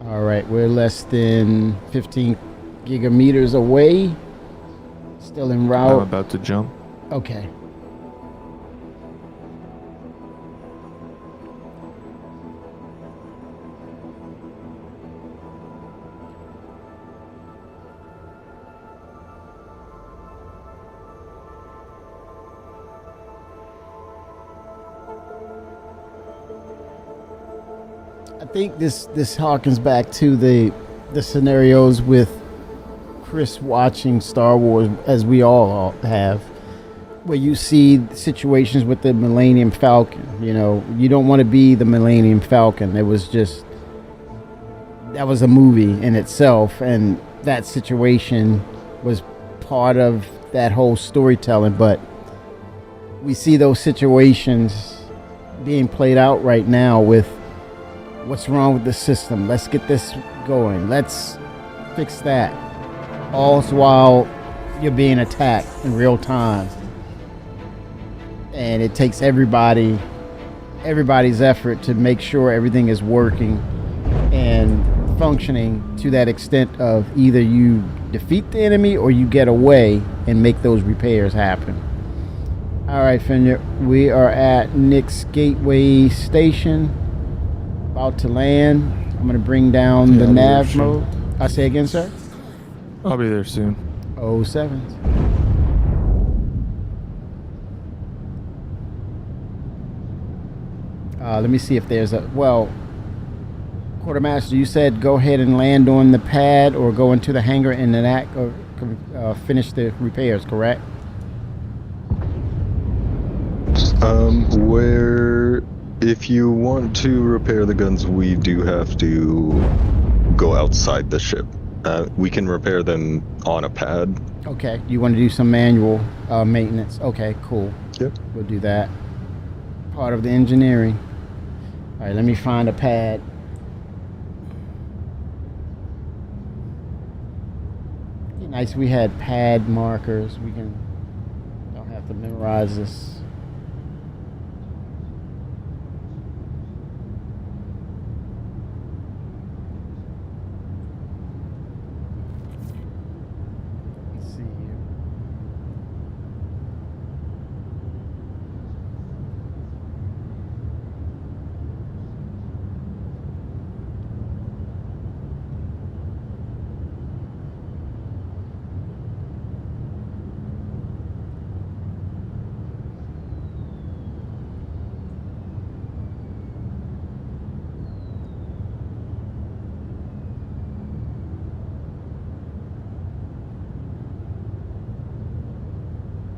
All right, we're less than 15 gigameters away. Still en route. I'm about to jump. Okay. I think this harkens back to the scenarios with Chris watching Star Wars, as we all have, where you see situations with the Millennium Falcon. You know, you don't want to be the Millennium Falcon. It was just, that was a movie in itself, and that situation was part of that whole storytelling. But we see those situations being played out right now with what's wrong with the system. Let's get this going. Let's fix that. All while you're being attacked in real time. And it takes everybody's effort to make sure everything is working and functioning to that extent of either you defeat the enemy or you get away and make those repairs happen. All right, Fenrir, we are at Nick's Gateway Station. About to land. I'm going to bring down the nav mode. I say again, sir? I'll be there soon. 07. Let me see if there's a... Well, Quartermaster, you said go ahead and land on the pad or go into the hangar and then finish the repairs, correct? Where... If you want to repair the guns, we do have to go outside the ship. We can repair them on a pad. Okay, you want to do some manual maintenance. Okay, cool. Yep. We'll do that. Part of the engineering. All right, let me find a pad. Be nice we had pad markers. Don't have to memorize this.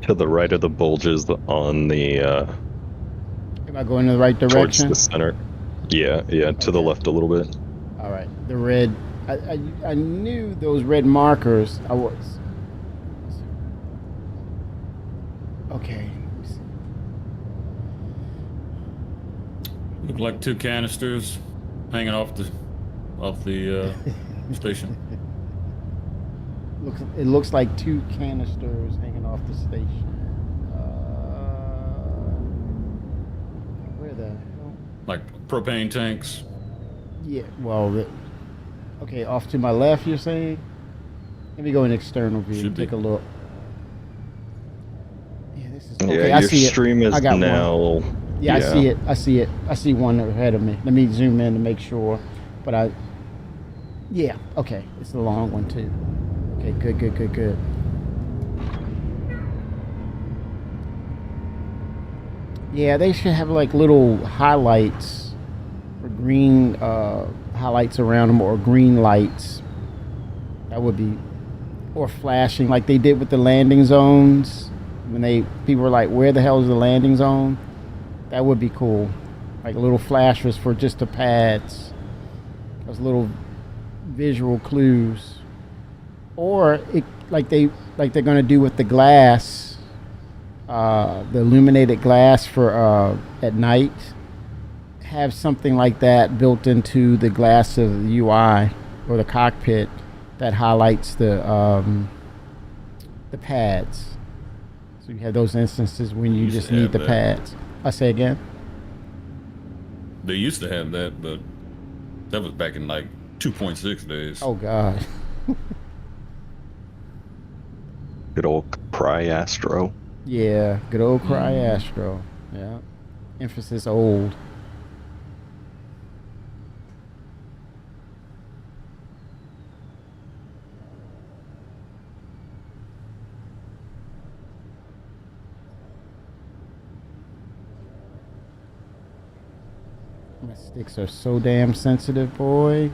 To the right of the bulges on the... Am I going in the right direction? Towards the center. Yeah, to the left a little bit. All right, the red... I knew those red markers. I was... Okay. Look like two canisters hanging off the station. It looks like two canisters hanging off the station. Where the hell? Like propane tanks. Yeah, well, okay, off to my left, you're saying? Let me go in external view and take a look. Yeah, this is okay. Yeah, I your see stream it. is I got now. One. Yeah, I see it. I see it. I see one ahead of me. Let me zoom in to make sure. But yeah, okay, it's the long one too. Okay, good. Yeah, they should have like little highlights or green highlights around them or green lights. That would be, or flashing like they did with the landing zones. When people were like, where the hell is the landing zone? That would be cool. Like little flashers for just the pads. Those little visual clues. Or like they're gonna do with the glass, the illuminated glass for at night. Have something like that built into the glass of the UI or the cockpit that highlights the pads. So you have those instances when you just need the pads. I say again. They used to have that, but that was back in like 2.6 days. Oh God. Good old Cryastro. Yeah, good old Cryastro. Yeah. Emphasis old. My sticks are so damn sensitive, boy.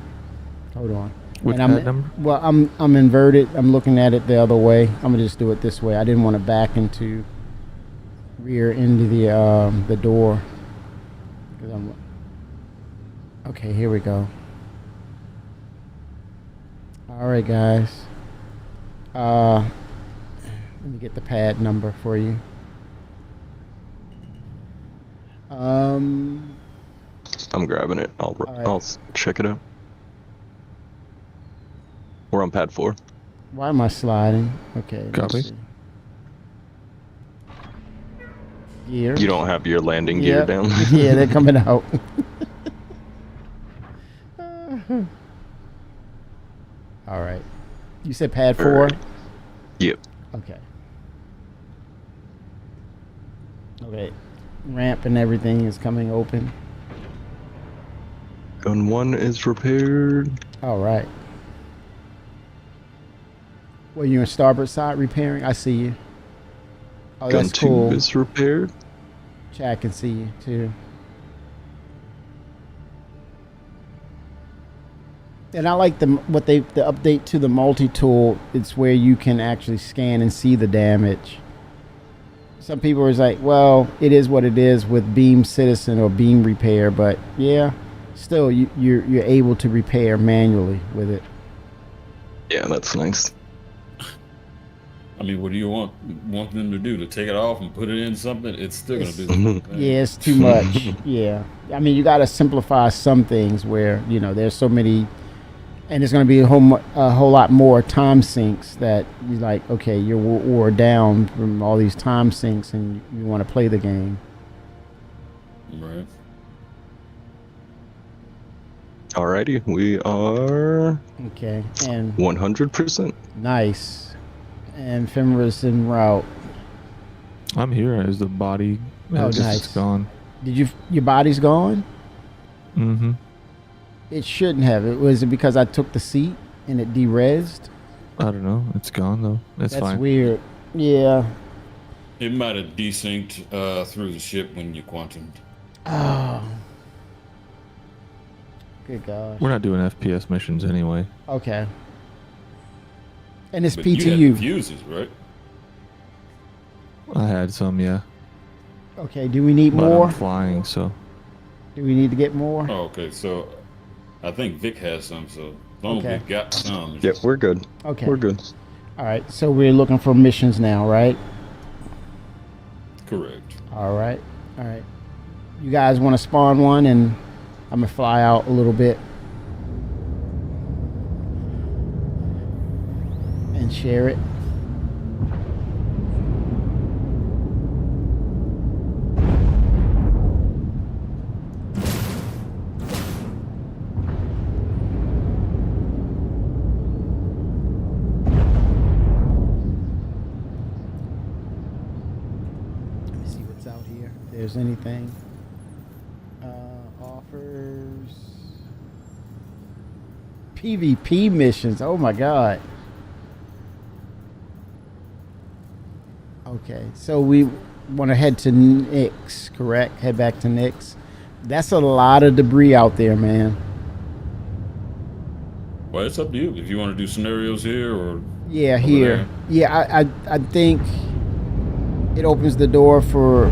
Hold on. Which And pad number? Well, I'm inverted. I'm looking at it the other way. I'm gonna just do it this way. I didn't want to back into rear into the door. 'Cause okay, here we go. All right, guys. Let me get the pad number for you. I'm grabbing it. I'll check it out. We're on pad 4. Why am I sliding? Okay. Copy. Gear. You don't have your landing gear down. Yeah, they're coming out. All right. You said pad 4? Yep. Okay. Okay. Ramp and everything is coming open. Gun 1 is repaired. All right. Well, you on starboard side repairing? I see you. Oh, Gun that's 2 cool. is repaired. Chad can see you too. And I like the update to the multi-tool. It's where you can actually scan and see the damage. Some people are like, well, it is what it is with Beam Citizen or Beam Repair, but yeah, still you're able to repair manually with it. Yeah, that's nice. I mean, what do you want them to do? To take it off and put it in something? It's still going to do the same thing. Yeah, it's too much. Yeah. I mean, you got to simplify some things where, there's so many, and there's going to be a whole lot more time sinks that you're like, okay, you're wore down from all these time sinks and you want to play the game. Right. Alrighty, we are okay, and 100%. Nice. And Femra's en route. I'm here as the body. Oh, It's nice. gone. Did your body's gone? Mm-hmm. It shouldn't have. Was it because I took the seat and it de-rezzed? I don't know. It's gone though. That's fine. Weird. Yeah. It might have desynced through the ship when you quantumed. Oh. Good gosh. We're not doing FPS missions anyway. Okay. And it's But PTU. You had fuses, right? I had some, yeah. Okay, do we need But more? I'm flying, so. Do we need to get more? Oh, okay. So I think Vic has some, so as long as we got some. Yeah, we're good. Okay. We're good. All right, so we're looking for missions now, right? Correct. All right. All right. You guys want to spawn one, and I'm going to fly out a little bit. And share it. Let me see what's out here. If there's anything. Offers. PvP missions. Oh my god. Okay, so we want to head to Nix, correct? Head back to Nix. That's a lot of debris out there, man. Well, it's up to you if you want to do scenarios here or. Yeah, over here. there. Yeah, I think it opens the door for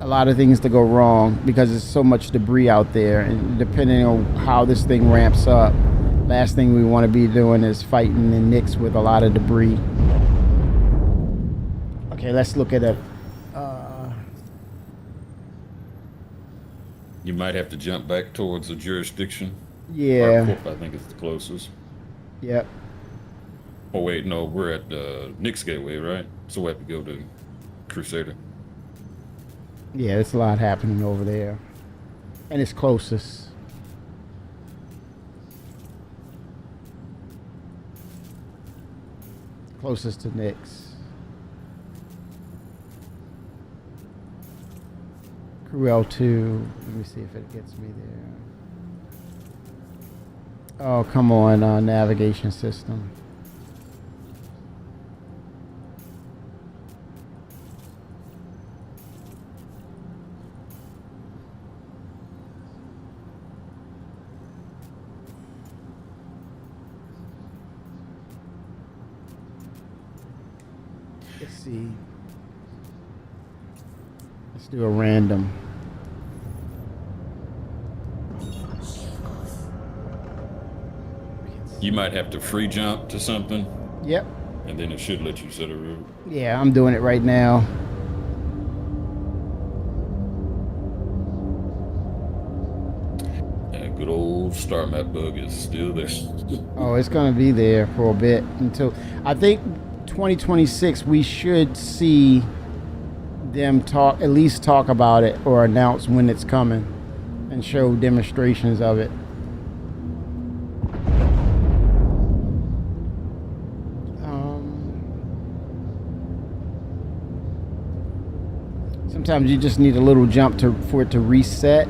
a lot of things to go wrong because there's so much debris out there, and depending on how this thing ramps up, last thing we want to be doing is fighting in Nix with a lot of debris. Okay, let's look at it. You might have to jump back towards the jurisdiction. Yeah. I think it's the closest. Yep. Oh wait, no, we're at Nick's Gateway, right? So we have to go to Crusader. Yeah, there's a lot happening over there. And it's closest. Closest to Nix. Crew L2. Let me see if it gets me there. Oh, come on, navigation system. Let's see. Let's do a random. You might have to free jump to something. Yep. And then it should let you set a route. Yeah, I'm doing it right now. That good old star map bug is still there. Oh, it's gonna be there for a bit until I think 2026. We should see them at least talk about it or announce when it's coming, and show demonstrations of it. Sometimes you just need a little jump for it to reset.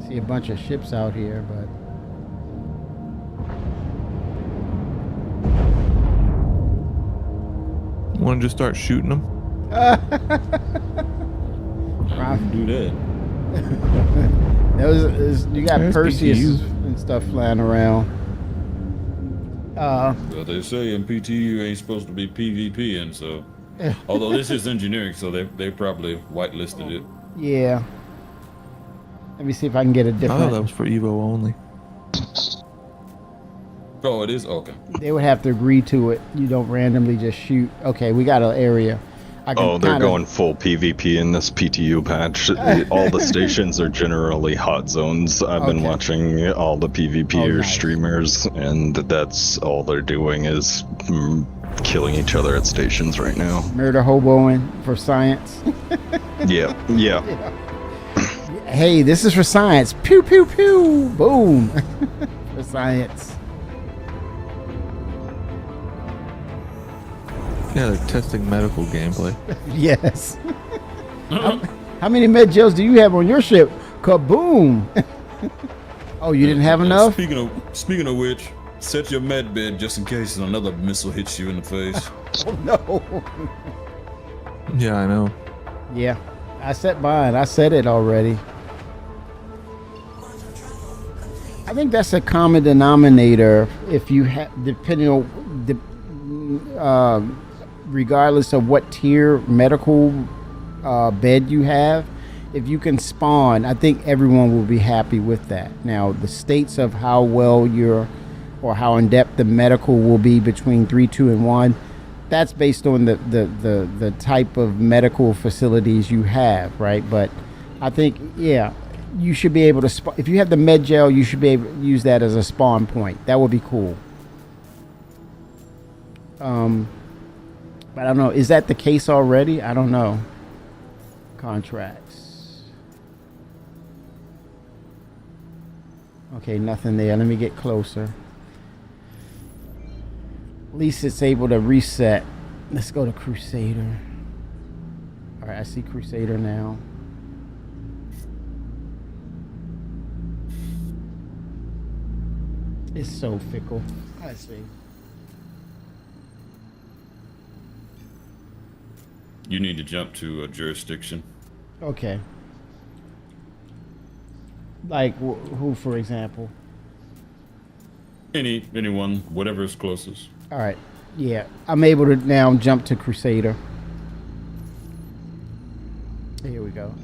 See a bunch of ships out here, but want to just start shooting them? Do that. You got There's Perseus PTU. and stuff flying around. Well, they say in PTU ain't supposed to be PvP, and so although this is engineering, so they probably whitelisted it. Yeah. Let me see if I can get a I different. thought that was for Evo only. Oh, it is? Okay. They would have to agree to it. You don't randomly just shoot. Okay, we got an area. Oh, they're going full PvP in this PTU patch. All the stations are generally hot zones. I've been watching all the PvPer streamers, and that's all they're doing is killing each other at stations right now. Murder hoboing for science. Yeah. Hey, this is for science. Pew pew pew. Boom. For science. Yeah, they're testing medical gameplay. Yes. How many med gels do you have on your ship? Kaboom! Oh, you didn't have enough? Speaking of which, set your med bed just in case another missile hits you in the face. Oh no! Yeah, I know. Yeah, I set mine. I said it already. I think that's a common denominator. If you have, depending on regardless of what tier medical bed you have, if you can spawn, I think everyone will be happy with that. Now, the states of how well or how in depth the medical will be between 3, 2, and 1, that's based on the type of medical facilities you have, right? But I think, yeah, you should be able to if you have the med gel, you should be able to use that as a spawn point. That would be cool. But I don't know. Is that the case already? I don't know. Contracts. Okay, nothing there. Let me get closer. At least it's able to reset. Let's go to Crusader. All right, I see Crusader now. It's so fickle. I see. You need to jump to a jurisdiction. Okay. Like who, for example? Anyone, whatever is closest. All right. Yeah, I'm able to now jump to Crusader. Here we go.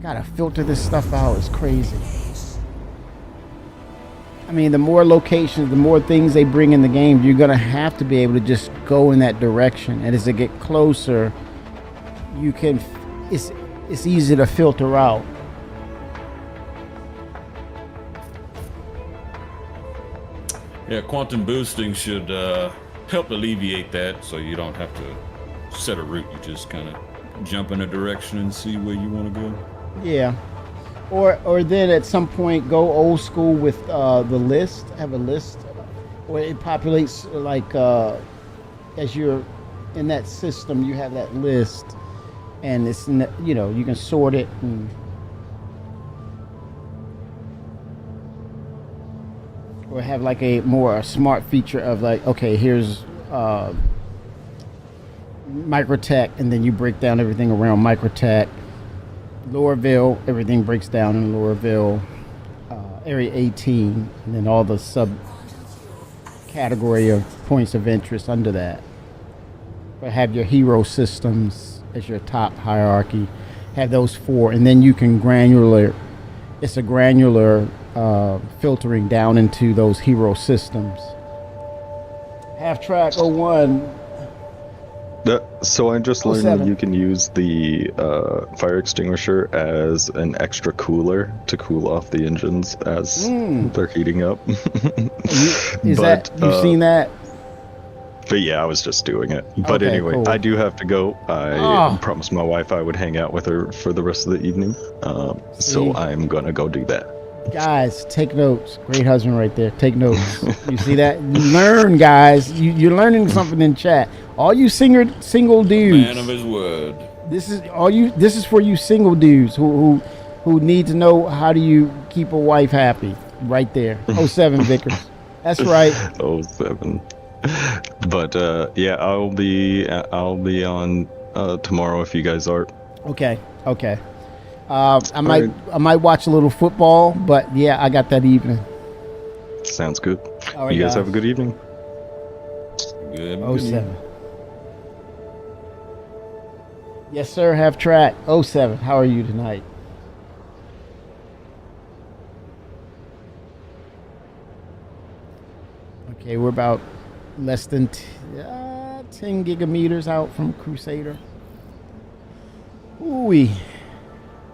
Gotta filter this stuff out. It's crazy. I mean, the more locations, the more things they bring in the game, you're gonna have to be able to just go in that direction. And as it get closer, you can. It's easy to filter out. Yeah, quantum boosting should help alleviate that, so you don't have to set a route. You just kind of jump in a direction and see where you want to go. Yeah. Or then at some point go old school with the list. Have a list where it populates like as you're in that system, you have that list, and it's you can sort it and. Or have like a more smart feature of like, okay, here's Microtech, and then you break down everything around Microtech. Lowerville, everything breaks down in Lowerville. Area 18, and then all the sub category of points of interest under that. But have your hero systems as your top hierarchy. Have those 4, and then you can granular. It's a granular filtering down into those hero systems. Half track 01. So I just learned that you can use the fire extinguisher as an extra cooler to cool off the engines as they're heating up. You've seen that? But yeah, I was just doing it. But Okay, anyway, cool. I do have to go. I promised my wife I would hang out with her for the rest of the evening. So I'm gonna go do that. Guys, take notes. Great husband right there. Take notes. You see that? Learn, guys. You're learning something in chat. All you single dudes. Man of his word. This is for you single dudes who need to know how do you keep a wife happy. Right there. 07 Vickers. That's right. 07. But yeah, I'll be on tomorrow if you guys are. Okay. I might watch a little football, but yeah, I got that evening. Sounds good. All right, you guys guys. have a good evening. Good. 07. Yes, sir. Have track. 07. How are you tonight? Okay, we're about less than 10 gigameters out from Crusader. Ooh-wee.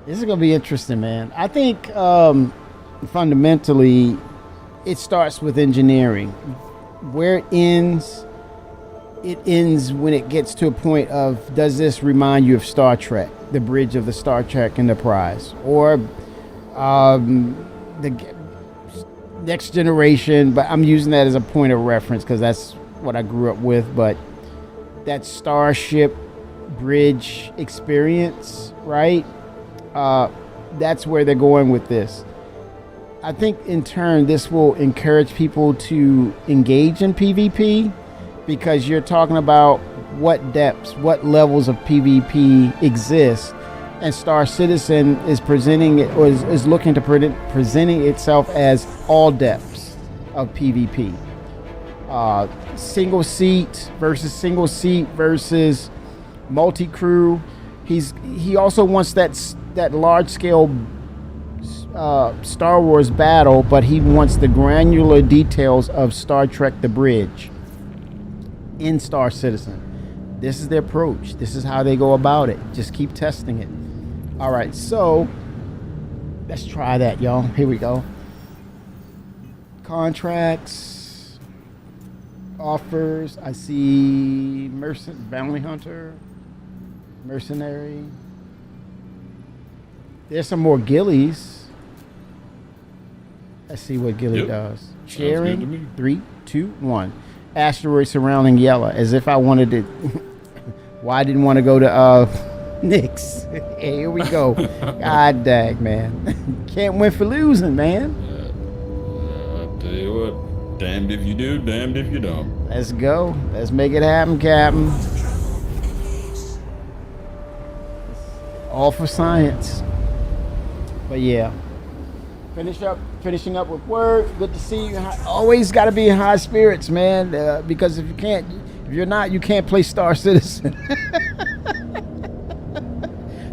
This is going to be interesting, man. I think fundamentally it starts with engineering. Where it ends when it gets to a point of, does this remind you of Star Trek, the bridge of the Star Trek Enterprise, or the Next Generation? But I'm using that as a point of reference because that's what I grew up with. But that Starship bridge experience, right? That's where they're going with this. I think in turn this will encourage people to engage in PvP because you're talking about what depths, what levels of PvP exist, and Star Citizen is presenting it, or is looking to presenting itself as all depths of PvP. Single seat versus multi-crew. He also wants that large scale Star Wars battle, but he wants the granular details of Star Trek The Bridge in Star Citizen. This is their approach. This is how they go about it. Just keep testing it. All right, so let's try that, y'all. Here we go. Contracts, offers. I see bounty hunter, mercenary. There's some more ghillies. Let's see what ghillie does. Sharing. 3, 2, 1. Asteroid surrounding Yella. As if I wanted to. Why I didn't want to go to Nyx. Hey, here we go. God dang, man. Can't win for losing, man. I'll tell you what. Damned if you do, damned if you don't. Let's go. Let's make it happen, Captain. All for science. But yeah. Finishing up with work. Good to see you. Always got to be in high spirits, man. Because if you're not, you can't play Star Citizen.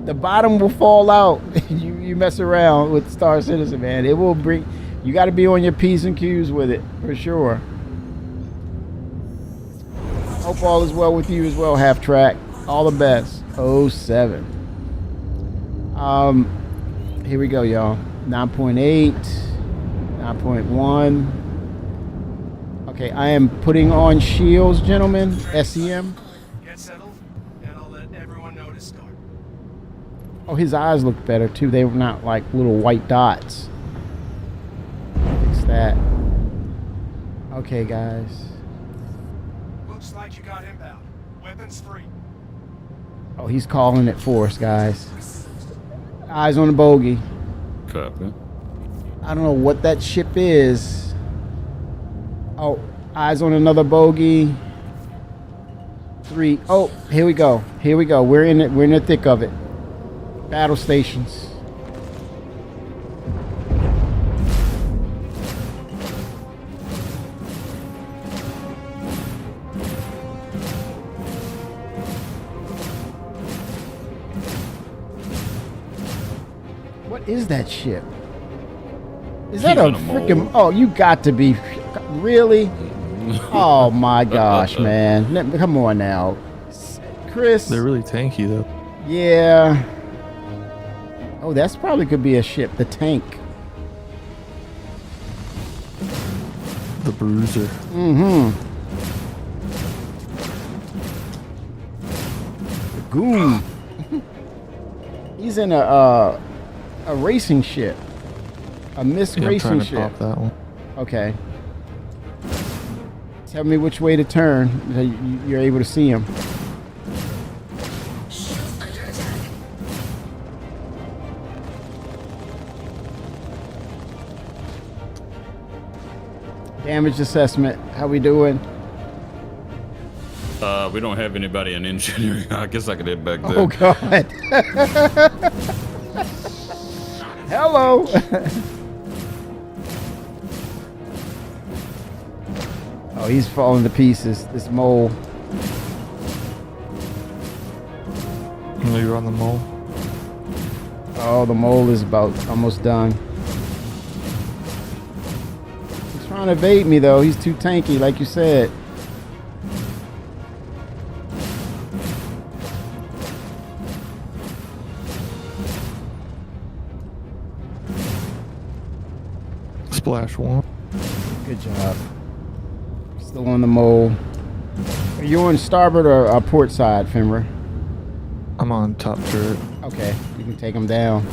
The bottom will fall out. You mess around with Star Citizen, man. It will bring. You got to be on your P's and Q's with it for sure. Hope all is well with you as well, Half Track. All the best. 07. Here we go, y'all. 9.8, 9.1. Okay, I am putting on shields, gentlemen. SEM. Get settled, and I'll let everyone know to start. Oh, his eyes look better too. They were not like little white dots. Fix that. Okay, guys. Looks like you got inbound. Weapons free. Oh, he's calling it for us, guys. Eyes on the bogey. Copy. I don't know what that ship is. Oh, eyes on another bogey. 3. Oh, here we go. Here we go. We're in it. We're in the thick of it. Battle stations. What is that ship? Is that a freaking... Oh, you got to be... Really? Oh my gosh, man. Come on now. Chris. They're really tanky though. Yeah. Oh, that's probably could be a ship. The tank. The Bruiser. Mm-hmm. The Goon. He's in a racing ship. A racing I'm trying to ship. pop that one. Okay. Tell me which way to turn. You're able to see him. Damage assessment. How we doing? We don't have anybody in engineering. I guess I could head back there. Oh God. Hello. Oh, he's falling to pieces. This mole. No, you're on the mole. Oh, the mole is about almost done. He's trying to evade me though. He's too tanky, like you said. Splash one. Good job. Still on the mole. Are you on starboard or port side, Fenrir? I'm on top turret. Okay, you can take him down.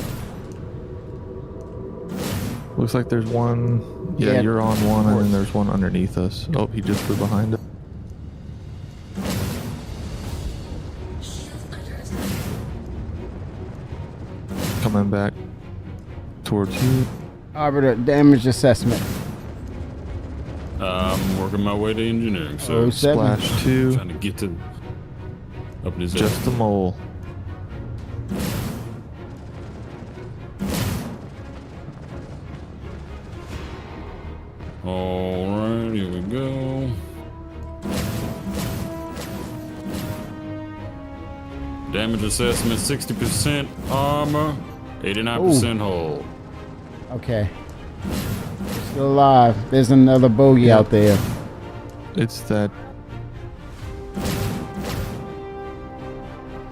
Looks like there's one. Yeah, you're on one, and then there's one underneath us. Oh, he just flew behind us. Coming back towards you. Arbiter damage assessment. I'm working my way to engineering, so Splash 2. Trying to get to up in his Just the mole. Alright, here we go. Damage assessment 60% armor, 89% hull. Okay. Still alive. There's another bogey out there. It's that.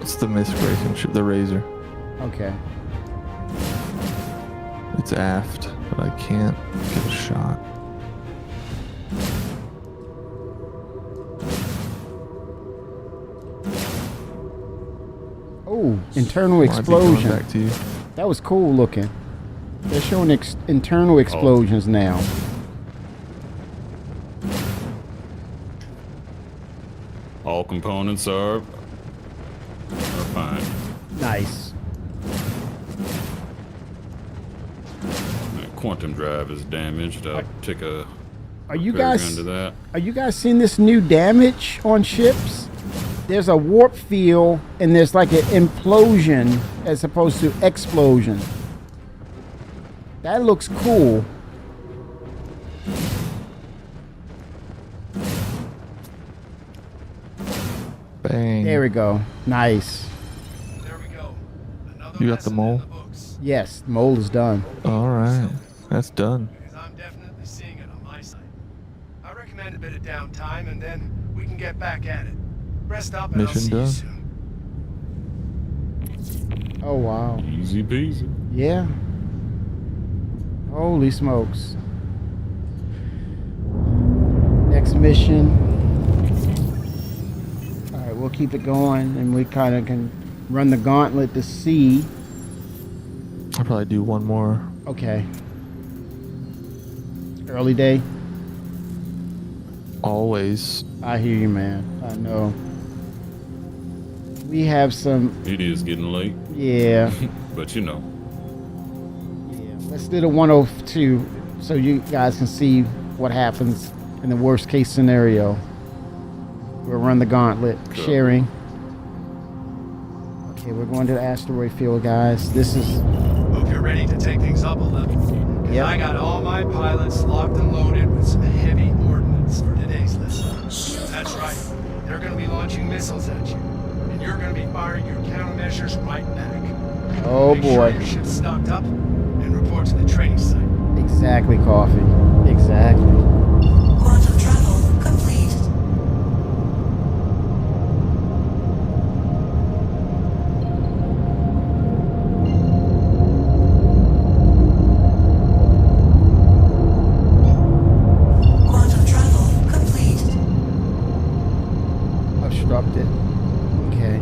It's the mist racing ship, the Razor. Okay. It's aft, but I can't get a shot. Oh, internal explosion. Back to you. That was cool looking. They're showing internal explosions now. All components are fine. Nice. My quantum drive is damaged. I'll take a Are you paragraph guys into that. Are you guys seeing this new damage on ships? There's a warp field and there's like an implosion as opposed to explosion. That looks cool. Bang. There we go. Nice. There we go. Another You got the mole? Yes, mole is done. All right. That's done. Because I'm definitely seeing it on my side. I recommend a bit of downtime and then we can get back at it. Rest up and I'll Mission see done. you soon. Oh wow. Easy peasy. Yeah. Holy smokes. Next mission. Alright, we'll keep it going and we kind of can run the gauntlet to see. I'll probably do one more. Okay. Early day. Always. I hear you, man. I know. We have some... It is getting late. Yeah. But you know. Let's do the 102 so you guys can see what happens in the worst case scenario. We'll run the gauntlet. Sharing. Okay, we're going to the asteroid field, guys. This is... Hope you're ready to take things up a level. Yep. I got all my pilots locked and loaded with some heavy ordnance for today's lesson. That's right. They're going to be launching missiles at you. And you're going to be firing your countermeasures right back. Oh, Make boy. sure your ship's stocked up and report to the training site. Exactly, Coffee. Exactly. Quantum travel complete. Quantum travel complete. Obstructed. Okay.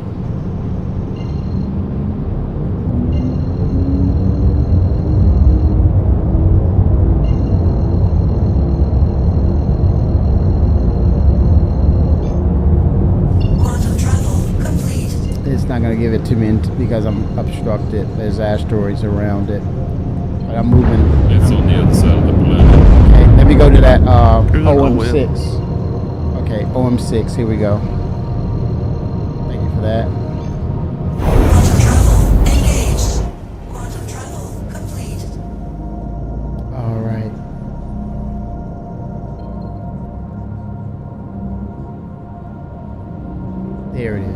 Quantum travel complete. It's not going to give it to me because I'm obstructed. There's asteroids around it. But I'm moving. It's on the other side of the planet. Okay, let me go to that There's an OM6. Okay, OM6. Here we go. Thank you for that. Quantum travel engaged. Quantum travel complete. All right. There it is.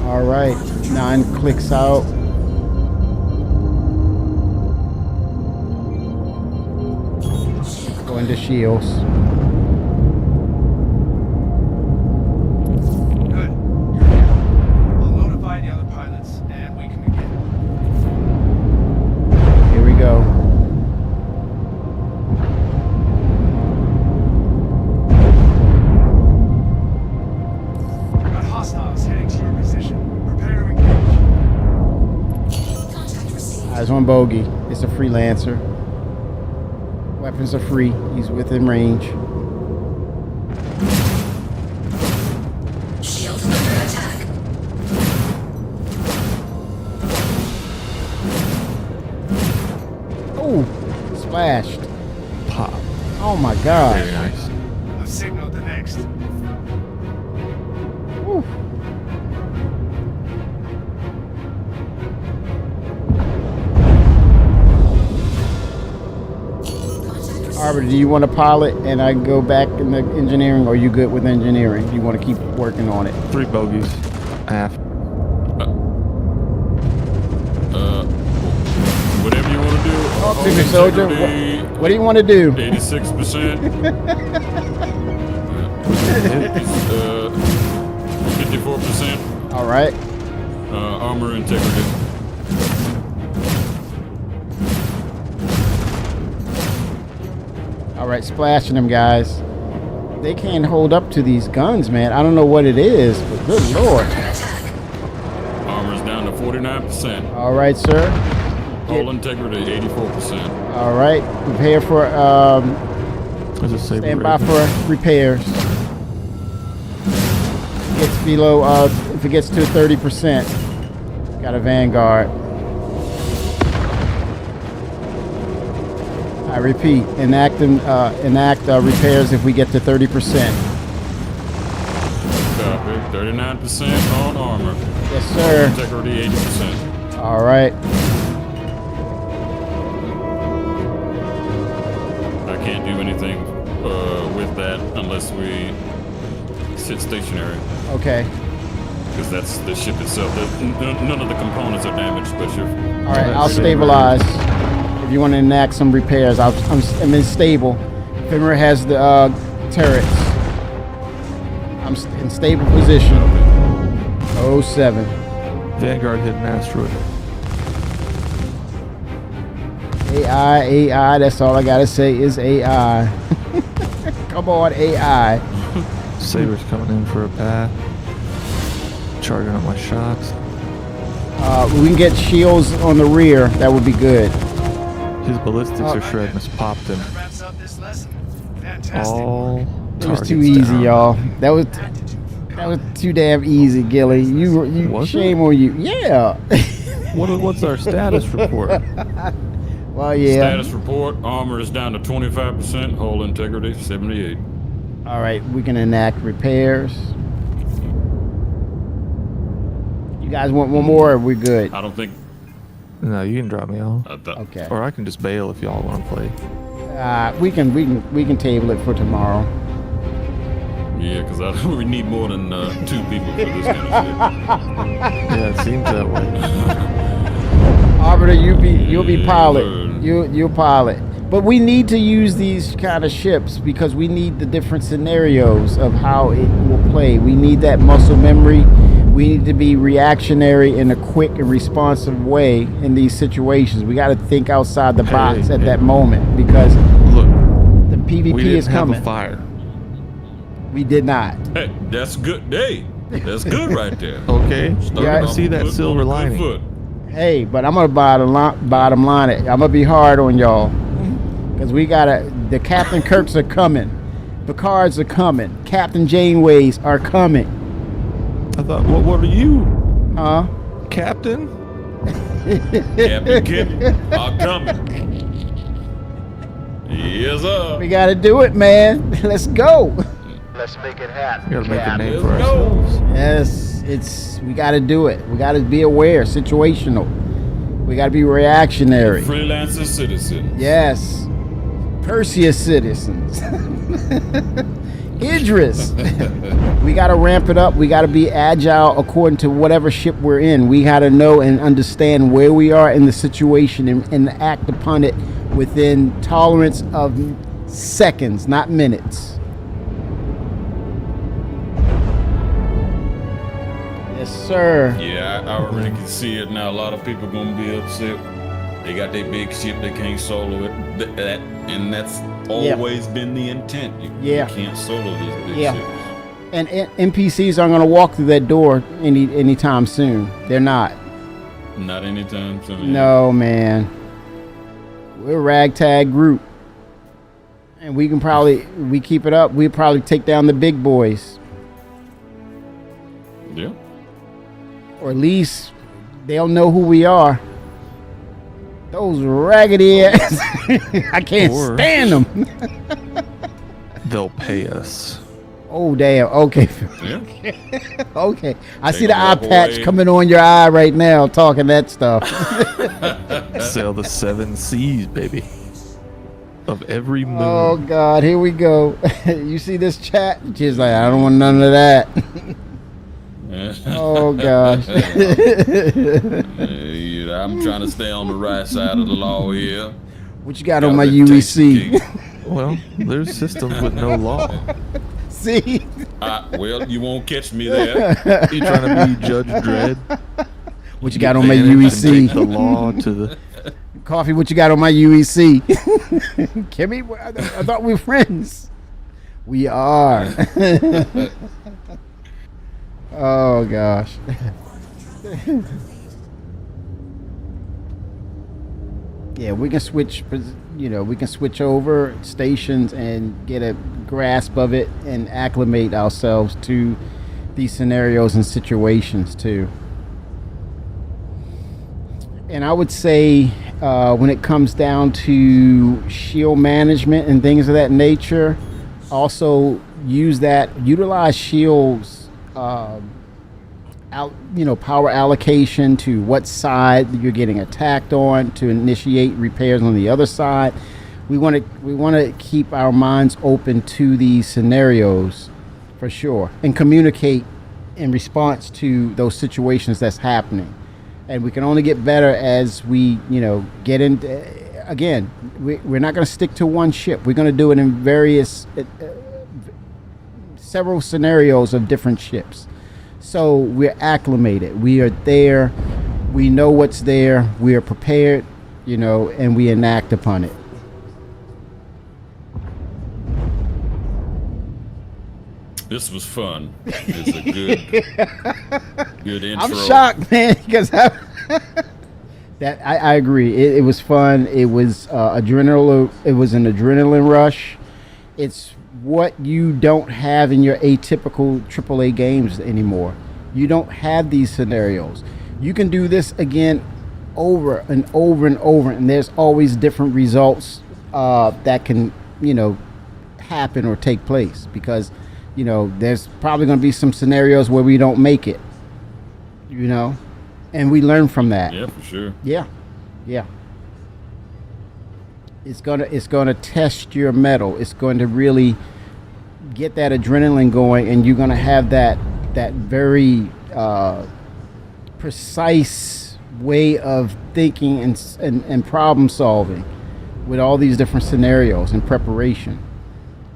All right, 9 clicks out. Go into shields. Good. I'll notify the other pilots and we can begin. Here we go. Got hostiles heading to your position. Prepare to engage. Eyes on bogey. It's a freelancer. Weapons are free. He's within range. Shield under attack. Oh, splashed. Pop. Oh my god. Very nice. I've signaled the next. Woo. Arbiter, do you want to pilot and I go back in the engineering, or are you good with engineering? You want to keep working on it? 3 bogeys. Aft. Whatever you want to do. Talk to me, soldier. What do you want to do? 86%. 54%. All right. Armor integrity. All right, splashing them, guys. They can't hold up to these guns, man. I don't know what it is, but good lord. Armor's down to 49%. All right, sir. Hull integrity 84%. All right, prepare for stand by for repairs. Gets below if it gets to 30%. Got a Vanguard. I repeat, enact repairs if we get to 30%. Copy. 39% on armor. Yes, sir. Integrity 80%. All right. I can't do anything with that unless we sit stationary. Okay. Because that's the ship itself. None of the components are damaged, but you're... All right, I'll stabilize. If you want to enact some repairs, I'm in stable. Fimmer has the turrets. I'm in stable position. 07. Vanguard hit an asteroid. AI, that's all I gotta say is AI. Come on, AI. Saber's coming in for a path. Charging up my shocks. We can get shields on the rear. That would be good. His ballistics are shredding. It's popped him. All It was too easy, y'all. That was That was too damn easy, Gilly. You Was shame on you. Yeah. What's our status report? Well, yeah. Status report: armor is down to 25%. Hull integrity 78. All right, we can enact repairs. You guys want one more? Or we're good. I don't think. No, you can drop me off. Okay. Or I can just bail if y'all want to play. We can table it for tomorrow. Yeah, because we need more than 2 people for this kind of shit. Yeah, it seems that way. Arbiter, you'll be pilot. You'll pilot. But we need to use these kind of ships because we need the different scenarios of how it will play. We need that muscle memory. We need to be reactionary in a quick and responsive way in these situations. We got to think outside the box at that moment because look, the PvP we didn't is coming. have a fire. We did not. Hey, that's good. Hey, that's good right there. Okay, Yeah. I see that silver lining. Hey, but I'm gonna bottom line it. I'm gonna be hard on y'all because we gotta. The Captain Kirks are coming. The cards are coming. Captain Janeways are coming. I thought, what are you? Huh? Captain? Captain Kimmy, I'm coming. Yes, sir. We gotta do it, man. Let's go. Let's make it happen. We gotta make a Cap. name for ourselves. Yes, we gotta do it. We gotta be aware, situational. We gotta be reactionary. Freelancer citizen. Yes. Perseus citizens. Idris. We got to ramp it up. We got to be agile according to whatever ship we're in. We got to know and understand where we are in the situation and act upon it within tolerance of seconds, not minutes. Yes, sir. Yeah, I already can see it now. A lot of people gonna be upset. They got their big ship, they can't solo it. And that's always been the intent. You can't solo these big ships. And NPCs aren't going to walk through that door anytime soon. They're not. Not anytime soon. No, man. We're a ragtag group. And we keep it up, we'll probably take down the big boys. Yeah. Or at least they'll know who we are. Those raggedy ass. I can't stand them. They'll pay us. Oh, damn. Okay. Yeah. Okay. I They see the eye gonna walk patch away. coming on your eye right now talking that stuff. Sail the 7 seas, baby. Of every moon. Oh, God. Here we go. You see this chat? She's like, I don't want none of that. Oh, gosh. I'm trying to stay on the right side of the law here. What you got on my UEC? Well, there's systems with no law. See? Well, you won't catch me there. You trying to be Judge Dredd? What you got on my Advantage and UEC? take the law to the... Coffee, what you got on my UEC? Kimmy, I thought we were friends. We are. Oh, gosh. Yeah, we can switch, we can switch over stations and get a grasp of it and acclimate ourselves to these scenarios and situations too. And I would say when it comes down to shield management and things of that nature, also utilize shields power allocation to what side you're getting attacked on to initiate repairs on the other side. We want to keep our minds open to these scenarios for sure and communicate in response to those situations that's happening. And we can only get better as we get into, again, we're not going to stick to one ship. We're going to do it in various several scenarios of different ships. So we're acclimated. We are there. We know what's there. We are prepared, and we enact upon it. This was fun. It's a good intro. I'm shocked, man, because I agree. It was fun. It was adrenaline. It was an adrenaline rush. It's what you don't have in your atypical AAA games anymore. You don't have these scenarios. You can do this again over and over and over, and there's always different results that can, happen or take place, because, there's probably going to be some scenarios where we don't make it, and we learn from that. Yeah, for sure. Yeah. It's gonna test your mettle. It's going to really get that adrenaline going, and you're gonna have that very precise way of thinking and problem solving with all these different scenarios and preparation.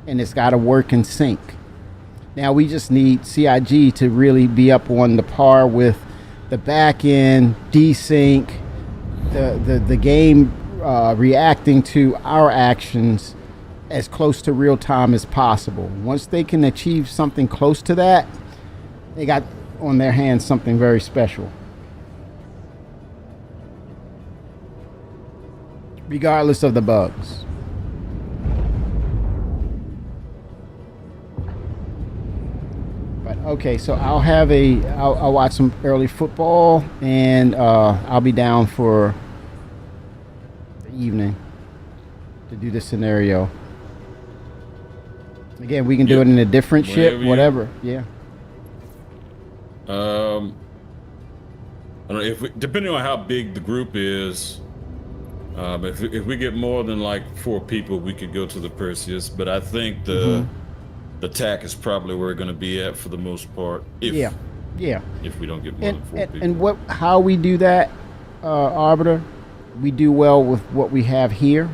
And it's got to work in sync. Now we just need CIG to really be up on the par with the back end, desync, the game reacting to our actions as close to real time as possible. Once they can achieve something close to that, they got on their hands something very special. Regardless of the bugs. But okay, so I'll watch some early football, and I'll be down for the evening to do this scenario. Again, we can do it in a different ship, whatever. Yeah. I don't know depending on how big the group is. If we get more than like 4 people, we could go to the Perseus. But I think the TAC is probably where we're going to be at for the most part. If we don't get more than 4 people. And how we do that, Arbiter, we do well with what we have here,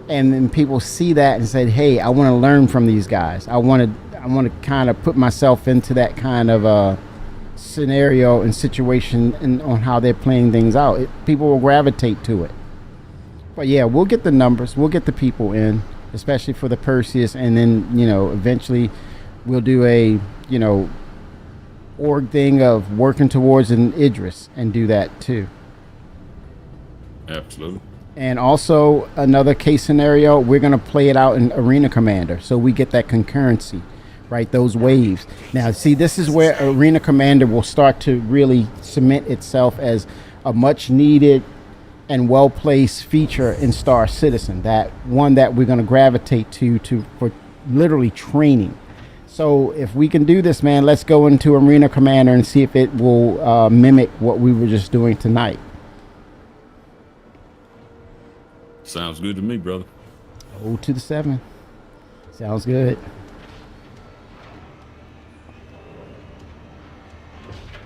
and then people see that and say, "Hey, I want to learn from these guys. I want to kind of put myself into that kind of scenario and situation, and on how they're playing things out." People will gravitate to it. But yeah, we'll get the numbers, we'll get the people in, especially for the Perseus, and then eventually we'll do a org thing of working towards an Idris and do that too. Absolutely. And also another case scenario, we're going to play it out in Arena Commander, so we get that concurrency, right? Those waves. Now, see, this is where Arena Commander will start to really cement itself as a much needed and well-placed feature in Star Citizen. That one that we're going to gravitate to for literally training. So if we can do this, man, let's go into Arena Commander and see if it will mimic what we were just doing tonight. Sounds good to me, brother. 0 to the 7. Sounds good.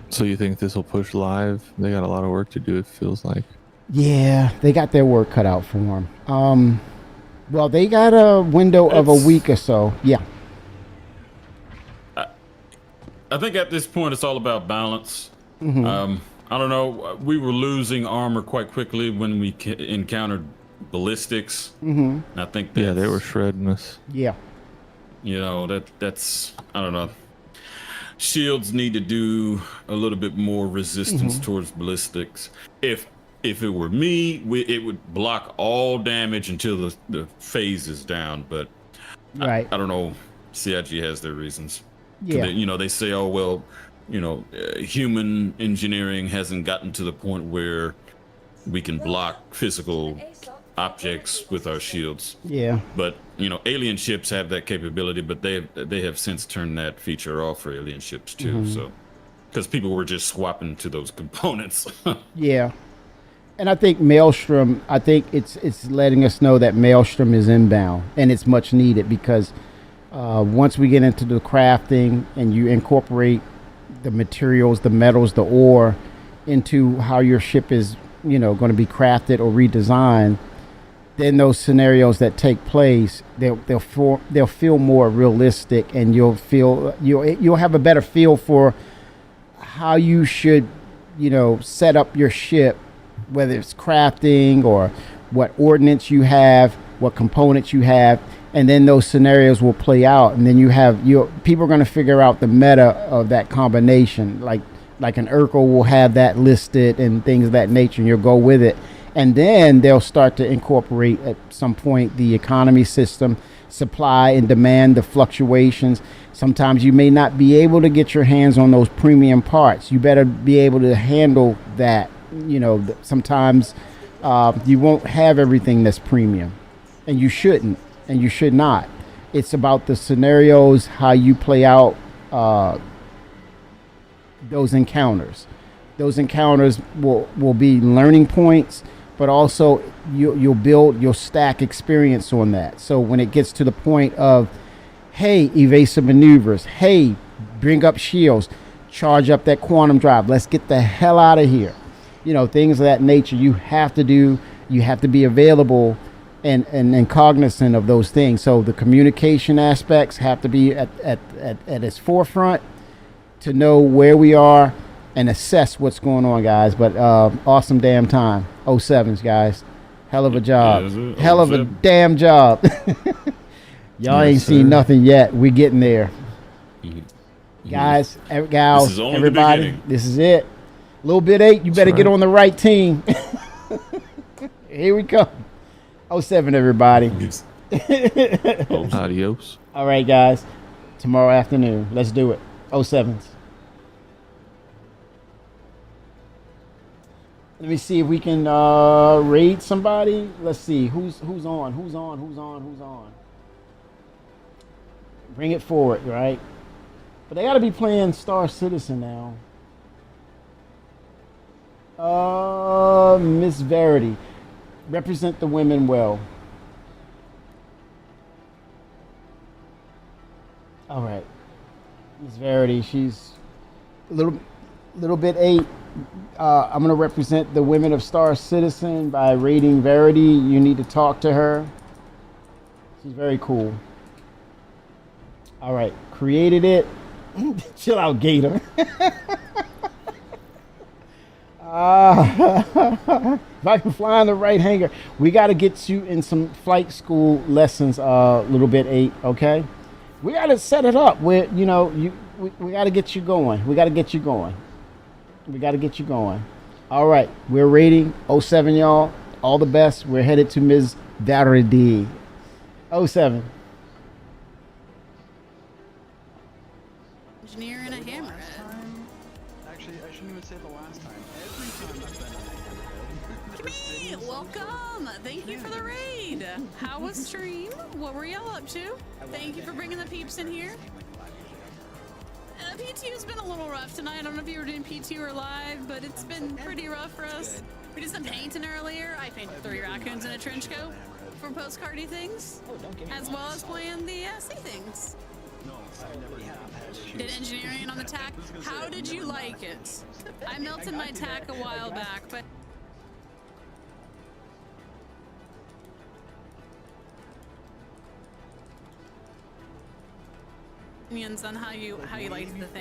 So you think this will push live? They got a lot of work to do, it feels like. Yeah, they got their work cut out for them. Well, they got a window of a week or so. Yeah. I think at this point it's all about balance. Mm-hmm. I don't know. We were losing armor quite quickly when we encountered ballistics. Mm-hmm. And I think they were shredding us. Yeah. That's I don't know. Shields need to do a little bit more resistance towards ballistics. If it were me, it would block all damage until the phase is down. But right. I don't know. CIG has their reasons. Yeah. They say, oh, well, human engineering hasn't gotten to the point where we can block physical objects with our shields. Yeah. But, alien ships have that capability, but they have since turned that feature off for alien ships too. So, because people were just swapping to those components. Yeah. And I think Maelstrom, it's letting us know that Maelstrom is inbound, and it's much needed, because once we get into the crafting and you incorporate the materials, the metals, the ore into how your ship is, going to be crafted or redesigned, then those scenarios that take place, they'll feel more realistic, and you'll have a better feel for how you should, set up your ship, whether it's crafting or what ordnance you have, what components you have, and then those scenarios will play out, and then people are going to figure out the meta of that combination. Like an Urkel will have that listed and things of that nature, and you'll go with it, And then they'll start to incorporate at some point the economy system, supply and demand, the fluctuations. Sometimes you may not be able to get your hands on those premium parts. You better be able to handle that. You know, sometimes you won't have everything that's premium, and you shouldn't, and you should not. It's about the scenarios, how you play out those encounters. Those encounters will be learning points, but also you'll stack experience on that. So when it gets to the point of, hey, evasive maneuvers, hey, bring up shields, charge up that quantum drive, let's get the hell out of here. You know, things of that nature you have to do. You have to be available and cognizant of those things. So the communication aspects have to be at its forefront to know where we are and assess what's going on, guys. But awesome damn time. 07s, guys. Hell of a job. Hell of a damn job. Y'all ain't seen nothing yet. We getting there. Guys, gals, This is only everybody, the this is it. A little bit 8, you better get on the right team. Here we go. 07, everybody. Adios. All right, guys. Tomorrow afternoon. Let's do it. 07s. Let me see if we can raid somebody. Let's see who's on. Bring it forward, right? But they got to be playing Star Citizen now. Miss Verity, represent the women well. All right, Miss Verity, she's a little bit 8. I'm gonna represent the women of Star Citizen by raiding Verity. You need to talk to her. She's very cool. All right, created it. Chill out, Gator. If I can fly on the right hanger, we got to get you in some flight school lessons. Little bit 8, okay? We got to set it up where we got to get you going. We got to get you going. All right, we're rating 07, y'all. All the best. We're headed to Ms. Daridi. 07. Engineer and a hammerhead. Actually, I shouldn't even say the last time. Every time I've been in a hammerhead. Come here, welcome. Thank you for the raid. How was stream? What were y'all up to? Thank you for bringing the peeps in here. P2's been a little rough tonight. I don't know if you were doing P2 or live, but it's been pretty rough for us. We did some painting earlier. I painted 3 raccoons in a trench coat for postcardy things, as well as playing the sea things. Did engineering on the tack. How did you like it? I melted my tack a while back, but opinions on how you liked the thing.